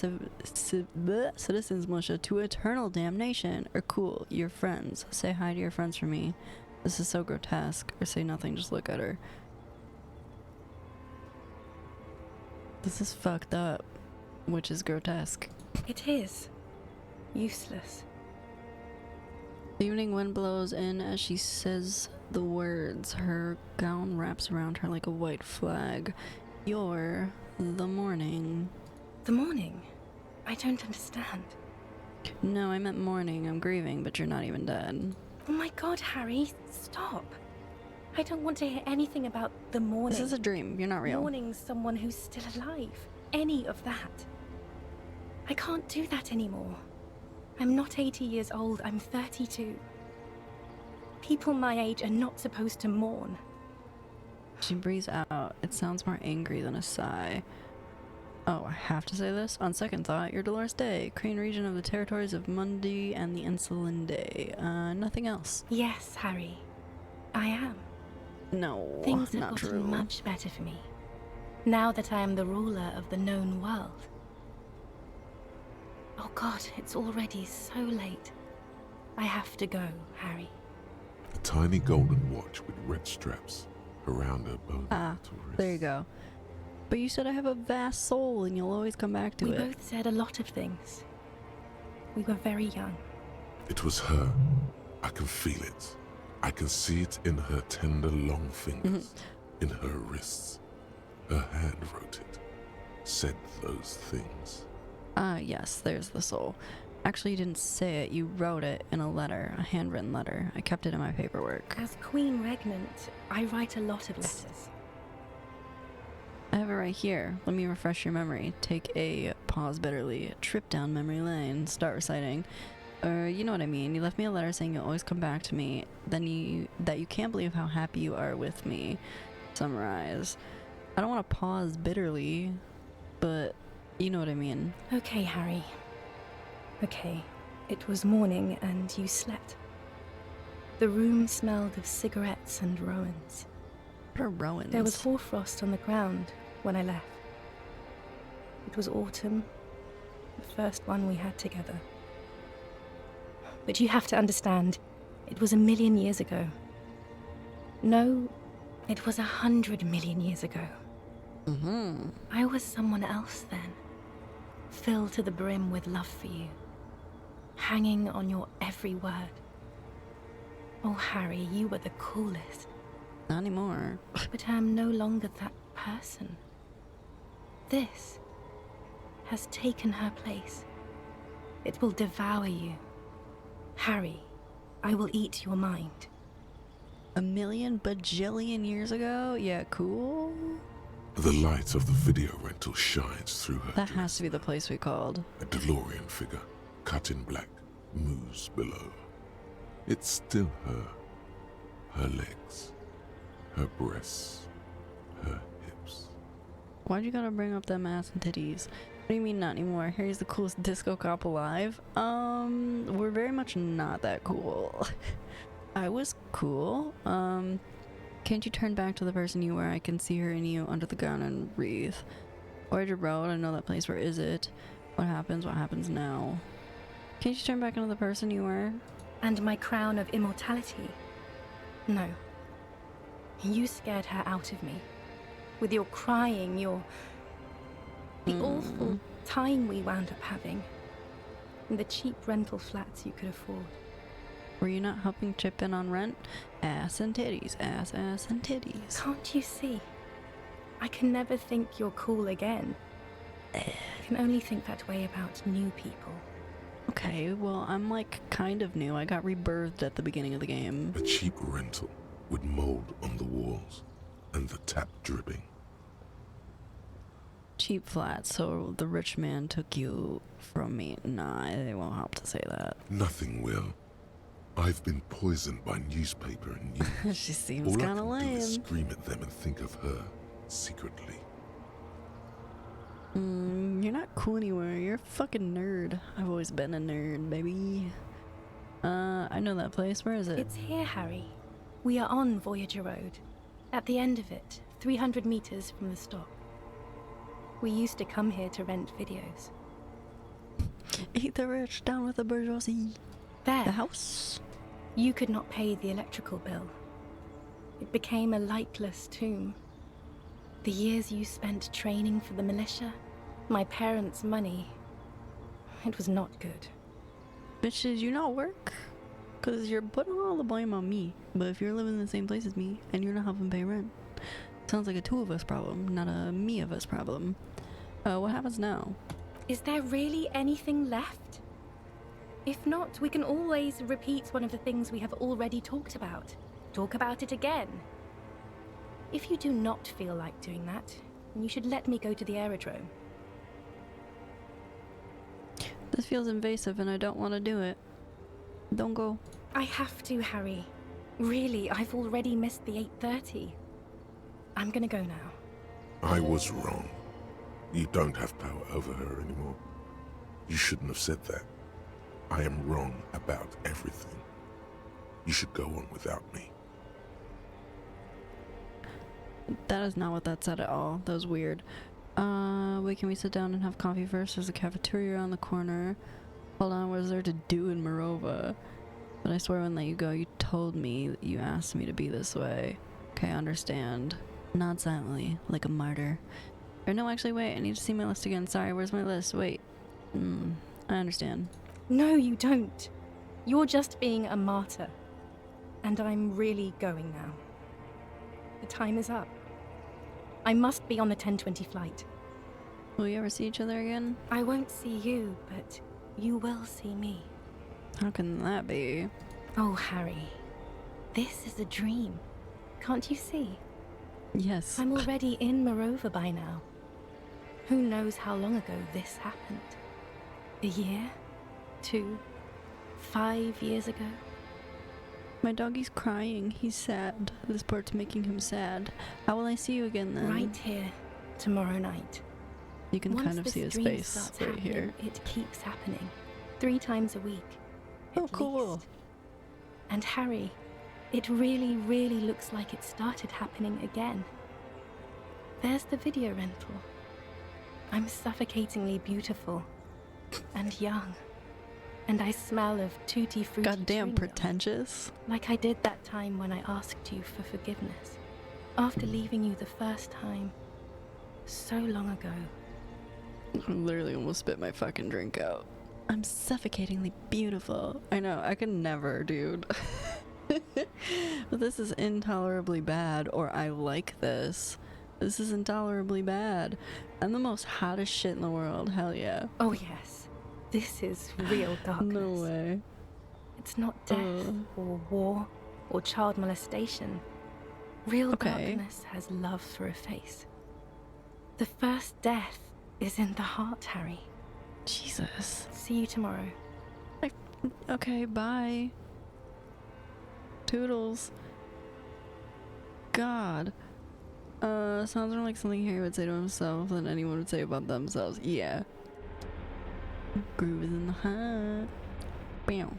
Citizens Militia to eternal damnation. Or cool, you're friends. Say hi to your friends for me. This is so grotesque. Or say nothing, just look at her. This is fucked up. Which is grotesque. It is. Useless. The evening wind blows in as she says the words. Her gown wraps around her like a white flag. You're the morning. The morning? I don't understand. No, I meant mourning. I'm grieving, but you're not even dead. Oh my god, Harry, stop. I don't want to hear anything about the morning. This is a dream. You're not real. Mourning someone who's still alive. Any of that. I can't do that anymore. I'm not 80 years old, I'm 32. People my age are not supposed to mourn. She breathes out. It sounds more angry than a sigh. Oh, I have to say this? On second thought, you're Dolores Day, Crane region of the territories of Mundi and the Insulinde. Nothing else. Yes, Harry. I am. No, Things have not gotten true. much better for me. Now that I am the ruler of the known world. Oh god, it's already so late. I have to go, Harry. A tiny golden watch with red straps around her both wrists. There you go. But you said I have a vast soul and you'll always come back to We it. both said a lot of things. We were very young. It was her. I can feel it. I can see it in her tender long fingers, in her wrists. Her hand wrote it, said those things. Yes, there's the soul. Actually, you didn't say it, you wrote it in a letter, a handwritten letter. I kept it in my paperwork. As Queen Regnant, I write a lot of letters. I have it right here. Let me refresh your memory. Take a, pause bitterly, trip down memory lane, start reciting. You know what I mean. You left me a letter saying you'll always come back to me, that you can't believe how happy you are with me. Summarize. I don't want to pause bitterly, but you know what I mean. Okay, Harry. Okay. It was morning and you slept. The room smelled of cigarettes and Rowans. What are Rowans? There was hoarfrost on the ground when I left. It was autumn, the first one we had together. But you have to understand, it was 1,000,000 years ago. No, it was 100 million years ago. I was someone else then, filled to the brim with love for you. hanging on your every word. Oh, Harry, you were the coolest. Not anymore. But I'm no longer that person. This has taken her place. It will devour you. Harry, I will eat your mind. A million bajillion years ago? Yeah, cool. The light of the video rental shines through her. That has to be the place we called. A DeLorean figure, cut in black, moves below. It's still her. Her legs, her breasts, her hips. Why'd you gotta bring up them ass and titties? What do you mean not anymore? Harry's the coolest disco cop alive? We're very much not that cool. I was cool. Can't you turn back to the person you were? I can see her in you under the gun and breathe. Where'd you road? I know that place. Where is it? What happens? What happens now? Can't you turn back into the person you were? And my crown of immortality? No. You scared her out of me. With your crying, the awful time we wound up having. And the cheap rental flats you could afford. Were you not helping chip in on rent? Ass and titties, ass and titties. Can't you see? I can never think you're cool again. I can only think that way about new people. Okay, well, I'm like kind of new. I got rebirthed at the beginning of the game. A cheap rental with mold on the walls and the tap dripping. Cheap flat, so the rich man took you from me. Nah, they won't help to say that. Nothing will. I've been poisoned by newspaper and news. She seems kind of All I can do is lame. scream at them and think of her secretly. You're not cool anywhere. You're a fucking nerd. I've always been a nerd, baby. I know that place. Where is it? It's here, Harry. We are on Voyager Road. At the end of it, 300 meters from the stop. We used to come here to rent videos. Eat the rich, down with the bourgeoisie. There. The house? You could not pay the electrical bill. It became a lightless tomb. The years you spent training for the militia, my parents' money, it was not good. Bitch, did you not work? Because you're putting all the blame on me. But if you're living in the same place as me, and you're not helping pay rent, sounds like a two of us problem, not a me of us problem. What happens now? Is there really anything left? If not, we can always repeat one of the things we have already talked about. Talk about it again. If you do not feel like doing that, you should let me go to the aerodrome. This feels invasive and I don't want to do it. Don't go. I have to, Harry. Really, I've already missed the 8:30. I'm gonna go now. I was wrong. You don't have power over her anymore. You shouldn't have said that. I am wrong about everything. You should go on without me. That is not what that said at all. That was weird. Wait, can we sit down and have coffee first? There's a cafeteria around the corner. Hold on, what is there to do in Morova? But I swear I wouldn't let you go. You told me that you asked me to be this way. Okay, I understand. Nod silently, like a martyr. Or no, actually, wait, I need to see my list again. Sorry, where's my list? Wait. I understand. No, you don't. You're just being a martyr. And I'm really going now. The time is up. I must be on the 10:20 flight. Will you ever see each other again? I won't see you, but you will see me. How can that be? Oh, Harry. This is a dream. Can't you see? Yes. I'm already in Morova by now. Who knows how long ago this happened? A year? 2? 5 years ago? My doggy's crying. He's sad. This part's making him sad. How will I see you again then? Right here, tomorrow night. You can Once kind of this see his dream face starts right happening, here. It keeps happening. 3 times a week. Oh, cool. And Harry, it really, really looks like it started happening again. There's the video rental. I'm suffocatingly beautiful and young. And I smell of tutti frutti. Goddamn pretentious. Like I did that time when I asked you for forgiveness. After leaving you the first time. So long ago. I literally almost spit my fucking drink out. I'm suffocatingly beautiful. I know, I could never, dude. But this is intolerably bad, or I like this. This is intolerably bad. I'm the most hottest shit in the world, hell yeah. Oh yes, this is real darkness. No way. It's not death or war or child molestation. Real darkness has love for a face. The first death is in the heart, Harry. Jesus. See you tomorrow. Okay, bye. Toodles. God. Sounds more like something Harry would say to himself than anyone would say about themselves. Yeah. Groove is in the heart. Bam.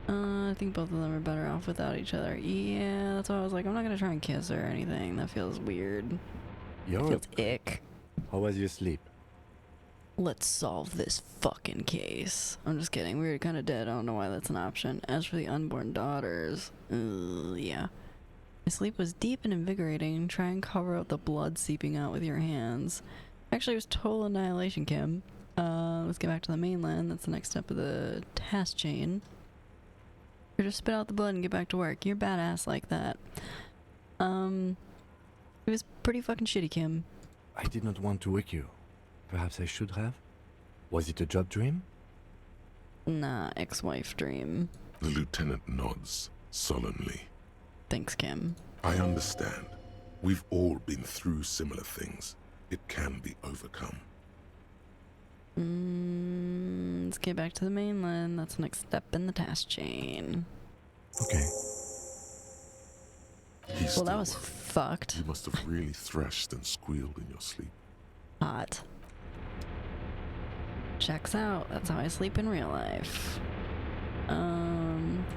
I think both of them are better off without each other. Yeah, that's why I was like, I'm not gonna try and kiss her or anything. That feels weird. Feels ick. How was your sleep? Let's solve this fucking case. I'm just kidding. We were kind of dead. I don't know why that's an option. As for the unborn daughters, yeah. My sleep was deep and invigorating. Try and cover up the blood seeping out with your hands. Actually, it was total annihilation, Kim. Let's get back to the mainland. That's the next step of the task chain. Or just spit out the blood and get back to work. You're badass like that. It was pretty fucking shitty, Kim. I did not want to wake you. Perhaps I should have? Was it a job dream? Nah, ex-wife dream. The lieutenant nods solemnly. Thanks, Kim. I understand. We've all been through similar things. It can be overcome. Let's get back to the mainland. That's the next step in the task chain. Okay. Well, that was fucked. You must have really thrashed and squealed in your sleep. Hot. Checks out. That's how I sleep in real life.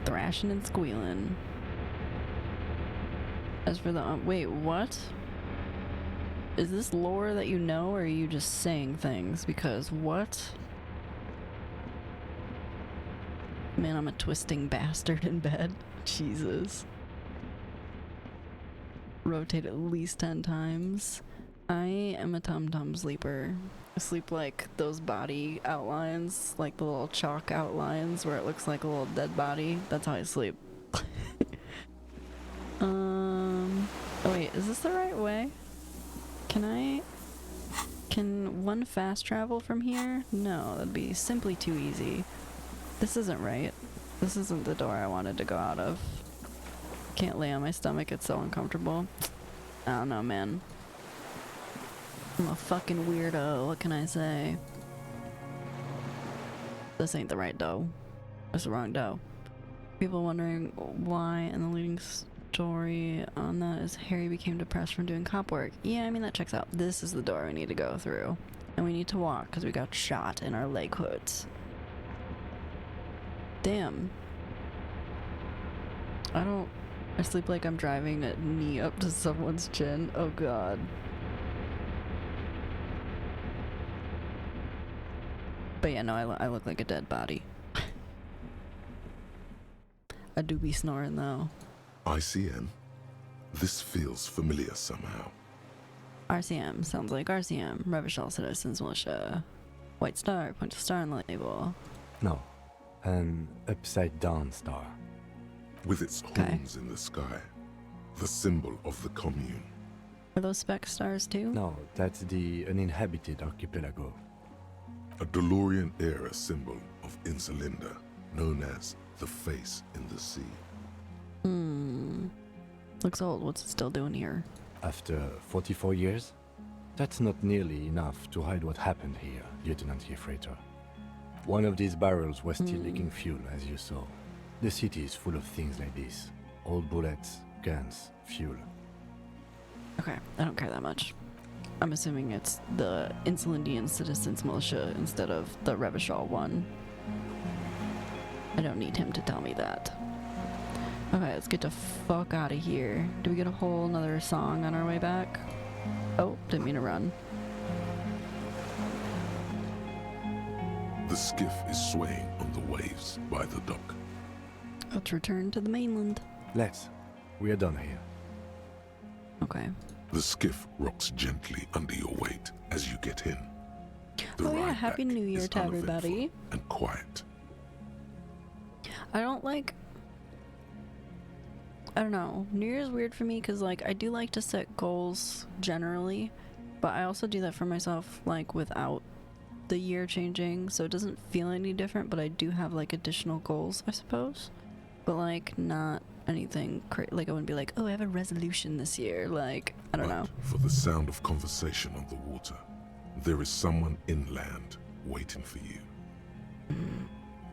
Thrashing and squealing. As for the wait, what? Is this lore that you know, or are you just saying things? Because what? Man, I'm a twisting bastard in bed. Jesus. Rotate at least 10 times. I am a tum-tum sleeper. I sleep like those body outlines, like the little chalk outlines where it looks like a little dead body. That's how I sleep. Oh wait, is this the right way? Can one fast travel from here? No, that'd be simply too easy. This isn't right. This isn't the door I wanted to go out of. Can't lay on my stomach, it's so uncomfortable. I don't know, man. I'm a fucking weirdo, what can I say? This ain't the right dough. It's the wrong dough. People wondering why, and the leading story on that is Harry became depressed from doing cop work. Yeah, I mean, that checks out. This is the door we need to go through. And we need to walk, because we got shot in our leg hoods. Damn. I sleep like I'm driving a knee up to someone's chin. Oh god. But yeah, no, I look like a dead body. I do be snoring though. ICM? This feels familiar somehow. RCM sounds like RCM, Revachol Citizens Militia. White star, point to star on the label. No, an upside down star. With its horns in the sky, the symbol of the commune. Are those spec stars too? No, that's the uninhabited archipelago. A DeLorean-era symbol of Insulinda, known as the face in the sea. Looks old. What's it still doing here? After 44 years? That's not nearly enough to hide what happened here, Lieutenant Gefreiter. One of these barrels was still leaking fuel, as you saw. The city is full of things like this. Old bullets, guns, fuel. Okay, I don't care that much. I'm assuming it's the Insulindian Citizens Militia instead of the Revachol one. I don't need him to tell me that. Okay, let's get the fuck out of here. Do we get a whole nother song on our way back? Oh, didn't mean to run. The skiff is swaying on the waves by the dock. Let's return to the mainland. Let's. We are done here. Okay. The skiff rocks gently under your weight as you get in. The Oh yeah, ride Happy back New Year is to everybody. and quiet. I don't know. New Year's weird for me because, like, I do like to set goals generally, but I also do that for myself, like, without the year changing, so it doesn't feel any different, but I do have, like, additional goals, I suppose. But, like, not anything like, I wouldn't be like, oh, I have a resolution this year. Like, I don't know. For the sound of conversation on the water, there is someone inland waiting for you.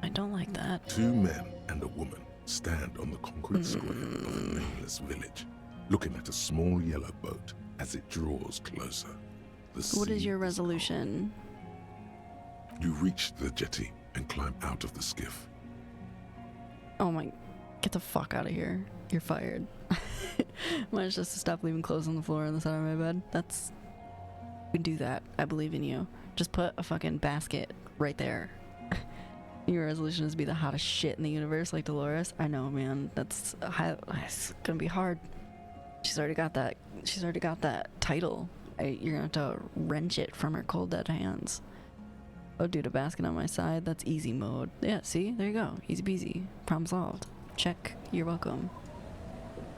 I don't like that. 2 men and a woman stand on the concrete square of a nameless village, looking at a small yellow boat as it draws closer. What is your resolution? You reach the jetty and climb out of the skiff. Oh my, get the fuck out of here. You're fired. Mine's just to stop leaving clothes on the floor on the side of my bed. We can do that. I believe in you. Just put a fucking basket right there. Your resolution is to be the hottest shit in the universe like Dolores. I know, man. It's gonna be hard. She's already got that title. You're gonna have to wrench it from her cold dead hands. Oh, dude, a basket on my side. That's easy mode. Yeah, see? There you go. Easy peasy. Problem solved. Check. You're welcome.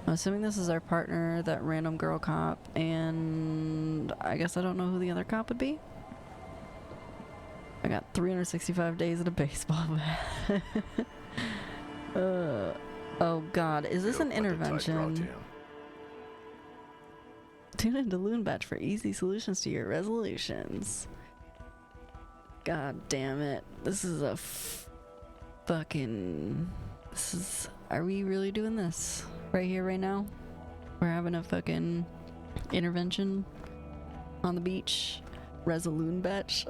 I'm assuming this is our partner, that random girl cop, and I guess I don't know who the other cop would be. I got 365 days at a baseball bat. Oh god, is this an intervention? Tune into Loon Batch for easy solutions to your resolutions. God damn it. This is a are we really doing this? Right here, right now? We're having a fucking intervention on the beach. Resolution batch.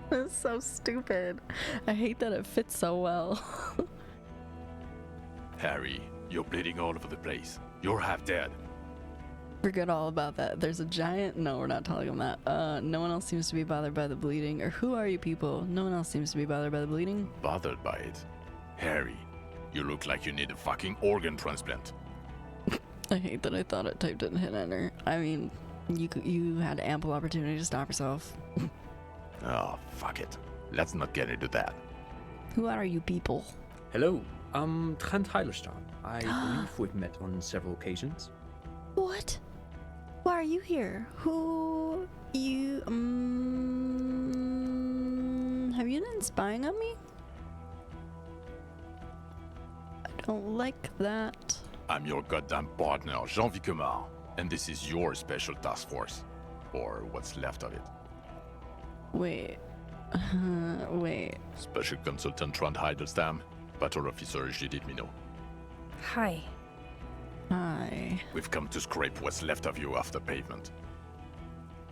That's so stupid. I hate that it fits so well. Harry, you're bleeding all over the place. You're half dead. Forget all about that. There's a giant... No, we're not telling him that. No one else seems to be bothered by the bleeding. Or who are you people? No one else seems to be bothered by the bleeding. Bothered by it? Harry, you look like you need a fucking organ transplant. I hate that I thought it typed it and hit enter. I mean... You had ample opportunity to stop yourself. Oh, fuck it. Let's not get into that. Who are you people? Hello, I'm Trent Heilerstein. I believe we've met on several occasions. What? Why are you here? Who... You... Have you been spying on me? I don't like that. I'm your goddamn partner, Jean-Vic Kemar. And this is your special task force. Or what's left of it. Wait. Wait. Special Consultant Trond Heidelstam, Battle Officer Judith Minot. Hi. Hi. We've come to scrape what's left of you off the pavement.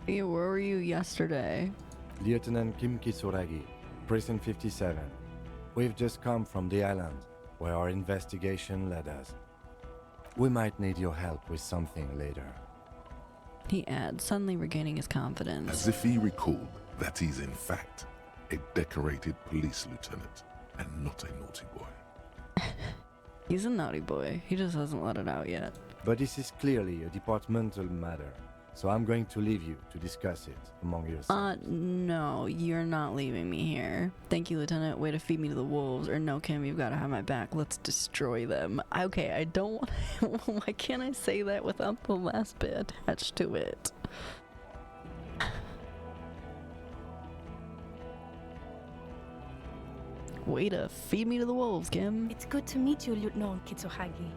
Hey, where were you yesterday? Lieutenant Kim Kisuragi, Precinct 57. We've just come from the island, where our investigation led us. We might need your help with something later. He adds, suddenly regaining his confidence. As if he recalled that he's in fact a decorated police lieutenant and not a naughty boy. He's a naughty boy. He just hasn't let it out yet. But this is clearly a departmental matter, so I'm going to leave you to discuss it among yourselves. No, you're not leaving me here. Thank you, Lieutenant. Way to feed me to the wolves. Or no, Kim, you've got to have my back. Let's destroy them. Okay, I don't... Why can't I say that without the last bit attached to it? Way to feed me to the wolves, Kim. It's good to meet you, Lieutenant Kitsuhagi.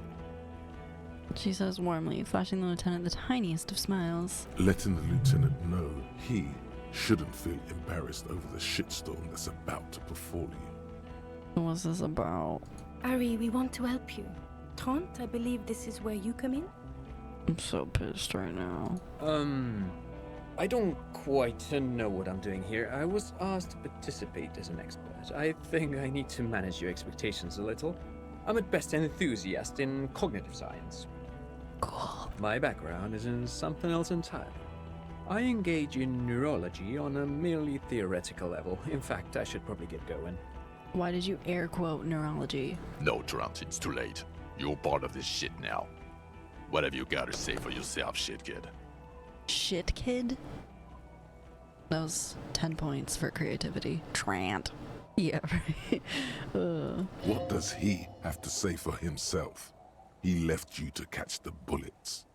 She says warmly, flashing the lieutenant the tiniest of smiles. Letting the lieutenant know he shouldn't feel embarrassed over the shitstorm that's about to befall you. What's this about? Ari, we want to help you. Trent, I believe this is where you come in? I'm so pissed right now. I don't quite know what I'm doing here. I was asked to participate as an expert. I think I need to manage your expectations a little. I'm at best an enthusiast in cognitive science. Cool. My background is in something else entirely. I engage in neurology on a merely theoretical level. In fact, I should probably get going. Why did you air quote neurology? No, Trent, it's too late. You're part of this shit now. What have you got to say for yourself, shit kid? Shit kid? That was 10 points for creativity. Trant. Yeah, right. What does he have to say for himself? He left you to catch the bullets.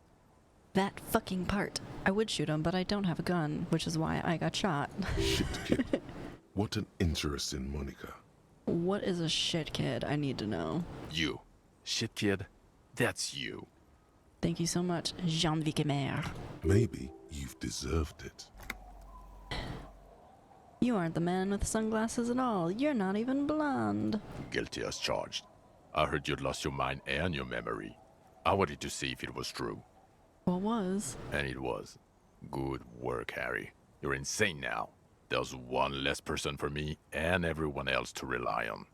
That fucking part. I would shoot him, but I don't have a gun, which is why I got shot. Shit kid. What an interesting Monica. What is a shit kid? I need to know. You. Shit kid? That's you. Thank you so much, Jean-Vic Maire. Maybe you've deserved it. You aren't the man with sunglasses at all. You're not even blonde. Guilty as charged. I heard you'd lost your mind and your memory. I wanted to see if it was true. What was? And it was. Good work, Harry. You're insane now. There's one less person for me and everyone else to rely on.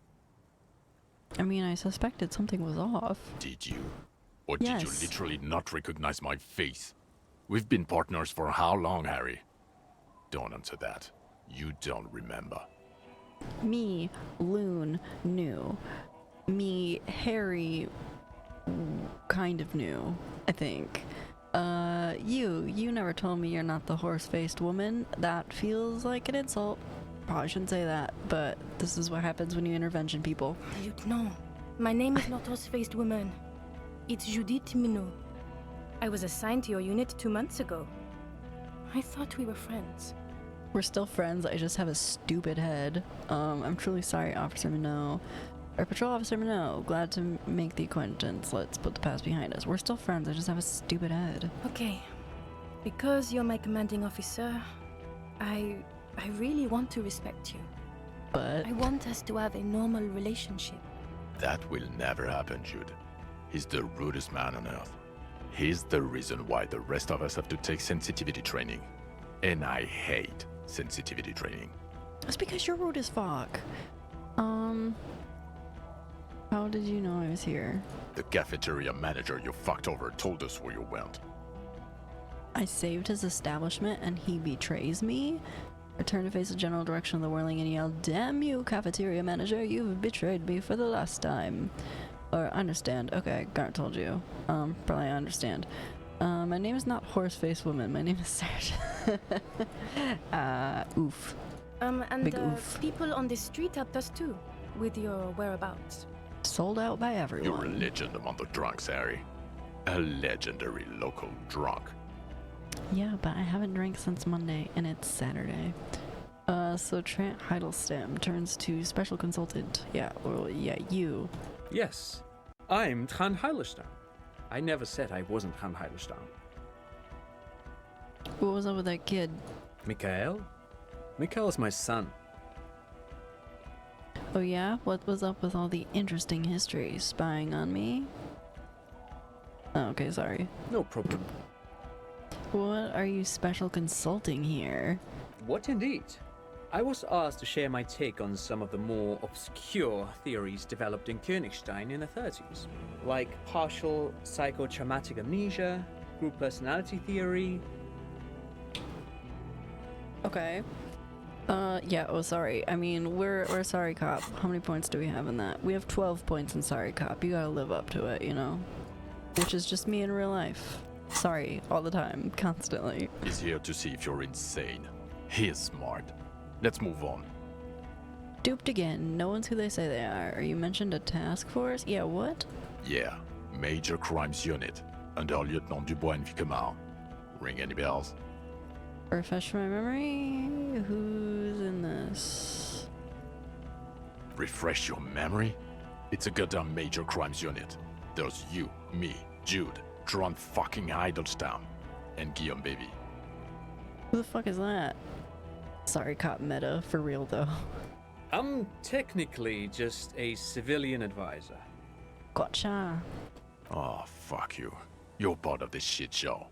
I mean, I suspected something was off. Did you? Or Yes. did you literally not recognize my face? We've been partners for how long, Harry? Don't answer that. You don't remember. Me, Loon, knew. Me, Harry, kind of knew, I think. You never told me you're not the horse-faced woman. That feels like an insult. Probably shouldn't say that, but this is what happens when you intervention people. Lieutenant, my name is not horse-faced woman. It's Judith Minot. I was assigned to your unit 2 months ago. I thought we were friends. We're still friends, I just have a stupid head. I'm truly sorry, Officer Minot. Or Patrol Officer Minot, glad to make the acquaintance. Let's put the past behind us. We're still friends, I just have a stupid head. Okay. Because you're my commanding officer, I really want to respect you. But I want us to have a normal relationship. That will never happen, Jude. He's the rudest man on earth. He's the reason why the rest of us have to take sensitivity training. And I hate sensitivity training. It's because you're rude as fuck. How did you know I was here? The cafeteria manager you fucked over told us where you went. I saved his establishment and he betrays me? I turn to face the general direction of the whirling and yell, "Damn you, cafeteria manager, you've betrayed me for the last time." Or, understand. Okay, Garnt told you. Probably understand. My name is not Horse-Faced Woman, my name is Sarah. Oof. And Big oof. people on the street helped us too, with your whereabouts. Sold out by everyone. You're a legend among the drunks, Harry. A legendary local drunk. Yeah, but I haven't drank since Monday, and it's Saturday. So Trant Heidelstein turns to special consultant. Yeah, well, yeah, you. Yes, I'm Trant Heidelstein. I never said I wasn't Trant Heidelstein. What was up with that kid? Mikhail? Mikhail's my son. Oh yeah? What was up with all the interesting history? Spying on me? Oh, okay, sorry. No problem. What are you special consulting here? What indeed? I was asked to share my take on some of the more obscure theories developed in Königstein in the 30s, like partial psychotraumatic amnesia, group personality theory. Okay. Yeah, oh sorry. I mean, we're Sorry Cop. How many points do we have in that? We have 12 points in Sorry Cop. You gotta live up to it, you know? Which is just me in real life. Sorry, all the time, constantly. He's here to see if you're insane. He is smart. Let's move on. Duped again. No one's who they say they are. You mentioned a task force? Yeah, what? Yeah, Major Crimes Unit, under Lieutenant Dubois and Vicomar. Ring any bells? Refresh my memory. Who's in this? Refresh your memory? It's a goddamn Major Crimes Unit. There's you, me, Jude, Trant fucking Heidelstein, and Guillaume Baby. Who the fuck is that? Sorry Cop meta, for real though. I'm technically just a civilian advisor. Gotcha. Oh, fuck you. You're part of this shit show.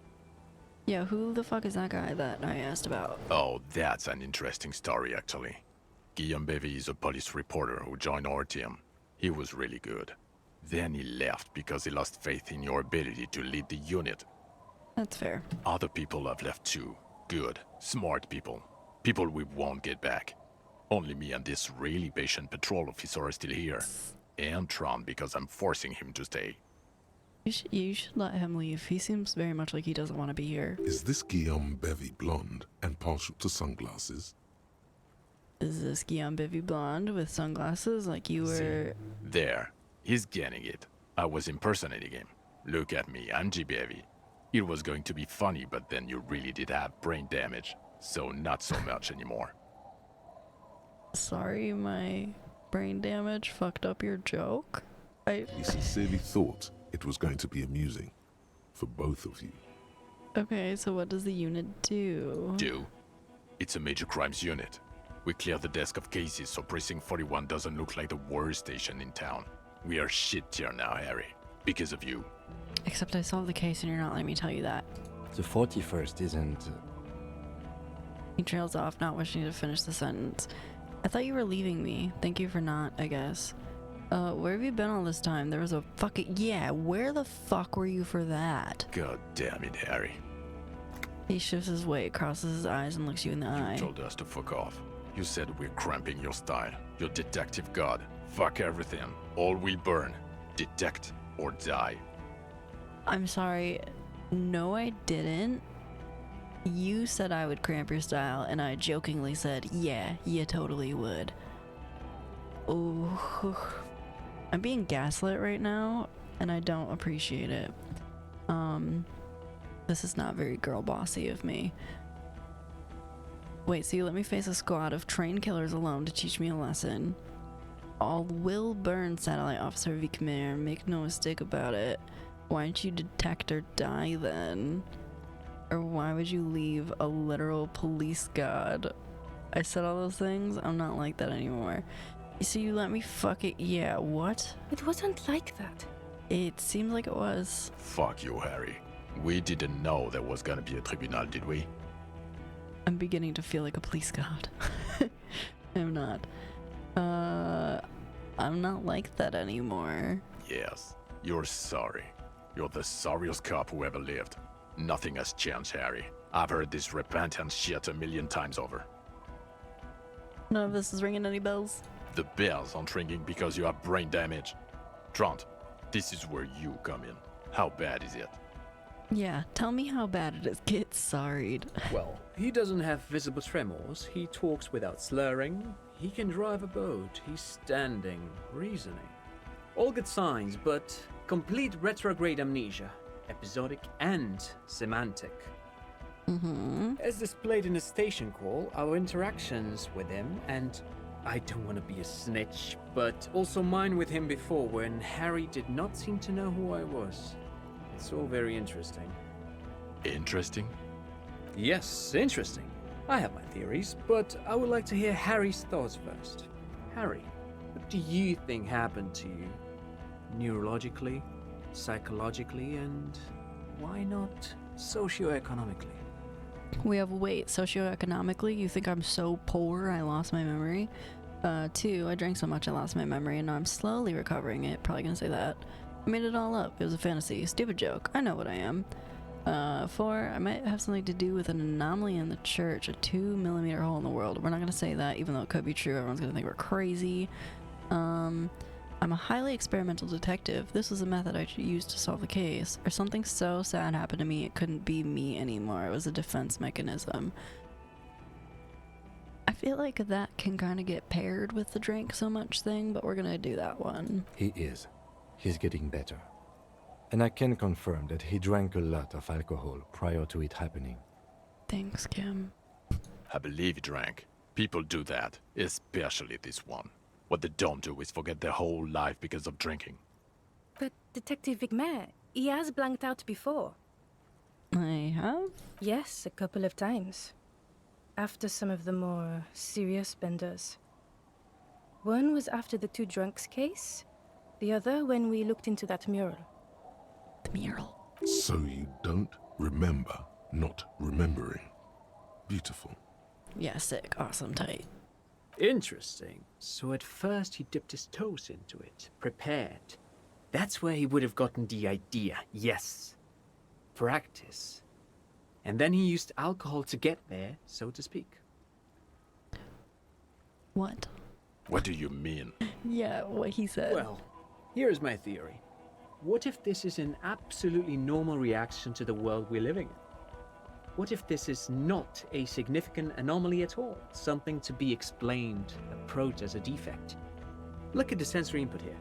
Yeah, who the fuck is that guy that I asked about? Oh, that's an interesting story, actually. Guillaume Bevy is a police reporter who joined our team. He was really good. Then he left because he lost faith in your ability to lead the unit. That's fair. Other people have left too. Good, smart people. People we won't get back. Only me and this really patient patrol officer are still here. And Tron because I'm forcing him to stay. You should let him leave. He seems very much like he doesn't want to be here. Is this Guillaume Bevy blonde and partial to sunglasses? Is this Guillaume Bevy blonde with sunglasses like you were... There. He's getting it. I was impersonating him. Look at me, I'm G Bevy. It was going to be funny, but then you really did have brain damage. So not so much anymore. Sorry, my brain damage fucked up your joke. He sincerely thought it was going to be amusing for both of you. Okay, so what does the unit do? It's a major crimes unit. We clear the desk of cases so Precinct 41 doesn't look like the worst station in town. We are shit tier now, Harry. Because of you. Except I solved the case and you're not letting me tell you that. The 41st isn't... He trails off, not wishing to finish the sentence. I thought you were leaving me. Thank you for not, I guess. Where have you been all this time? There was a fucking... Yeah, where the fuck were you for that? God damn it, Harry. He shifts his weight, crosses his eyes, and looks you in the eye. You told us to fuck off. You said we're cramping your style. Your detective god. Fuck everything. All we burn. Detect or die. I'm sorry. No, I didn't. You said I would cramp your style, and I jokingly said, yeah, you totally would. Oh, I'm being gaslit right now, and I don't appreciate it. This is not very girl bossy of me. Wait, so you let me face a squad of trained killers alone to teach me a lesson? All will burn, Satellite Officer Vicmer. Make no mistake about it. Why don't you detect or die then? Or why would you leave a literal police god? I said all those things. I'm not like that anymore. So you let me fuck it. Yeah, what? It wasn't like that. It seems like it was. Fuck you, Harry. We didn't know there was gonna be a tribunal, did we? I'm beginning to feel like a police god. I'm not. I'm not like that anymore. Yes, you're sorry. You're the sorriest cop who ever lived. Nothing has changed, Harry. I've heard this repentance shit 1,000,000 times over. None of this is ringing any bells. The bells aren't ringing because you have brain damage. Trant, this is where you come in. How bad is it? Yeah, tell me how bad it is. Get sorried. Well, he doesn't have visible tremors, he talks without slurring, he can drive a boat, he's standing, reasoning. All good signs, but complete retrograde amnesia, episodic and semantic. As displayed in the station call, our interactions with him, and I don't want to be a snitch, but also mine with him before when Harry did not seem to know who I was. It's all very interesting. Interesting? Yes, interesting. I have my theories, but I would like to hear Harry's thoughts first. Harry, what do you think happened to you? Neurologically, psychologically, and why not socioeconomically? We have weight. Socioeconomically, you think I'm so poor I lost my memory? 2, I drank so much I lost my memory and now I'm slowly recovering it. Probably gonna say that. I made it all up. It was a fantasy. Stupid joke. I know what I am. 4, I might have something to do with an anomaly in the church. A 2mm hole in the world. We're not gonna say that, even though it could be true. Everyone's gonna think we're crazy. I'm a highly experimental detective. This was a method I used to solve the case. Or something so sad happened to me it couldn't be me anymore. It was a defense mechanism. I feel like that can kind of get paired with the drink so much thing, but we're gonna do that one. He is. He's getting better. And I can confirm that he drank a lot of alcohol prior to it happening. Thanks, Kim. I believe he drank. People do that, especially this one. What they don't do is forget their whole life because of drinking. But Detective Vigmer, he has blanked out before. I have? Yes, a couple of times. After some of the more serious benders. One was after the 2 drunks case, the other when we looked into that mural. The mural. So you don't remember not remembering. Beautiful. Yeah, sick. Awesome. Tight. Interesting. So at first he dipped his toes into it, prepared. That's where he would have gotten the idea, yes. Practice. And then he used alcohol to get there, so to speak. What? What do you mean? Yeah, what he said. Well, here is my theory. What if this is an absolutely normal reaction to the world we're living in? What if this is not a significant anomaly at all? Something to be explained, approached as a defect? Look at the sensory input here.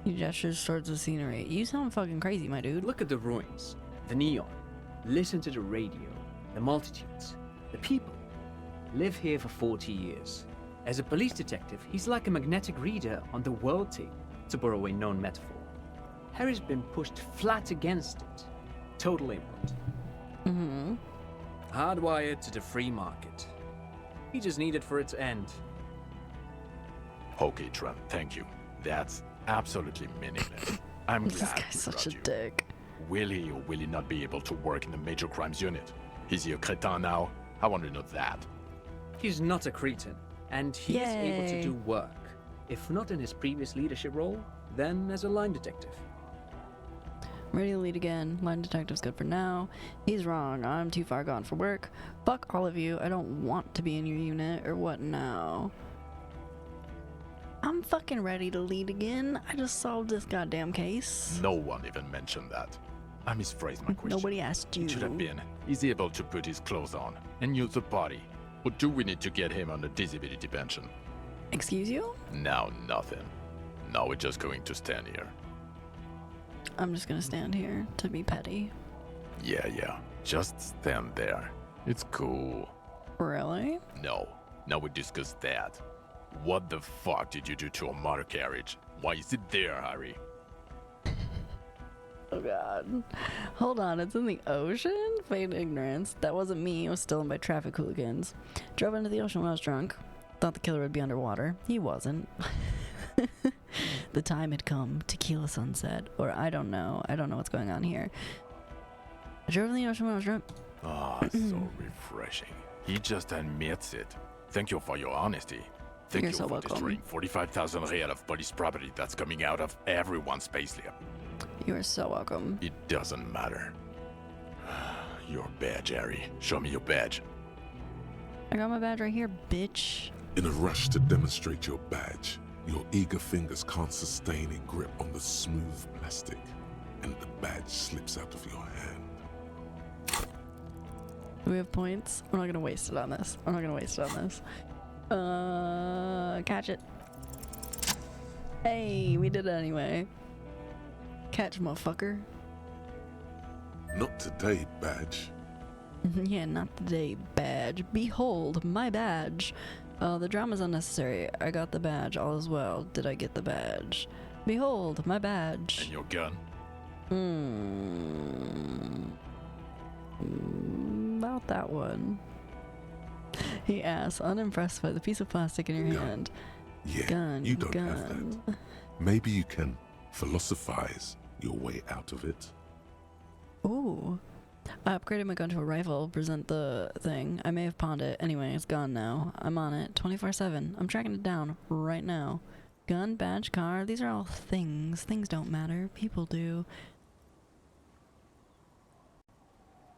He gestures towards the scenery. You sound fucking crazy, my dude. Look at the ruins, the neon. Listen to the radio, the multitudes, the people. Live here for 40 years. As a police detective, he's like a magnetic reader on the world tape, to borrow a known metaphor. Harry's been pushed flat against it. Total input. Mm-hmm. Hardwired to the free market. He just needed for it to end. Okay, Trent, thank you. That's absolutely meaningless. I'm This glad guy's we such got a you. dick. Will he or will he not be able to work in the major crimes unit? Is he a cretin now? I want to know that. He's not a cretin, and he is able to Yay. do work. If not in his previous leadership role, then as a line detective. Ready to lead again. Line detective's good for now. He's wrong. I'm too far gone for work. Fuck all of you. I don't want to be in your unit. Or what now? I'm fucking ready to lead again. I just solved this goddamn case. No one even mentioned that. I misphrased my question. Nobody asked you. It should have been, is he able to put his clothes on and use the body? Or do we need to get him on a disability pension? Excuse you? Now nothing. Now we're just going to stand here. I'm just gonna stand here to be petty. Yeah. Just stand there. It's cool. Really? No. Now we discuss that. What the fuck did you do to a motor carriage? Why is it there, Harry? Oh god. Hold on, it's in the ocean? Feigned ignorance. That wasn't me, it was stolen by traffic hooligans. Drove into the ocean when I was drunk. Thought the killer would be underwater. He wasn't. The time had come. Tequila sunset. Or I don't know. I don't know what's going on here. I drove in the ocean when I was drunk. Ah, so refreshing. He just admits it. Thank you for your honesty. Thank You're you so for welcome. destroying 45,000 real of police property that's coming out of everyone's space lab. You are so welcome. It doesn't matter. Your badge, Harry. Show me your badge. I got my badge right here, bitch. In a rush to demonstrate your badge, your eager fingers can't sustain a grip on the smooth plastic, and the badge slips out of your hand. Do we have points? We're not gonna waste it on this. I'm not gonna waste it on this. Catch it. Hey, we did it anyway. Catch, motherfucker. Not today, badge. Yeah, not today, badge. Behold, my badge. The drama's unnecessary. I got the badge, all is well. Did I get the badge? Behold, my badge. And your gun? About that one. He asks, unimpressed by the piece of plastic in your hand. Yeah, Gun, you don't gun. have that. Maybe you can philosophize your way out of it. Ooh. I upgraded my gun to a rifle, present the thing. I may have pawned it. Anyway, it's gone now. I'm on it 24/7. I'm tracking it down right now. Gun, badge, car, these are all things. Things don't matter. People do.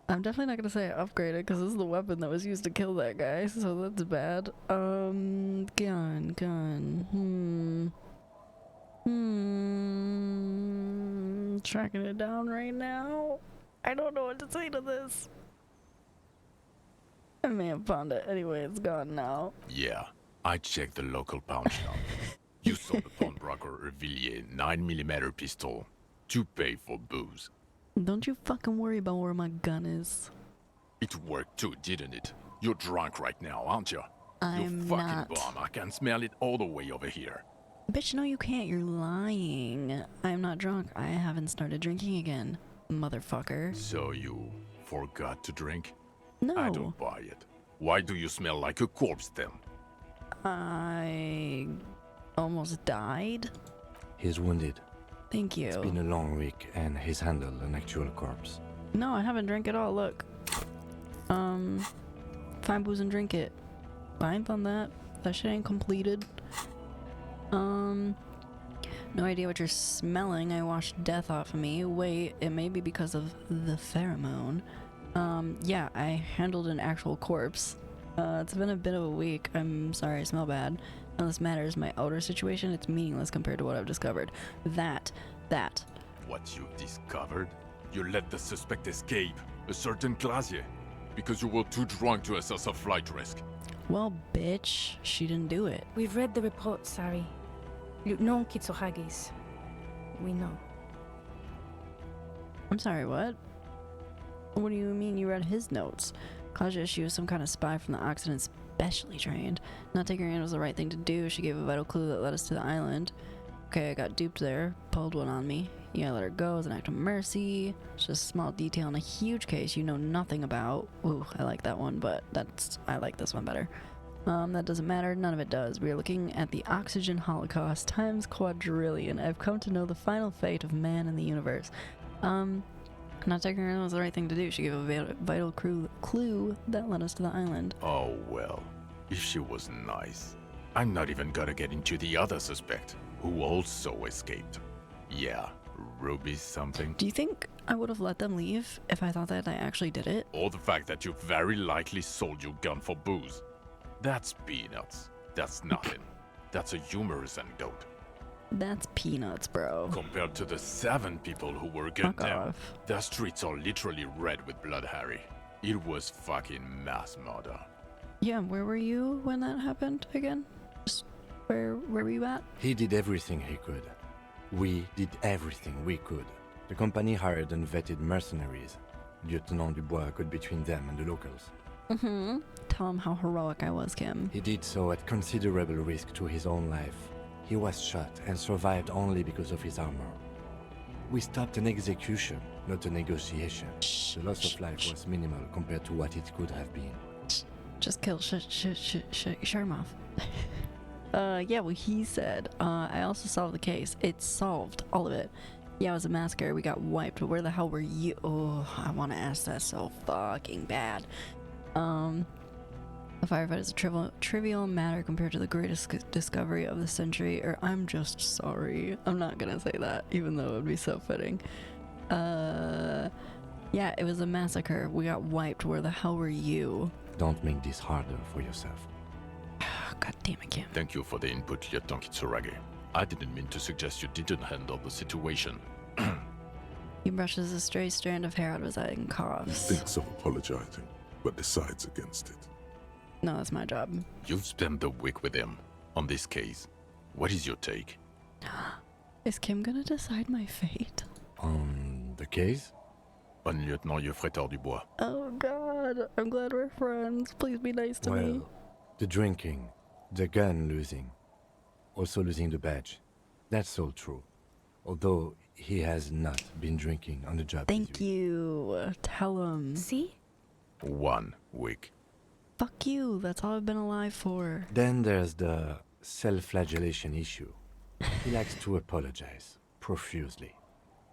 I'm definitely not gonna say I upgraded because this is the weapon that was used to kill that guy, so that's bad. Gun. Tracking it down right now. I don't know what to say to this. I may have found it. Anyway, it's gone now. Yeah, I checked the local pawn shop. You saw the pawnbroker a Villiers 9mm pistol to pay for booze. Don't you fucking worry about where my gun is. It worked too, didn't it? You're drunk right now, aren't you? I'm you fucking not. bum. I can smell it all the way over here. Bitch, no you can't. You're lying. I'm not drunk. I haven't started drinking again. Motherfucker. So you forgot to drink? No. I don't buy it. Why do you smell like a corpse then? I almost died. He's wounded. Thank you. It's been a long week, and he's handled an actual corpse. No, I haven't drank at all. Look. Find booze and drink it. I ain't done that. That shit ain't completed. No idea what you're smelling. I washed death off of me. Wait, it may be because of the pheromone. Yeah, I handled an actual corpse. It's been a bit of a week. I'm sorry, I smell bad. None of this matters. My outer situation, it's meaningless compared to what I've discovered. That. What you've discovered? You let the suspect escape, a certain Glacier, because you were too drunk to assess a flight risk. Well, bitch, she didn't do it. We've read the report, Sari. Lieutenant Kitsuhagi's. We know. I'm sorry, what? What do you mean you read his notes? Kaja, she was some kind of spy from the Occident, specially trained. Not taking her in was the right thing to do. She gave a vital clue that led us to the island. Okay, I got duped there. Pulled one on me. Yeah, let her go as an act of mercy. It's just a small detail in a huge case you know nothing about. Ooh, I like that one, but I like this one better. That doesn't matter. None of it does. We are looking at the oxygen holocaust times quadrillion. I've come to know the final fate of man in the universe. Not taking her in was the right thing to do. She gave a vital clue that led us to the island. Oh, well. If she was nice. I'm not even gonna get into the other suspect, who also escaped. Yeah, Ruby something. Do you think I would have let them leave if I thought that I actually did it? Or the fact that you very likely sold your gun for booze. That's peanuts. That's nothing. That's a humorous anecdote. That's peanuts, bro. Compared to the 7 people who were gunned down, the streets are literally red with blood, Harry. It was fucking mass murder. Yeah, where were you when that happened again? Just where were you at? He did everything he could. We did everything we could. The company hired and vetted mercenaries. Lieutenant Dubois got between them and the locals. Tell him how heroic I was, Kim. He did so at considerable risk to his own life. He was shot and survived only because of his armor. We stopped an execution, not a negotiation. The loss of life was minimal compared to what it could have been. Just kill, shut him off. Yeah, well, he said, I also solved the case. It's solved, all of it. Yeah, it was a massacre. We got wiped, but where the hell were you? Oh, I want to ask that so fucking bad. The firefight is a trivial matter compared to the greatest discovery of the century, or I'm just sorry. I'm not gonna say that, even though it would be so fitting. Yeah, it was a massacre. We got wiped. Where the hell were you? Don't make this harder for yourself. God damn it, Kim. Thank you for the input, Lieutenant Kitsuragi. I didn't mean to suggest you didn't handle the situation. He brushes a stray strand of hair out of his eye and coughs. Thinks of apologizing, but decides against it. No, that's my job. You've spent the week with him on this case. What is your take? Is Kim gonna decide my fate? On the case? On Lieutenant Yefretor Dubois. Oh god, I'm glad we're friends. Please be nice to me. The drinking, the gun losing, also losing the badge. That's all true. Although he has not been drinking on the job. Thank you. Tell him. See? 1 week. Fuck you. That's all I've been alive for. Then there's the self-flagellation issue. He likes to apologize profusely,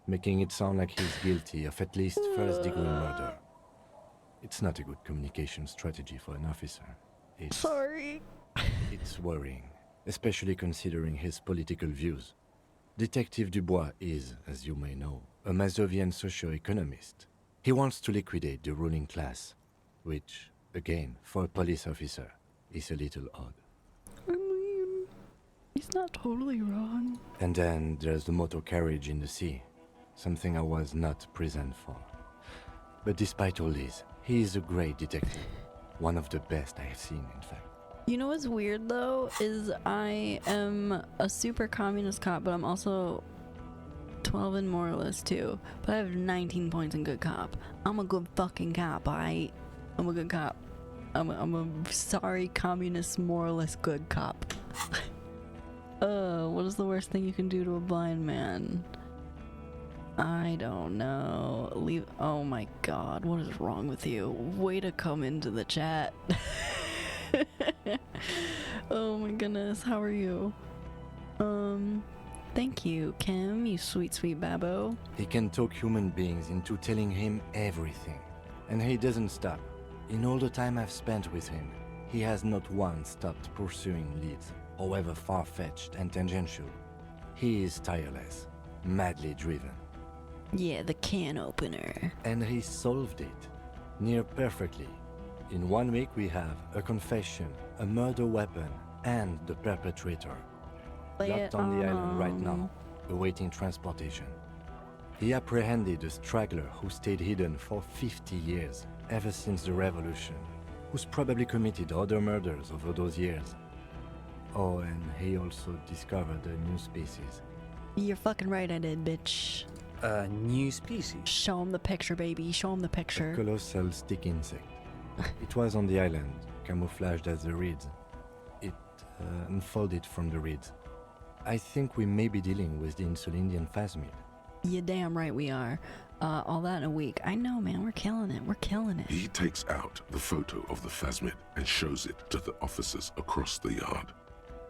making it sound like he's guilty of at least first-degree murder. It's not a good communication strategy for an officer. Sorry. It's worrying, especially considering his political views. Detective Dubois is, as you may know, a Mazovian socio-economist. He wants to liquidate the ruling class, which, again, for a police officer, is a little odd. I mean, he's not totally wrong. And then there's the motor carriage in the sea, something I was not present for. But despite all this, he is a great detective. One of the best I have seen, in fact. You know what's weird, though, is I am a super communist cop, but I'm also 12 in moralist, too. But I have 19 points in good cop. I'm a good fucking cop, I'm a good cop. I'm a sorry communist moralist good cop. What is the worst thing you can do to a blind man? I don't know. Oh my god, what is wrong with you? Way to come into the chat. Oh my goodness, how are you? Thank you, Kim, you sweet, sweet babbo. He can talk human beings into telling him everything, and he doesn't stop. In all the time I've spent with him, he has not once stopped pursuing leads, however far-fetched and tangential. He is tireless, madly driven. Yeah, the can opener. And he solved it, near perfectly. In 1 week we have a confession, a murder weapon, and the perpetrator. Locked on the island right now, awaiting transportation. He apprehended a straggler who stayed hidden for 50 years, ever since the revolution, who's probably committed other murders over those years. Oh, and he also discovered a new species. You're fucking right, I did, bitch. A new species? Show him the picture, baby. Show him the picture. A colossal stick insect. It was on the island, camouflaged as the reeds. It unfolded from the reeds. I think we may be dealing with the Insulindian Phasmid. You damn right we are. All that in a week. I know, man. We're killing it. We're killing it. He takes out the photo of the Phasmid and shows it to the officers across the yard.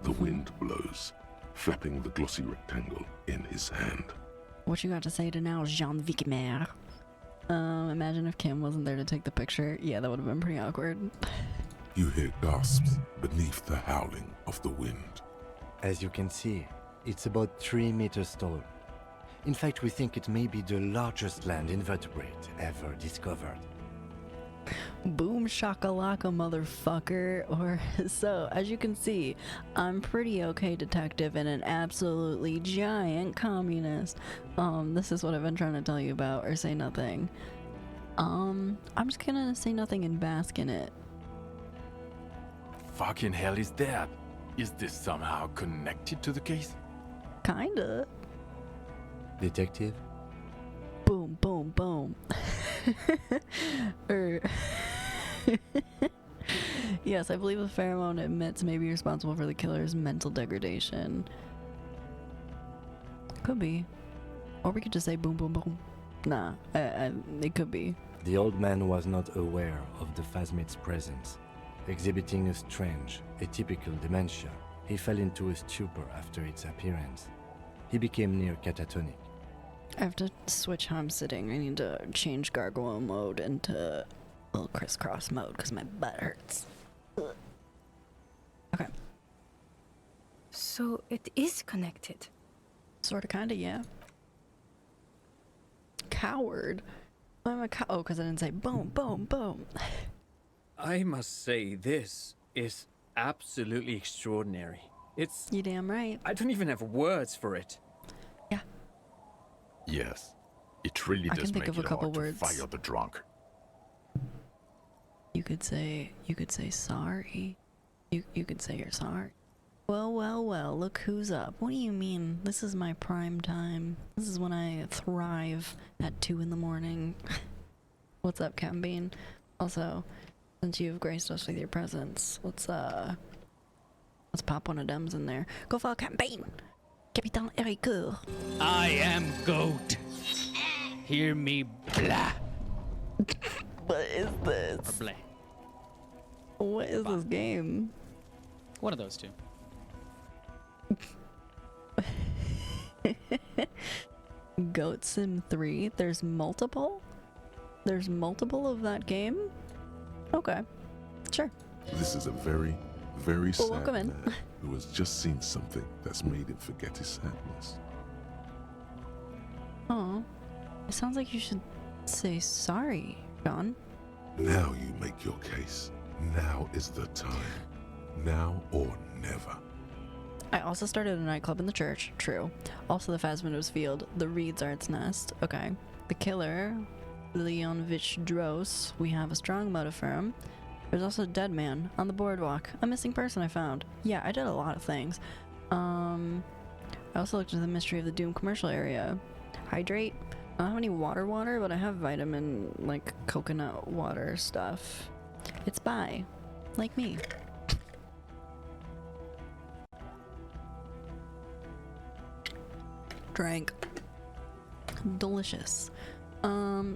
The wind blows, flapping the glossy rectangle in his hand. What you got to say to now, Jean-Vic Maire? Imagine if Kim wasn't there to take the picture. Yeah, that would have been pretty awkward. You hear gasps beneath the howling of the wind. As you can see, it's about 3 meters tall. In fact, we think it may be the largest land invertebrate ever discovered. Boom shakalaka, motherfucker. Or so, as you can see, I'm pretty okay detective and an absolutely giant communist. This is what I've been trying to tell you about, or say nothing. I'm just gonna say nothing and bask in it. Fucking hell is that? Is this somehow connected to the case? Kinda. Detective? Boom, boom, boom. Yes, I believe the pheromone emits may be responsible for the killer's mental degradation. Could be. Or we could just say boom, boom, boom. Nah, it could be. The old man was not aware of the Phasmid's presence. Exhibiting a strange, atypical dementia, he fell into a stupor after its appearance. He became near catatonic. I have to switch how I'm sitting. I need to change gargoyle mode into a little crisscross mode because my butt hurts. Ugh. Okay. So it is connected? Sorta, kinda, yeah. Coward? I'm a cow. Oh, because I didn't say boom, boom, boom. I must say, this is absolutely extraordinary. It's... You damn right. I don't even have words for it. Yes, it really I does can think make of a it couple hard words. to fire the drunk. You could say sorry. You could say you're sorry. Well, well, well, look who's up. What do you mean? This is my prime time. This is when I thrive at 2 in the morning. What's up, Captain Bean? Also, since you've graced us with your presence, let's pop one of dems in there. Go follow Captain Bean! Capitaine Ericourt. I am goat. Hear me blah. What is this? Or bleh. What is this game? One of those two. Goat Sim 3? There's multiple? There's multiple of that game? Okay. Sure. This is a very, very sad welcome in. man who has just seen something that's made him forget his sadness. Oh. It sounds like you should say sorry, John. Now you make your case. Now is the time. Now or never. I also started a nightclub in the church. True. Also the Phasmids field. The reeds are its nest. Okay. The killer, Leonovich Dros. We have a strong motive for him. There's also a dead man on the boardwalk. A missing person I found. Yeah, I did a lot of things. I also looked into the mystery of the Doom commercial area. Hydrate. I don't have any water, but I have vitamin, like coconut water stuff. It's by, like me. Drank. Delicious.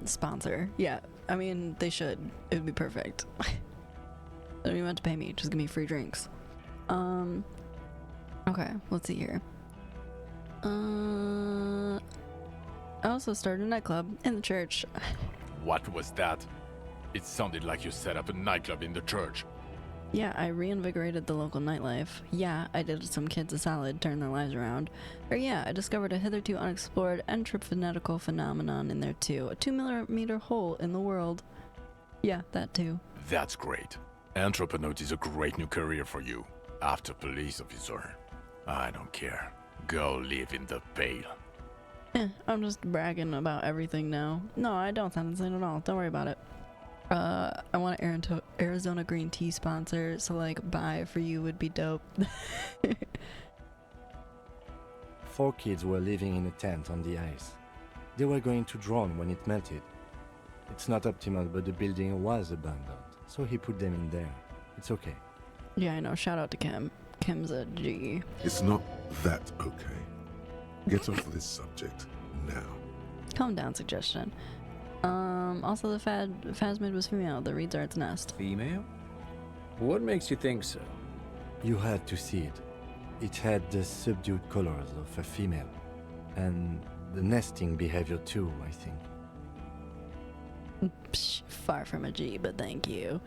Sponsor. Yeah, I mean, they should. It would be perfect. They don't even have to pay me, just give me free drinks. Okay, let's see here. I also started a nightclub in the church. What was that? It sounded like you set up a nightclub in the church. Yeah, I reinvigorated the local nightlife. Yeah, I did some kids a solid, turn their lives around. Or yeah, I discovered a hitherto unexplored entrophonetical phenomenon in there too. A 2 millimeter hole in the world. Yeah, that too. That's great. Anthroponaut is a great new career for you. After police officer. I don't care. Go live in the pale. I'm just bragging about everything now. No, I don't sound insane at all. Don't worry about it. I want an Arizona green tea sponsor, so like buy for you would be dope. 4 kids were living in a tent on the ice. They were going to drown when it melted. It's not optimal, but the building was abandoned, so he put them in there. It's okay. Yeah, I know. Shout out to Kim. Kim's a G. It's not that okay. Get off this subject now. Calm down, suggestion. Also the Phasmid was female. The reeds are its nest. Female? What makes you think so? You had to see it. It had the subdued colors of a female, and the nesting behavior too, I think. Psh, far from a G, but thank you.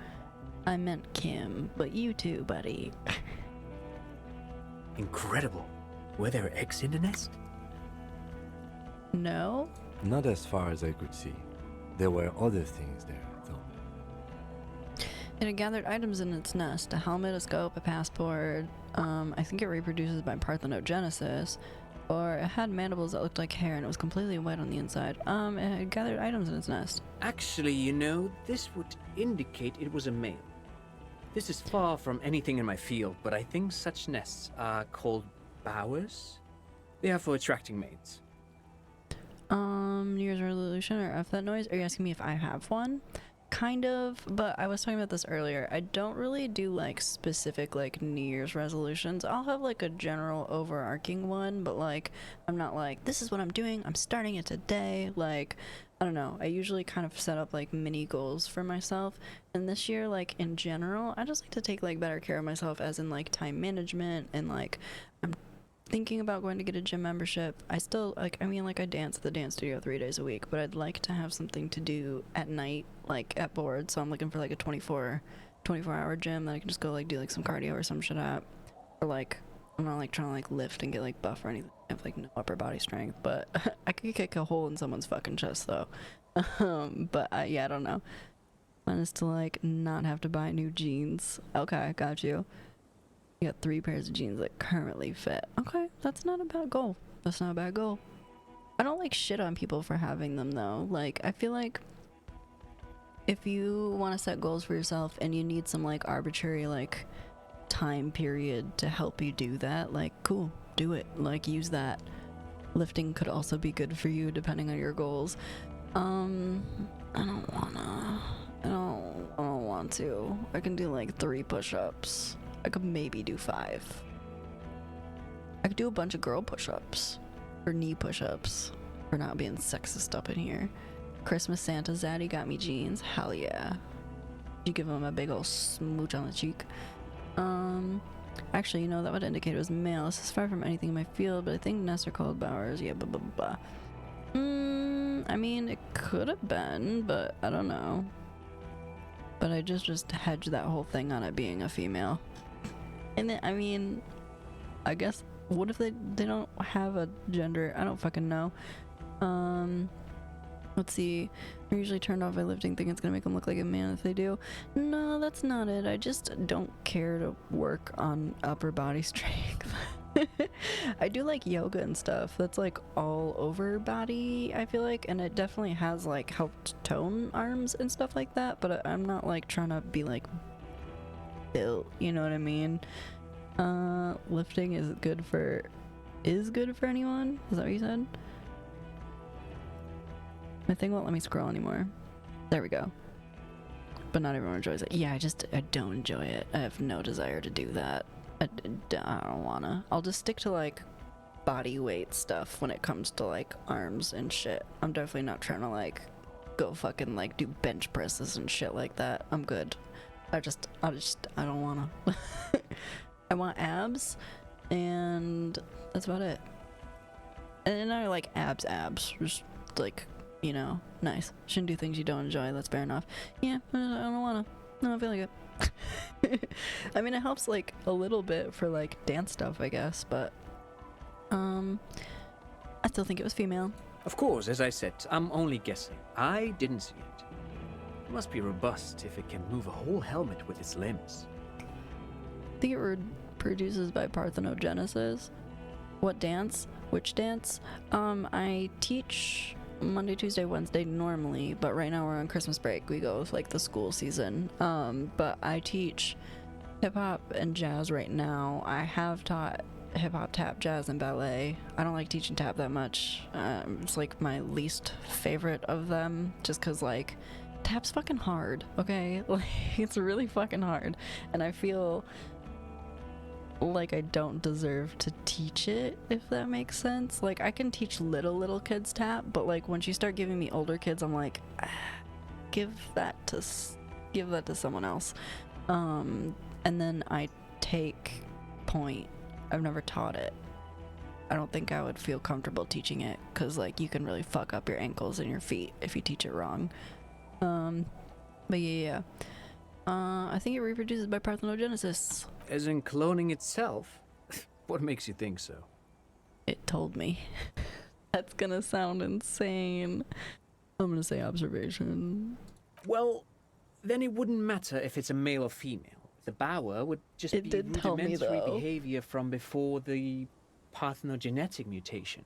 I meant Kim, but you too, buddy. Incredible. Were there eggs in the nest? No? Not as far as I could see. There were other things there, though. It had gathered items in its nest. A helmet, a scope, a passport. I think it reproduces by parthenogenesis. Or it had mandibles that looked like hair and it was completely white on the inside. It had gathered items in its nest. Actually, you know, this would indicate it was a male. This is far from anything in my field, but I think such nests are called bowers. They are for attracting mates. New Year's resolution or F that noise? Are you asking me if I have one? Kind of, but I was talking about this earlier. I don't really do like specific like New Year's resolutions. I'll have like a general overarching one, but like I'm not like, this is what I'm doing, I'm starting it today. Like, I don't know. I usually kind of set up like mini goals for myself. And this year, like in general, I just like to take like better care of myself, as in like time management, and like I'm thinking about going to get a gym membership. I still like, I mean, like I dance at the dance studio 3 days a week, but I'd like to have something to do at night, like at board. So I'm looking for like a 24-hour gym that I can just go like do like some cardio or some shit at. Or like, I'm not like trying to like lift and get like buff or anything. I have like no upper body strength, but I could kick a hole in someone's fucking chest though. But yeah, I don't know. Mine is to like not have to buy new jeans. Okay, got you. You got 3 pairs of jeans that currently fit. Okay, that's not a bad goal. That's not a bad goal. I don't like shit on people for having them though. Like, I feel like if you want to set goals for yourself and you need some like arbitrary like time period to help you do that, like cool, do it. Like use that. Lifting could also be good for you depending on your goals. I don't want to. I can do like 3 push-ups. I could maybe do 5. I could do a bunch of girl push-ups. Or knee push-ups. For not being sexist up in here. Christmas Santa Zaddy got me jeans. Hell yeah. You give him a big old smooch on the cheek. Actually, you know, that would indicate it was male. This is far from anything in my field, but I think nests are called bowers. Yeah, blah, blah, blah. I mean, it could have been, but I don't know. But I just hedged that whole thing on it being a female. And then, I mean, I guess, what if they don't have a gender? I don't fucking know. Let's see. I'm usually turned off by lifting, thinking it's gonna make them look like a man if they do. No, that's not it. I just don't care to work on upper body strength. I do like yoga and stuff. That's like all over body, I feel like, and it definitely has like helped tone arms and stuff like that, but I'm not like trying to be like built, you know what I mean? Lifting is good for anyone? Is that what you said? My thing won't let me scroll anymore. There we go. But not everyone enjoys it. Yeah, I don't enjoy it. I have no desire to do that. I don't wanna. I'll just stick to like body weight stuff when it comes to like arms and shit. I'm definitely not trying to like go fucking like do bench presses and shit like that. I'm good. I don't wanna. I want abs, and that's about it. And I like abs, just like, you know, nice. Shouldn't do things you don't enjoy. That's fair enough. Yeah, I don't wanna. I don't feel like it. I mean, it helps like a little bit for like dance stuff, I guess, but I still think it was female. Of course, as I said, I'm only guessing. I didn't see it. must be robust if it can move a whole helmet with its limbs. I think it reproduces by parthenogenesis. What dance? Which dance? I teach Monday, Tuesday, Wednesday normally, but right now we're on Christmas break. We go with like the school season. But I teach hip hop and jazz right now. I have taught hip hop, tap, jazz, and ballet. I don't like teaching tap that much. It's like my least favorite of them, just because like tap's fucking hard, okay? Like it's really fucking hard, and I feel like I don't deserve to teach it, if that makes sense. Like I can teach little kids tap, but like once you start giving me older kids, I'm like, give that to someone else. And then I take point. I've never taught it. I don't think I would feel comfortable teaching it, because like you can really fuck up your ankles and your feet if you teach it wrong. But yeah. I think it reproduces by parthenogenesis. As in cloning itself? What makes you think so? It told me. That's gonna sound insane. I'm gonna say observation. Well, then it wouldn't matter if it's a male or female. The bower would just be rudimentary behavior from before the parthenogenetic mutation.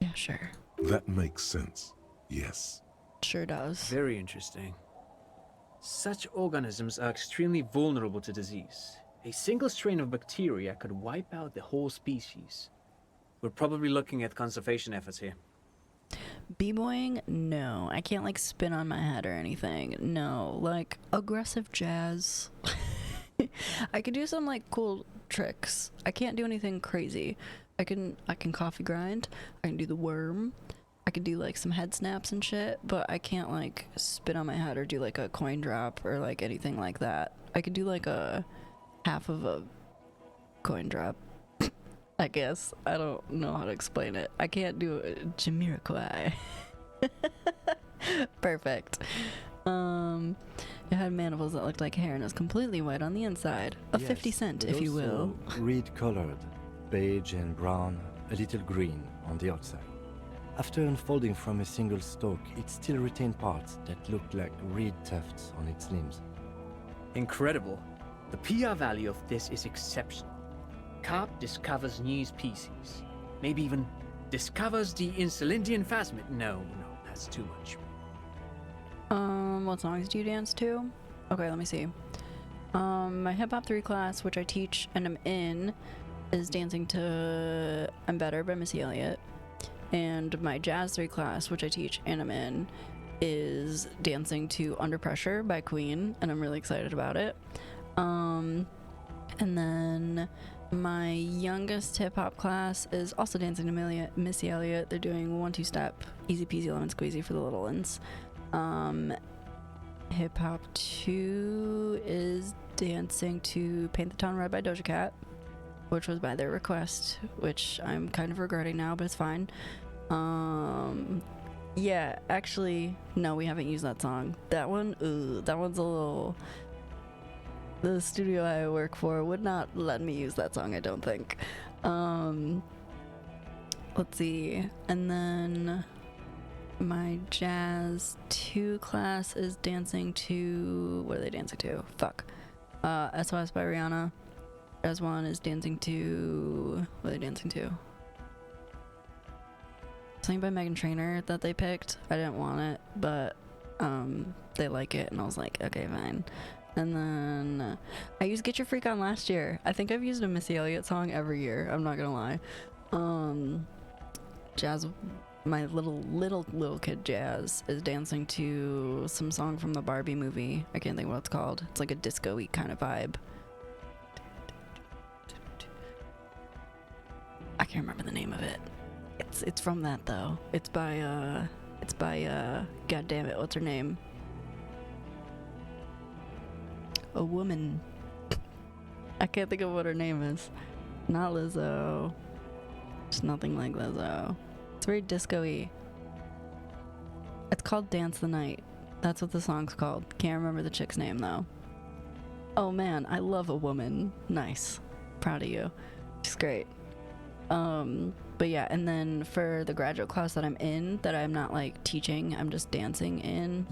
Yeah, sure. That makes sense. Yes. Sure does. Very interesting. Such organisms are extremely vulnerable to disease. A single strain of bacteria could wipe out the whole species. We're probably looking at conservation efforts here. B-boying? No. I can't like spin on my head or anything. No. Like aggressive jazz. I could do some like cool tricks. I can't do anything crazy. I can coffee grind. I can do the worm. I could do like some head snaps and shit, but I can't like spit on my head or do like a coin drop or like anything like that. I could do like a half of a coin drop, I guess. I don't know how to explain it. I can't do a Jamiroquai. Perfect. It had mandibles that looked like hair and it was completely white on the inside. A 50 cent, if you will. Red colored, beige and brown, a little green on the outside. After unfolding from a single stalk, it still retained parts that looked like reed tufts on its limbs. Incredible. The PR value of this is exceptional. Carp discovers new species. Maybe even discovers the Insulindian Phasmid. No, that's too much. What songs do you dance to? Okay, let me see. My Hip Hop 3 class, which I teach and I'm in, is dancing to I'm Better by Missy Elliott. And my Jazz 3 class, which I teach and I'm in, is dancing to Under Pressure by Queen, and I'm really excited about it. And then my youngest hip-hop class is also dancing to Missy Elliott. They're doing 1-2 step, easy peasy lemon squeezy for the little ones. Hip Hop 2 is dancing to Paint the Town Red by Doja Cat, which was by their request, which I'm kind of regretting now, but it's fine. Yeah, actually, no, we haven't used that song. That one's a little... The studio I work for would not let me use that song, I don't think. Let's see. And then my Jazz 2 class is dancing to... What are they dancing to? Fuck. SOS by Rihanna. Jazz 1 is dancing to... What are they dancing to? Something by Meghan Trainor that they picked. I didn't want it, but they like it, and I was like, okay, fine. And then I used Get Your Freak On last year. I think I've used a Missy Elliott song every year. I'm not gonna lie. Jazz, my little kid Jazz is dancing to some song from the Barbie movie. I can't think what it's called. It's like a disco-y kind of vibe. I can't remember the name of it. It's from that though. It's by God damn it, what's her name? A woman. I can't think of what her name is. Not Lizzo. It's nothing like Lizzo. It's very disco-y. It's called Dance the Night. That's what the song's called. Can't remember the chick's name though. Oh man, I love A Woman. Nice. Proud of you. She's great. But yeah, and then for the graduate class that I'm in, that I'm not like teaching, I'm just dancing in,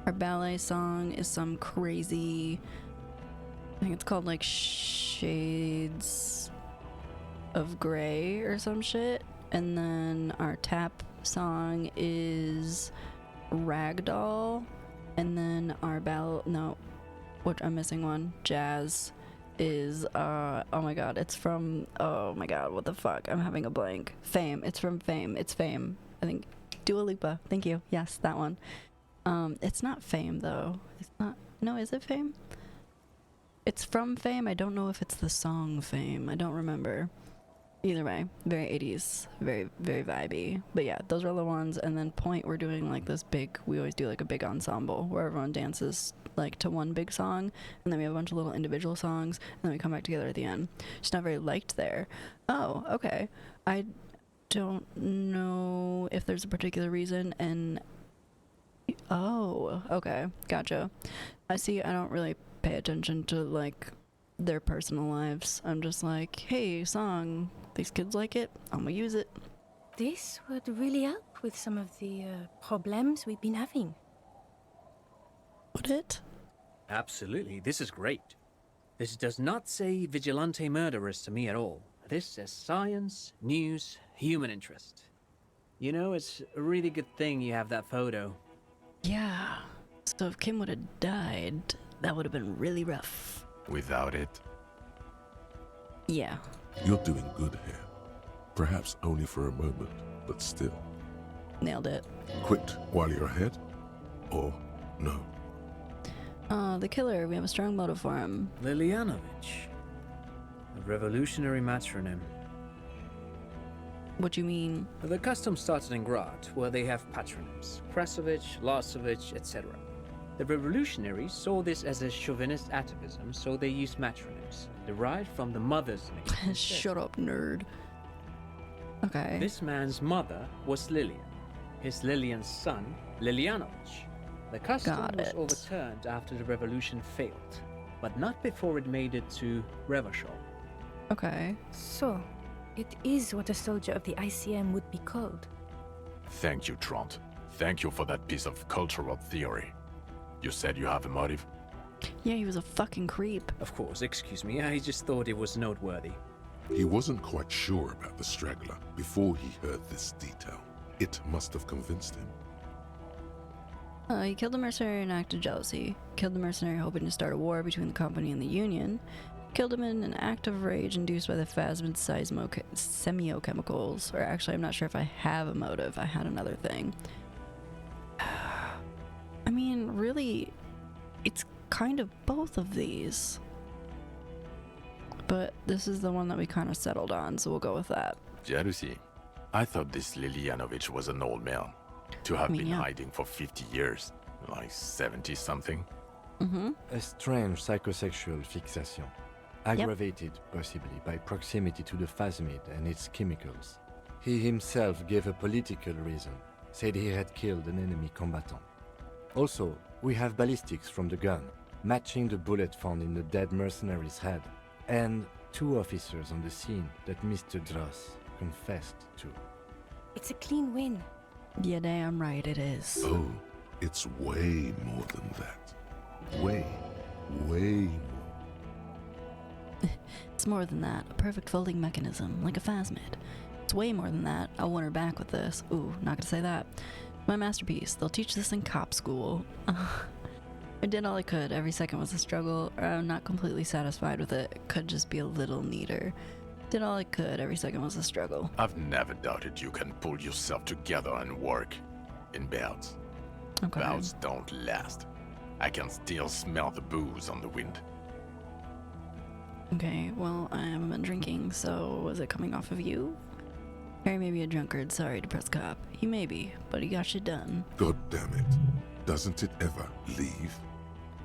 Our ballet song is some crazy, I think it's called like Shades of Grey or some shit. And then our tap song is Ragdoll. And then our I'm missing one. Jazz is, oh my god, it's from, oh my god, what the fuck? I'm having a blank. Fame. It's from Fame. It's Fame. I think. Dua Lipa. Thank you. Yes, that one. It's not Fame, though. It's not, no, is it Fame? It's from Fame. I don't know if it's the song Fame. I don't remember. Either way, very 80s, very, very vibey. But yeah, those are all the ones. And then Point, we're doing like this big, we always do like a big ensemble where everyone dances like to one big song. And then we have a bunch of little individual songs. And then we come back together at the end. Just not very liked there. Oh, okay. I don't know if there's a particular reason. And oh, okay. Gotcha. I see. I don't really pay attention to like their personal lives. I'm just like, hey, song, these kids like it, I'm gonna use it. This would really help with some of the problems we've been having. Would it? Absolutely, this is great. This does not say vigilante murderers to me at all. This says science, news, human interest. You know, it's a really good thing you have that photo. Yeah, so if Kim would have died, that would have been really rough. Without it? Yeah. You're doing good here. Perhaps only for a moment, but still. Nailed it. Quit while you're ahead? Or no? The killer, we have a strong motive for him. Lilianovich. A revolutionary matronym. What do you mean? The custom started in Grad, where they have patronyms. Krasovich, Lasovich, etc. The revolutionaries saw this as a chauvinist atavism, so they used matronyms, derived from the mother's name. Shut up, nerd. Okay. This man's mother was Lilian. His Lilian's son, Lilianovich. The custom was overturned after the revolution failed, but not before it made it to Revachol. Okay. So, it is what a soldier of the ICM would be called. Thank you, Trant. Thank you for that piece of cultural theory. You said you have a motive? Yeah, he was a fucking creep. Of course, excuse me, I just thought it was noteworthy. He wasn't quite sure about the straggler before he heard this detail. It must have convinced him. He killed the mercenary in an act of jealousy. Killed the mercenary hoping to start a war between the company and the Union. Killed him in an act of rage induced by the Phasmids semiochemicals. Or actually, I'm not sure if I have a motive. I had another thing. I mean, really, it's kind of both of these. But this is the one that we kind of settled on, so we'll go with that. Jealousy? I thought this Lilianovich was an old man. To have been hiding for 50 years. Like 70-something. Mm-hmm. A strange psychosexual fixation. Aggravated, possibly, by proximity to the Phasmid and its chemicals. He himself gave a political reason. Said he had killed an enemy combatant. Also, we have ballistics from the gun, matching the bullet found in the dead mercenary's head, and 2 officers on the scene that Mr. Dross confessed to. It's a clean win. Yeah, damn right it is. Oh, it's way more than that. Way more. It's more than that. A perfect folding mechanism, like a Phasmid. It's way more than that. I'll win her back with this. Ooh, not gonna say that. My masterpiece. They'll teach this in cop school. I did all I could. Every second was a struggle, or I'm not completely satisfied with it. It could just be a little neater. Did all I could. Every second was a struggle. I've never doubted you can pull yourself together and work. In bouts. Okay. Bouts don't last. I can still smell the booze on the wind. Okay, well, I haven't been drinking, so was it coming off of you? Harry may be a drunkard, sorry, depressed cop. He may be, but he got shit done. God damn it. Doesn't it ever leave?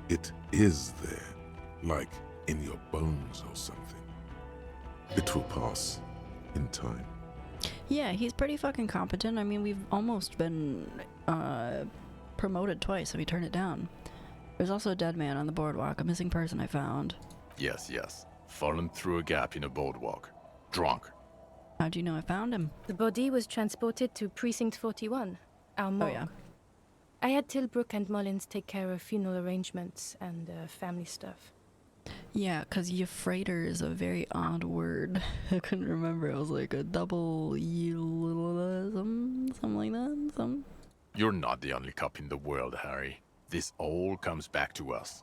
It is there. Like in your bones or something. It will pass in time. Yeah, he's pretty fucking competent. I mean, we've almost been promoted twice and we turned it down. There's also a dead man on the boardwalk, a missing person I found. Yes. Fallen through a gap in a boardwalk. Drunk. How'd you know I found him? The body was transported to Precinct 41, our morgue. Oh, yeah. I had Tilbrook and Mullins take care of funeral arrangements and family stuff. Yeah, because Euphrator is a very odd word. I couldn't remember. It was like a double something like that. You're not the only cop in the world, Harry. This all comes back to us.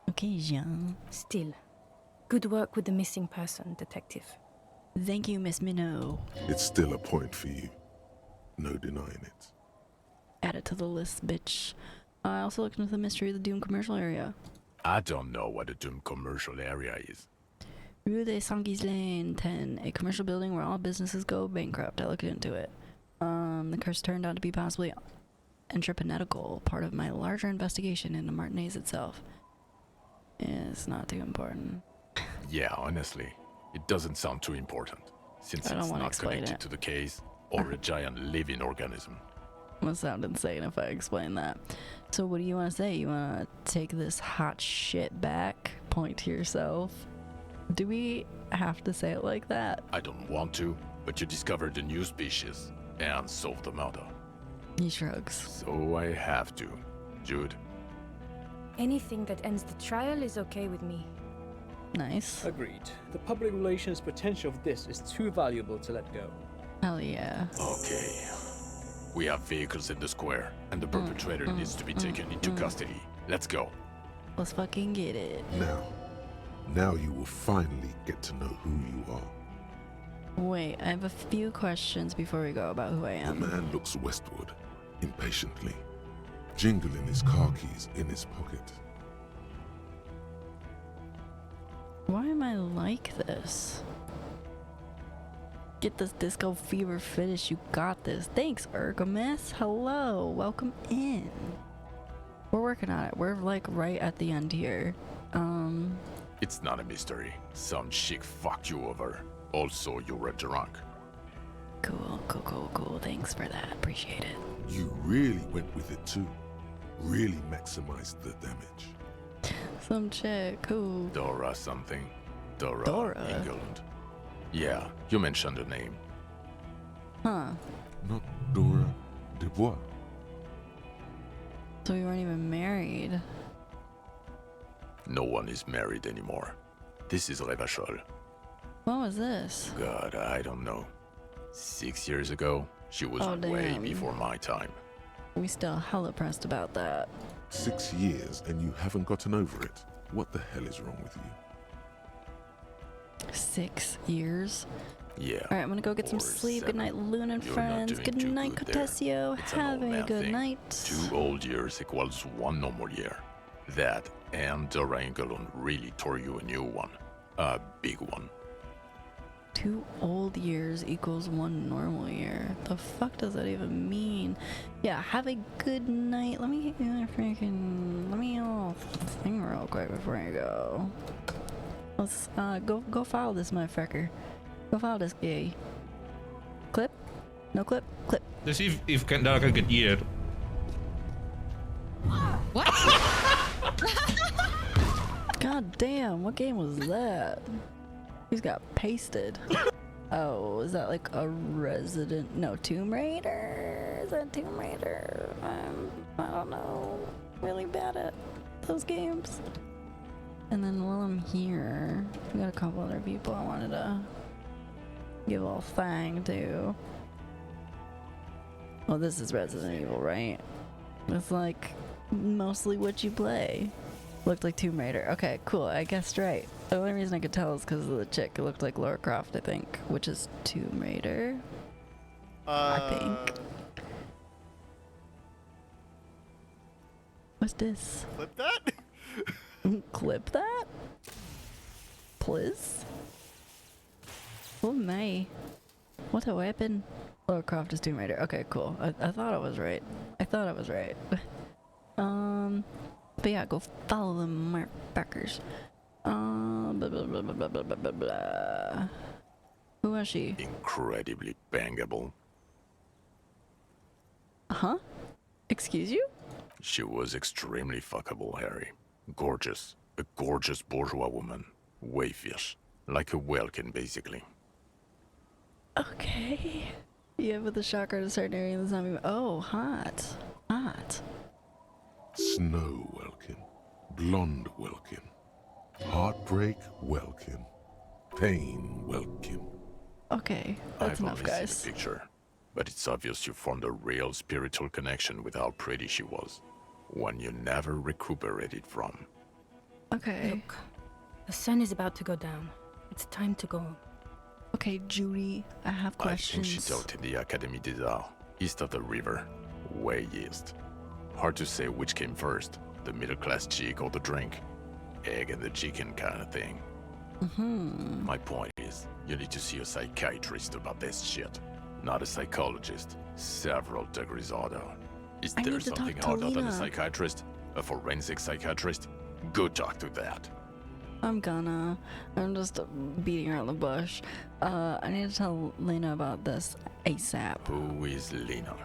Okay, Jean. Still, good work with the missing person, Detective. Thank you, Miss Minnow. It's still a point for you. No denying it. Add it to the list, bitch. I also looked into the mystery of the Doom commercial area. I don't know what a Doom commercial area is. Rue des Sanguis 10, a commercial building where all businesses go bankrupt. I looked into it. The curse turned out to be possibly entreprenetical, part of my larger investigation into Martinez itself. It's not too important. Yeah, honestly, it doesn't sound too important, since I don't it's wanna not explain connected it. to the case or a giant living organism. Must sound insane if I explain that. So what do you want to say? You want to take this hot shit back? Point to yourself? Do we have to say it like that? I don't want to, but you discovered a new species and solved the murder. He shrugs. So I have to. Jude? Anything that ends the trial is okay with me. Nice. Agreed. The public relations potential of this is too valuable to let go. Hell yeah. Okay. We have vehicles in the square, and the perpetrator needs to be taken into custody. Let's go. Let's fucking get it. Now you will finally get to know who you are. Wait, I have a few questions before we go about who I The am. man looks westward, impatiently, jingling his car keys in his pocket. Why am I like this? Get this disco fever finished. You got this. Thanks, Ergomis. Hello. Welcome in. We're working on it. We're like right at the end here. It's not a mystery. Some chick fucked you over. Also, you were drunk. Cool. Thanks for that. Appreciate it. You really went with it too. Really maximized the damage. Some chick. Who? Dora something. Dora? England. Yeah, you mentioned the name. Huh. Not Dora Dubois. So we weren't even married. No one is married anymore. This is Revachol. What was this? God, I don't know. 6 years ago, she was way damn. before my time. We still hella pressed about that. 6 years and you haven't gotten over it. What the hell is wrong with you? 6 years? Yeah. Alright, I'm gonna go get some or sleep. Good 7. night, Loon and You're friends. not Good doing too night, good there. Cotessio. It's an Have old a man good thing. night. 2 old years equals 1 normal year. That and Dora Engelund really tore you a new one. A big one. 2 old years equals 1 normal year. The fuck does that even mean? Yeah, have a good night. Let me thing real quick before I go. Let's go file this motherfucker. Go file this gay. Clip? No clip? Clip. Let's see if Dara can get eared. God damn, what game was that? He's got pasted. Oh, is that like a Resident? No, Tomb Raider? Is that Tomb Raider? I don't know. Really bad at those games. And then while I'm here, we got a couple other people I wanted to give a little thing to. Well, this is Resident Evil, right? It's like mostly what you play. Looked like Tomb Raider. Okay, cool. I guessed right. The only reason I could tell is because of the chick. It looked like Lara Croft, I think, which is Tomb Raider. I think. What's this? Clip that? Clip that? Please? Oh my. What a weapon. Lara Croft is Tomb Raider. Okay, cool. I thought I was right. But yeah, go follow them motherfuckers. Blah, blah, blah, blah, blah, blah, blah, blah. Who was she? Incredibly bangable. Huh? Excuse you? She was extremely fuckable, Harry. Gorgeous. A gorgeous bourgeois woman. Way fierce. Like a Welkin, basically. Okay. Yeah, with the shocker to a certain area of the zombie. Oh, hot. Hot. Snow Welkin, Blonde Welkin, Heartbreak Welkin, Pain Welkin. Okay, that's I've enough, only guys. seen a picture, but it's obvious you formed a real spiritual connection with how pretty she was. One you never recuperated from. Okay. Look, the sun is about to go down. It's time to go. Okay, Judy, I have questions. I think she taught in the Academy des Arts, east of the river, way east. Hard to say which came first, the middle-class chick or the drink. Egg and the chicken kind of thing. My point is, you need to see a psychiatrist about this shit. Not a psychologist. Several degrees order. Is I there need to something talk to harder than a Lena. psychiatrist? A forensic psychiatrist? Go talk to that. I'm just beating around the bush. I need to tell Lena about this ASAP. Who is Lena?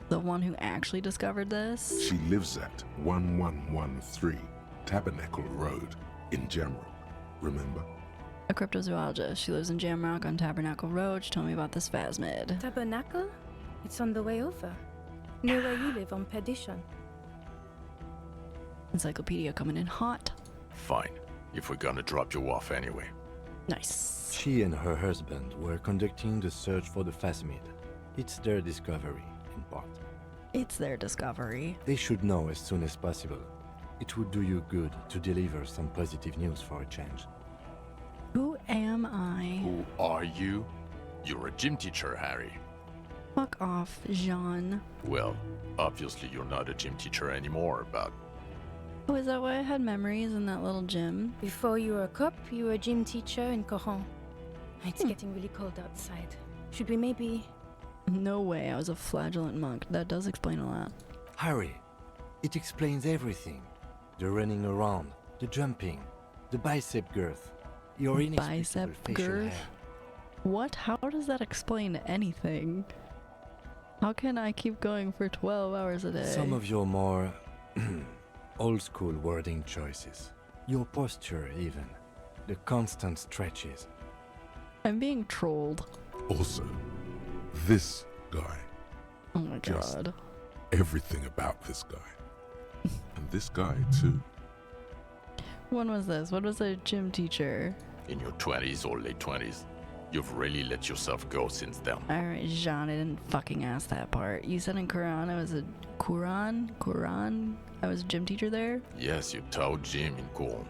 The one who actually discovered this? She lives at 1113 Tabernacle Road in Jamrock. Remember? A cryptozoologist. She lives in Jamrock on Tabernacle Road. She told me about this Phasmid. Tabernacle? It's on the way over. Near where you live on Perdition. Encyclopedia coming in hot. Fine, if we're gonna drop you off anyway. Nice. She and her husband were conducting the search for the Phasmid. It's their discovery, in part. It's their discovery. They should know as soon as possible. It would do you good to deliver some positive news for a change. Who am I? Who are you? You're a gym teacher, Harry. Fuck off, Jean. Well, obviously you're not a gym teacher anymore, but... Oh, is that why I had memories in that little gym? Before you were a cop, you were a gym teacher in Coron. It's getting really cold outside. Should we maybe... No way, I was a flagellant monk. That does explain a lot. Harry, it explains everything. The running around, the jumping, the bicep girth, your inexplicable Bicep facial girth? hair. What? How does that explain anything? How can I keep going for 12 hours a day? Some of your more old-school wording choices. Your posture, even. The constant stretches. I'm being trolled. Also, this guy. Oh my Just god. everything about this guy. And this guy, too. When was this? When was a gym teacher? In your 20s or late 20s. You've really let yourself go since then. Alright, Jean, I didn't fucking ask that part. You said in Quran I was a... Quran? I was a gym teacher there? Yes, you taught gym in Cool.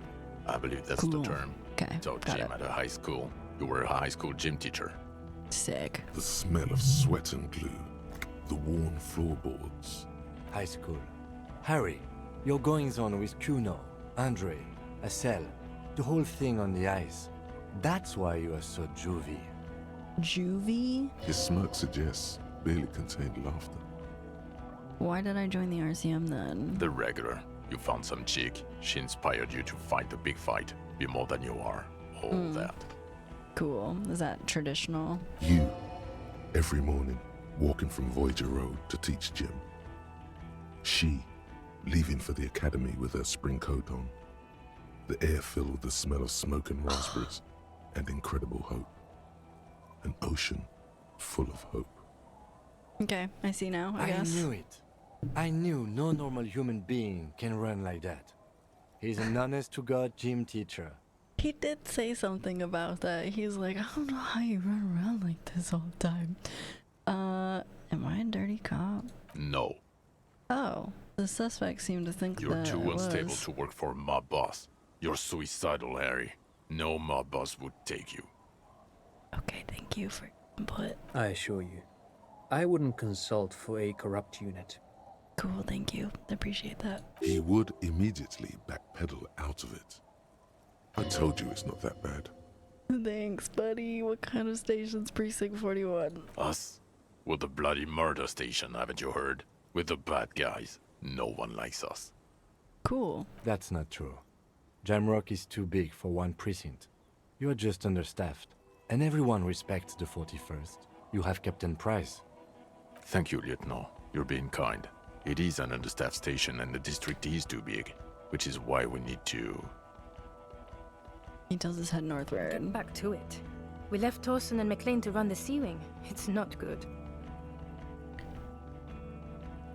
I believe that's Cool. the term. Okay, Taught got gym it. at a high school. You were a high school gym teacher. Sick. The smell of sweat and glue. The worn floorboards. High school. Harry, your goings-on with Kuno, Andre, Acel, the whole thing on the ice. That's why you are so juvie. Juvie? His smirk suggests barely contained laughter. Why did I join the RCM then? The regular. You found some chick. She inspired you to fight the big fight. Be more than you are. All that. Cool. Is that traditional? You, every morning, walking from Voyager Road to teach gym. She, leaving for the academy with her spring coat on. The air filled with the smell of smoke and raspberries, and incredible hope. An ocean full of hope. Okay, I see now, I guess. knew it. I knew no normal human being can run like that. He's an honest-to-God gym teacher. He did say something about that. He's like, I don't know how you run around like this all the time. Am I a dirty cop? No. Oh, the suspect seemed to think You're that too I unstable was. to work for a mob boss. You're suicidal, Harry. No mob boss would take you. Okay, thank you for input. I assure you, I wouldn't consult for a corrupt unit. Cool, thank you. I appreciate that. He would immediately backpedal out of it. I told you it's not that bad. Thanks, buddy. What kind of station's Precinct 41? Us? We're the bloody murder station, haven't you heard? We're the bad guys. No one likes us. Cool. That's not true. Jamrock is too big for one precinct. You are just understaffed. And everyone respects the 41st. You have Captain Price. Thank you, Lieutenant. You're being kind. It is an understaffed station and the district is too big, which is why we need to... He tells us head northward. Get back to it. We left Torson and McLean to run the C-Wing. It's not good.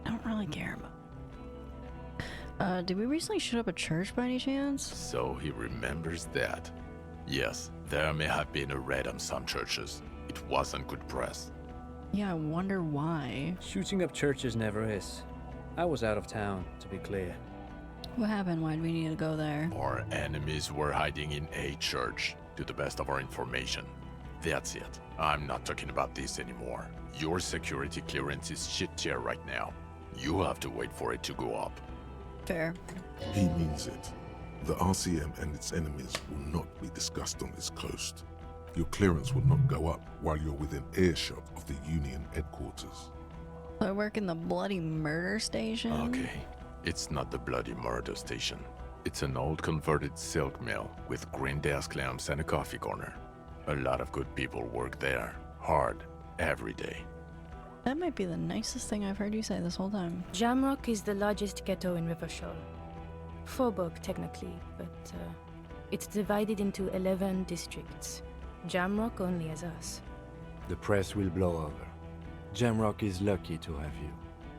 I don't really care about... Did we recently shoot up a church by any chance? So he remembers that. Yes, there may have been a raid on some churches. It wasn't good press. Yeah, I wonder why. Shooting up churches never is. I was out of town, to be clear. What happened? Why do we need to go there? Our enemies were hiding in a church, to the best of our information. That's it. I'm not talking about this anymore. Your security clearance is shit tier right now. You have to wait for it to go up. Fair. He means it. The RCM and its enemies will not be discussed on this coast. Your clearance will not go up while you're within earshot of the Union headquarters. I work in the bloody murder station? Okay, it's not the bloody murder station. It's an old converted silk mill with green desk lamps and a coffee corner. A lot of good people work there, hard, every day. That might be the nicest thing I've heard you say this whole time. Jamrock is the largest ghetto in Rivershore. Faubourg, technically, but it's divided into 11 districts. Jamrock only has us. The press will blow over. Jamrock is lucky to have you,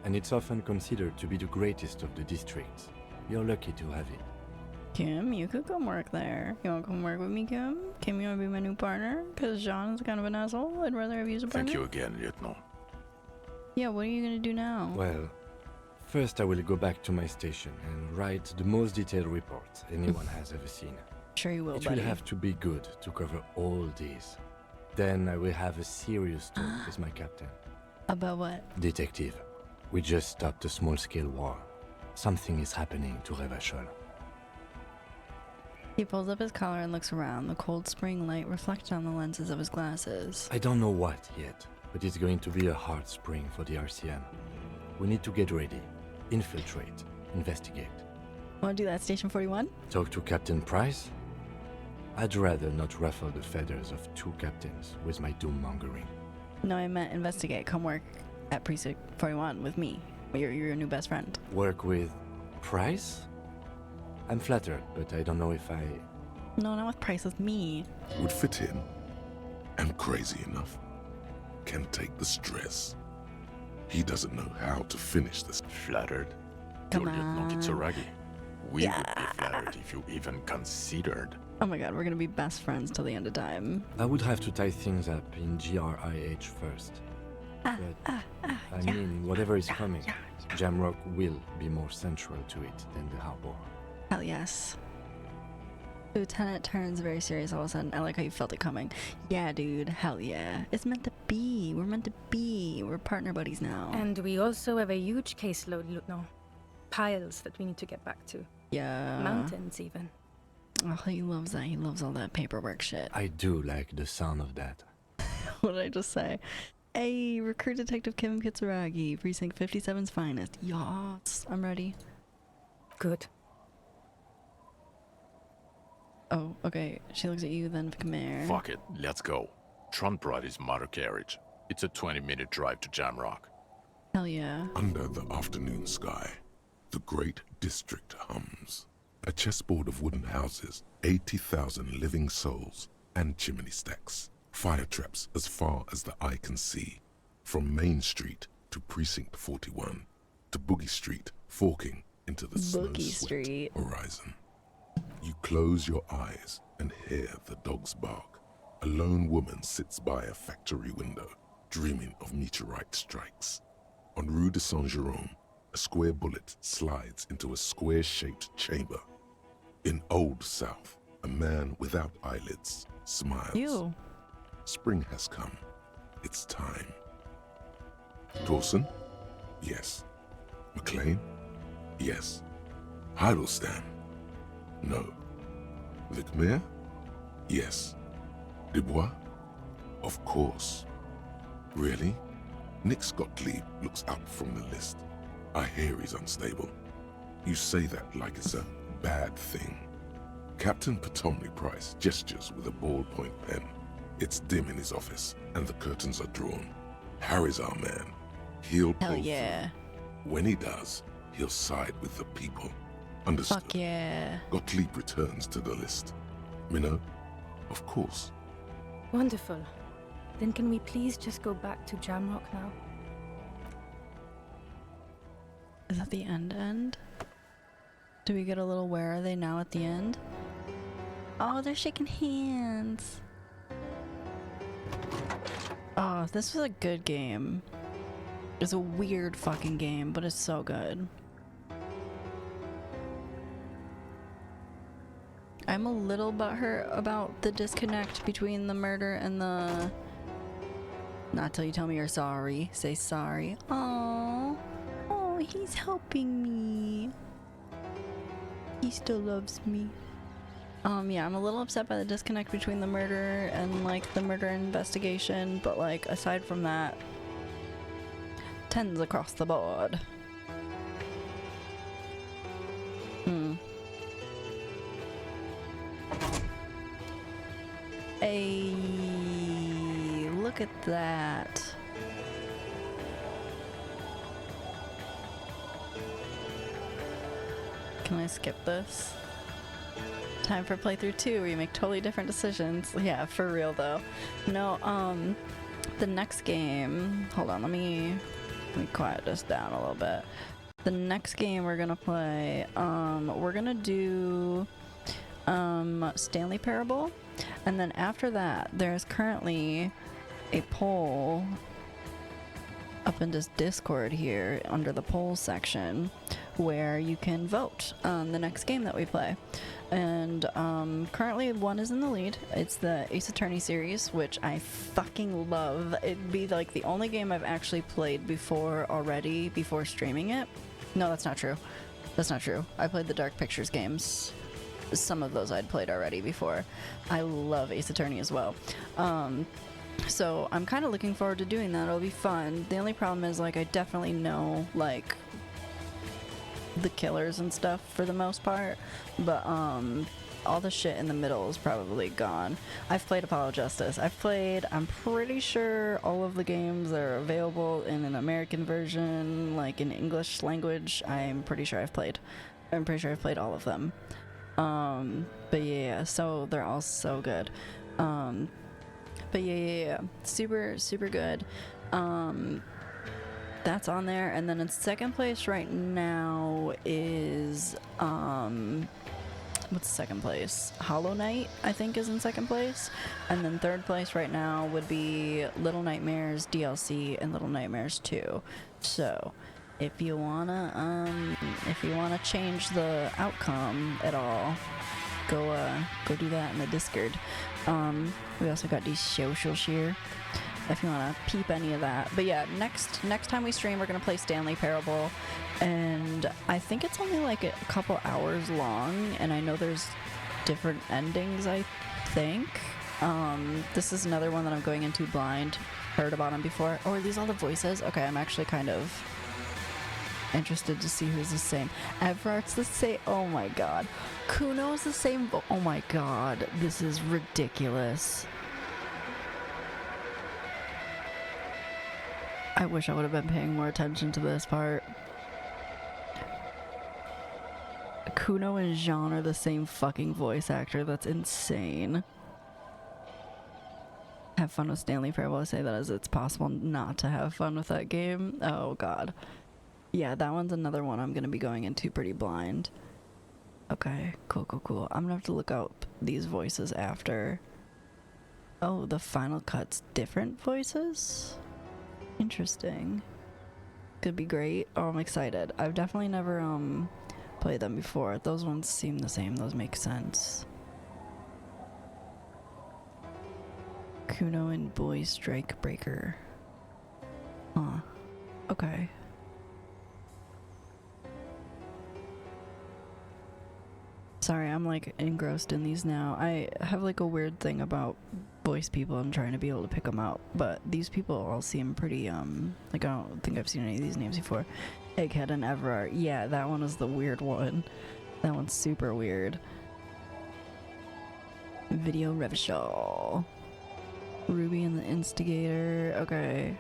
and it's often considered to be the greatest of the districts. You're lucky to have it. Kim, you could come work there. You want to come work with me, Kim? Kim, you want to be my new partner? Because John is kind of an asshole. I'd rather have you as a partner. Thank you again, Lieutenant. Yeah, what are you going to do now? Well, first I will go back to my station and write the most detailed report anyone has ever seen. Sure you will, It buddy. will have to be good to cover all these. Then I will have a serious talk with my captain. About what? Detective, we just stopped a small-scale war. Something is happening to Revachol. He pulls up his collar and looks around, the cold spring light reflected on the lenses of his glasses. I don't know what yet, but it's going to be a hard spring for the RCM. We need to get ready, infiltrate, investigate. Want to do that, Station 41? Talk to Captain Price? I'd rather not ruffle the feathers of two captains with my doom-mongering. No, I meant investigate. Come work at Precinct 41 with me. You're your new best friend. Work with Price? I'm flattered, but I don't know if I... No, not with Price, with me. Would fit in. Am crazy enough. Can take the stress. He doesn't know how to finish this. Flattered? Come Lieutenant on. Kitsuragi. We would be flattered if you even considered. Oh my god, we're gonna be best friends till the end of time. I would have to tie things up in GRIH first. I mean, whatever is coming, Jamrock will be more central to it than the harbor. Hell yes. Lieutenant turns very serious all of a sudden. I like how you felt it coming. Yeah, dude. Hell yeah. It's meant to be. We're meant to be. We're partner buddies now. And we also have a huge caseload, no, piles that we need to get back to. Yeah. Mountains, even. Oh, he loves that. He loves all that paperwork shit. I do like the sound of that. What did I just say? Hey, recruit Detective Kim Kitsuragi, Precinct 57's finest. Yes, I'm ready. Good. Oh, okay. She looks at you, then Khmer. Fuck it, let's go. Tron brought his motor carriage. It's a 20-minute drive to Jamrock. Hell yeah. Under the afternoon sky, the great district hums. A chessboard of wooden houses, 80,000 living souls, and chimney stacks. Fire traps as far as the eye can see. From Main Street to Precinct 41, to Boogie Street, forking into the snow-swept horizon. You close your eyes and hear the dogs bark. A lone woman sits by a factory window, dreaming of meteorite strikes. On Rue de Saint-Jérôme, a square bullet slides into a square-shaped chamber. In Old South, a man without eyelids smiles. Ew. Spring has come. It's time. Dawson? Yes. McLean? Yes. Heidelstein? No. The Khmer? Yes. Dubois? Of course. Really? Nick Gottlieb looks up from the list. I hear he's unstable. You say that like it's a bad thing. Captain Potomny Price gestures with a ballpoint pen. It's dim in his office, and the curtains are drawn. Harry's our man. He'll pull Hell yeah. through. When he does, he'll side with the people. Understood. Fuck yeah. Gottlieb returns to the list. Minnow? Of course. Wonderful. Then can we please just go back to Jamrock now? Is that the end? Do we get a little where are they now at the end? Oh, they're shaking hands. Oh, this was a good game. It's a weird fucking game, but it's so good. I'm a little butthurt about the disconnect between the murder and the... Not till you tell me you're sorry. Say sorry. Oh, oh, he's helping me. He still loves me. Yeah, I'm a little upset by the disconnect between the murder and like the murder investigation, but like aside from that, 10s across the board. Hey, look at that. Can I skip this? Time for playthrough 2 where you make totally different decisions. Yeah, for real though. No, the next game, hold on, let me quiet this down a little bit. The next game we're gonna play, we're gonna do Stanley Parable, and then after that there's currently a poll up in this Discord here under the polls section where you can vote on the next game that we play. And currently one is in the lead. It's the Ace Attorney series, which I fucking love. It'd be like the only game I've actually played before streaming it. No, that's not true. That's not true. I played the Dark Pictures games. Some of those I'd played already before. I love Ace Attorney as well. So I'm kind of looking forward to doing that. It'll be fun. The only problem is like I definitely know like the killers and stuff for the most part, but all the shit in the middle is probably gone. I've played Apollo Justice. I'm pretty sure all of the games that are available in an American version, like in English language. I'm pretty sure I've played all of them. But yeah, so they're all so good. But yeah, super good. That's on there, and then in second place right now is what's second place? Hollow Knight, I think, is in second place, and then third place right now would be Little Nightmares DLC and Little Nightmares 2. So if you wanna change the outcome at all, go do that in the Discord. We also got these socials here if you want to peep any of that. But yeah, next time we stream, we're gonna play Stanley Parable, and I think it's only like a couple hours long, and I know there's different endings, I think. This is another one that I'm going into blind. Heard about them before. Oh, are these all the voices? Okay, I'm actually kind of interested to see who's the same. Everart's the same. Oh my god. Kuno's the same. Oh my god. This is ridiculous. I wish I would have been paying more attention to this part. Kuno and Jean are the same fucking voice actor. That's insane. Have fun with Stanley Parable. I say that as it's possible not to have fun with that game. Oh god. Yeah, that one's another one I'm gonna be going into pretty blind. Okay, cool. I'm gonna have to look up these voices after. Oh, the Final Cut's different voices? Interesting. Could be great. Oh, I'm excited. I've definitely never played them before. Those ones seem the same. Those make sense. Kuno and Boy Strike Breaker. Huh. Okay. Sorry, I'm like engrossed in these now. I have like a weird thing about voice people and trying to be able to pick them out, but these people all seem pretty like I don't think I've seen any of these names before. Egghead and Everard. Yeah, that one is the weird one. That one's super weird. Video Revishal. Ruby and the Instigator. Okay,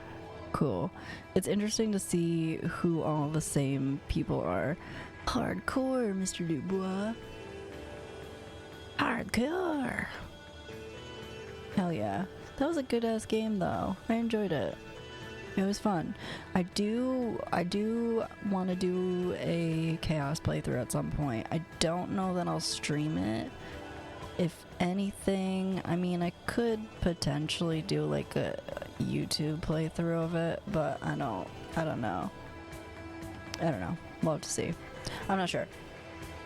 cool. It's interesting to see who all the same people are. Hardcore, Mr. Dubois. Hardcore. Hell yeah. That was a good ass game though. I enjoyed it. It was fun. I do want to do a chaos playthrough at some point. I don't know that I'll stream it. If anything, I mean, I could potentially do like a YouTube playthrough of it, but I don't know. We'll have to see. I'm not sure.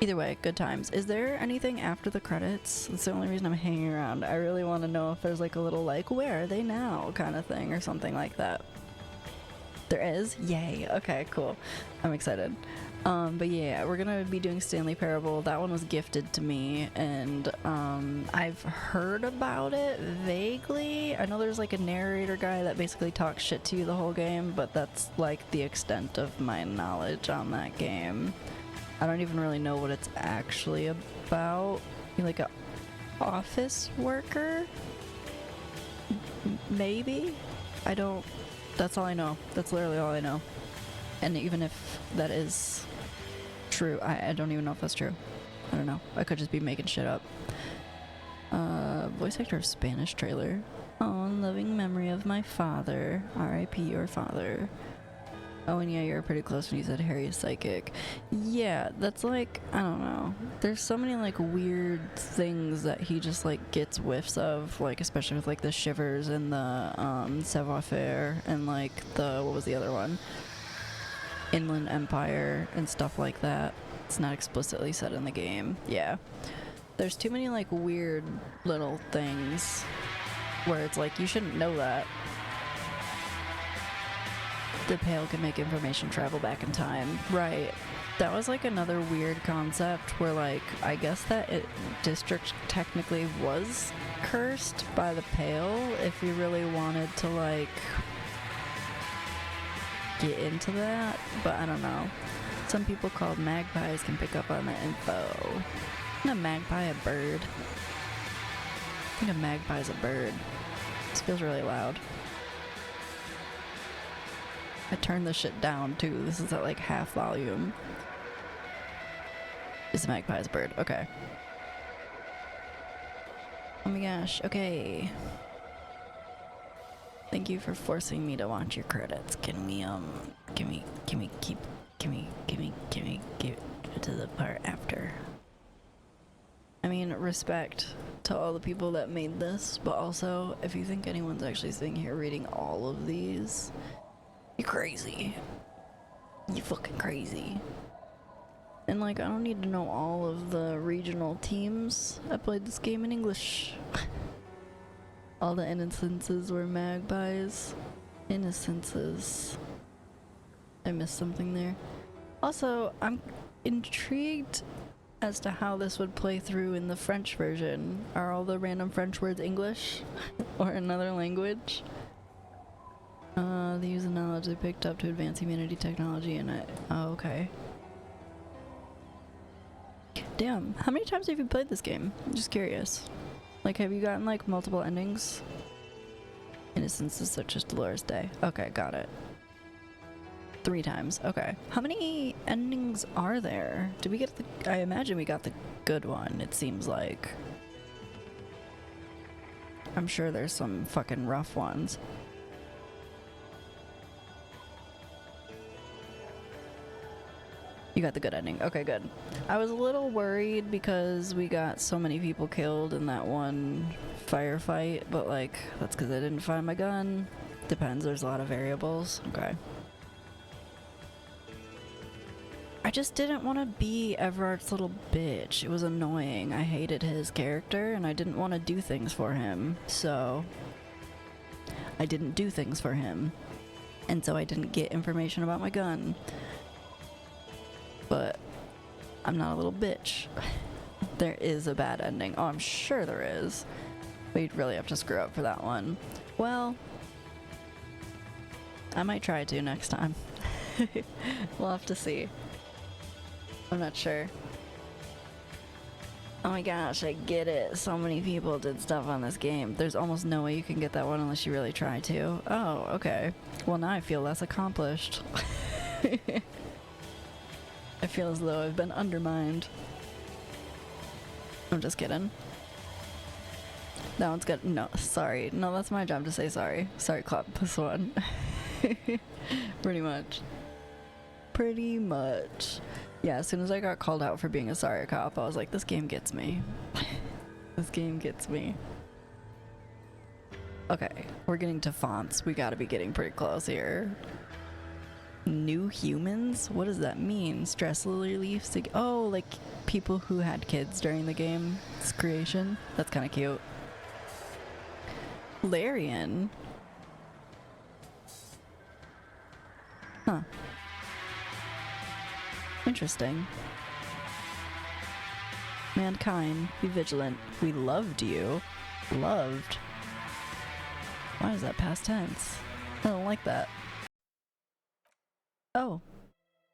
Either way, good times. Is there anything after the credits? That's the only reason I'm hanging around. I really want to know if there's like a little like, where are they now kind of thing or something like that. There is? Yay. Okay, cool. I'm excited. But yeah, we're gonna be doing Stanley Parable. That one was gifted to me, and I've heard about it vaguely. I know there's like a narrator guy that basically talks shit to you the whole game, but that's like the extent of my knowledge on that game. I don't even really know what it's actually about. You're like a office worker? Maybe? I don't... That's all I know. That's literally all I know. And even if that is true, I don't even know if that's true. I don't know. I could just be making shit up. Voice actor of Spanish trailer. Oh, in loving memory of my father. R.I.P. your father. Oh, and yeah, you were pretty close when you said Harry is psychic. Yeah, that's like, I don't know. There's so many like weird things that he just like gets whiffs of, like especially with like the shivers and the savoir-faire and like the, what was the other one? Inland Empire and stuff like that. It's not explicitly said in the game. Yeah. There's too many like weird little things where it's like, you shouldn't know that. The Pale can make information travel back in time. Right. That was like another weird concept where like, I guess that district technically was cursed by the Pale if you really wanted to like get into that, but I don't know. Some people called magpies can pick up on that info. Isn't a magpie a bird? I think a magpie is a bird. This feels really loud. I turned this shit down too. This is at like half volume. Is a magpie's bird? Okay. Oh my gosh. Okay. Thank you for forcing me to watch your credits. Can we get to the part after? I mean, respect to all the people that made this, but also, if you think anyone's actually sitting here reading all of these, you're crazy. You fucking crazy. And like, I don't need to know all of the regional teams. I played this game in English. All the innocences were magpies. Innocences. I missed something there. Also, I'm intrigued as to how this would play through in the French version. Are all the random French words English? Or another language? They use the knowledge they picked up to advance humanity technology and oh, okay. Damn, how many times have you played this game? I'm just curious. Like, have you gotten like multiple endings? Innocences such as Dolores Day. Okay, got it. 3 times. Okay. How many endings are there? Did we get the... I imagine we got the good one, it seems like. I'm sure there's some fucking rough ones. You got the good ending. Okay, good. I was a little worried because we got so many people killed in that one firefight, but like, that's because I didn't find my gun. Depends, there's a lot of variables. Okay. I just didn't want to be Everart's little bitch. It was annoying. I hated his character and I didn't want to do things for him. So I didn't do things for him. And so I didn't get information about my gun. But I'm not a little bitch. There is a bad ending. Oh, I'm sure there is. But you'd really have to screw up for that one. Well, I might try to next time. We'll have to see. I'm not sure. Oh my gosh, I get it. So many people did stuff on this game. There's almost no way you can get that one unless you really try to. Oh, okay. Well, now I feel less accomplished. I feel as though I've been undermined. I'm just kidding. That one's good. No, sorry. No, that's my job to say sorry. Sorry, clap this one. Pretty much. Pretty much. Yeah, as soon as I got called out for being a sorry cop, I was like, this game gets me. This game gets me. Okay, we're getting to fonts. We gotta be getting pretty close here. New humans? What does that mean? Stress relief? Oh, like people who had kids during the game's creation? That's kind of cute. Larian? Huh. Interesting. Mankind, be vigilant. We loved you. Loved? Why is that past tense? I don't like that. Oh.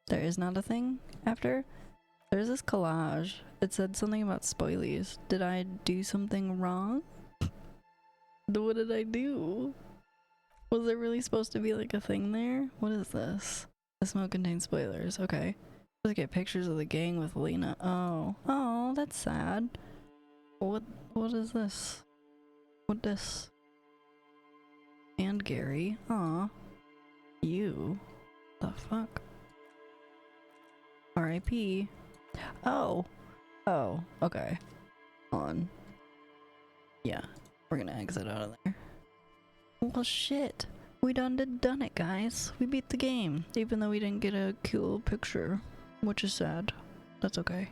There is not a thing after? There's this collage. It said something about spoilies. Did I do something wrong? What did I do? Was there really supposed to be like a thing there? What is this? The smoke contains spoilers. Okay. Let's get pictures of the gang with Lena. Oh. Oh, that's sad. What is this? What this? And Gary. Aw. You. The fuck? R.I.P. Oh. Oh, okay. Hold on. Yeah. We're gonna exit out of there. Well, shit. We done it, guys. We beat the game, even though we didn't get a cool picture, which is sad. That's okay.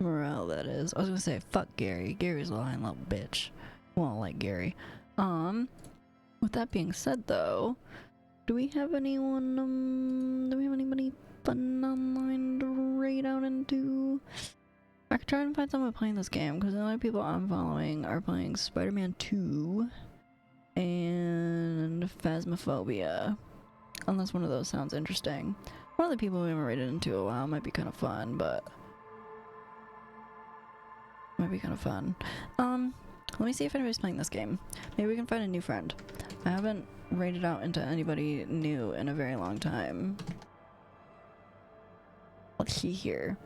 Morale, that is. I was gonna say, fuck Gary. Gary's a lying little bitch. Well, like Gary. With that being said, though, do we have anyone, do we have anybody fun online to raid out into? I could try and find someone playing this game, because the only people I'm following are playing Spider-Man 2 and Phasmophobia. Unless one of those sounds interesting. One of the people we haven't raided into a while might be kind of fun, but... might be kind of fun. Let me see if anybody's playing this game. Maybe we can find a new friend. I haven't raided out into anybody new in a very long time. Let's see here.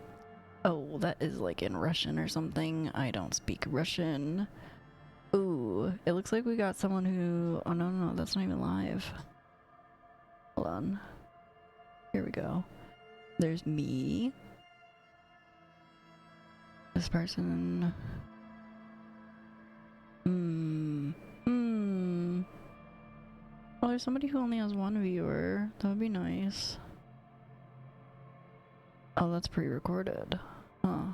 Oh, that is like in Russian or something. I don't speak Russian. Ooh, it looks like we got someone who... oh no, that's not even live. Hold on. Here we go. There's me. This person... Oh, there's somebody who only has one viewer. That would be nice. Oh, that's pre-recorded. Huh.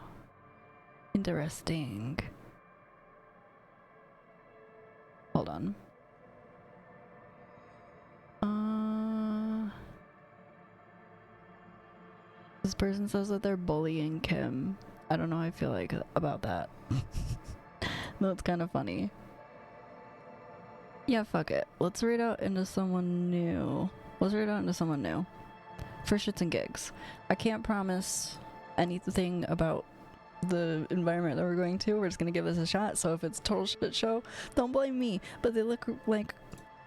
Interesting. Hold on. This person says that they're bullying Kim. I don't know how I feel like about that. That's kind of funny. Yeah, fuck it. Let's raid out into someone new. Let's raid out into someone new. For shits and gigs. I can't promise anything about the environment that we're going to. We're just gonna give this a shot. So if it's a total shit show, don't blame me. But they look like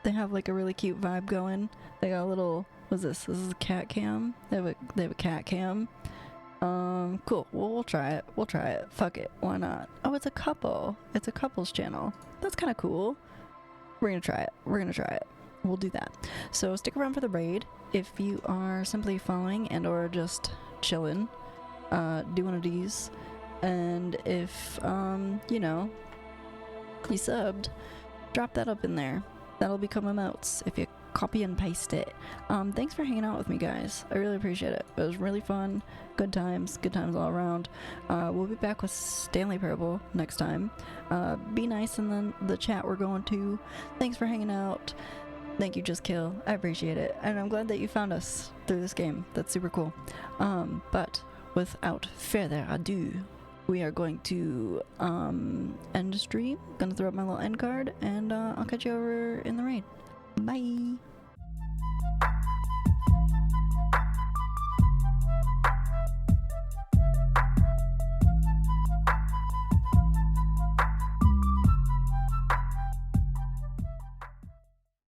they have like a really cute vibe going. They got a little... what's this? This is a cat cam. They have a cat cam. Cool. Well, we'll try it. We'll try it. Fuck it. Why not? Oh, it's a couple. It's a couples channel. That's kind of cool. We're gonna try it. We're gonna try it. We'll do that. So stick around for the raid. If you are simply following and or just chilling, do one of these. And if, you know, you subbed, drop that up in there. That'll become emotes if you copy and paste it. Thanks for hanging out with me, guys. I really appreciate it. It was really fun. Good times all around. We'll be back with Stanley Parable next time. Be nice in the chat we're going to. Thanks for hanging out. Thank you, Just Kill. I appreciate it. And I'm glad that you found us through this game. That's super cool. But without further ado, we are going to end the stream. Gonna throw up my little end card, and I'll catch you over in the raid. Bye.